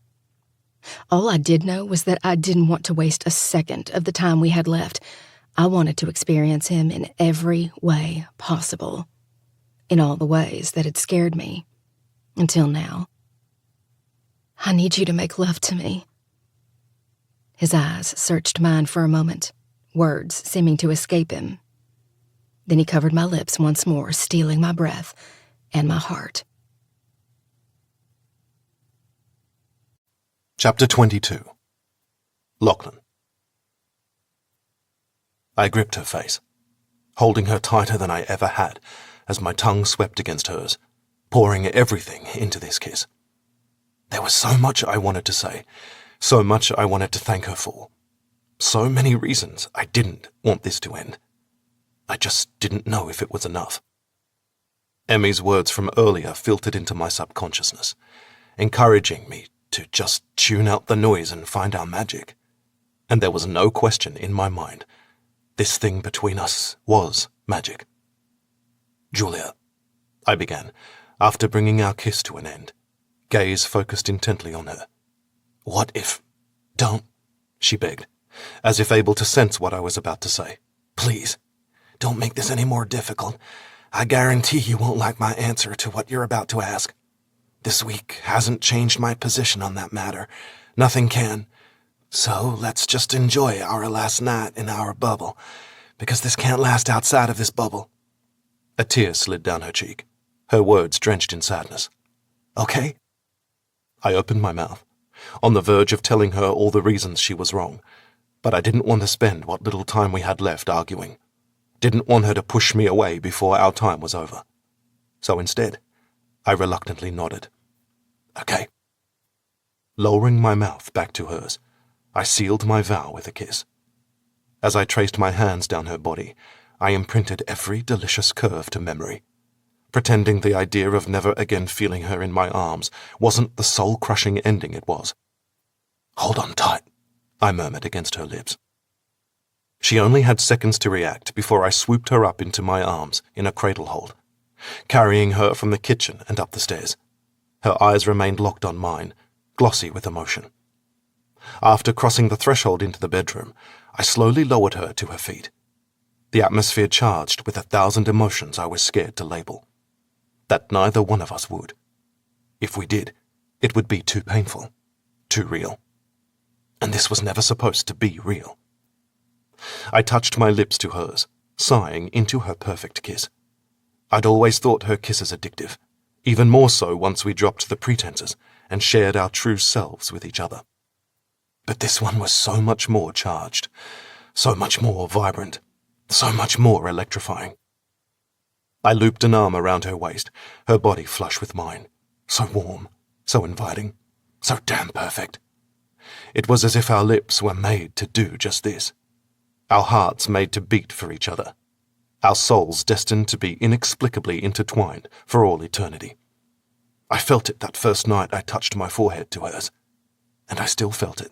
All I did know was that I didn't want to waste a second of the time we had left. I wanted to experience him in every way possible, in all the ways that had scared me, until now. I need you to make love to me. His eyes searched mine for a moment, words seeming to escape him. Then he covered my lips once more, stealing my breath and my heart. Chapter 22. Lachlan. I gripped her face, holding her tighter than I ever had as my tongue swept against hers, pouring everything into this kiss. There was so much I wanted to say, so much I wanted to thank her for, so many reasons I didn't want this to end. I just didn't know if it was enough. Emmy's words from earlier filtered into my subconsciousness, encouraging me to just tune out the noise and find our magic. And there was no question in my mind. This thing between us was magic. Julia, I began, after bringing our kiss to an end, gaze focused intently on her. What if... Don't, she begged, as if able to sense what I was about to say. Please, don't make this any more difficult. I guarantee you won't like my answer to what you're about to ask. This week hasn't changed my position on that matter. Nothing can. So let's just enjoy our last night in our bubble, because this can't last outside of this bubble. A tear slid down her cheek, her words drenched in sadness. Okay? I opened my mouth, on the verge of telling her all the reasons she was wrong, but I didn't want to spend what little time we had left arguing. Didn't want her to push me away before our time was over. So instead, I reluctantly nodded. Okay. Lowering my mouth back to hers, I sealed my vow with a kiss. As I traced my hands down her body, I imprinted every delicious curve to memory, pretending the idea of never again feeling her in my arms wasn't the soul-crushing ending it was. Hold on tight, I murmured against her lips. She only had seconds to react before I swooped her up into my arms in a cradle hold, carrying her from the kitchen and up the stairs. Her eyes remained locked on mine, glossy with emotion. After crossing the threshold into the bedroom, I slowly lowered her to her feet, the atmosphere charged with 1,000 emotions I was scared to label. That neither one of us would. If we did, it would be too painful, too real. And this was never supposed to be real. I touched my lips to hers, sighing into her perfect kiss. I'd always thought her kisses addictive, even more so once we dropped the pretenses and shared our true selves with each other. But this one was so much more charged, so much more vibrant, so much more electrifying. I looped an arm around her waist, her body flush with mine, so warm, so inviting, so damn perfect. It was as if our lips were made to do just this. Our hearts made to beat for each other, our souls destined to be inexplicably intertwined for all eternity. I felt it that first night I touched my forehead to hers, and I still felt it.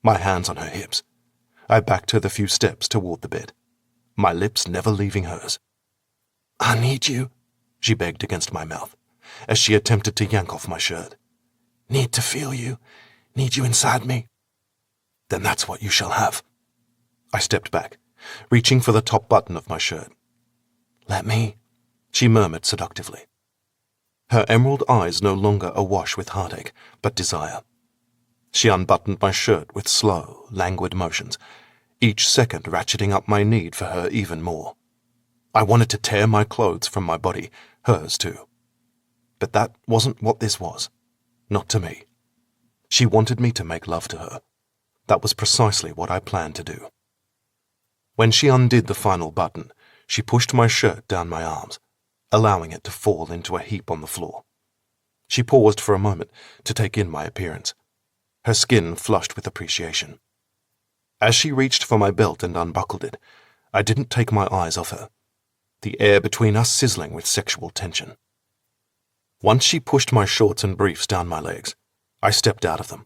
My hands on her hips, I backed her the few steps toward the bed, my lips never leaving hers. "I need you," she begged against my mouth, as she attempted to yank off my shirt. "Need to feel you. Need you inside me." "Then that's what you shall have." I stepped back, reaching for the top button of my shirt. "Let me," she murmured seductively. Her emerald eyes no longer awash with heartache, but desire. She unbuttoned my shirt with slow, languid motions, each second ratcheting up my need for her even more. I wanted to tear my clothes from my body, hers too. But that wasn't what this was. Not to me. She wanted me to make love to her. That was precisely what I planned to do. When she undid the final button, she pushed my shirt down my arms, allowing it to fall into a heap on the floor. She paused for a moment to take in my appearance, her skin flushed with appreciation. As she reached for my belt and unbuckled it, I didn't take my eyes off her, the air between us sizzling with sexual tension. Once she pushed my shorts and briefs down my legs, I stepped out of them,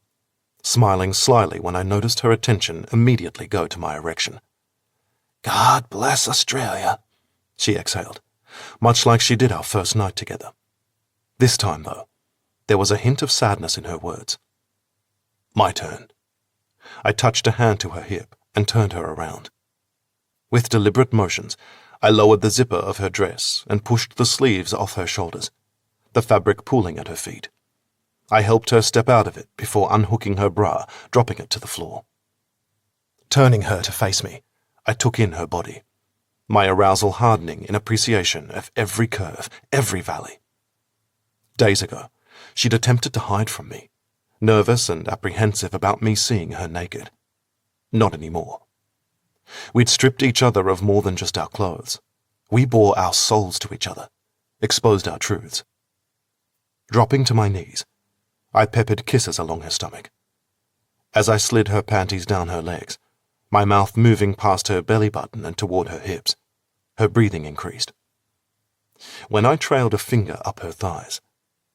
smiling slyly when I noticed her attention immediately go to my erection. "God bless Australia," she exhaled, much like she did our first night together. This time, though, there was a hint of sadness in her words. My turn. I touched a hand to her hip and turned her around. With deliberate motions, I lowered the zipper of her dress and pushed the sleeves off her shoulders, the fabric pooling at her feet. I helped her step out of it before unhooking her bra, dropping it to the floor. Turning her to face me, I took in her body, my arousal hardening in appreciation of every curve, every valley. Days ago, she'd attempted to hide from me, nervous and apprehensive about me seeing her naked. Not anymore. We'd stripped each other of more than just our clothes. We bore our souls to each other, exposed our truths. Dropping to my knees, I peppered kisses along her stomach. As I slid her panties down her legs, my mouth moving past her belly button and toward her hips, her breathing increased. When I trailed a finger up her thighs,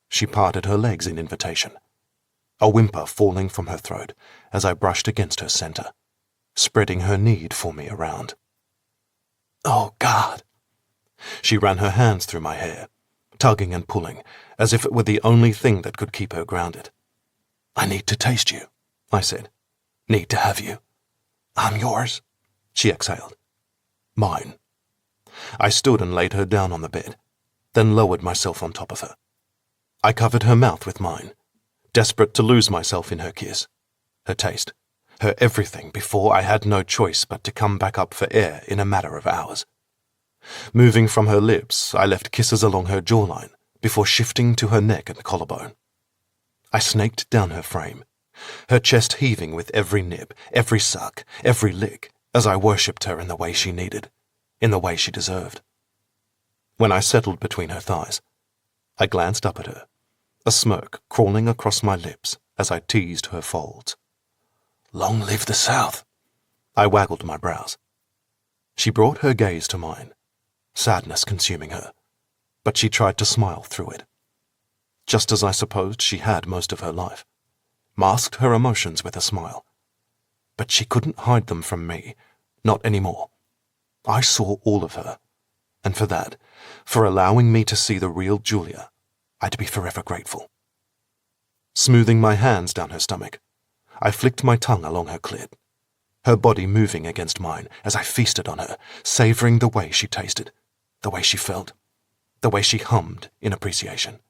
she parted her legs in invitation, a whimper falling from her throat as I brushed against her center, spreading her need for me around. "Oh, God!" She ran her hands through my hair, tugging and pulling, as if it were the only thing that could keep her grounded. "I need to taste you," I said. "Need to have you." "I'm yours," she exhaled. "Mine." I stood and laid her down on the bed, then lowered myself on top of her. I covered her mouth with mine, desperate to lose myself in her kiss, her taste, her everything before I had no choice but to come back up for air in a matter of hours. Moving from her lips, I left kisses along her jawline before shifting to her neck and collarbone. I snaked down her frame, her chest heaving with every nip, every suck, every lick, as I worshipped her in the way she needed, in the way she deserved. When I settled between her thighs, I glanced up at her, a smirk crawling across my lips as I teased her folds. "Long live the South!" I waggled my brows. She brought her gaze to mine, sadness consuming her, but she tried to smile through it. Just as I supposed she had most of her life, masked her emotions with a smile. But she couldn't hide them from me, not anymore. I saw all of her, and for that, for allowing me to see the real Julia, I'd be forever grateful. Smoothing my hands down her stomach, I flicked my tongue along her clit, her body moving against mine as I feasted on her, savoring the way she tasted, the way she felt, the way she hummed in appreciation.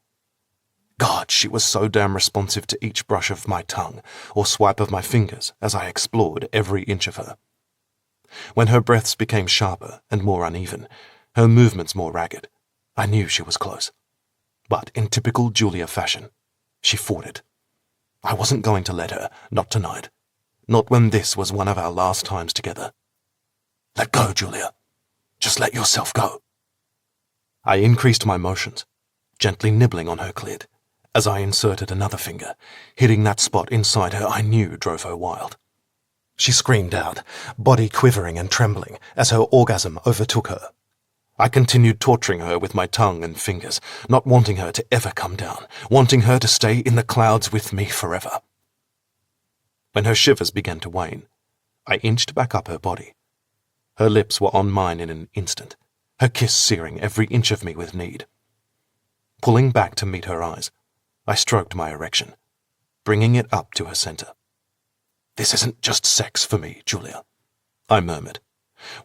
God, she was so damn responsive to each brush of my tongue or swipe of my fingers as I explored every inch of her. When her breaths became sharper and more uneven, her movements more ragged, I knew she was close. But in typical Julia fashion, she fought it. I wasn't going to let her, not tonight. Not when this was one of our last times together. "Let go, Julia. Just let yourself go." I increased my motions, gently nibbling on her clit, as I inserted another finger, hitting that spot inside her I knew drove her wild. She screamed out, body quivering and trembling as her orgasm overtook her. I continued torturing her with my tongue and fingers, not wanting her to ever come down, wanting her to stay in the clouds with me forever. When her shivers began to wane, I inched back up her body. Her lips were on mine in an instant, her kiss searing every inch of me with need. Pulling back to meet her eyes, I stroked my erection, bringing it up to her center. "This isn't just sex for me, Julia," I murmured,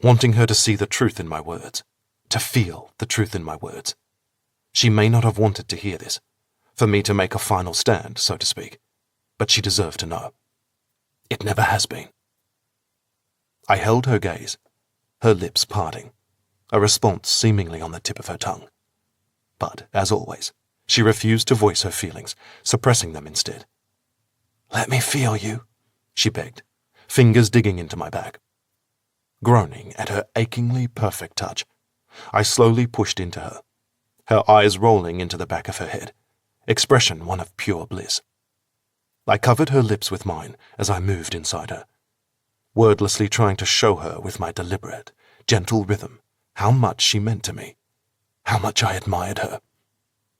wanting her to see the truth in my words, to feel the truth in my words. She may not have wanted to hear this, for me to make a final stand, so to speak, but she deserved to know. It never has been. I held her gaze, her lips parting, a response seemingly on the tip of her tongue. But, as always, she refused to voice her feelings, suppressing them instead. "Let me feel you," she begged, fingers digging into my back. Groaning at her achingly perfect touch, I slowly pushed into her, her eyes rolling into the back of her head, expression one of pure bliss. I covered her lips with mine as I moved inside her, wordlessly trying to show her with my deliberate, gentle rhythm how much she meant to me, how much I admired her,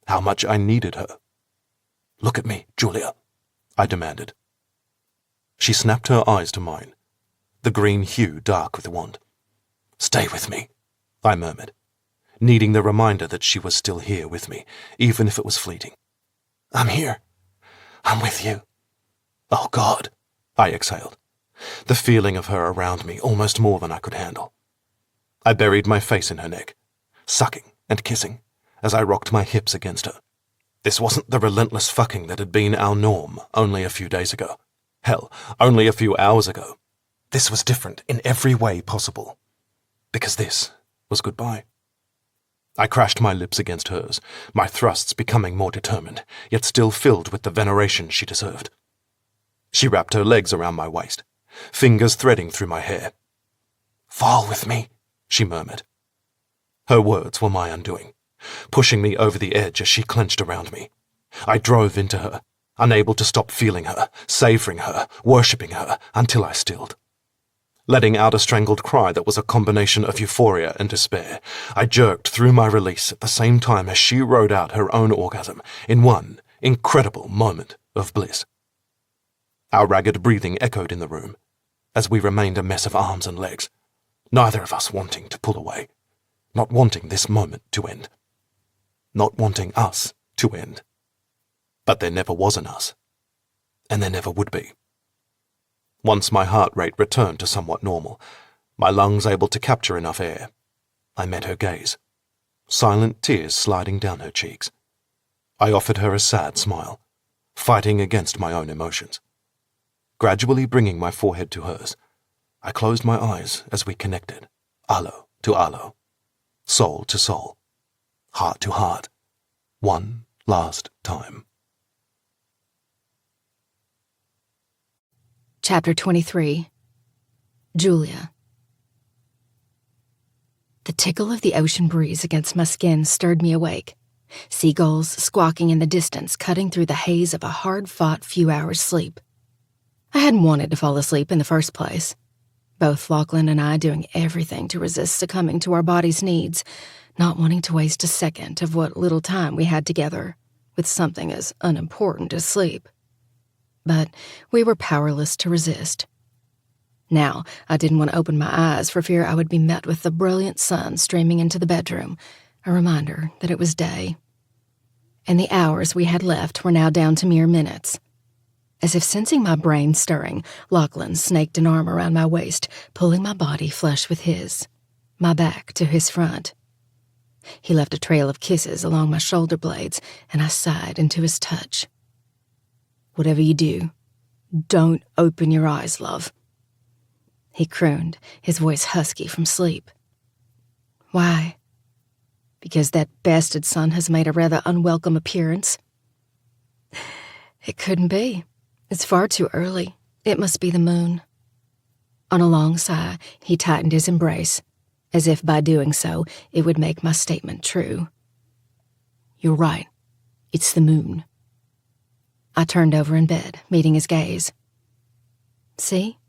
how much I needed her. "Look at me, Julia," I demanded. She snapped her eyes to mine, the green hue dark with want. "Stay with me," I murmured, needing the reminder that she was still here with me, even if it was fleeting. "I'm here. I'm with you." "Oh, God," I exhaled, the feeling of her around me almost more than I could handle. I buried my face in her neck, sucking and kissing as I rocked my hips against her. This wasn't the relentless fucking that had been our norm only a few days ago. Hell, only a few hours ago. This was different in every way possible, because this was goodbye. I crashed my lips against hers, my thrusts becoming more determined, yet still filled with the veneration she deserved. She wrapped her legs around my waist, fingers threading through my hair. "Fall with me," she murmured. Her words were my undoing, pushing me over the edge as she clenched around me. I drove into her, unable to stop feeling her, savoring her, worshipping her, until I stilled. Letting out a strangled cry that was a combination of euphoria and despair, I jerked through my release at the same time as she rode out her own orgasm in one incredible moment of bliss. Our ragged breathing echoed in the room, as we remained a mess of arms and legs, neither of us wanting to pull away, not wanting this moment to end, not wanting us to end. But there never was an us, and there never would be. Once my heart rate returned to somewhat normal, my lungs able to capture enough air, I met her gaze, silent tears sliding down her cheeks. I offered her a sad smile, fighting against my own emotions. Gradually bringing my forehead to hers, I closed my eyes as we connected, alo to alo, soul to soul, heart to heart, one last time. Chapter 23. Julia. The tickle of the ocean breeze against my skin stirred me awake, seagulls squawking in the distance cutting through the haze of a hard-fought few hours' sleep. I hadn't wanted to fall asleep in the first place, both Lachlan and I doing everything to resist succumbing to our body's needs, not wanting to waste a second of what little time we had together with something as unimportant as sleep. But we were powerless to resist. Now, I didn't want to open my eyes for fear I would be met with the brilliant sun streaming into the bedroom, a reminder that it was day. And the hours we had left were now down to mere minutes. As if sensing my brain stirring, Lachlan snaked an arm around my waist, pulling my body flush with his, my back to his front. He left a trail of kisses along my shoulder blades, and I sighed into his touch. "Whatever you do, don't open your eyes, love," he crooned, his voice husky from sleep. "Why? Because that bastard sun has made a rather unwelcome appearance?" "It couldn't be. It's far too early. It must be the moon." On a long sigh, he tightened his embrace, as if by doing so it would make my statement true. "You're right. It's the moon." I turned over in bed, meeting his gaze. "See?"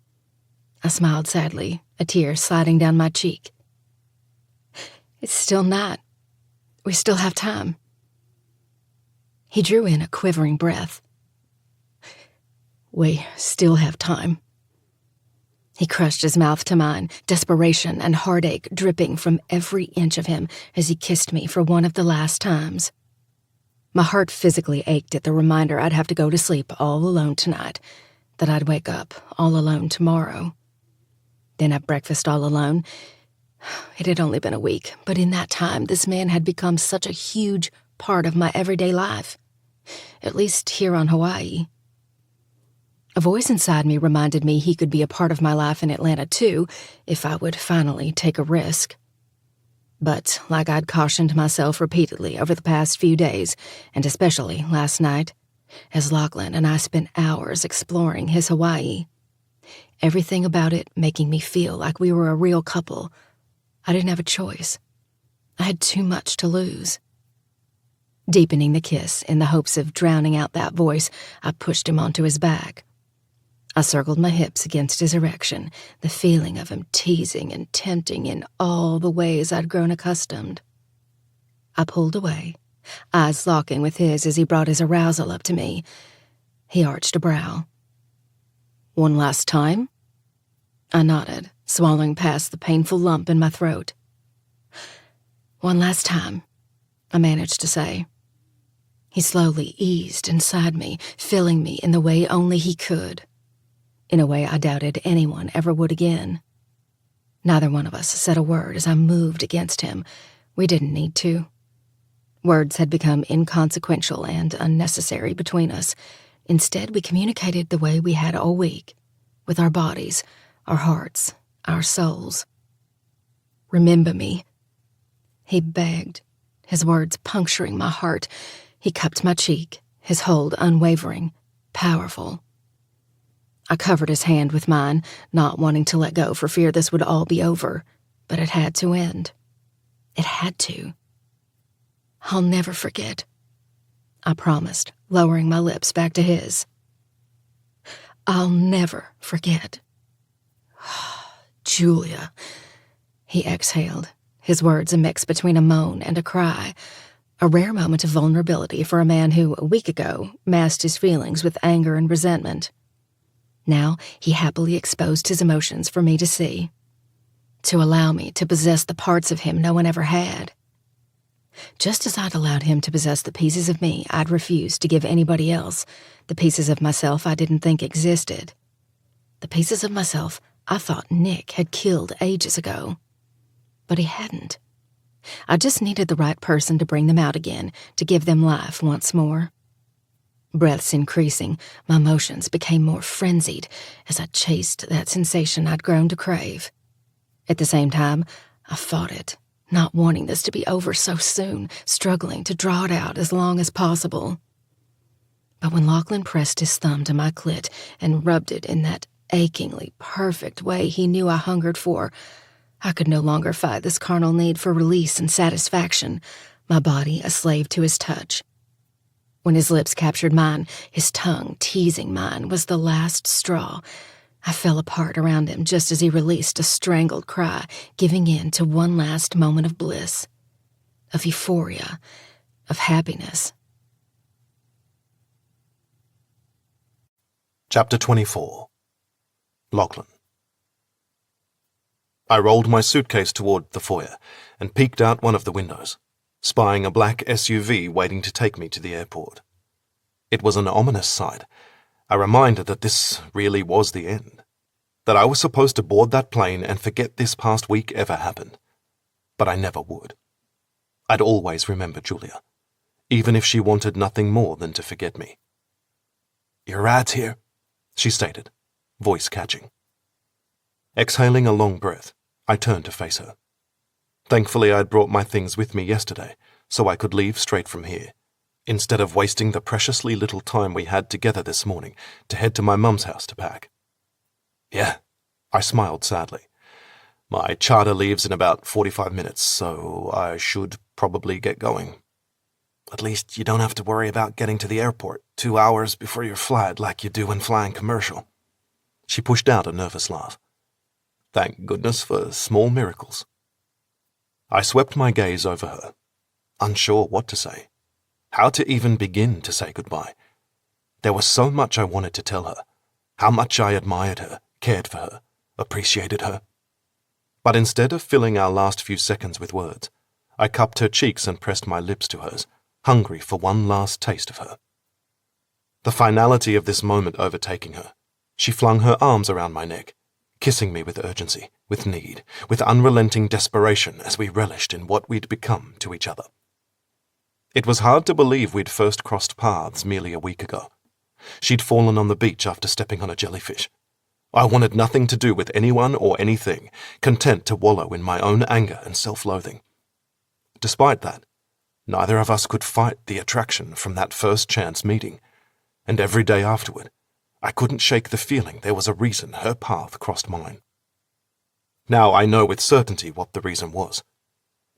I smiled sadly, a tear sliding down my cheek. "It's still night. We still have time." He drew in a quivering breath. "We still have time." He crushed his mouth to mine, desperation and heartache dripping from every inch of him as he kissed me for one of the last times. My heart physically ached at the reminder I'd have to go to sleep all alone tonight, that I'd wake up all alone tomorrow. Then at breakfast all alone. It had only been a week, but in that time this man had become such a huge part of my everyday life, at least here on Hawaii. A voice inside me reminded me he could be a part of my life in Atlanta too, if I would finally take a risk. But, like I'd cautioned myself repeatedly over the past few days, and especially last night, as Lachlan and I spent hours exploring his Hawaii, everything about it making me feel like we were a real couple, I didn't have a choice. I had too much to lose. Deepening the kiss in the hopes of drowning out that voice, I pushed him onto his back. I circled my hips against his erection, the feeling of him teasing and tempting in all the ways I'd grown accustomed. I pulled away, eyes locking with his as he brought his arousal up to me. He arched a brow. "One last time?" I nodded, swallowing past the painful lump in my throat. "One last time," I managed to say. He slowly eased inside me, filling me in the way only he could. In a way I doubted anyone ever would again. Neither one of us said a word as I moved against him. We didn't need to. Words had become inconsequential and unnecessary between us. Instead, we communicated the way we had all week, with our bodies, our hearts, our souls. "Remember me," he begged, his words puncturing my heart. He cupped my cheek, his hold unwavering, powerful. I covered his hand with mine, not wanting to let go for fear this would all be over, but it had to end. It had to. "I'll never forget," I promised, lowering my lips back to his. "I'll never forget." "Julia," he exhaled, his words a mix between a moan and a cry, a rare moment of vulnerability for a man who, a week ago, masked his feelings with anger and resentment. Now he happily exposed his emotions for me to see, to allow me to possess the parts of him no one ever had. Just as I'd allowed him to possess the pieces of me I'd refused to give anybody else, the pieces of myself I didn't think existed, the pieces of myself I thought Nick had killed ages ago. But he hadn't. I just needed the right person to bring them out again, to give them life once more. Breaths increasing, my motions became more frenzied as I chased that sensation I'd grown to crave. At the same time, I fought it, not wanting this to be over so soon, struggling to draw it out as long as possible. But when Lachlan pressed his thumb to my clit and rubbed it in that achingly perfect way he knew I hungered for, I could no longer fight this carnal need for release and satisfaction, my body a slave to his touch. When his lips captured mine, his tongue teasing mine was the last straw. I fell apart around him just as he released a strangled cry, giving in to one last moment of bliss, of euphoria, of happiness. Chapter 24. Lachlan. I rolled my suitcase toward the foyer and peeked out one of the windows, spying a black SUV waiting to take me to the airport. It was an ominous sight, a reminder that this really was the end, that I was supposed to board that plane and forget this past week ever happened. But I never would. I'd always remember Julia, even if she wanted nothing more than to forget me. "Your ride's here," she stated, voice catching. Exhaling a long breath, I turned to face her. Thankfully, I'd brought my things with me yesterday, so I could leave straight from here, instead of wasting the preciously little time we had together this morning to head to my mum's house to pack. "Yeah," I smiled sadly. "My charter leaves in about 45 minutes, so I should probably get going. At least you don't have to worry about getting to the airport 2 hours before your flight like you do when flying commercial." She pushed out a nervous laugh. Thank goodness for small miracles. I swept my gaze over her, unsure what to say, how to even begin to say goodbye. There was so much I wanted to tell her, how much I admired her, cared for her, appreciated her. But instead of filling our last few seconds with words, I cupped her cheeks and pressed my lips to hers, hungry for one last taste of her. The finality of this moment overtaking her, she flung her arms around my neck, kissing me with urgency, with need, with unrelenting desperation as we relished in what we'd become to each other. It was hard to believe we'd first crossed paths merely a week ago. She'd fallen on the beach after stepping on a jellyfish. I wanted nothing to do with anyone or anything, content to wallow in my own anger and self-loathing. Despite that, neither of us could fight the attraction from that first chance meeting, and every day afterward, I couldn't shake the feeling there was a reason her path crossed mine. Now I know with certainty what the reason was.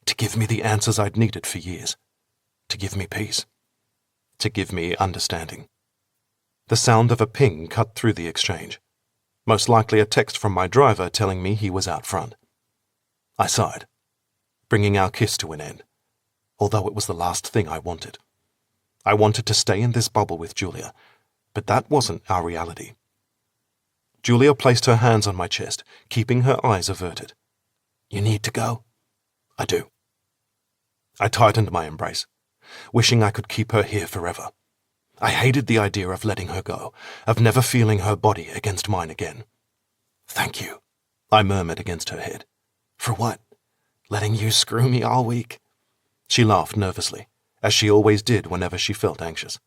To give me the answers I'd needed for years. To give me peace. To give me understanding. The sound of a ping cut through the exchange. Most likely a text from my driver telling me he was out front. I sighed, bringing our kiss to an end, although it was the last thing I wanted. I wanted to stay in this bubble with Julia, but that wasn't our reality. Julia placed her hands on my chest, keeping her eyes averted. "You need to go?" "I do." I tightened my embrace, wishing I could keep her here forever. I hated the idea of letting her go, of never feeling her body against mine again. "Thank you," I murmured against her head. "For what? Letting you screw me all week?" She laughed nervously, as she always did whenever she felt anxious.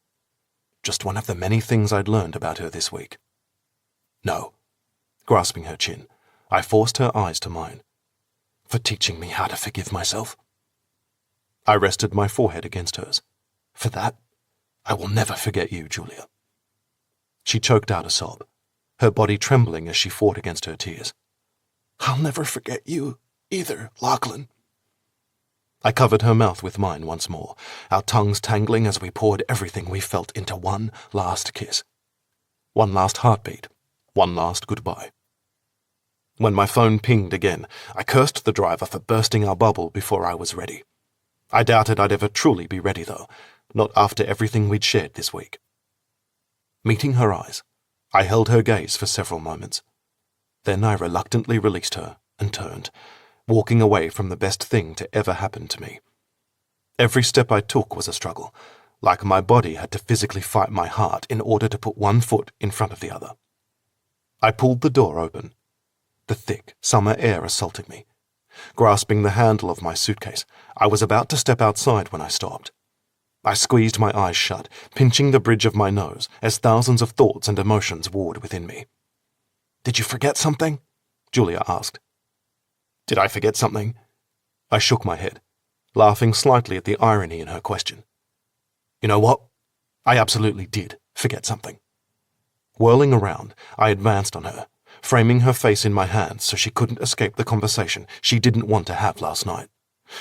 Just one of the many things I'd learned about her this week. "No," grasping her chin, I forced her eyes to mine. "For teaching me how to forgive myself." I rested my forehead against hers. "For that, I will never forget you, Julia." She choked out a sob, her body trembling as she fought against her tears. "I'll never forget you either, Lachlan." I covered her mouth with mine once more, our tongues tangling as we poured everything we felt into one last kiss. One last heartbeat, one last goodbye. When my phone pinged again, I cursed the driver for bursting our bubble before I was ready. I doubted I'd ever truly be ready, though, not after everything we'd shared this week. Meeting her eyes, I held her gaze for several moments. Then I reluctantly released her and turned, walking away from the best thing to ever happen to me. Every step I took was a struggle, like my body had to physically fight my heart in order to put one foot in front of the other. I pulled the door open. The thick, summer air assaulted me. Grasping the handle of my suitcase, I was about to step outside when I stopped. I squeezed my eyes shut, pinching the bridge of my nose as thousands of thoughts and emotions warred within me. "Did you forget something?" Julia asked. Did I forget something? I shook my head, laughing slightly at the irony in her question. You know what? I absolutely did forget something. Whirling around, I advanced on her, framing her face in my hands so she couldn't escape the conversation she didn't want to have last night.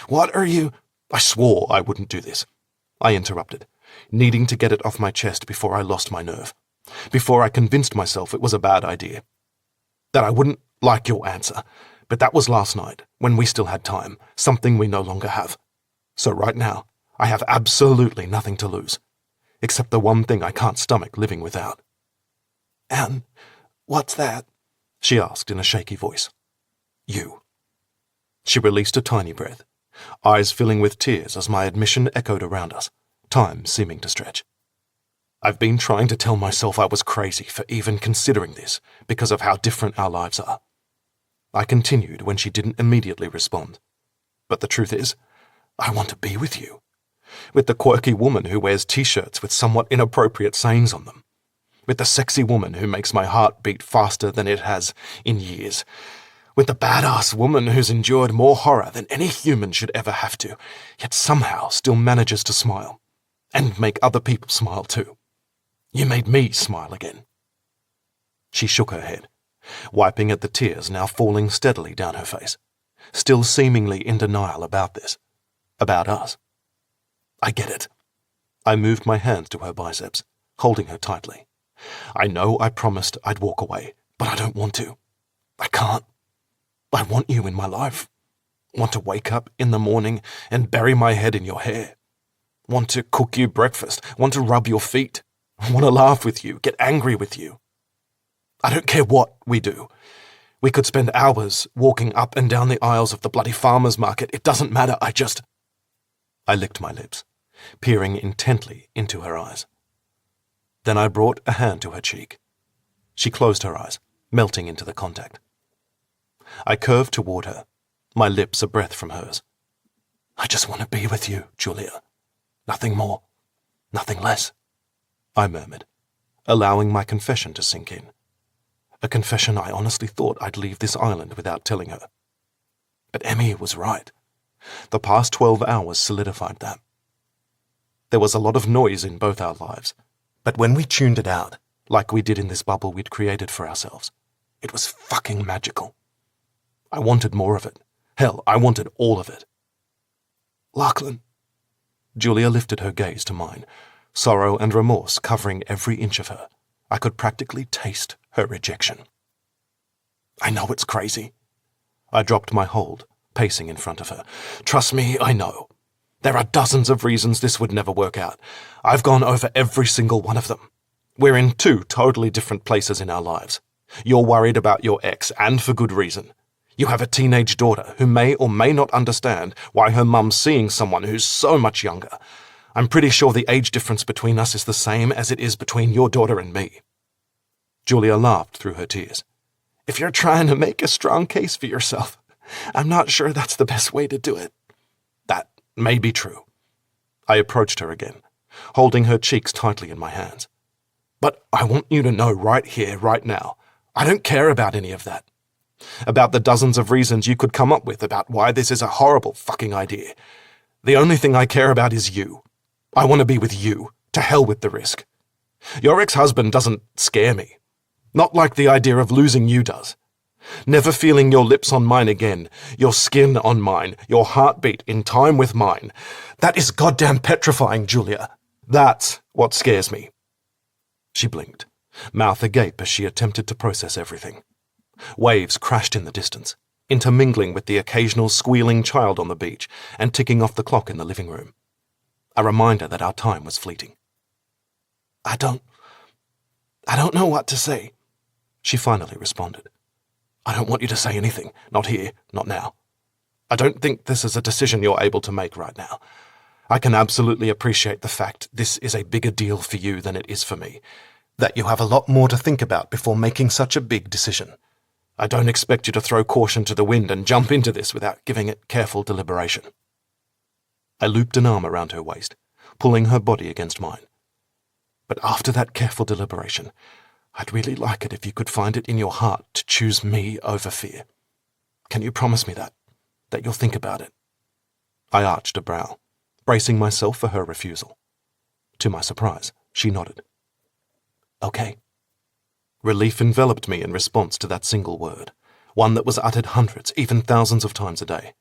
"What are you—" "I swore I wouldn't do this," I interrupted, needing to get it off my chest before I lost my nerve, before I convinced myself it was a bad idea. That I wouldn't like your answer, but that was last night, when we still had time, something we no longer have. So right now, I have absolutely nothing to lose, except the one thing I can't stomach living without. "And what's that?" she asked in a shaky voice. "You." She released a tiny breath, eyes filling with tears as my admission echoed around us, time seeming to stretch. I've been trying to tell myself I was crazy for even considering this because of how different our lives are. I continued when she didn't immediately respond. But the truth is, I want to be with you. With the quirky woman who wears t-shirts with somewhat inappropriate sayings on them. With the sexy woman who makes my heart beat faster than it has in years. With the badass woman who's endured more horror than any human should ever have to, yet somehow still manages to smile. And make other people smile too. You made me smile again. She shook her head, wiping at the tears now falling steadily down her face, still seemingly in denial about this, about us. I get it. I moved my hands to her biceps, holding her tightly. I know I promised I'd walk away, but I don't want to. I can't. I want you in my life. Want to wake up in the morning and bury my head in your hair. Want to cook you breakfast. Want to rub your feet. Want to laugh with you, get angry with you. I don't care what we do. We could spend hours walking up and down the aisles of the bloody farmer's market. It doesn't matter, I licked my lips, peering intently into her eyes. Then I brought a hand to her cheek. She closed her eyes, melting into the contact. I curved toward her, my lips a breath from hers. I just want to be with you, Julia. Nothing more, nothing less, I murmured, allowing my confession to sink in. A confession I honestly thought I'd leave this island without telling her. But Emmy was right. The past 12 hours solidified that. There was a lot of noise in both our lives, but when we tuned it out, like we did in this bubble we'd created for ourselves, it was fucking magical. I wanted more of it. Hell, I wanted all of it. Lachlan. Julia lifted her gaze to mine, sorrow and remorse covering every inch of her. I could practically taste her rejection. I know it's crazy. I dropped my hold, pacing in front of her. Trust me, I know. There are dozens of reasons this would never work out. I've gone over every single one of them. We're in two totally different places in our lives. You're worried about your ex, and for good reason. You have a teenage daughter who may or may not understand why her mum's seeing someone who's so much younger. I'm pretty sure the age difference between us is the same as it is between your daughter and me. Julia laughed through her tears. If you're trying to make a strong case for yourself, I'm not sure that's the best way to do it. That may be true. I approached her again, holding her cheeks tightly in my hands. But I want you to know right here, right now, I don't care about any of that. About the dozens of reasons you could come up with about why this is a horrible fucking idea. The only thing I care about is you. I want to be with you. To hell with the risk. Your ex-husband doesn't scare me. Not like the idea of losing you does. Never feeling your lips on mine again, your skin on mine, your heartbeat in time with mine. That is goddamn petrifying, Julia. That's what scares me. She blinked, mouth agape as she attempted to process everything. Waves crashed in the distance, intermingling with the occasional squealing child on the beach and ticking off the clock in the living room. A reminder that our time was fleeting. I don't know what to say, she finally responded. I don't want you to say anything, not here, not now. I don't think this is a decision you're able to make right now. I can absolutely appreciate the fact this is a bigger deal for you than it is for me, that you have a lot more to think about before making such a big decision. I don't expect you to throw caution to the wind and jump into this without giving it careful deliberation. I looped an arm around her waist, pulling her body against mine. But after that careful deliberation, I'd really like it if you could find it in your heart to choose me over fear. Can you promise me that you'll think about it? I arched a brow, bracing myself for her refusal. To my surprise, she nodded. Okay. Relief enveloped me in response to that single word, one that was uttered hundreds, even thousands of times a day.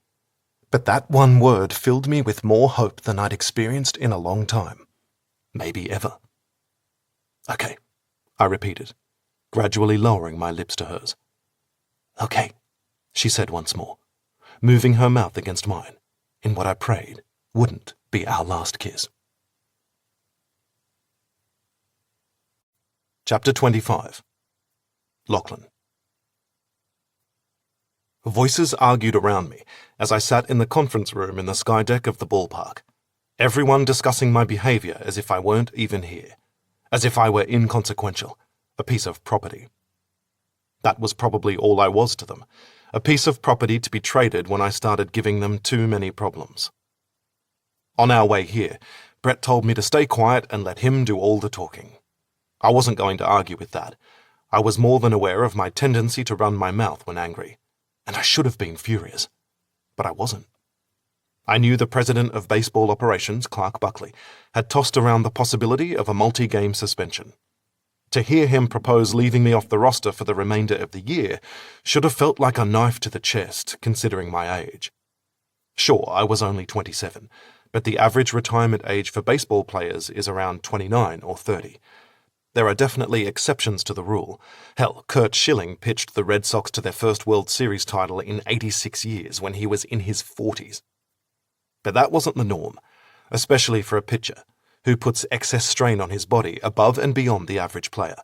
But that one word filled me with more hope than I'd experienced in a long time. Maybe ever. Okay, I repeated, gradually lowering my lips to hers. Okay, she said once more, moving her mouth against mine, in what I prayed wouldn't be our last kiss. Chapter 25. Lachlan. Voices argued around me as I sat in the conference room in the sky deck of the ballpark, everyone discussing my behavior as if I weren't even here, as if I were inconsequential, a piece of property. That was probably all I was to them, a piece of property to be traded when I started giving them too many problems. On our way here, Brett told me to stay quiet and let him do all the talking. I wasn't going to argue with that. I was more than aware of my tendency to run my mouth when angry, and I should have been furious, but I wasn't. I knew the president of baseball operations, Clark Buckley, had tossed around the possibility of a multi-game suspension. To hear him propose leaving me off the roster for the remainder of the year should have felt like a knife to the chest, considering my age. Sure, I was only 27, but the average retirement age for baseball players is around 29 or 30. There are definitely exceptions to the rule. Hell, Curt Schilling pitched the Red Sox to their first World Series title in 86 years when he was in his 40s. But that wasn't the norm, especially for a pitcher who puts excess strain on his body above and beyond the average player,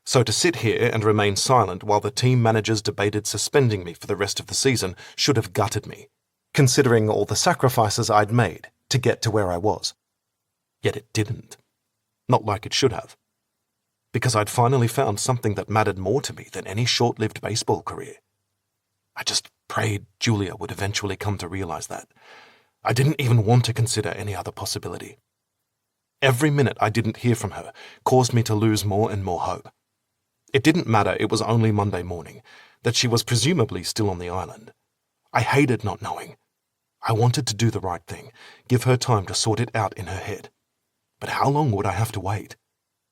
So to sit here and remain silent while the team managers debated suspending me for the rest of the season should have gutted me, considering all the sacrifices I'd made to get to where I was. Yet it didn't. Not like it should have. Because I'd finally found something that mattered more to me than any short-lived baseball career. I just prayed Julia would eventually come to realize that. I didn't even want to consider any other possibility. Every minute I didn't hear from her caused me to lose more and more hope. It didn't matter it was only Monday morning, that she was presumably still on the island. I hated not knowing. I wanted to do the right thing, give her time to sort it out in her head. But how long would I have to wait?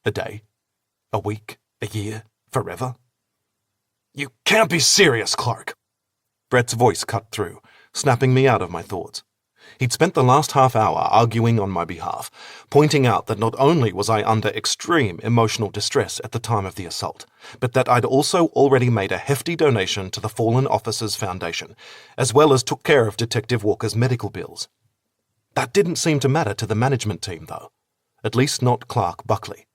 A day? A week? A year? Forever? "You can't be serious, Clark!" Brett's voice cut through, snapping me out of my thoughts. He'd spent the last half hour arguing on my behalf, pointing out that not only was I under extreme emotional distress at the time of the assault, but that I'd also already made a hefty donation to the Fallen Officers Foundation, as well as took care of Detective Walker's medical bills. That didn't seem to matter to the management team, though. At least not Clark Buckley.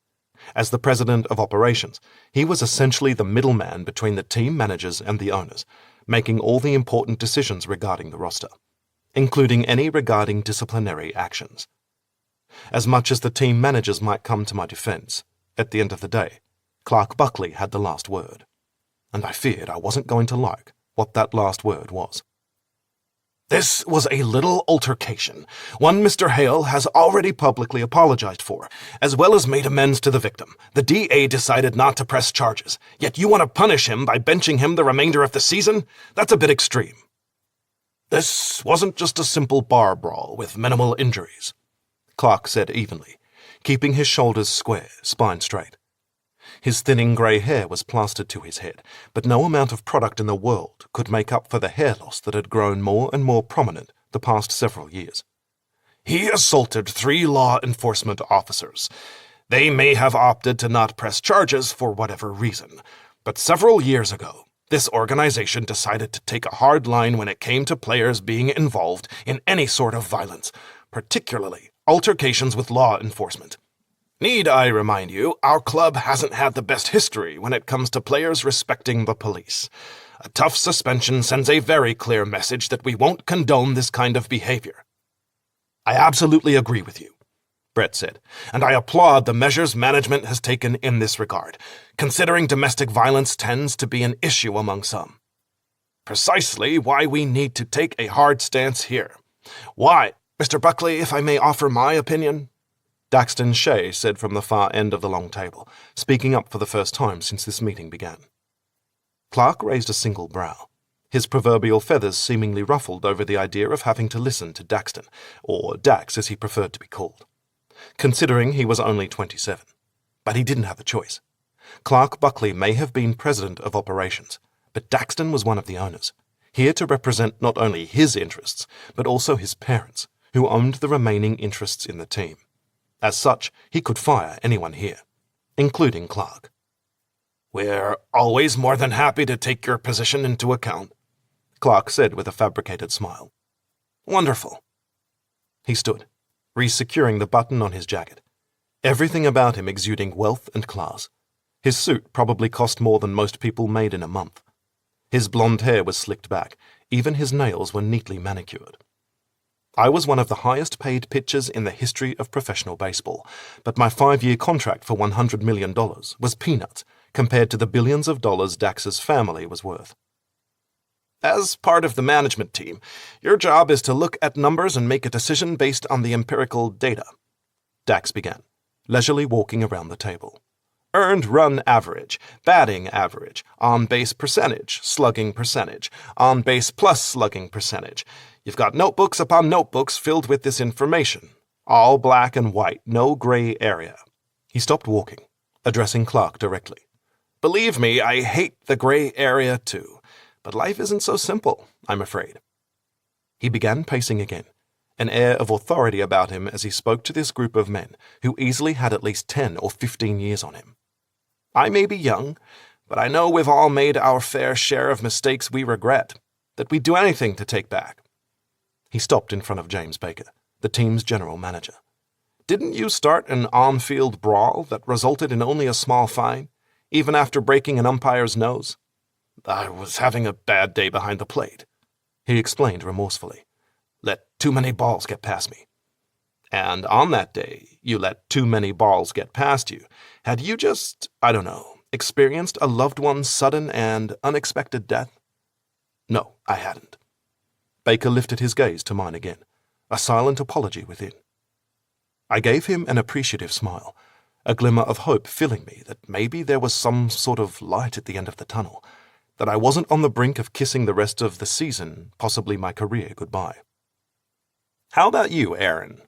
As the president of operations, he was essentially the middleman between the team managers and the owners, making all the important decisions regarding the roster, including any regarding disciplinary actions. As much as the team managers might come to my defense, at the end of the day, Clark Buckley had the last word, and I feared I wasn't going to like what that last word was. "This was a little altercation, one Mr. Hale has already publicly apologized for, as well as made amends to the victim. The DA decided not to press charges, yet you want to punish him by benching him the remainder of the season? That's a bit extreme. This wasn't just a simple bar brawl with minimal injuries," Clark said evenly, keeping his shoulders square, spine straight. His thinning grey hair was plastered to his head, but no amount of product in the world could make up for the hair loss that had grown more and more prominent the past several years. "He assaulted 3 law enforcement officers. They may have opted to not press charges for whatever reason, but several years ago, this organization decided to take a hard line when it came to players being involved in any sort of violence, particularly altercations with law enforcement. Need I remind you, our club hasn't had the best history when it comes to players respecting the police. A tough suspension sends a very clear message that we won't condone this kind of behavior." "I absolutely agree with you," Brett said, "and I applaud the measures management has taken in this regard, considering domestic violence tends to be an issue among some. Precisely why we need to take a hard stance here. Why, Mr. Buckley, if I may offer my opinion?" Daxton Shea said from the far end of the long table, speaking up for the first time since this meeting began. Clark raised a single brow, his proverbial feathers seemingly ruffled over the idea of having to listen to Daxton, or Dax as he preferred to be called, considering he was only 27. But he didn't have a choice. Clark Buckley may have been president of operations, but Daxton was one of the owners, here to represent not only his interests, but also his parents, who owned the remaining interests in the team. As such, he could fire anyone here, including Clark. "We're always more than happy to take your position into account," Clark said with a fabricated smile. "Wonderful." He stood, re-securing the button on his jacket, everything about him exuding wealth and class. His suit probably cost more than most people made in a month. His blonde hair was slicked back, even his nails were neatly manicured. I was one of the highest-paid pitchers in the history of professional baseball, but my 5-year contract for $100 million was peanuts compared to the billions of dollars Dax's family was worth. "As part of the management team, your job is to look at numbers and make a decision based on the empirical data," Dax began, leisurely walking around the table. "Earned run average, batting average, on-base percentage, slugging percentage, on-base plus slugging percentage. You've got notebooks upon notebooks filled with this information. All black and white, no gray area." He stopped walking, addressing Clark directly. "Believe me, I hate the gray area too, but life isn't so simple, I'm afraid." He began pacing again, an air of authority about him as he spoke to this group of men who easily had at least 10 or 15 years on him. "I may be young, but I know we've all made our fair share of mistakes we regret, that we'd do anything to take back." He stopped in front of James Baker, the team's general manager. "Didn't you start an on-field brawl that resulted in only a small fine? even after breaking an umpire's nose? I was having a bad day behind the plate, he explained remorsefully. Let too many balls get past me. And on that day, you let too many balls get past you. Had you just, experienced a loved one's sudden and unexpected death? No, I hadn't. Baker lifted his gaze to mine again, a silent apology within. I gave him an appreciative smile, a glimmer of hope filling me that maybe there was some sort of light at the end of the tunnel, that I wasn't on the brink of kissing the rest of the season, possibly my career, goodbye. How about you, Aaron?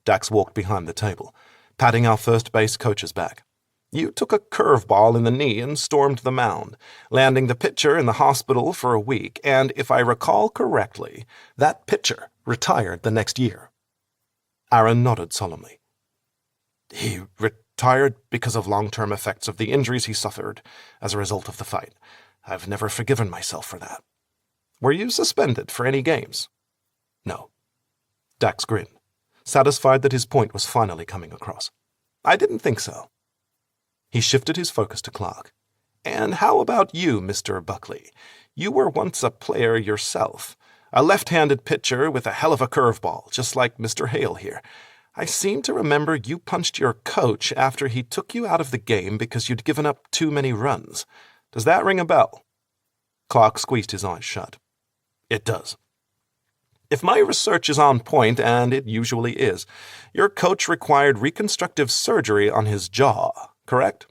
Dax walked behind the table, patting our first base coach's back. You took a curveball in the knee and stormed the mound, landing the pitcher in the hospital for a week, and if I recall correctly, that pitcher retired the next year. Aaron nodded solemnly. He retired because of long-term effects of the injuries he suffered as a result of the fight. I've never forgiven myself for that. Were you suspended for any games? No. Dax grinned, satisfied that his point was finally coming across. I didn't think so. He shifted his focus to Clark. And how about you, Mr. Buckley? You were once a player yourself, a left-handed pitcher with a hell of a curveball, just like Mr. Hale here. I seem to remember you punched your coach after he took you out of the game because you'd given up too many runs. Does that ring a bell? Clark squeezed his eyes shut. It does. If my research is on point, and it usually is, your coach required reconstructive surgery on his jaw, correct?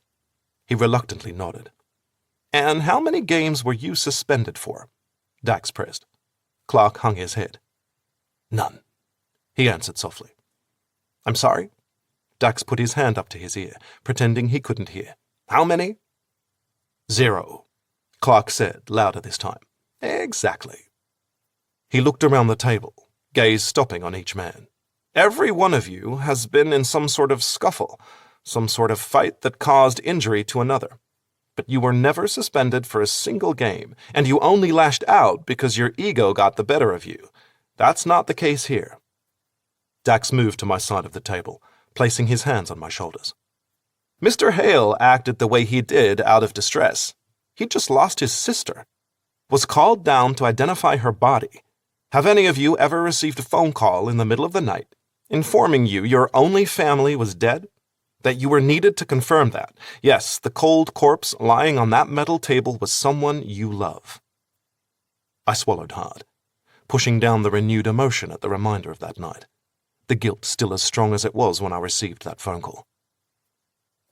He reluctantly nodded. And how many games were you suspended for? Dax pressed. Clark hung his head. None, he answered softly. I'm sorry? Dax put his hand up to his ear, pretending he couldn't hear. How many? 0, Clark said, louder this time. Exactly. He looked around the table, gaze stopping on each man. Every one of you has been in some sort of scuffle, some sort of fight that caused injury to another. But you were never suspended for a single game, and you only lashed out because your ego got the better of you. That's not the case here. Dax moved to my side of the table, placing his hands on my shoulders. Mr. Hale acted the way he did out of distress. He just lost his sister. Was called down to identify her body. Have any of you ever received a phone call in the middle of the night informing you your only family was dead? That you were needed to confirm that? Yes, the cold corpse lying on that metal table was someone you love. I swallowed hard, pushing down the renewed emotion at the reminder of that night, the guilt still as strong as it was when I received that phone call.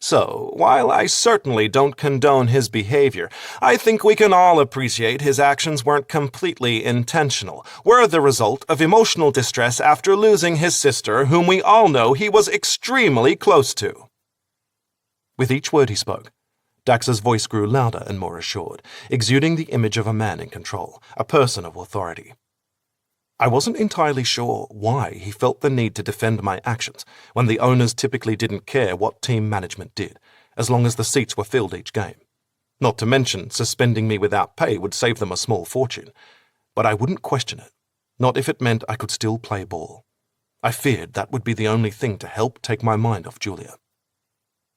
So, while I certainly don't condone his behavior, I think we can all appreciate his actions weren't completely intentional, were the result of emotional distress after losing his sister, whom we all know he was extremely close to. With each word he spoke, Dax's voice grew louder and more assured, exuding the image of a man in control, a person of authority. I wasn't entirely sure why he felt the need to defend my actions when the owners typically didn't care what team management did, as long as the seats were filled each game. Not to mention, suspending me without pay would save them a small fortune. But I wouldn't question it, not if it meant I could still play ball. I feared that would be the only thing to help take my mind off Julia.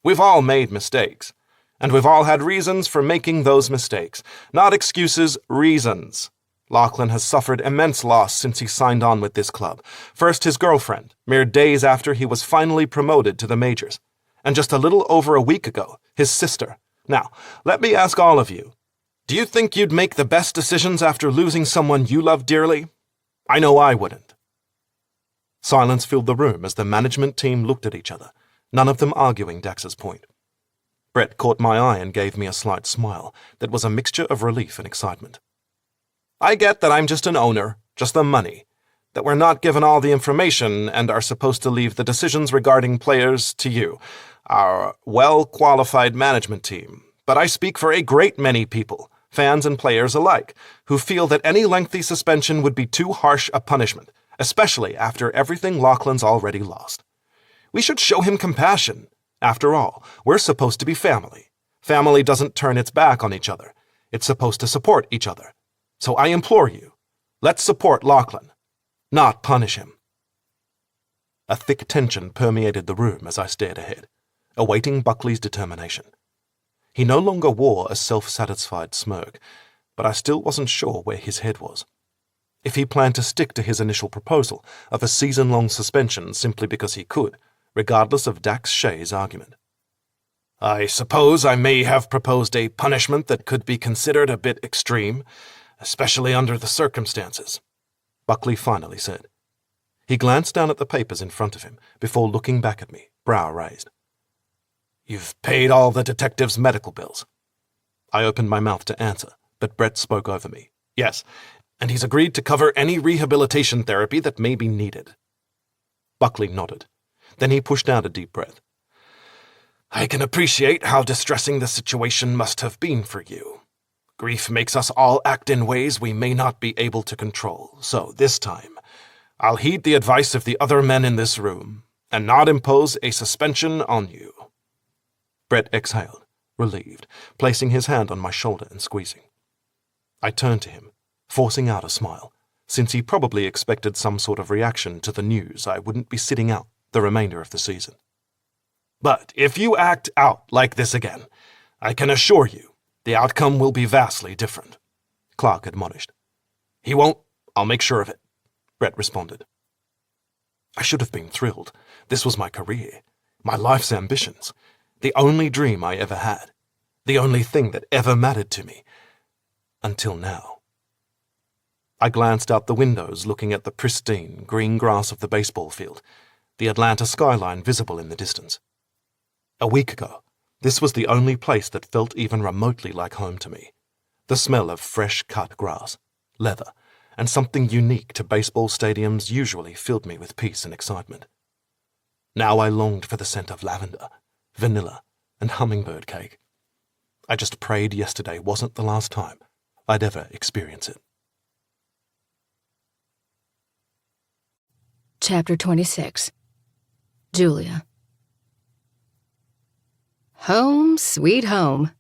We've all made mistakes, and we've all had reasons for making those mistakes. Not excuses, reasons. Lachlan has suffered immense loss since he signed on with this club. First his girlfriend, mere days after he was finally promoted to the majors. And just a little over a week ago, his sister. Now, let me ask all of you, do you think you'd make the best decisions after losing someone you love dearly? I know I wouldn't. Silence filled the room as the management team looked at each other, none of them arguing Dax's point. Brett caught my eye and gave me a slight smile that was a mixture of relief and excitement. I get that I'm just an owner, just the money, that we're not given all the information and are supposed to leave the decisions regarding players to you, our well-qualified management team. But I speak for a great many people, fans and players alike, who feel that any lengthy suspension would be too harsh a punishment, especially after everything Lachlan's already lost. We should show him compassion. After all, we're supposed to be family. Family doesn't turn its back on each other. It's supposed to support each other. So I implore you, let's support Lachlan, not punish him. A thick tension permeated the room as I stared ahead, awaiting Buckley's determination. He no longer wore a self-satisfied smirk, but I still wasn't sure where his head was. If he planned to stick to his initial proposal of a season-long suspension simply because he could, regardless of Dax Shay's argument. I suppose I may have proposed a punishment that could be considered a bit extreme, especially under the circumstances, Buckley finally said. He glanced down at the papers in front of him before looking back at me, brow raised. You've paid all the detective's medical bills. I opened my mouth to answer, but Brett spoke over me. Yes, and he's agreed to cover any rehabilitation therapy that may be needed. Buckley nodded. Then he pushed out a deep breath. I can appreciate how distressing the situation must have been for you. Grief makes us all act in ways we may not be able to control, so this time, I'll heed the advice of the other men in this room and not impose a suspension on you. Brett exhaled, relieved, placing his hand on my shoulder and squeezing. I turned to him, forcing out a smile, since he probably expected some sort of reaction to the news I wouldn't be sitting out the remainder of the season. But if you act out like this again, I can assure you the outcome will be vastly different, Clark admonished. He won't. I'll make sure of it, Brett responded. I should have been thrilled. This was my career, my life's ambitions, the only dream I ever had, the only thing that ever mattered to me. Until now. I glanced out the windows looking at the pristine green grass of the baseball field, the Atlanta skyline visible in the distance. A week ago, this was the only place that felt even remotely like home to me. The smell of fresh cut grass, leather, and something unique to baseball stadiums usually filled me with peace and excitement. Now I longed for the scent of lavender, vanilla, and hummingbird cake. I just prayed yesterday wasn't the last time I'd ever experience it. Chapter 26. Julia. Home, sweet home,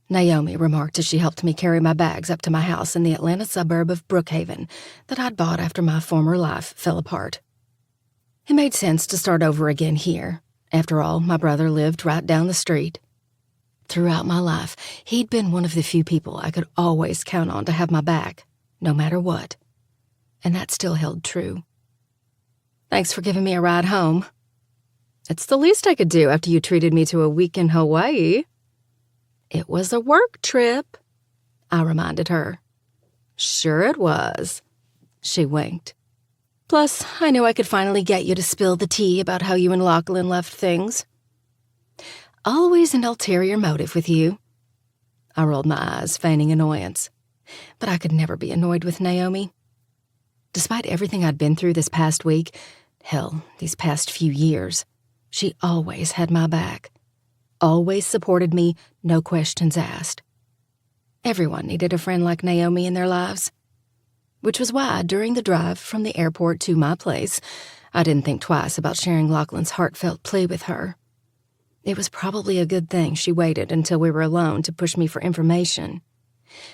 Naomi remarked as she helped me carry my bags up to my house in the Atlanta suburb of Brookhaven that I'd bought after my former life fell apart. It made sense to start over again here. After all, my brother lived right down the street. Throughout my life, he'd been one of the few people I could always count on to have my back, no matter what. And that still held true. Thanks for giving me a ride home. It's the least I could do after you treated me to a week in Hawaii. It was a work trip, I reminded her. Sure it was, she winked. Plus, I knew I could finally get you to spill the tea about how you and Lachlan left things. Always an ulterior motive with you. I rolled my eyes, feigning annoyance. But I could never be annoyed with Naomi. Despite everything I'd been through this past week, hell, these past few years, she always had my back. Always supported me, no questions asked. Everyone needed a friend like Naomi in their lives. Which was why, during the drive from the airport to my place, I didn't think twice about sharing Lachlan's heartfelt plea with her. It was probably a good thing she waited until we were alone to push me for information,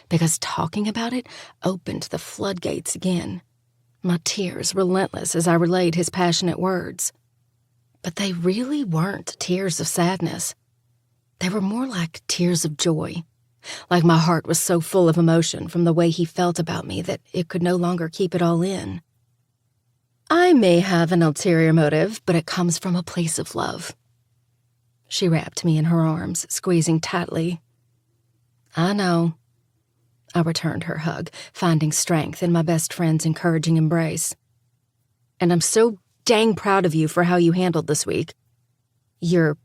because talking about it opened the floodgates again. My tears relentless as I relayed his passionate words. But they really weren't tears of sadness. They were more like tears of joy, like my heart was so full of emotion from the way he felt about me that it could no longer keep it all in. I may have an ulterior motive, but it comes from a place of love. She wrapped me in her arms, squeezing tightly. I know. I returned her hug, finding strength in my best friend's encouraging embrace. And I'm so dang proud of you for how you handled this week. You're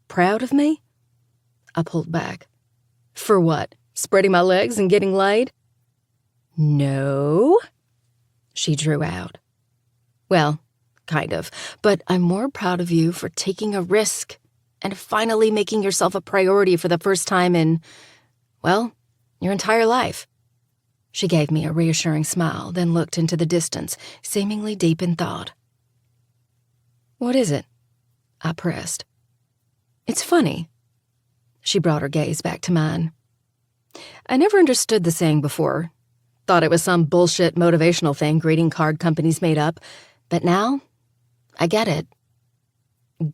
proud of me? I pulled back. For what? Spreading my legs and getting laid? No. She drew out. Well, kind of, but I'm more proud of you for taking a risk and finally making yourself a priority for the first time in, well, your entire life. She gave me a reassuring smile, then looked into the distance, seemingly deep in thought. What is it? I pressed. It's funny. She brought her gaze back to mine. I never understood the saying before. Thought it was some bullshit motivational thing greeting card companies made up, but now I get it.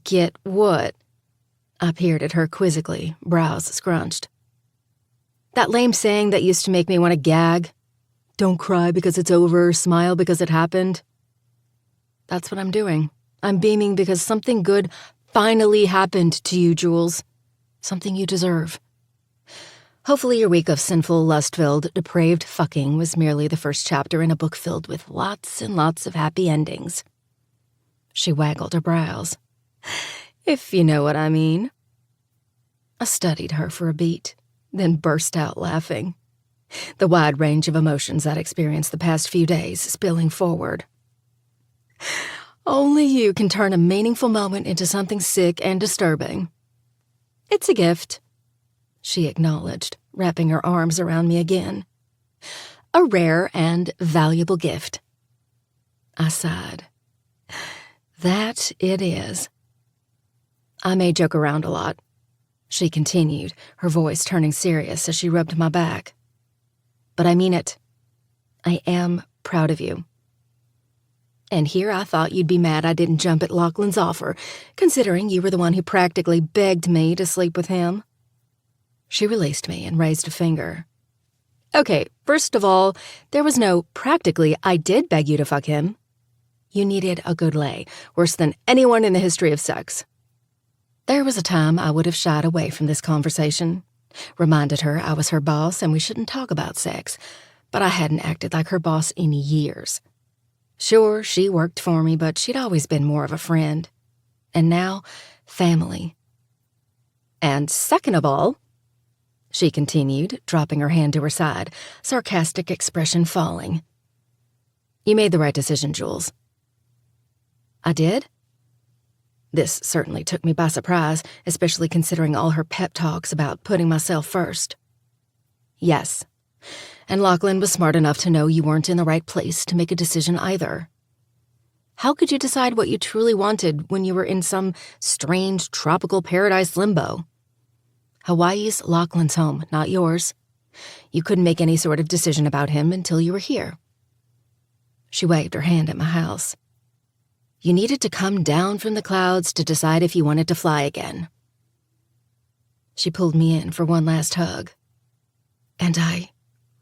Get what? I peered at her quizzically, brows scrunched. That lame saying that used to make me want to gag. Don't cry because it's over, smile because it happened. That's what I'm doing. I'm beaming because something good finally happened to you, Jules. Something you deserve. Hopefully your week of sinful, lust-filled, depraved fucking was merely the first chapter in a book filled with lots and lots of happy endings. She waggled her brows. If you know what I mean. I studied her for a beat, then burst out laughing. The wide range of emotions I'd experienced the past few days spilling forward. Only you can turn a meaningful moment into something sick and disturbing. It's a gift, she acknowledged, wrapping her arms around me again. A rare and valuable gift. I sighed. That it is. I may joke around a lot, she continued, her voice turning serious as she rubbed my back. But I mean it. I am proud of you. And here I thought you'd be mad I didn't jump at Lachlan's offer, considering you were the one who practically begged me to sleep with him. She released me and raised a finger. Okay, first of all, there was no practically I did beg you to fuck him. You needed a good lay, worse than anyone in the history of sex. There was a time I would have shied away from this conversation, reminded her I was her boss and we shouldn't talk about sex, but I hadn't acted like her boss in years. Sure, she worked for me, but she'd always been more of a friend. And now, family. And second of all, she continued, dropping her hand to her side, sarcastic expression falling. You made the right decision, Jules. I did? This certainly took me by surprise, especially considering all her pep talks about putting myself first. Yes. And Lachlan was smart enough to know you weren't in the right place to make a decision either. How could you decide what you truly wanted when you were in some strange tropical paradise limbo? Hawaii's Lachlan's home, not yours. You couldn't make any sort of decision about him until you were here. She waved her hand at my house. You needed to come down from the clouds to decide if you wanted to fly again. She pulled me in for one last hug. And I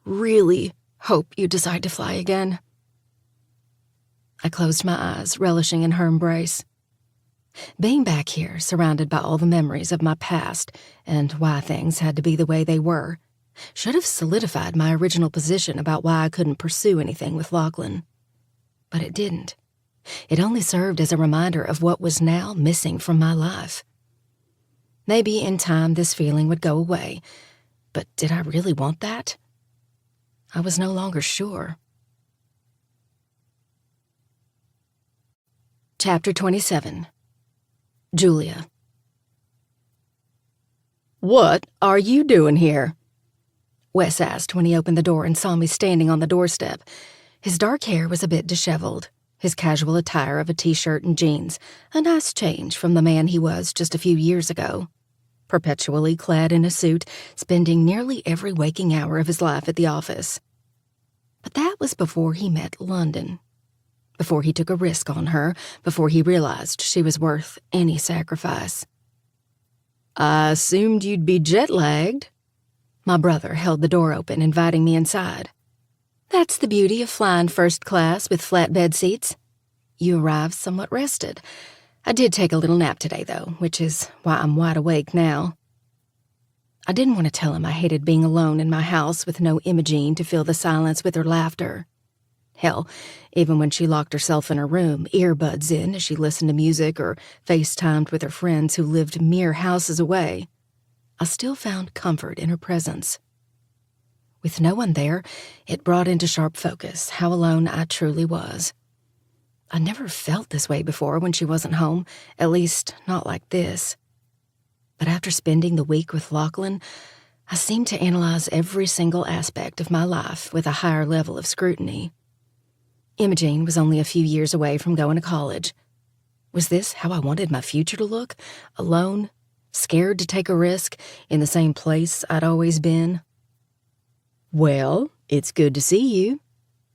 really hope you decide to fly again. I closed my eyes, relishing in her embrace. Being back here, surrounded by all the memories of my past and why things had to be the way they were, should have solidified my original position about why I couldn't pursue anything with Lachlan. But it didn't. It only served as a reminder of what was now missing from my life. Maybe in time this feeling would go away, but did I really want that? I was no longer sure. Chapter 27. Julia. What are you doing here? Wes asked when he opened the door and saw me standing on the doorstep. His dark hair was a bit disheveled, his casual attire of a t-shirt and jeans, a nice change from the man he was just a few years ago. Perpetually clad in a suit, spending nearly every waking hour of his life at the office. But that was before he met London. Before he took a risk on her, before he realized she was worth any sacrifice. I assumed you'd be jet-lagged. My brother held the door open, inviting me inside. That's the beauty of flying first class with flatbed seats. You arrived somewhat rested. I did take a little nap today, though, which is why I'm wide awake now. I didn't want to tell him I hated being alone in my house with no Imogene to fill the silence with her laughter. Hell, even when she locked herself in her room, earbuds in as she listened to music or FaceTimed with her friends who lived mere houses away, I still found comfort in her presence. With no one there, it brought into sharp focus how alone I truly was. I never felt this way before when she wasn't home, at least not like this. But after spending the week with Lachlan, I seemed to analyze every single aspect of my life with a higher level of scrutiny. Imogene was only a few years away from going to college. Was this how I wanted my future to look? Alone, scared to take a risk, in the same place I'd always been? Well, it's good to see you.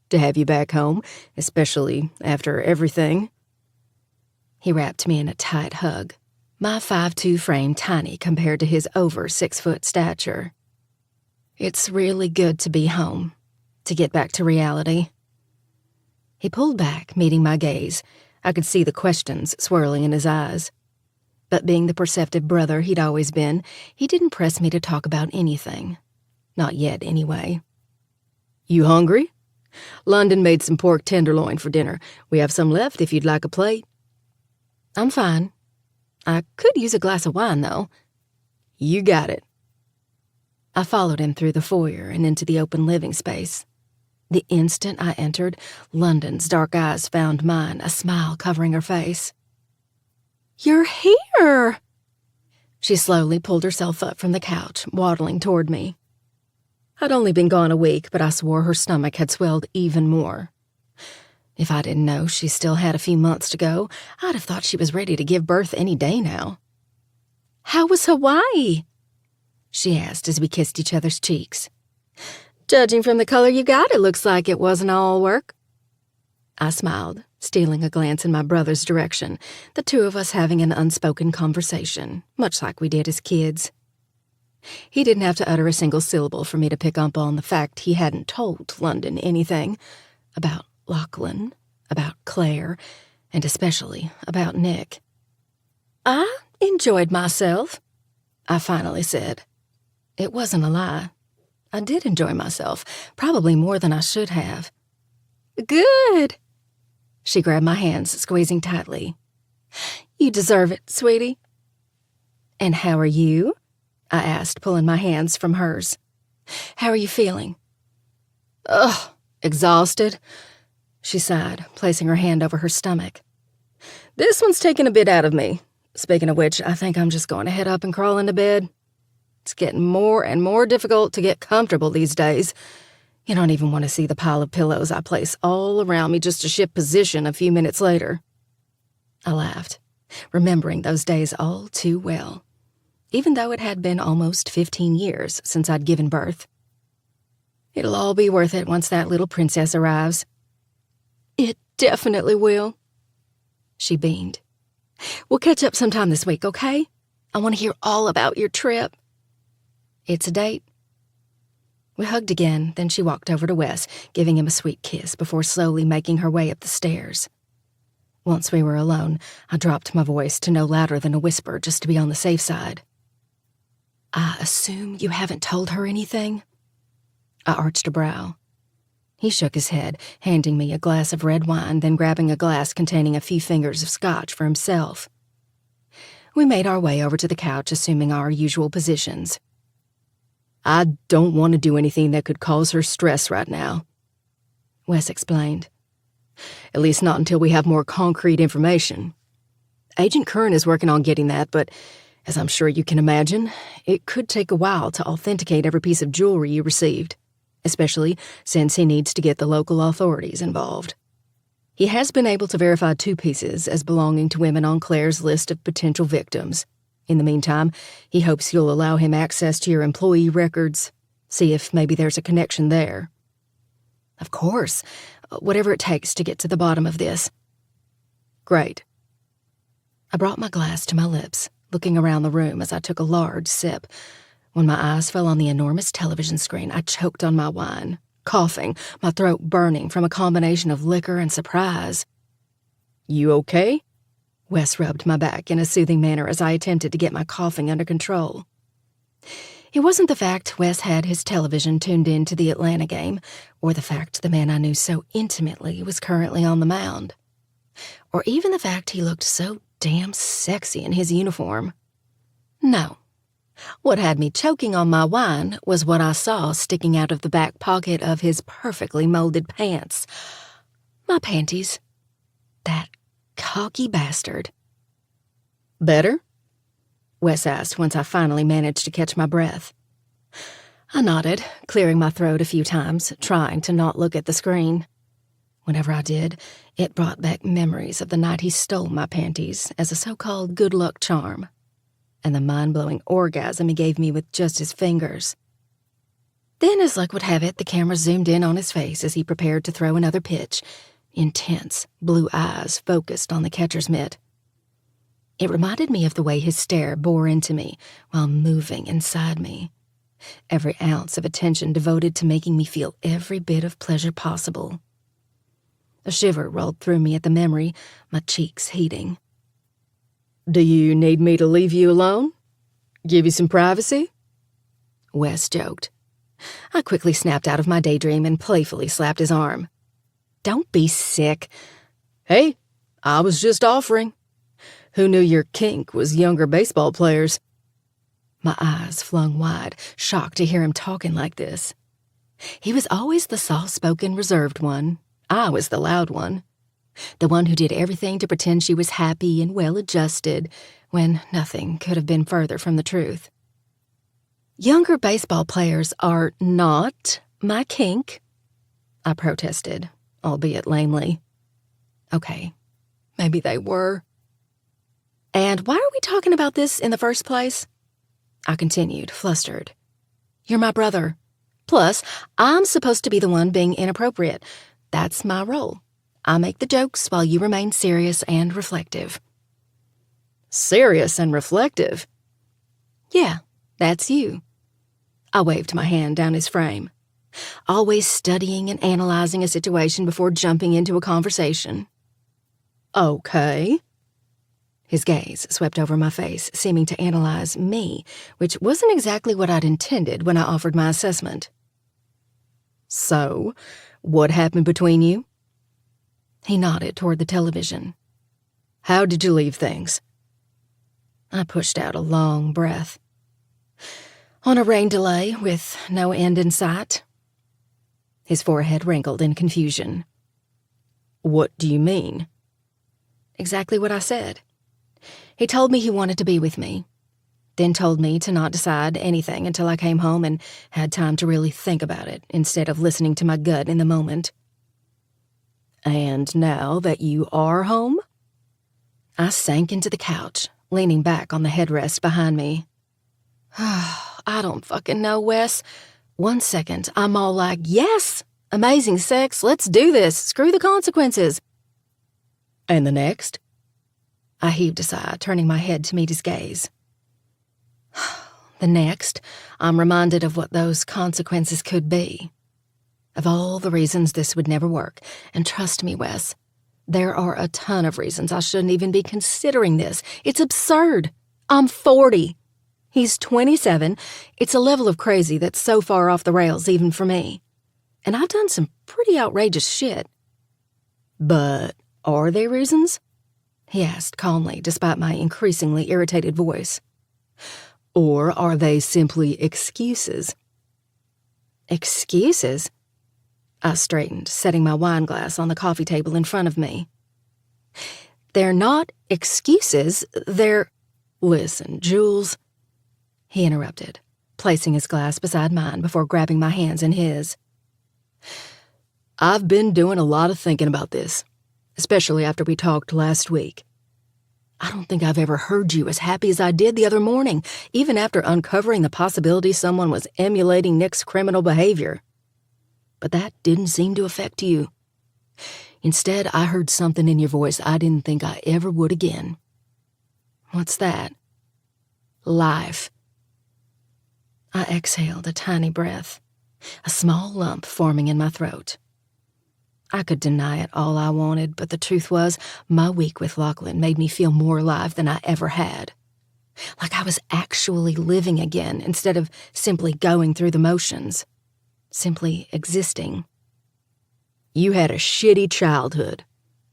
To have you back home, especially after everything. He wrapped me in a tight hug, my 5'2" frame tiny compared to his over 6-foot stature. It's really good to be home, to get back to reality. He pulled back, meeting my gaze. I could see the questions swirling in his eyes. But being the perceptive brother he'd always been, he didn't press me to talk about anything. Not yet, anyway. You hungry? London made some pork tenderloin for dinner. We have some left if you'd like a plate. I'm fine. I could use a glass of wine, though. You got it. I followed him through the foyer and into the open living space. The instant I entered, London's dark eyes found mine, a smile covering her face. You're here! She slowly pulled herself up from the couch, waddling toward me. I'd only been gone a week, but I swore her stomach had swelled even more. If I didn't know she still had a few months to go, I'd have thought she was ready to give birth any day now. How was Hawaii? She asked as we kissed each other's cheeks. Judging from the color you got, it looks like it wasn't all work. I smiled, stealing a glance in my brother's direction, the two of us having an unspoken conversation, much like we did as kids. He didn't have to utter a single syllable for me to pick up on the fact he hadn't told London anything about Lachlan, about Claire, and especially about Nick. I enjoyed myself, I finally said. It wasn't a lie. I did enjoy myself, probably more than I should have. Good. She grabbed my hands, squeezing tightly. You deserve it, sweetie. And how are you? I asked, pulling my hands from hers. How are you feeling? Ugh, exhausted, she sighed, placing her hand over her stomach. This one's taking a bit out of me. Speaking of which, I think I'm just going to head up and crawl into bed. It's getting more and more difficult to get comfortable these days. You don't even want to see the pile of pillows I place all around me just to shift position a few minutes later. I laughed, remembering those days all too well, even though it had been almost 15 years since I'd given birth. It'll all be worth it once that little princess arrives. It definitely will. She beamed. We'll catch up sometime this week, okay? I want to hear all about your trip. It's a date. We hugged again, then she walked over to Wes, giving him a sweet kiss before slowly making her way up the stairs. Once we were alone, I dropped my voice to no louder than a whisper just to be on the safe side. I assume you haven't told her anything? I arched a brow. He shook his head, handing me a glass of red wine, then grabbing a glass containing a few fingers of scotch for himself. We made our way over to the couch, assuming our usual positions. I don't want to do anything that could cause her stress right now, Wes explained. At least not until we have more concrete information. Agent Curran is working on getting that, but as I'm sure you can imagine, it could take a while to authenticate every piece of jewelry you received, especially since he needs to get the local authorities involved. He has been able to verify 2 pieces as belonging to women on Claire's list of potential victims. In the meantime, he hopes you'll allow him access to your employee records, see if maybe there's a connection there. Of course, whatever it takes to get to the bottom of this. Great. I brought my glass to my lips, looking around the room as I took a large sip. When my eyes fell on the enormous television screen, I choked on my wine, coughing, my throat burning from a combination of liquor and surprise. You okay? Wes rubbed my back in a soothing manner as I attempted to get my coughing under control. It wasn't the fact Wes had his television tuned in to the Atlanta game, or the fact the man I knew so intimately was currently on the mound, or even the fact he looked so damn sexy in his uniform. No. What had me choking on my wine was what I saw sticking out of the back pocket of his perfectly molded pants. My panties. That cocky bastard. Better? Wes asked once I finally managed to catch my breath. I nodded, clearing my throat a few times, trying to not look at the screen. Whenever I did, it brought back memories of the night he stole my panties as a so-called good luck charm, and the mind-blowing orgasm he gave me with just his fingers. Then, as luck would have it, the camera zoomed in on his face as he prepared to throw another pitch, intense blue eyes focused on the catcher's mitt. It reminded me of the way his stare bore into me while moving inside me. Every ounce of attention devoted to making me feel every bit of pleasure possible. A shiver rolled through me at the memory, my cheeks heating. "Do you need me to leave you alone? Give you some privacy?" Wes joked. I quickly snapped out of my daydream and playfully slapped his arm. "Don't be sick." "Hey, I was just offering. Who knew your kink was younger baseball players?" My eyes flung wide, shocked to hear him talking like this. He was always the soft-spoken, reserved one. I was the loud one. The one who did everything to pretend she was happy and well-adjusted, when nothing could have been further from the truth. "Younger baseball players are not my kink," I protested, albeit lamely. Okay, maybe they were. "And why are we talking about this in the first place?" I continued, flustered. "You're my brother. Plus, I'm supposed to be the one being inappropriate. That's my role. I make the jokes while you remain serious and reflective." "Serious and reflective?" "Yeah, that's you." I waved my hand down his frame. "Always studying and analyzing a situation before jumping into a conversation." "Okay." His gaze swept over my face, seeming to analyze me, which wasn't exactly what I'd intended when I offered my assessment. "So, what happened between you?" He nodded toward the television. "How did you leave things?" I pushed out a long breath. "On a rain delay with no end in sight." His forehead wrinkled in confusion. "What do you mean?" Exactly what I said. He told me he wanted to be with me, then told me to not decide anything until I came home and had time to really think about it instead of listening to my gut in the moment. "And now that you are home?" I sank into the couch, leaning back on the headrest behind me. I don't fucking know, Wes. One second, I'm all like, yes, amazing sex, let's do this, screw the consequences. And the next? I heaved a sigh, turning my head to meet his gaze. The next, I'm reminded of what those consequences could be. Of all the reasons this would never work, and trust me, Wes, there are a ton of reasons I shouldn't even be considering this. It's absurd. I'm 40. He's 27. It's a level of crazy that's so far off the rails even for me. And I've done some pretty outrageous shit. But are they reasons? He asked calmly, despite my increasingly irritated voice. Or are they simply excuses? Excuses? I straightened, setting my wine glass on the coffee table in front of me. They're not excuses, they're... Listen, Jules, he interrupted, placing his glass beside mine before grabbing my hands in his. I've been doing a lot of thinking about this, especially after we talked last week. I don't think I've ever heard you as happy as I did the other morning, even after uncovering the possibility someone was emulating Nick's criminal behavior. But that didn't seem to affect you. Instead, I heard something in your voice I didn't think I ever would again. What's that? Life. I exhaled a tiny breath, a small lump forming in my throat. I could deny it all I wanted, but the truth was, my week with Lachlan made me feel more alive than I ever had. Like I was actually living again instead of simply going through the motions. Simply existing. You had a shitty childhood.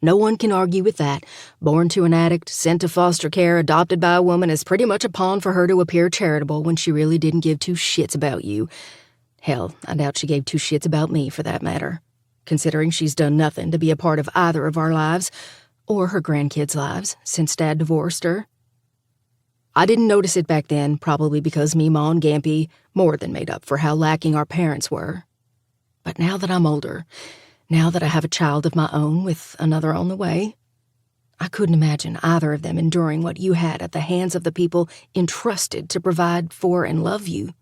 No one can argue with that. Born to an addict, sent to foster care, adopted by a woman is pretty much a pawn for her to appear charitable when she really didn't give two shits about you. Hell, I doubt she gave two shits about me for that matter, considering she's done nothing to be a part of either of our lives, or her grandkids' lives, since Dad divorced her. I didn't notice it back then, probably because Meemaw and Gampy more than made up for how lacking our parents were. But now that I'm older, now that I have a child of my own with another on the way, I couldn't imagine either of them enduring what you had at the hands of the people entrusted to provide for and love you.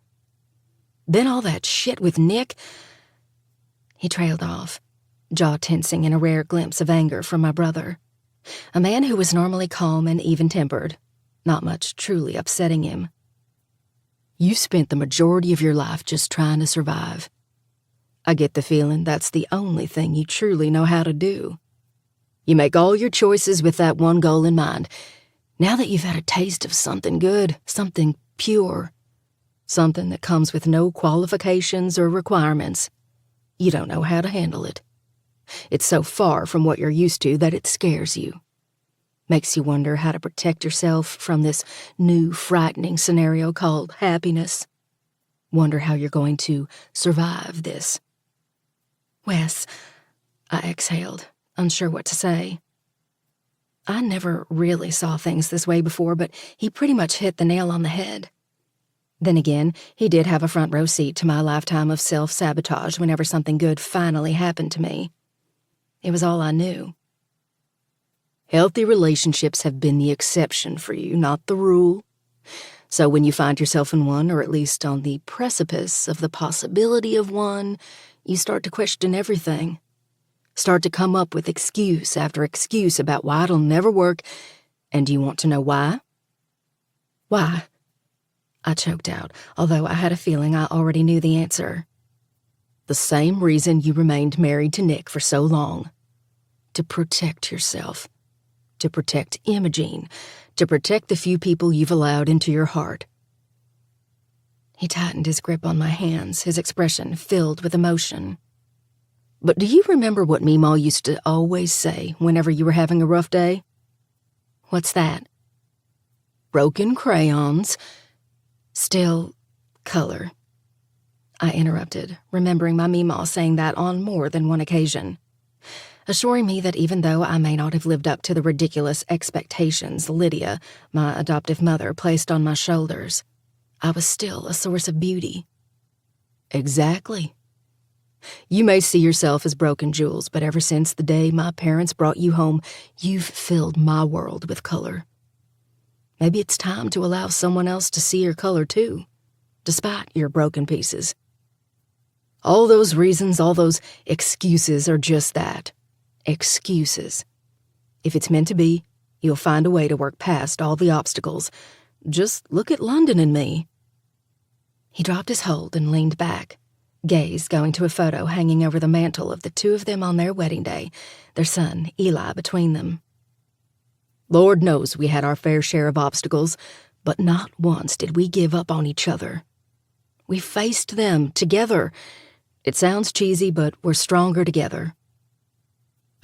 Then all that shit with Nick... He trailed off, jaw tensing in a rare glimpse of anger from my brother. A man who was normally calm and even-tempered, not much truly upsetting him. You spent the majority of your life just trying to survive. I get the feeling that's the only thing you truly know how to do. You make all your choices with that one goal in mind. Now that you've had a taste of something good, something pure, something that comes with no qualifications or requirements, you don't know how to handle it. It's so far from what you're used to that it scares you. Makes you wonder how to protect yourself from this new, frightening scenario called happiness. Wonder how you're going to survive this. Wes, I exhaled, unsure what to say. I never really saw things this way before, but he pretty much hit the nail on the head. Then again, he did have a front row seat to my lifetime of self-sabotage whenever something good finally happened to me. It was all I knew. Healthy relationships have been the exception for you, not the rule. So when you find yourself in one, or at least on the precipice of the possibility of one, you start to question everything. Start to come up with excuse after excuse about why it'll never work, and you want to know why? Why? I choked out, although I had a feeling I already knew the answer. The same reason you remained married to Nick for so long. To protect yourself. To protect Imogene. To protect the few people you've allowed into your heart. He tightened his grip on my hands, his expression filled with emotion. But do you remember what Meemaw used to always say whenever you were having a rough day? What's that? Broken crayons. Still color. I interrupted, remembering my Meemaw saying that on more than one occasion, assuring me that even though I may not have lived up to the ridiculous expectations Lydia, my adoptive mother, placed on my shoulders, I was still a source of beauty. Exactly. You may see yourself as broken jewels, but ever since the day my parents brought you home, you've filled my world with color. Maybe it's time to allow someone else to see your color too, despite your broken pieces. All those reasons, all those excuses are just that. Excuses. If it's meant to be, you'll find a way to work past all the obstacles. Just look at London and me. He dropped his hold and leaned back, gaze going to a photo hanging over the mantel of the two of them on their wedding day, their son, Eli, between them. Lord knows we had our fair share of obstacles, but not once did we give up on each other. We faced them together. It sounds cheesy, but we're stronger together.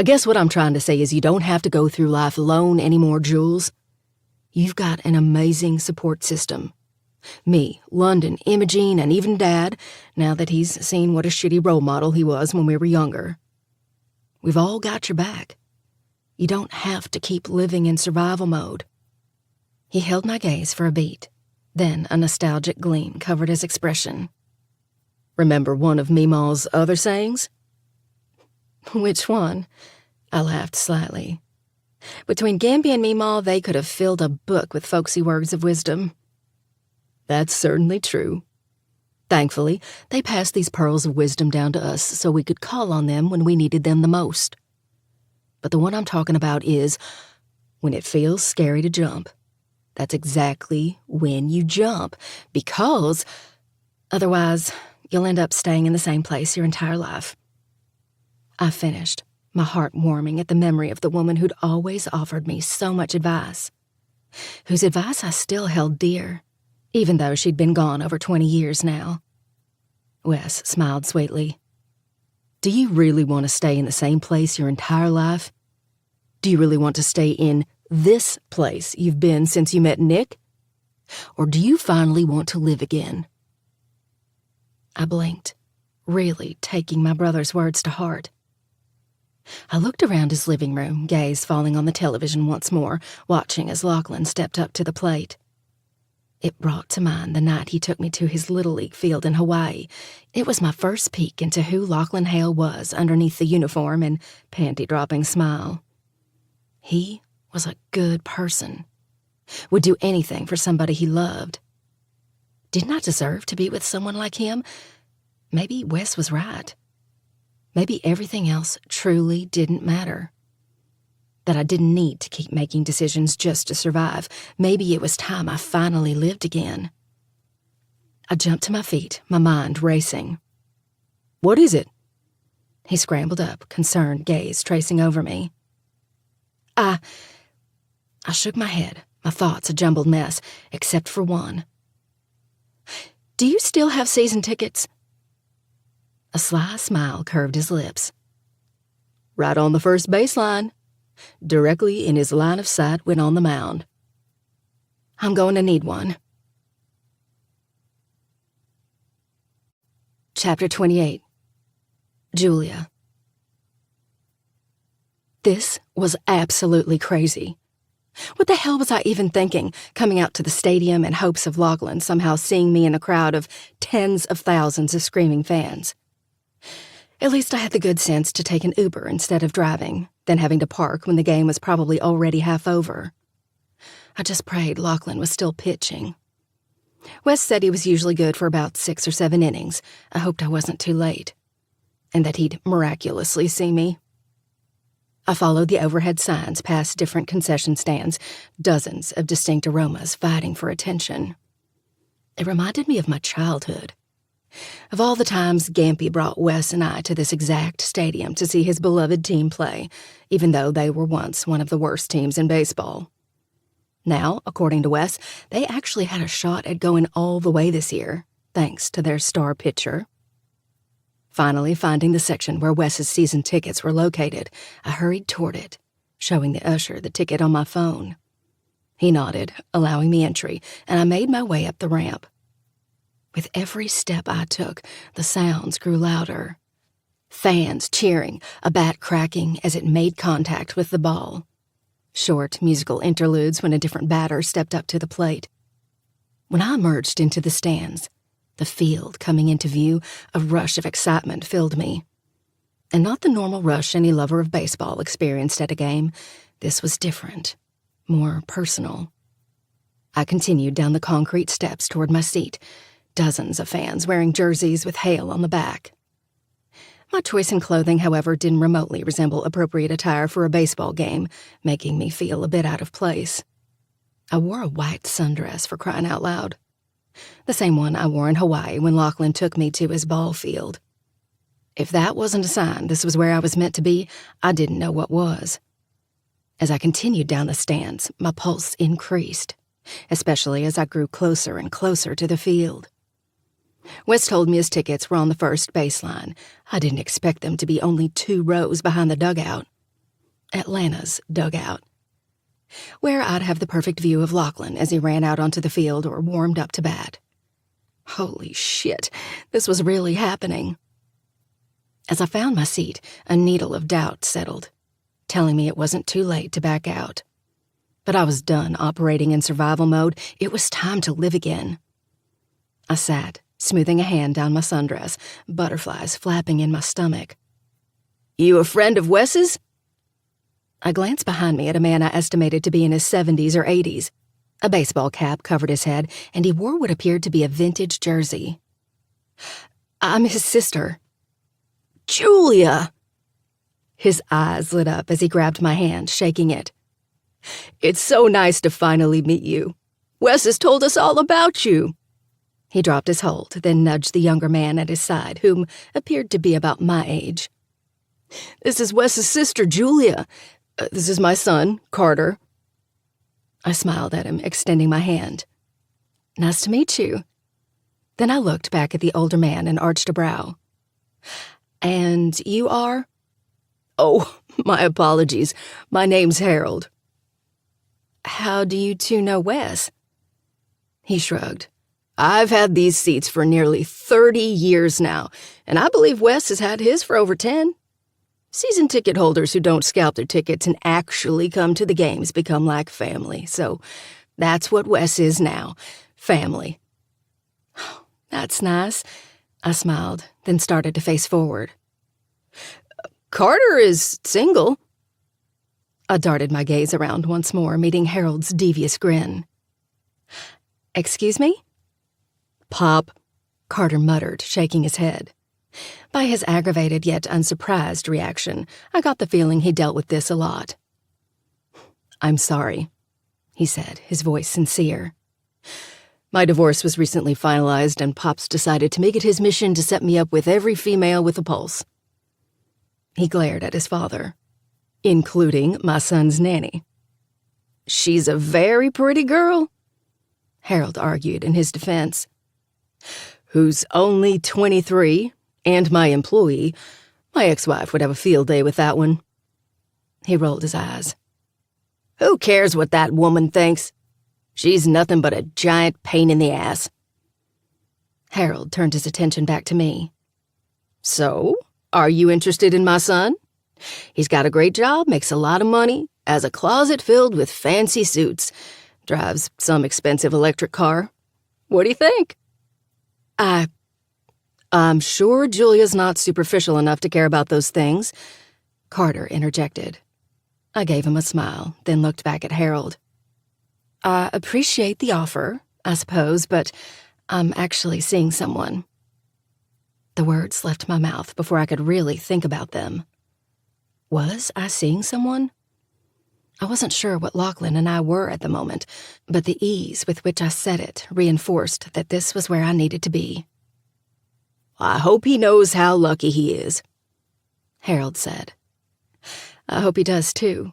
I guess what I'm trying to say is you don't have to go through life alone anymore, Jules. You've got an amazing support system. Me, London, Imogene, and even Dad, now that he's seen what a shitty role model he was when we were younger. We've all got your back. You don't have to keep living in survival mode. He held my gaze for a beat. Then a nostalgic gleam covered his expression. Remember one of Meemaw's other sayings? Which one? I laughed slightly. Between Gamby and Meemaw, they could have filled a book with folksy words of wisdom. That's certainly true. Thankfully, they passed these pearls of wisdom down to us so we could call on them when we needed them the most. But the one I'm talking about is, when it feels scary to jump, that's exactly when you jump, because otherwise you'll end up staying in the same place your entire life. I finished, my heart warming at the memory of the woman who'd always offered me so much advice, whose advice I still held dear, even though she'd been gone over 20 years now. Wes smiled sweetly. Do you really want to stay in the same place your entire life? Do you really want to stay in this place you've been since you met Nick? Or do you finally want to live again? I blinked, really taking my brother's words to heart. I looked around his living room, gaze falling on the television once more, watching as Lachlan stepped up to the plate. It brought to mind the night he took me to his Little League field in Hawaii. It was my first peek into who Lachlan Hale was underneath the uniform and panty-dropping smile. He was a good person. Would do anything for somebody he loved. Didn't I deserve to be with someone like him? Maybe Wes was right. Maybe everything else truly didn't matter. that I didn't need to keep making decisions just to survive. Maybe it was time I finally lived again. I jumped to my feet, my mind racing. "What is it?" He scrambled up, concerned gaze tracing over me. I shook my head, my thoughts a jumbled mess, except for one. "Do you still have season tickets?" A sly smile curved his lips. "Right on the first baseline, directly in his line of sight when on the mound. I'm going to need one." Chapter 28. Julia. This was absolutely crazy. What the hell was I even thinking, coming out to the stadium in hopes of Lachlan somehow seeing me in a crowd of tens of thousands of screaming fans? At least I had the good sense to take an Uber instead of driving, then having to park when the game was probably already half over. I just prayed Lachlan was still pitching. Wes said he was usually good for about 6 or 7 innings. I hoped I wasn't too late, and that he'd miraculously see me. I followed the overhead signs past different concession stands, dozens of distinct aromas fighting for attention. It reminded me of my childhood. Of all the times Gampy brought Wes and I to this exact stadium to see his beloved team play, even though they were once one of the worst teams in baseball. Now, according to Wes, they actually had a shot at going all the way this year, thanks to their star pitcher. Finally, finding the section where Wes's season tickets were located, I hurried toward it, showing the usher the ticket on my phone. He nodded, allowing me entry, and I made my way up the ramp. With every step I took, the sounds grew louder. Fans cheering, a bat cracking as it made contact with the ball. Short musical interludes when a different batter stepped up to the plate. When I emerged into the stands, the field coming into view, a rush of excitement filled me. And not the normal rush any lover of baseball experienced at a game. This was different, more personal. I continued down the concrete steps toward my seat, dozens of fans wearing jerseys with hail on the back. My choice in clothing, however, didn't remotely resemble appropriate attire for a baseball game, making me feel a bit out of place. I wore a white sundress, for crying out loud. The same one I wore in Hawaii when Lachlan took me to his ball field. If that wasn't a sign this was where I was meant to be, I didn't know what was. As I continued down the stands, my pulse increased, especially as I grew closer and closer to the field. Wes told me his tickets were on the first baseline. I didn't expect them to be only 2 rows behind the dugout. Atlanta's dugout, where I'd have the perfect view of Lachlan as he ran out onto the field or warmed up to bat. Holy shit, this was really happening. As I found my seat, a needle of doubt settled, telling me it wasn't too late to back out. But I was done operating in survival mode. It was time to live again. I sat, smoothing a hand down my sundress, butterflies flapping in my stomach. "You a friend of Wes's?" I glanced behind me at a man I estimated to be in his 70s or 80s. A baseball cap covered his head, and he wore what appeared to be a vintage jersey. "I'm his sister." "Julia!" His eyes lit up as he grabbed my hand, shaking it. "It's so nice to finally meet you. Wes has told us all about you." He dropped his hold, then nudged the younger man at his side, whom appeared to be about my age. "This is Wes's sister, Julia. This is my son, Carter." I smiled at him, extending my hand. "Nice to meet you." Then I looked back at the older man and arched a brow. "And you are?" "Oh, my apologies. My name's Harold." "How do you two know Wes?" He shrugged. "I've had these seats for nearly 30 years now, and I believe Wes has had his for over 10. Season ticket holders who don't scalp their tickets and actually come to the games become like family, so that's what Wes is now, family." "That's nice." I smiled, then started to face forward. "Carter is single." I darted my gaze around once more, meeting Harold's devious grin. "Excuse me?" "Pop," Carter muttered, shaking his head. By his aggravated yet unsurprised reaction, I got the feeling he dealt with this a lot. "I'm sorry," he said, his voice sincere. "My divorce was recently finalized, and Pops decided to make it his mission to set me up with every female with a pulse." He glared at his father, "Including my son's nanny." "She's a very pretty girl," Harold argued in his defense. "Who's only 23, and my employee. My ex-wife would have a field day with that one." He rolled his eyes. "Who cares what that woman thinks? She's nothing but a giant pain in the ass." Harold turned his attention back to me. "So, are you interested in my son? He's got a great job, makes a lot of money, has a closet filled with fancy suits, drives some expensive electric car. What do you think?" I'm sure Julia's not superficial enough to care about those things," Carter interjected. I gave him a smile, then looked back at Harold. "I appreciate the offer, I suppose, but I'm actually seeing someone." The words left my mouth before I could really think about them. Was I seeing someone? I wasn't sure what Lachlan and I were at the moment, but the ease with which I said it reinforced that this was where I needed to be. "I hope he knows how lucky he is," Harold said. "I hope he does, too."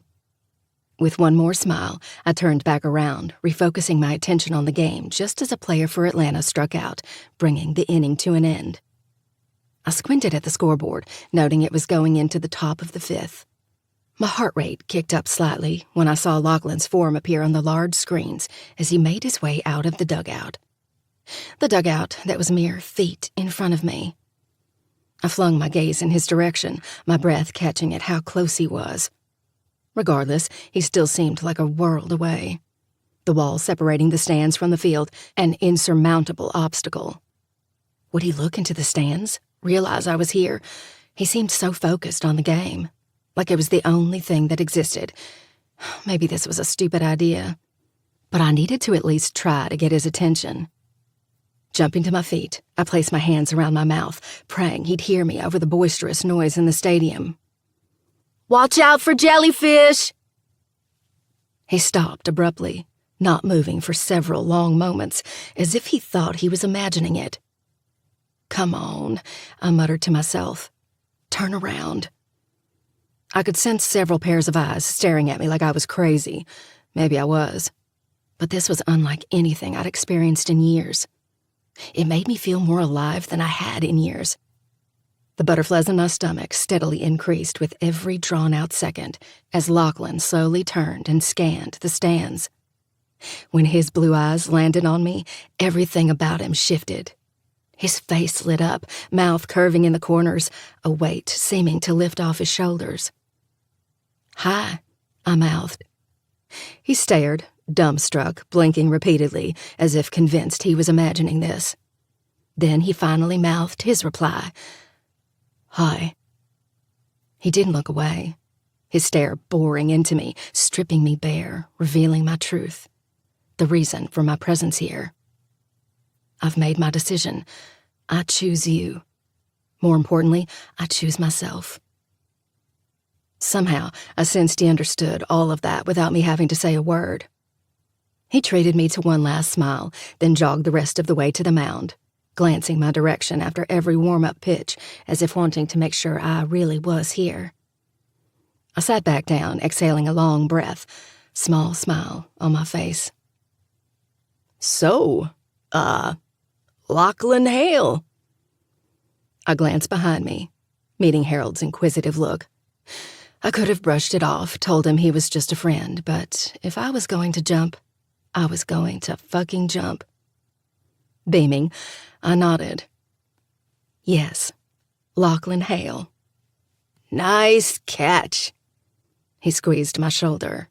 With one more smile, I turned back around, refocusing my attention on the game just as a player for Atlanta struck out, bringing the inning to an end. I squinted at the scoreboard, noting it was going into the top of the fifth. My heart rate kicked up slightly when I saw Lachlan's form appear on the large screens as he made his way out of the dugout. The dugout that was mere feet in front of me. I flung my gaze in his direction, my breath catching at how close he was. Regardless, he still seemed like a world away. The wall separating the stands from the field, an insurmountable obstacle. Would he look into the stands, realize I was here? He seemed so focused on the game, like it was the only thing that existed. Maybe this was a stupid idea, but I needed to at least try to get his attention. Jumping to my feet, I placed my hands around my mouth, praying he'd hear me over the boisterous noise in the stadium. "Watch out for jellyfish!" He stopped abruptly, not moving for several long moments, as if he thought he was imagining it. "Come on," I muttered to myself. "Turn around." I could sense several pairs of eyes staring at me like I was crazy. Maybe I was. But this was unlike anything I'd experienced in years. It made me feel more alive than I had in years. The butterflies in my stomach steadily increased with every drawn-out second as Lachlan slowly turned and scanned the stands. When his blue eyes landed on me, everything about him shifted. His face lit up, mouth curving in the corners, a weight seeming to lift off his shoulders. "Hi," I mouthed. He stared, dumbstruck, blinking repeatedly, as if convinced he was imagining this. Then he finally mouthed his reply. "Hi." He didn't look away, his stare boring into me, stripping me bare, revealing my truth, the reason for my presence here. I've made my decision. I choose you. More importantly, I choose myself. Somehow, I sensed he understood all of that without me having to say a word. He treated me to one last smile, then jogged the rest of the way to the mound, glancing my direction after every warm-up pitch, as if wanting to make sure I really was here. I sat back down, exhaling a long breath, small smile on my face. "So, Lachlan Hale." I glanced behind me, meeting Harold's inquisitive look. I could have brushed it off, told him he was just a friend, but if I was going to jump, I was going to fucking jump. Beaming, I nodded. Yes, Lachlan Hale. "Nice catch." He squeezed my shoulder.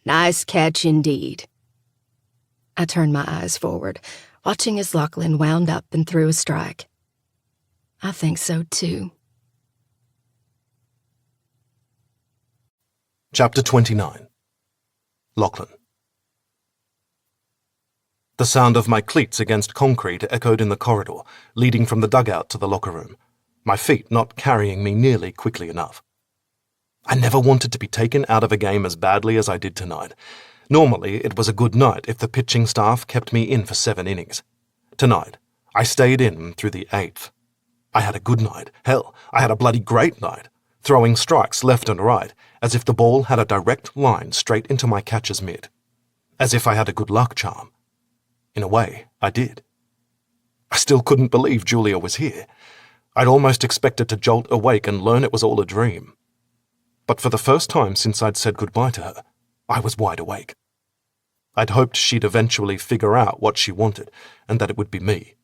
"Nice catch indeed." I turned my eyes forward, watching as Lachlan wound up and threw a strike. I think so too. Chapter 29. Lachlan. The sound of my cleats against concrete echoed in the corridor, leading from the dugout to the locker room, my feet not carrying me nearly quickly enough. I never wanted to be taken out of a game as badly as I did tonight. Normally, it was a good night if the pitching staff kept me in for 7 innings. Tonight, I stayed in through the 8th. I had a good night. Hell, I had a bloody great night, throwing strikes left and right, as if the ball had a direct line straight into my catcher's mitt. As if I had a good luck charm. In a way, I did. I still couldn't believe Julia was here. I'd almost expected to jolt awake and learn it was all a dream. But for the first time since I'd said goodbye to her, I was wide awake. I'd hoped she'd eventually figure out what she wanted, and that it would be me.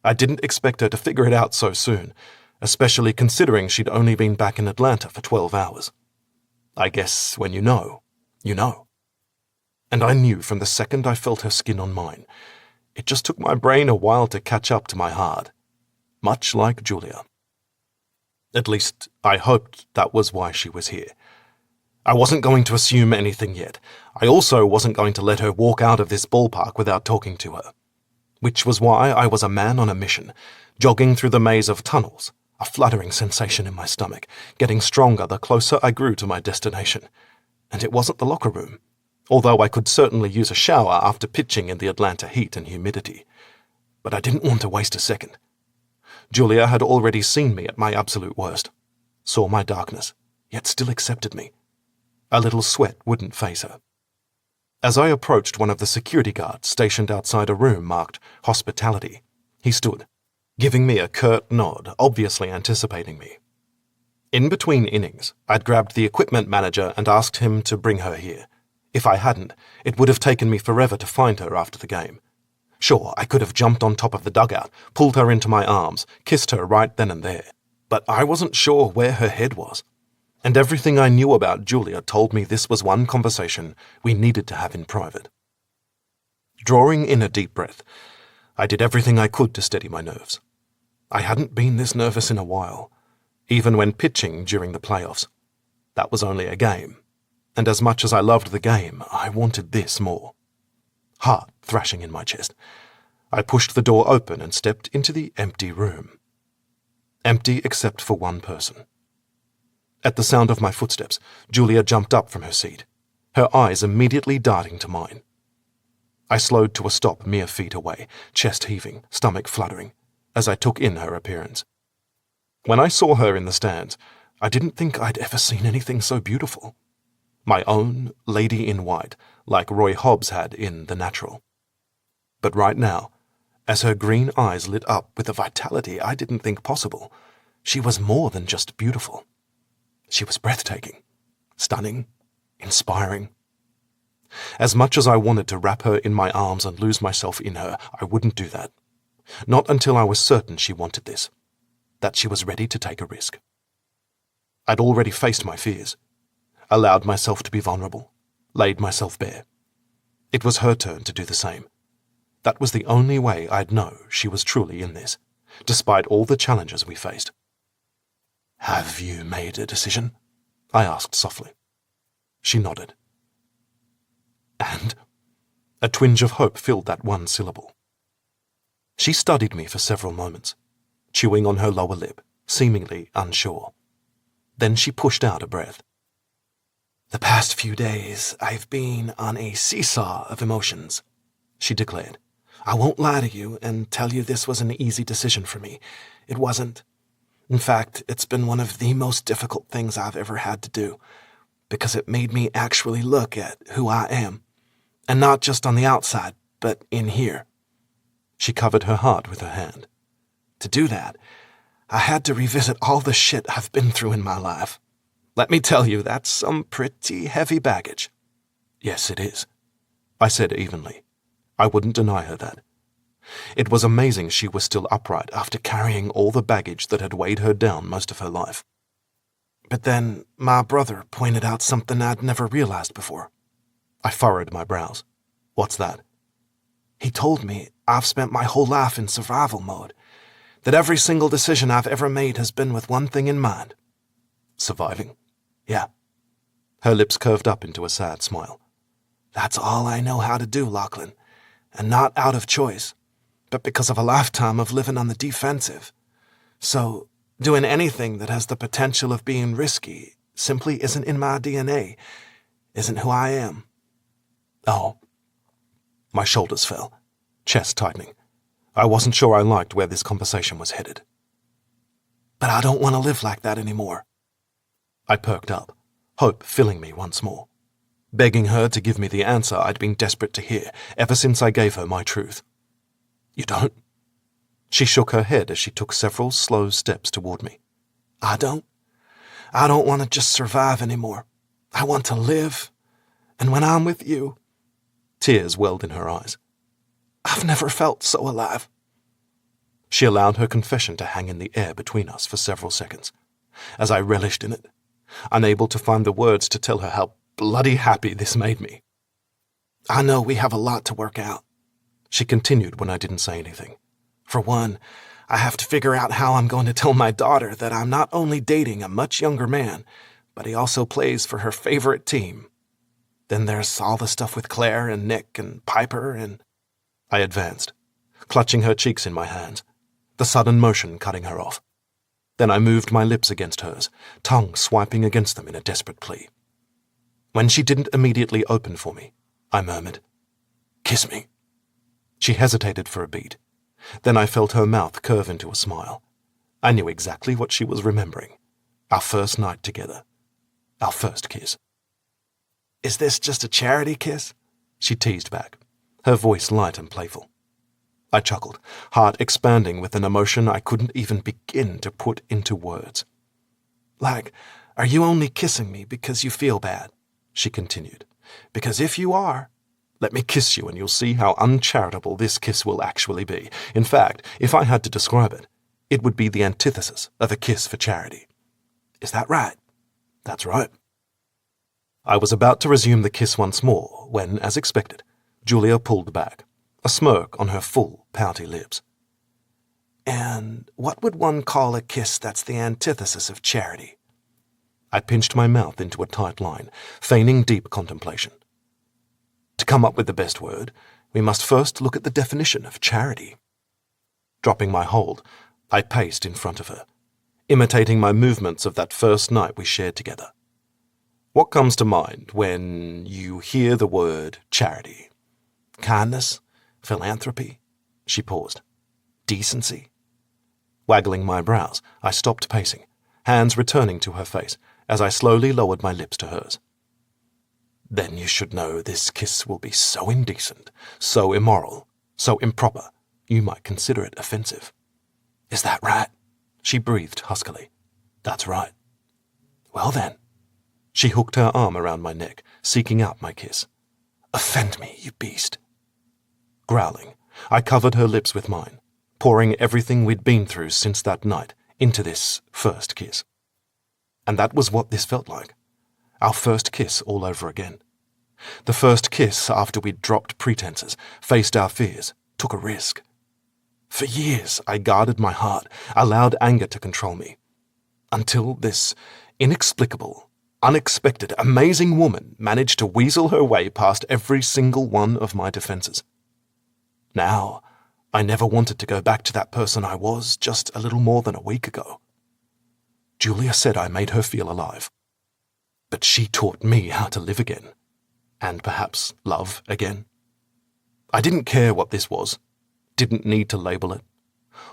I didn't expect her to figure it out so soon, especially considering she'd only been back in Atlanta for 12 hours. I guess when you know, you know. And I knew from the second I felt her skin on mine. It just took my brain a while to catch up to my heart. Much like Julia. At least, I hoped that was why she was here. I wasn't going to assume anything yet. I also wasn't going to let her walk out of this ballpark without talking to her. Which was why I was a man on a mission, jogging through the maze of tunnels, a fluttering sensation in my stomach, getting stronger the closer I grew to my destination. And it wasn't the locker room, although I could certainly use a shower after pitching in the Atlanta heat and humidity. But I didn't want to waste a second. Julia had already seen me at my absolute worst, saw my darkness, yet still accepted me. A little sweat wouldn't faze her. As I approached one of the security guards stationed outside a room marked Hospitality, he stood, giving me a curt nod, obviously anticipating me. In between innings, I'd grabbed the equipment manager and asked him to bring her here. If I hadn't, it would have taken me forever to find her after the game. Sure, I could have jumped on top of the dugout, pulled her into my arms, kissed her right then and there, but I wasn't sure where her head was. And everything I knew about Julia told me this was one conversation we needed to have in private. Drawing in a deep breath, I did everything I could to steady my nerves. I hadn't been this nervous in a while, even when pitching during the playoffs. That was only a game, and as much as I loved the game, I wanted this more. Heart thrashing in my chest, I pushed the door open and stepped into the empty room. Empty except for one person. At the sound of my footsteps, Julia jumped up from her seat, her eyes immediately darting to mine. I slowed to a stop mere feet away, chest heaving, stomach fluttering, as I took in her appearance. When I saw her in the stands, I didn't think I'd ever seen anything so beautiful. My own lady in white, like Roy Hobbs had in The Natural. But right now, as her green eyes lit up with a vitality I didn't think possible, she was more than just beautiful. She was breathtaking, stunning, inspiring. As much as I wanted to wrap her in my arms and lose myself in her, I wouldn't do that. Not until I was certain she wanted this, that she was ready to take a risk. I'd already faced my fears, allowed myself to be vulnerable, laid myself bare. It was her turn to do the same. That was the only way I'd know she was truly in this, despite all the challenges we faced. "Have you made a decision?" I asked softly. She nodded. And a twinge of hope filled that one syllable. She studied me for several moments, chewing on her lower lip, seemingly unsure. Then she pushed out a breath. "The past few days, I've been on a seesaw of emotions," she declared. "I won't lie to you and tell you this was an easy decision for me. It wasn't. In fact, it's been one of the most difficult things I've ever had to do, because it made me actually look at who I am, and not just on the outside, but in here." She covered her heart with her hand. "To do that, I had to revisit all the shit I've been through in my life. Let me tell you, that's some pretty heavy baggage." "Yes, it is," I said evenly. I wouldn't deny her that. It was amazing she was still upright after carrying all the baggage that had weighed her down most of her life. "But then my brother pointed out something I'd never realized before." I furrowed my brows. "What's that?" "He told me I've spent my whole life in survival mode, that every single decision I've ever made has been with one thing in mind." "Surviving?" "Yeah." Her lips curved up into a sad smile. "That's all I know how to do, Lachlan, and not out of choice, but because of a lifetime of living on the defensive. So, doing anything that has the potential of being risky simply isn't in my DNA, isn't who I am. Oh. My shoulders fell, chest tightening. I wasn't sure I liked where this conversation was headed. But I don't want to live like that anymore. I perked up, hope filling me once more, begging her to give me the answer I'd been desperate to hear ever since I gave her my truth. You don't? She shook her head as she took several slow steps toward me. I don't want to just survive anymore. I want to live. And when I'm with you... Tears welled in her eyes. I've never felt so alive. She allowed her confession to hang in the air between us for several seconds, as I relished in it, unable to find the words to tell her how bloody happy this made me. I know we have a lot to work out, she continued when I didn't say anything. For one, I have to figure out how I'm going to tell my daughter that I'm not only dating a much younger man, but he also plays for her favorite team. Then there's all the stuff with Claire and Nick and Piper and... I advanced, clutching her cheeks in my hands, the sudden motion cutting her off. Then I moved my lips against hers, tongue swiping against them in a desperate plea. When she didn't immediately open for me, I murmured, "Kiss me." She hesitated for a beat. Then I felt her mouth curve into a smile. I knew exactly what she was remembering. Our first night together. Our first kiss. "Is this just a charity kiss?" she teased back, her voice light and playful. I chuckled, heart expanding with an emotion I couldn't even begin to put into words. "Like, are you only kissing me because you feel bad?" she continued. "Because if you are, let me kiss you and you'll see how uncharitable this kiss will actually be. In fact, if I had to describe it, it would be the antithesis of a kiss for charity. Is that right?" "That's right." I was about to resume the kiss once more when, as expected, Julia pulled back, a smirk on her full, pouty lips. "And what would one call a kiss that's the antithesis of charity?" I pinched my mouth into a tight line, feigning deep contemplation. To come up with the best word, we must first look at the definition of charity. Dropping my hold, I paced in front of her, imitating my movements of that first night we shared together. What comes to mind when you hear the word charity? Kindness? Philanthropy? She paused. Decency? Waggling my brows, I stopped pacing, hands returning to her face as I slowly lowered my lips to hers. Then you should know this kiss will be so indecent, so immoral, so improper, you might consider it offensive. Is that right? She breathed huskily. That's right. Well then. She hooked her arm around my neck, seeking out my kiss. Offend me, you beast. Growling, I covered her lips with mine, pouring everything we'd been through since that night into this first kiss. And that was what this felt like. Our first kiss all over again. The first kiss after we'd dropped pretenses, faced our fears, took a risk. For years I guarded my heart, allowed anger to control me. Until this inexplicable, unexpected, amazing woman managed to weasel her way past every single one of my defenses. Now, I never wanted to go back to that person I was just a little more than a week ago. Julia said I made her feel alive. But she taught me how to live again, and perhaps love again. I didn't care what this was, didn't need to label it.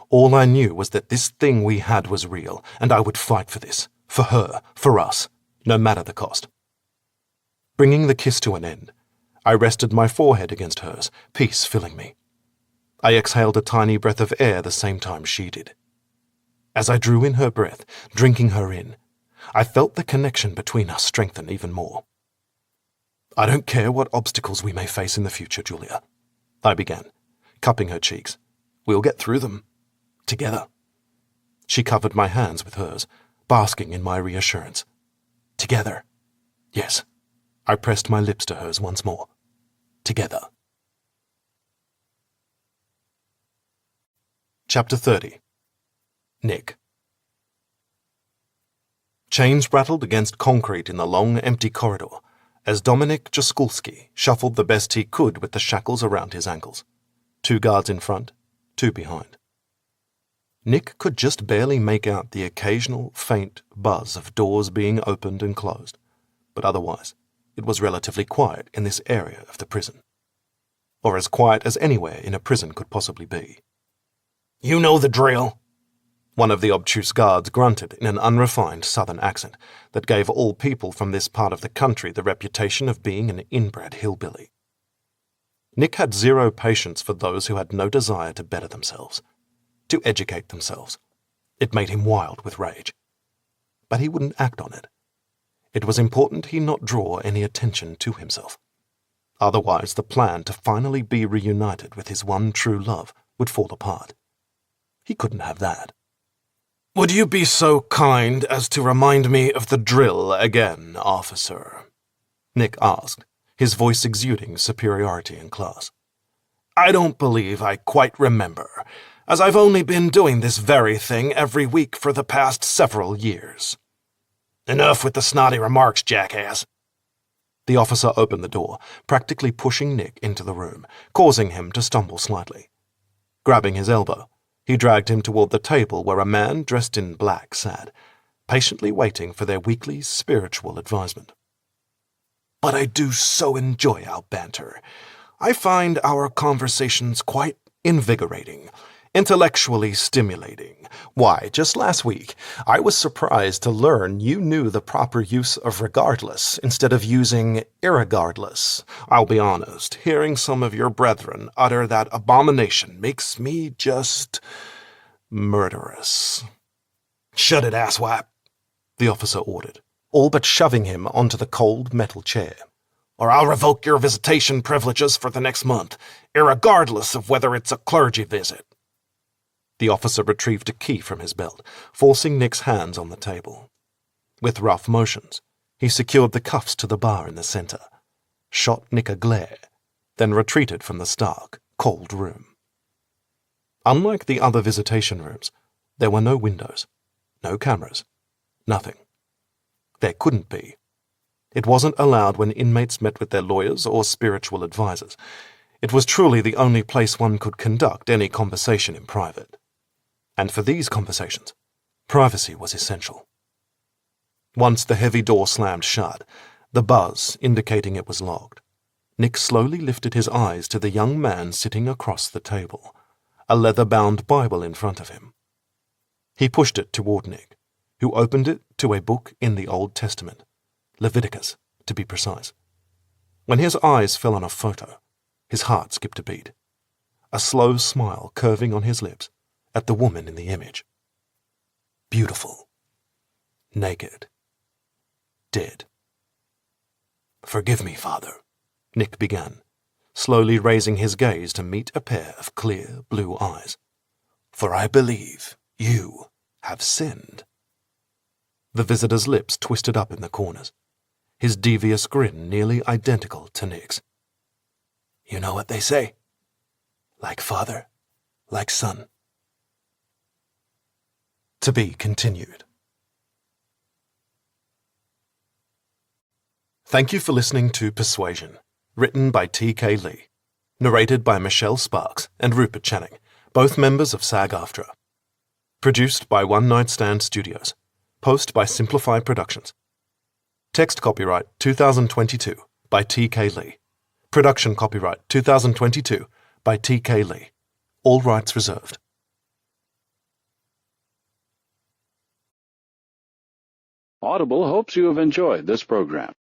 All I knew was that this thing we had was real, and I would fight for this, for her, for us, no matter the cost. Bringing the kiss to an end, I rested my forehead against hers, peace filling me. I exhaled a tiny breath of air the same time she did. As I drew in her breath, drinking her in, I felt the connection between us strengthen even more. I don't care what obstacles we may face in the future, Julia, I began, cupping her cheeks. We'll get through them. Together. She covered my hands with hers, basking in my reassurance. Together. Yes. I pressed my lips to hers once more. Together. Chapter 30. Nick. Chains rattled against concrete in the long, empty corridor as Dominik Jaskulski shuffled the best he could with the shackles around his ankles. 2 guards in front, 2 behind. Nick could just barely make out the occasional faint buzz of doors being opened and closed, but otherwise it was relatively quiet in this area of the prison. Or as quiet as anywhere in a prison could possibly be. "You know the drill," one of the obtuse guards grunted in an unrefined southern accent that gave all people from this part of the country the reputation of being an inbred hillbilly. Nick had zero patience for those who had no desire to better themselves, to educate themselves. It made him wild with rage. But he wouldn't act on it. It was important he not draw any attention to himself. Otherwise, the plan to finally be reunited with his one true love would fall apart. He couldn't have that. "Would you be so kind as to remind me of the drill again, officer?" Nick asked, his voice exuding superiority in class. "I don't believe I quite remember, as I've only been doing this very thing every week for the past several years." "Enough with the snotty remarks, jackass." The officer opened the door, practically pushing Nick into the room, causing him to stumble slightly. Grabbing his elbow, he dragged him toward the table where a man dressed in black sat, patiently waiting for their weekly spiritual advisement. "But I do so enjoy our banter. I find our conversations quite invigorating, intellectually stimulating. Why, just last week, I was surprised to learn you knew the proper use of regardless instead of using irregardless. I'll be honest, hearing some of your brethren utter that abomination makes me just murderous." "Shut it, asswipe," the officer ordered, all but shoving him onto the cold metal chair. "Or I'll revoke your visitation privileges for the next month, irregardless of whether it's a clergy visit." The officer retrieved a key from his belt, forcing Nick's hands on the table. With rough motions, he secured the cuffs to the bar in the center, shot Nick a glare, then retreated from the stark, cold room. Unlike the other visitation rooms, there were no windows, no cameras, nothing. There couldn't be. It wasn't allowed when inmates met with their lawyers or spiritual advisors. It was truly the only place one could conduct any conversation in private. And for these conversations, privacy was essential. Once the heavy door slammed shut, the buzz indicating it was locked, Nick slowly lifted his eyes to the young man sitting across the table, a leather-bound Bible in front of him. He pushed it toward Nick, who opened it to a book in the Old Testament, Leviticus, to be precise. When his eyes fell on a photo, his heart skipped a beat, a slow smile curving on his lips at the woman in the image. Beautiful. Naked. Dead. "Forgive me, Father," Nick began, slowly raising his gaze to meet a pair of clear blue eyes. "For I believe you have sinned." The visitor's lips twisted up in the corners, his devious grin nearly identical to Nick's. "You know what they say? Like father, like son." To be continued. Thank you for listening to Persuasion, written by T.K. Lee, narrated by Michelle Sparks and Rupert Channing, both members of SAG-AFTRA. Produced by One Night Stand Studios. Post by Simplify Productions. Text copyright 2022 by T.K. Lee. Production copyright 2022 by T.K. Lee. All rights reserved. Audible hopes you have enjoyed this program.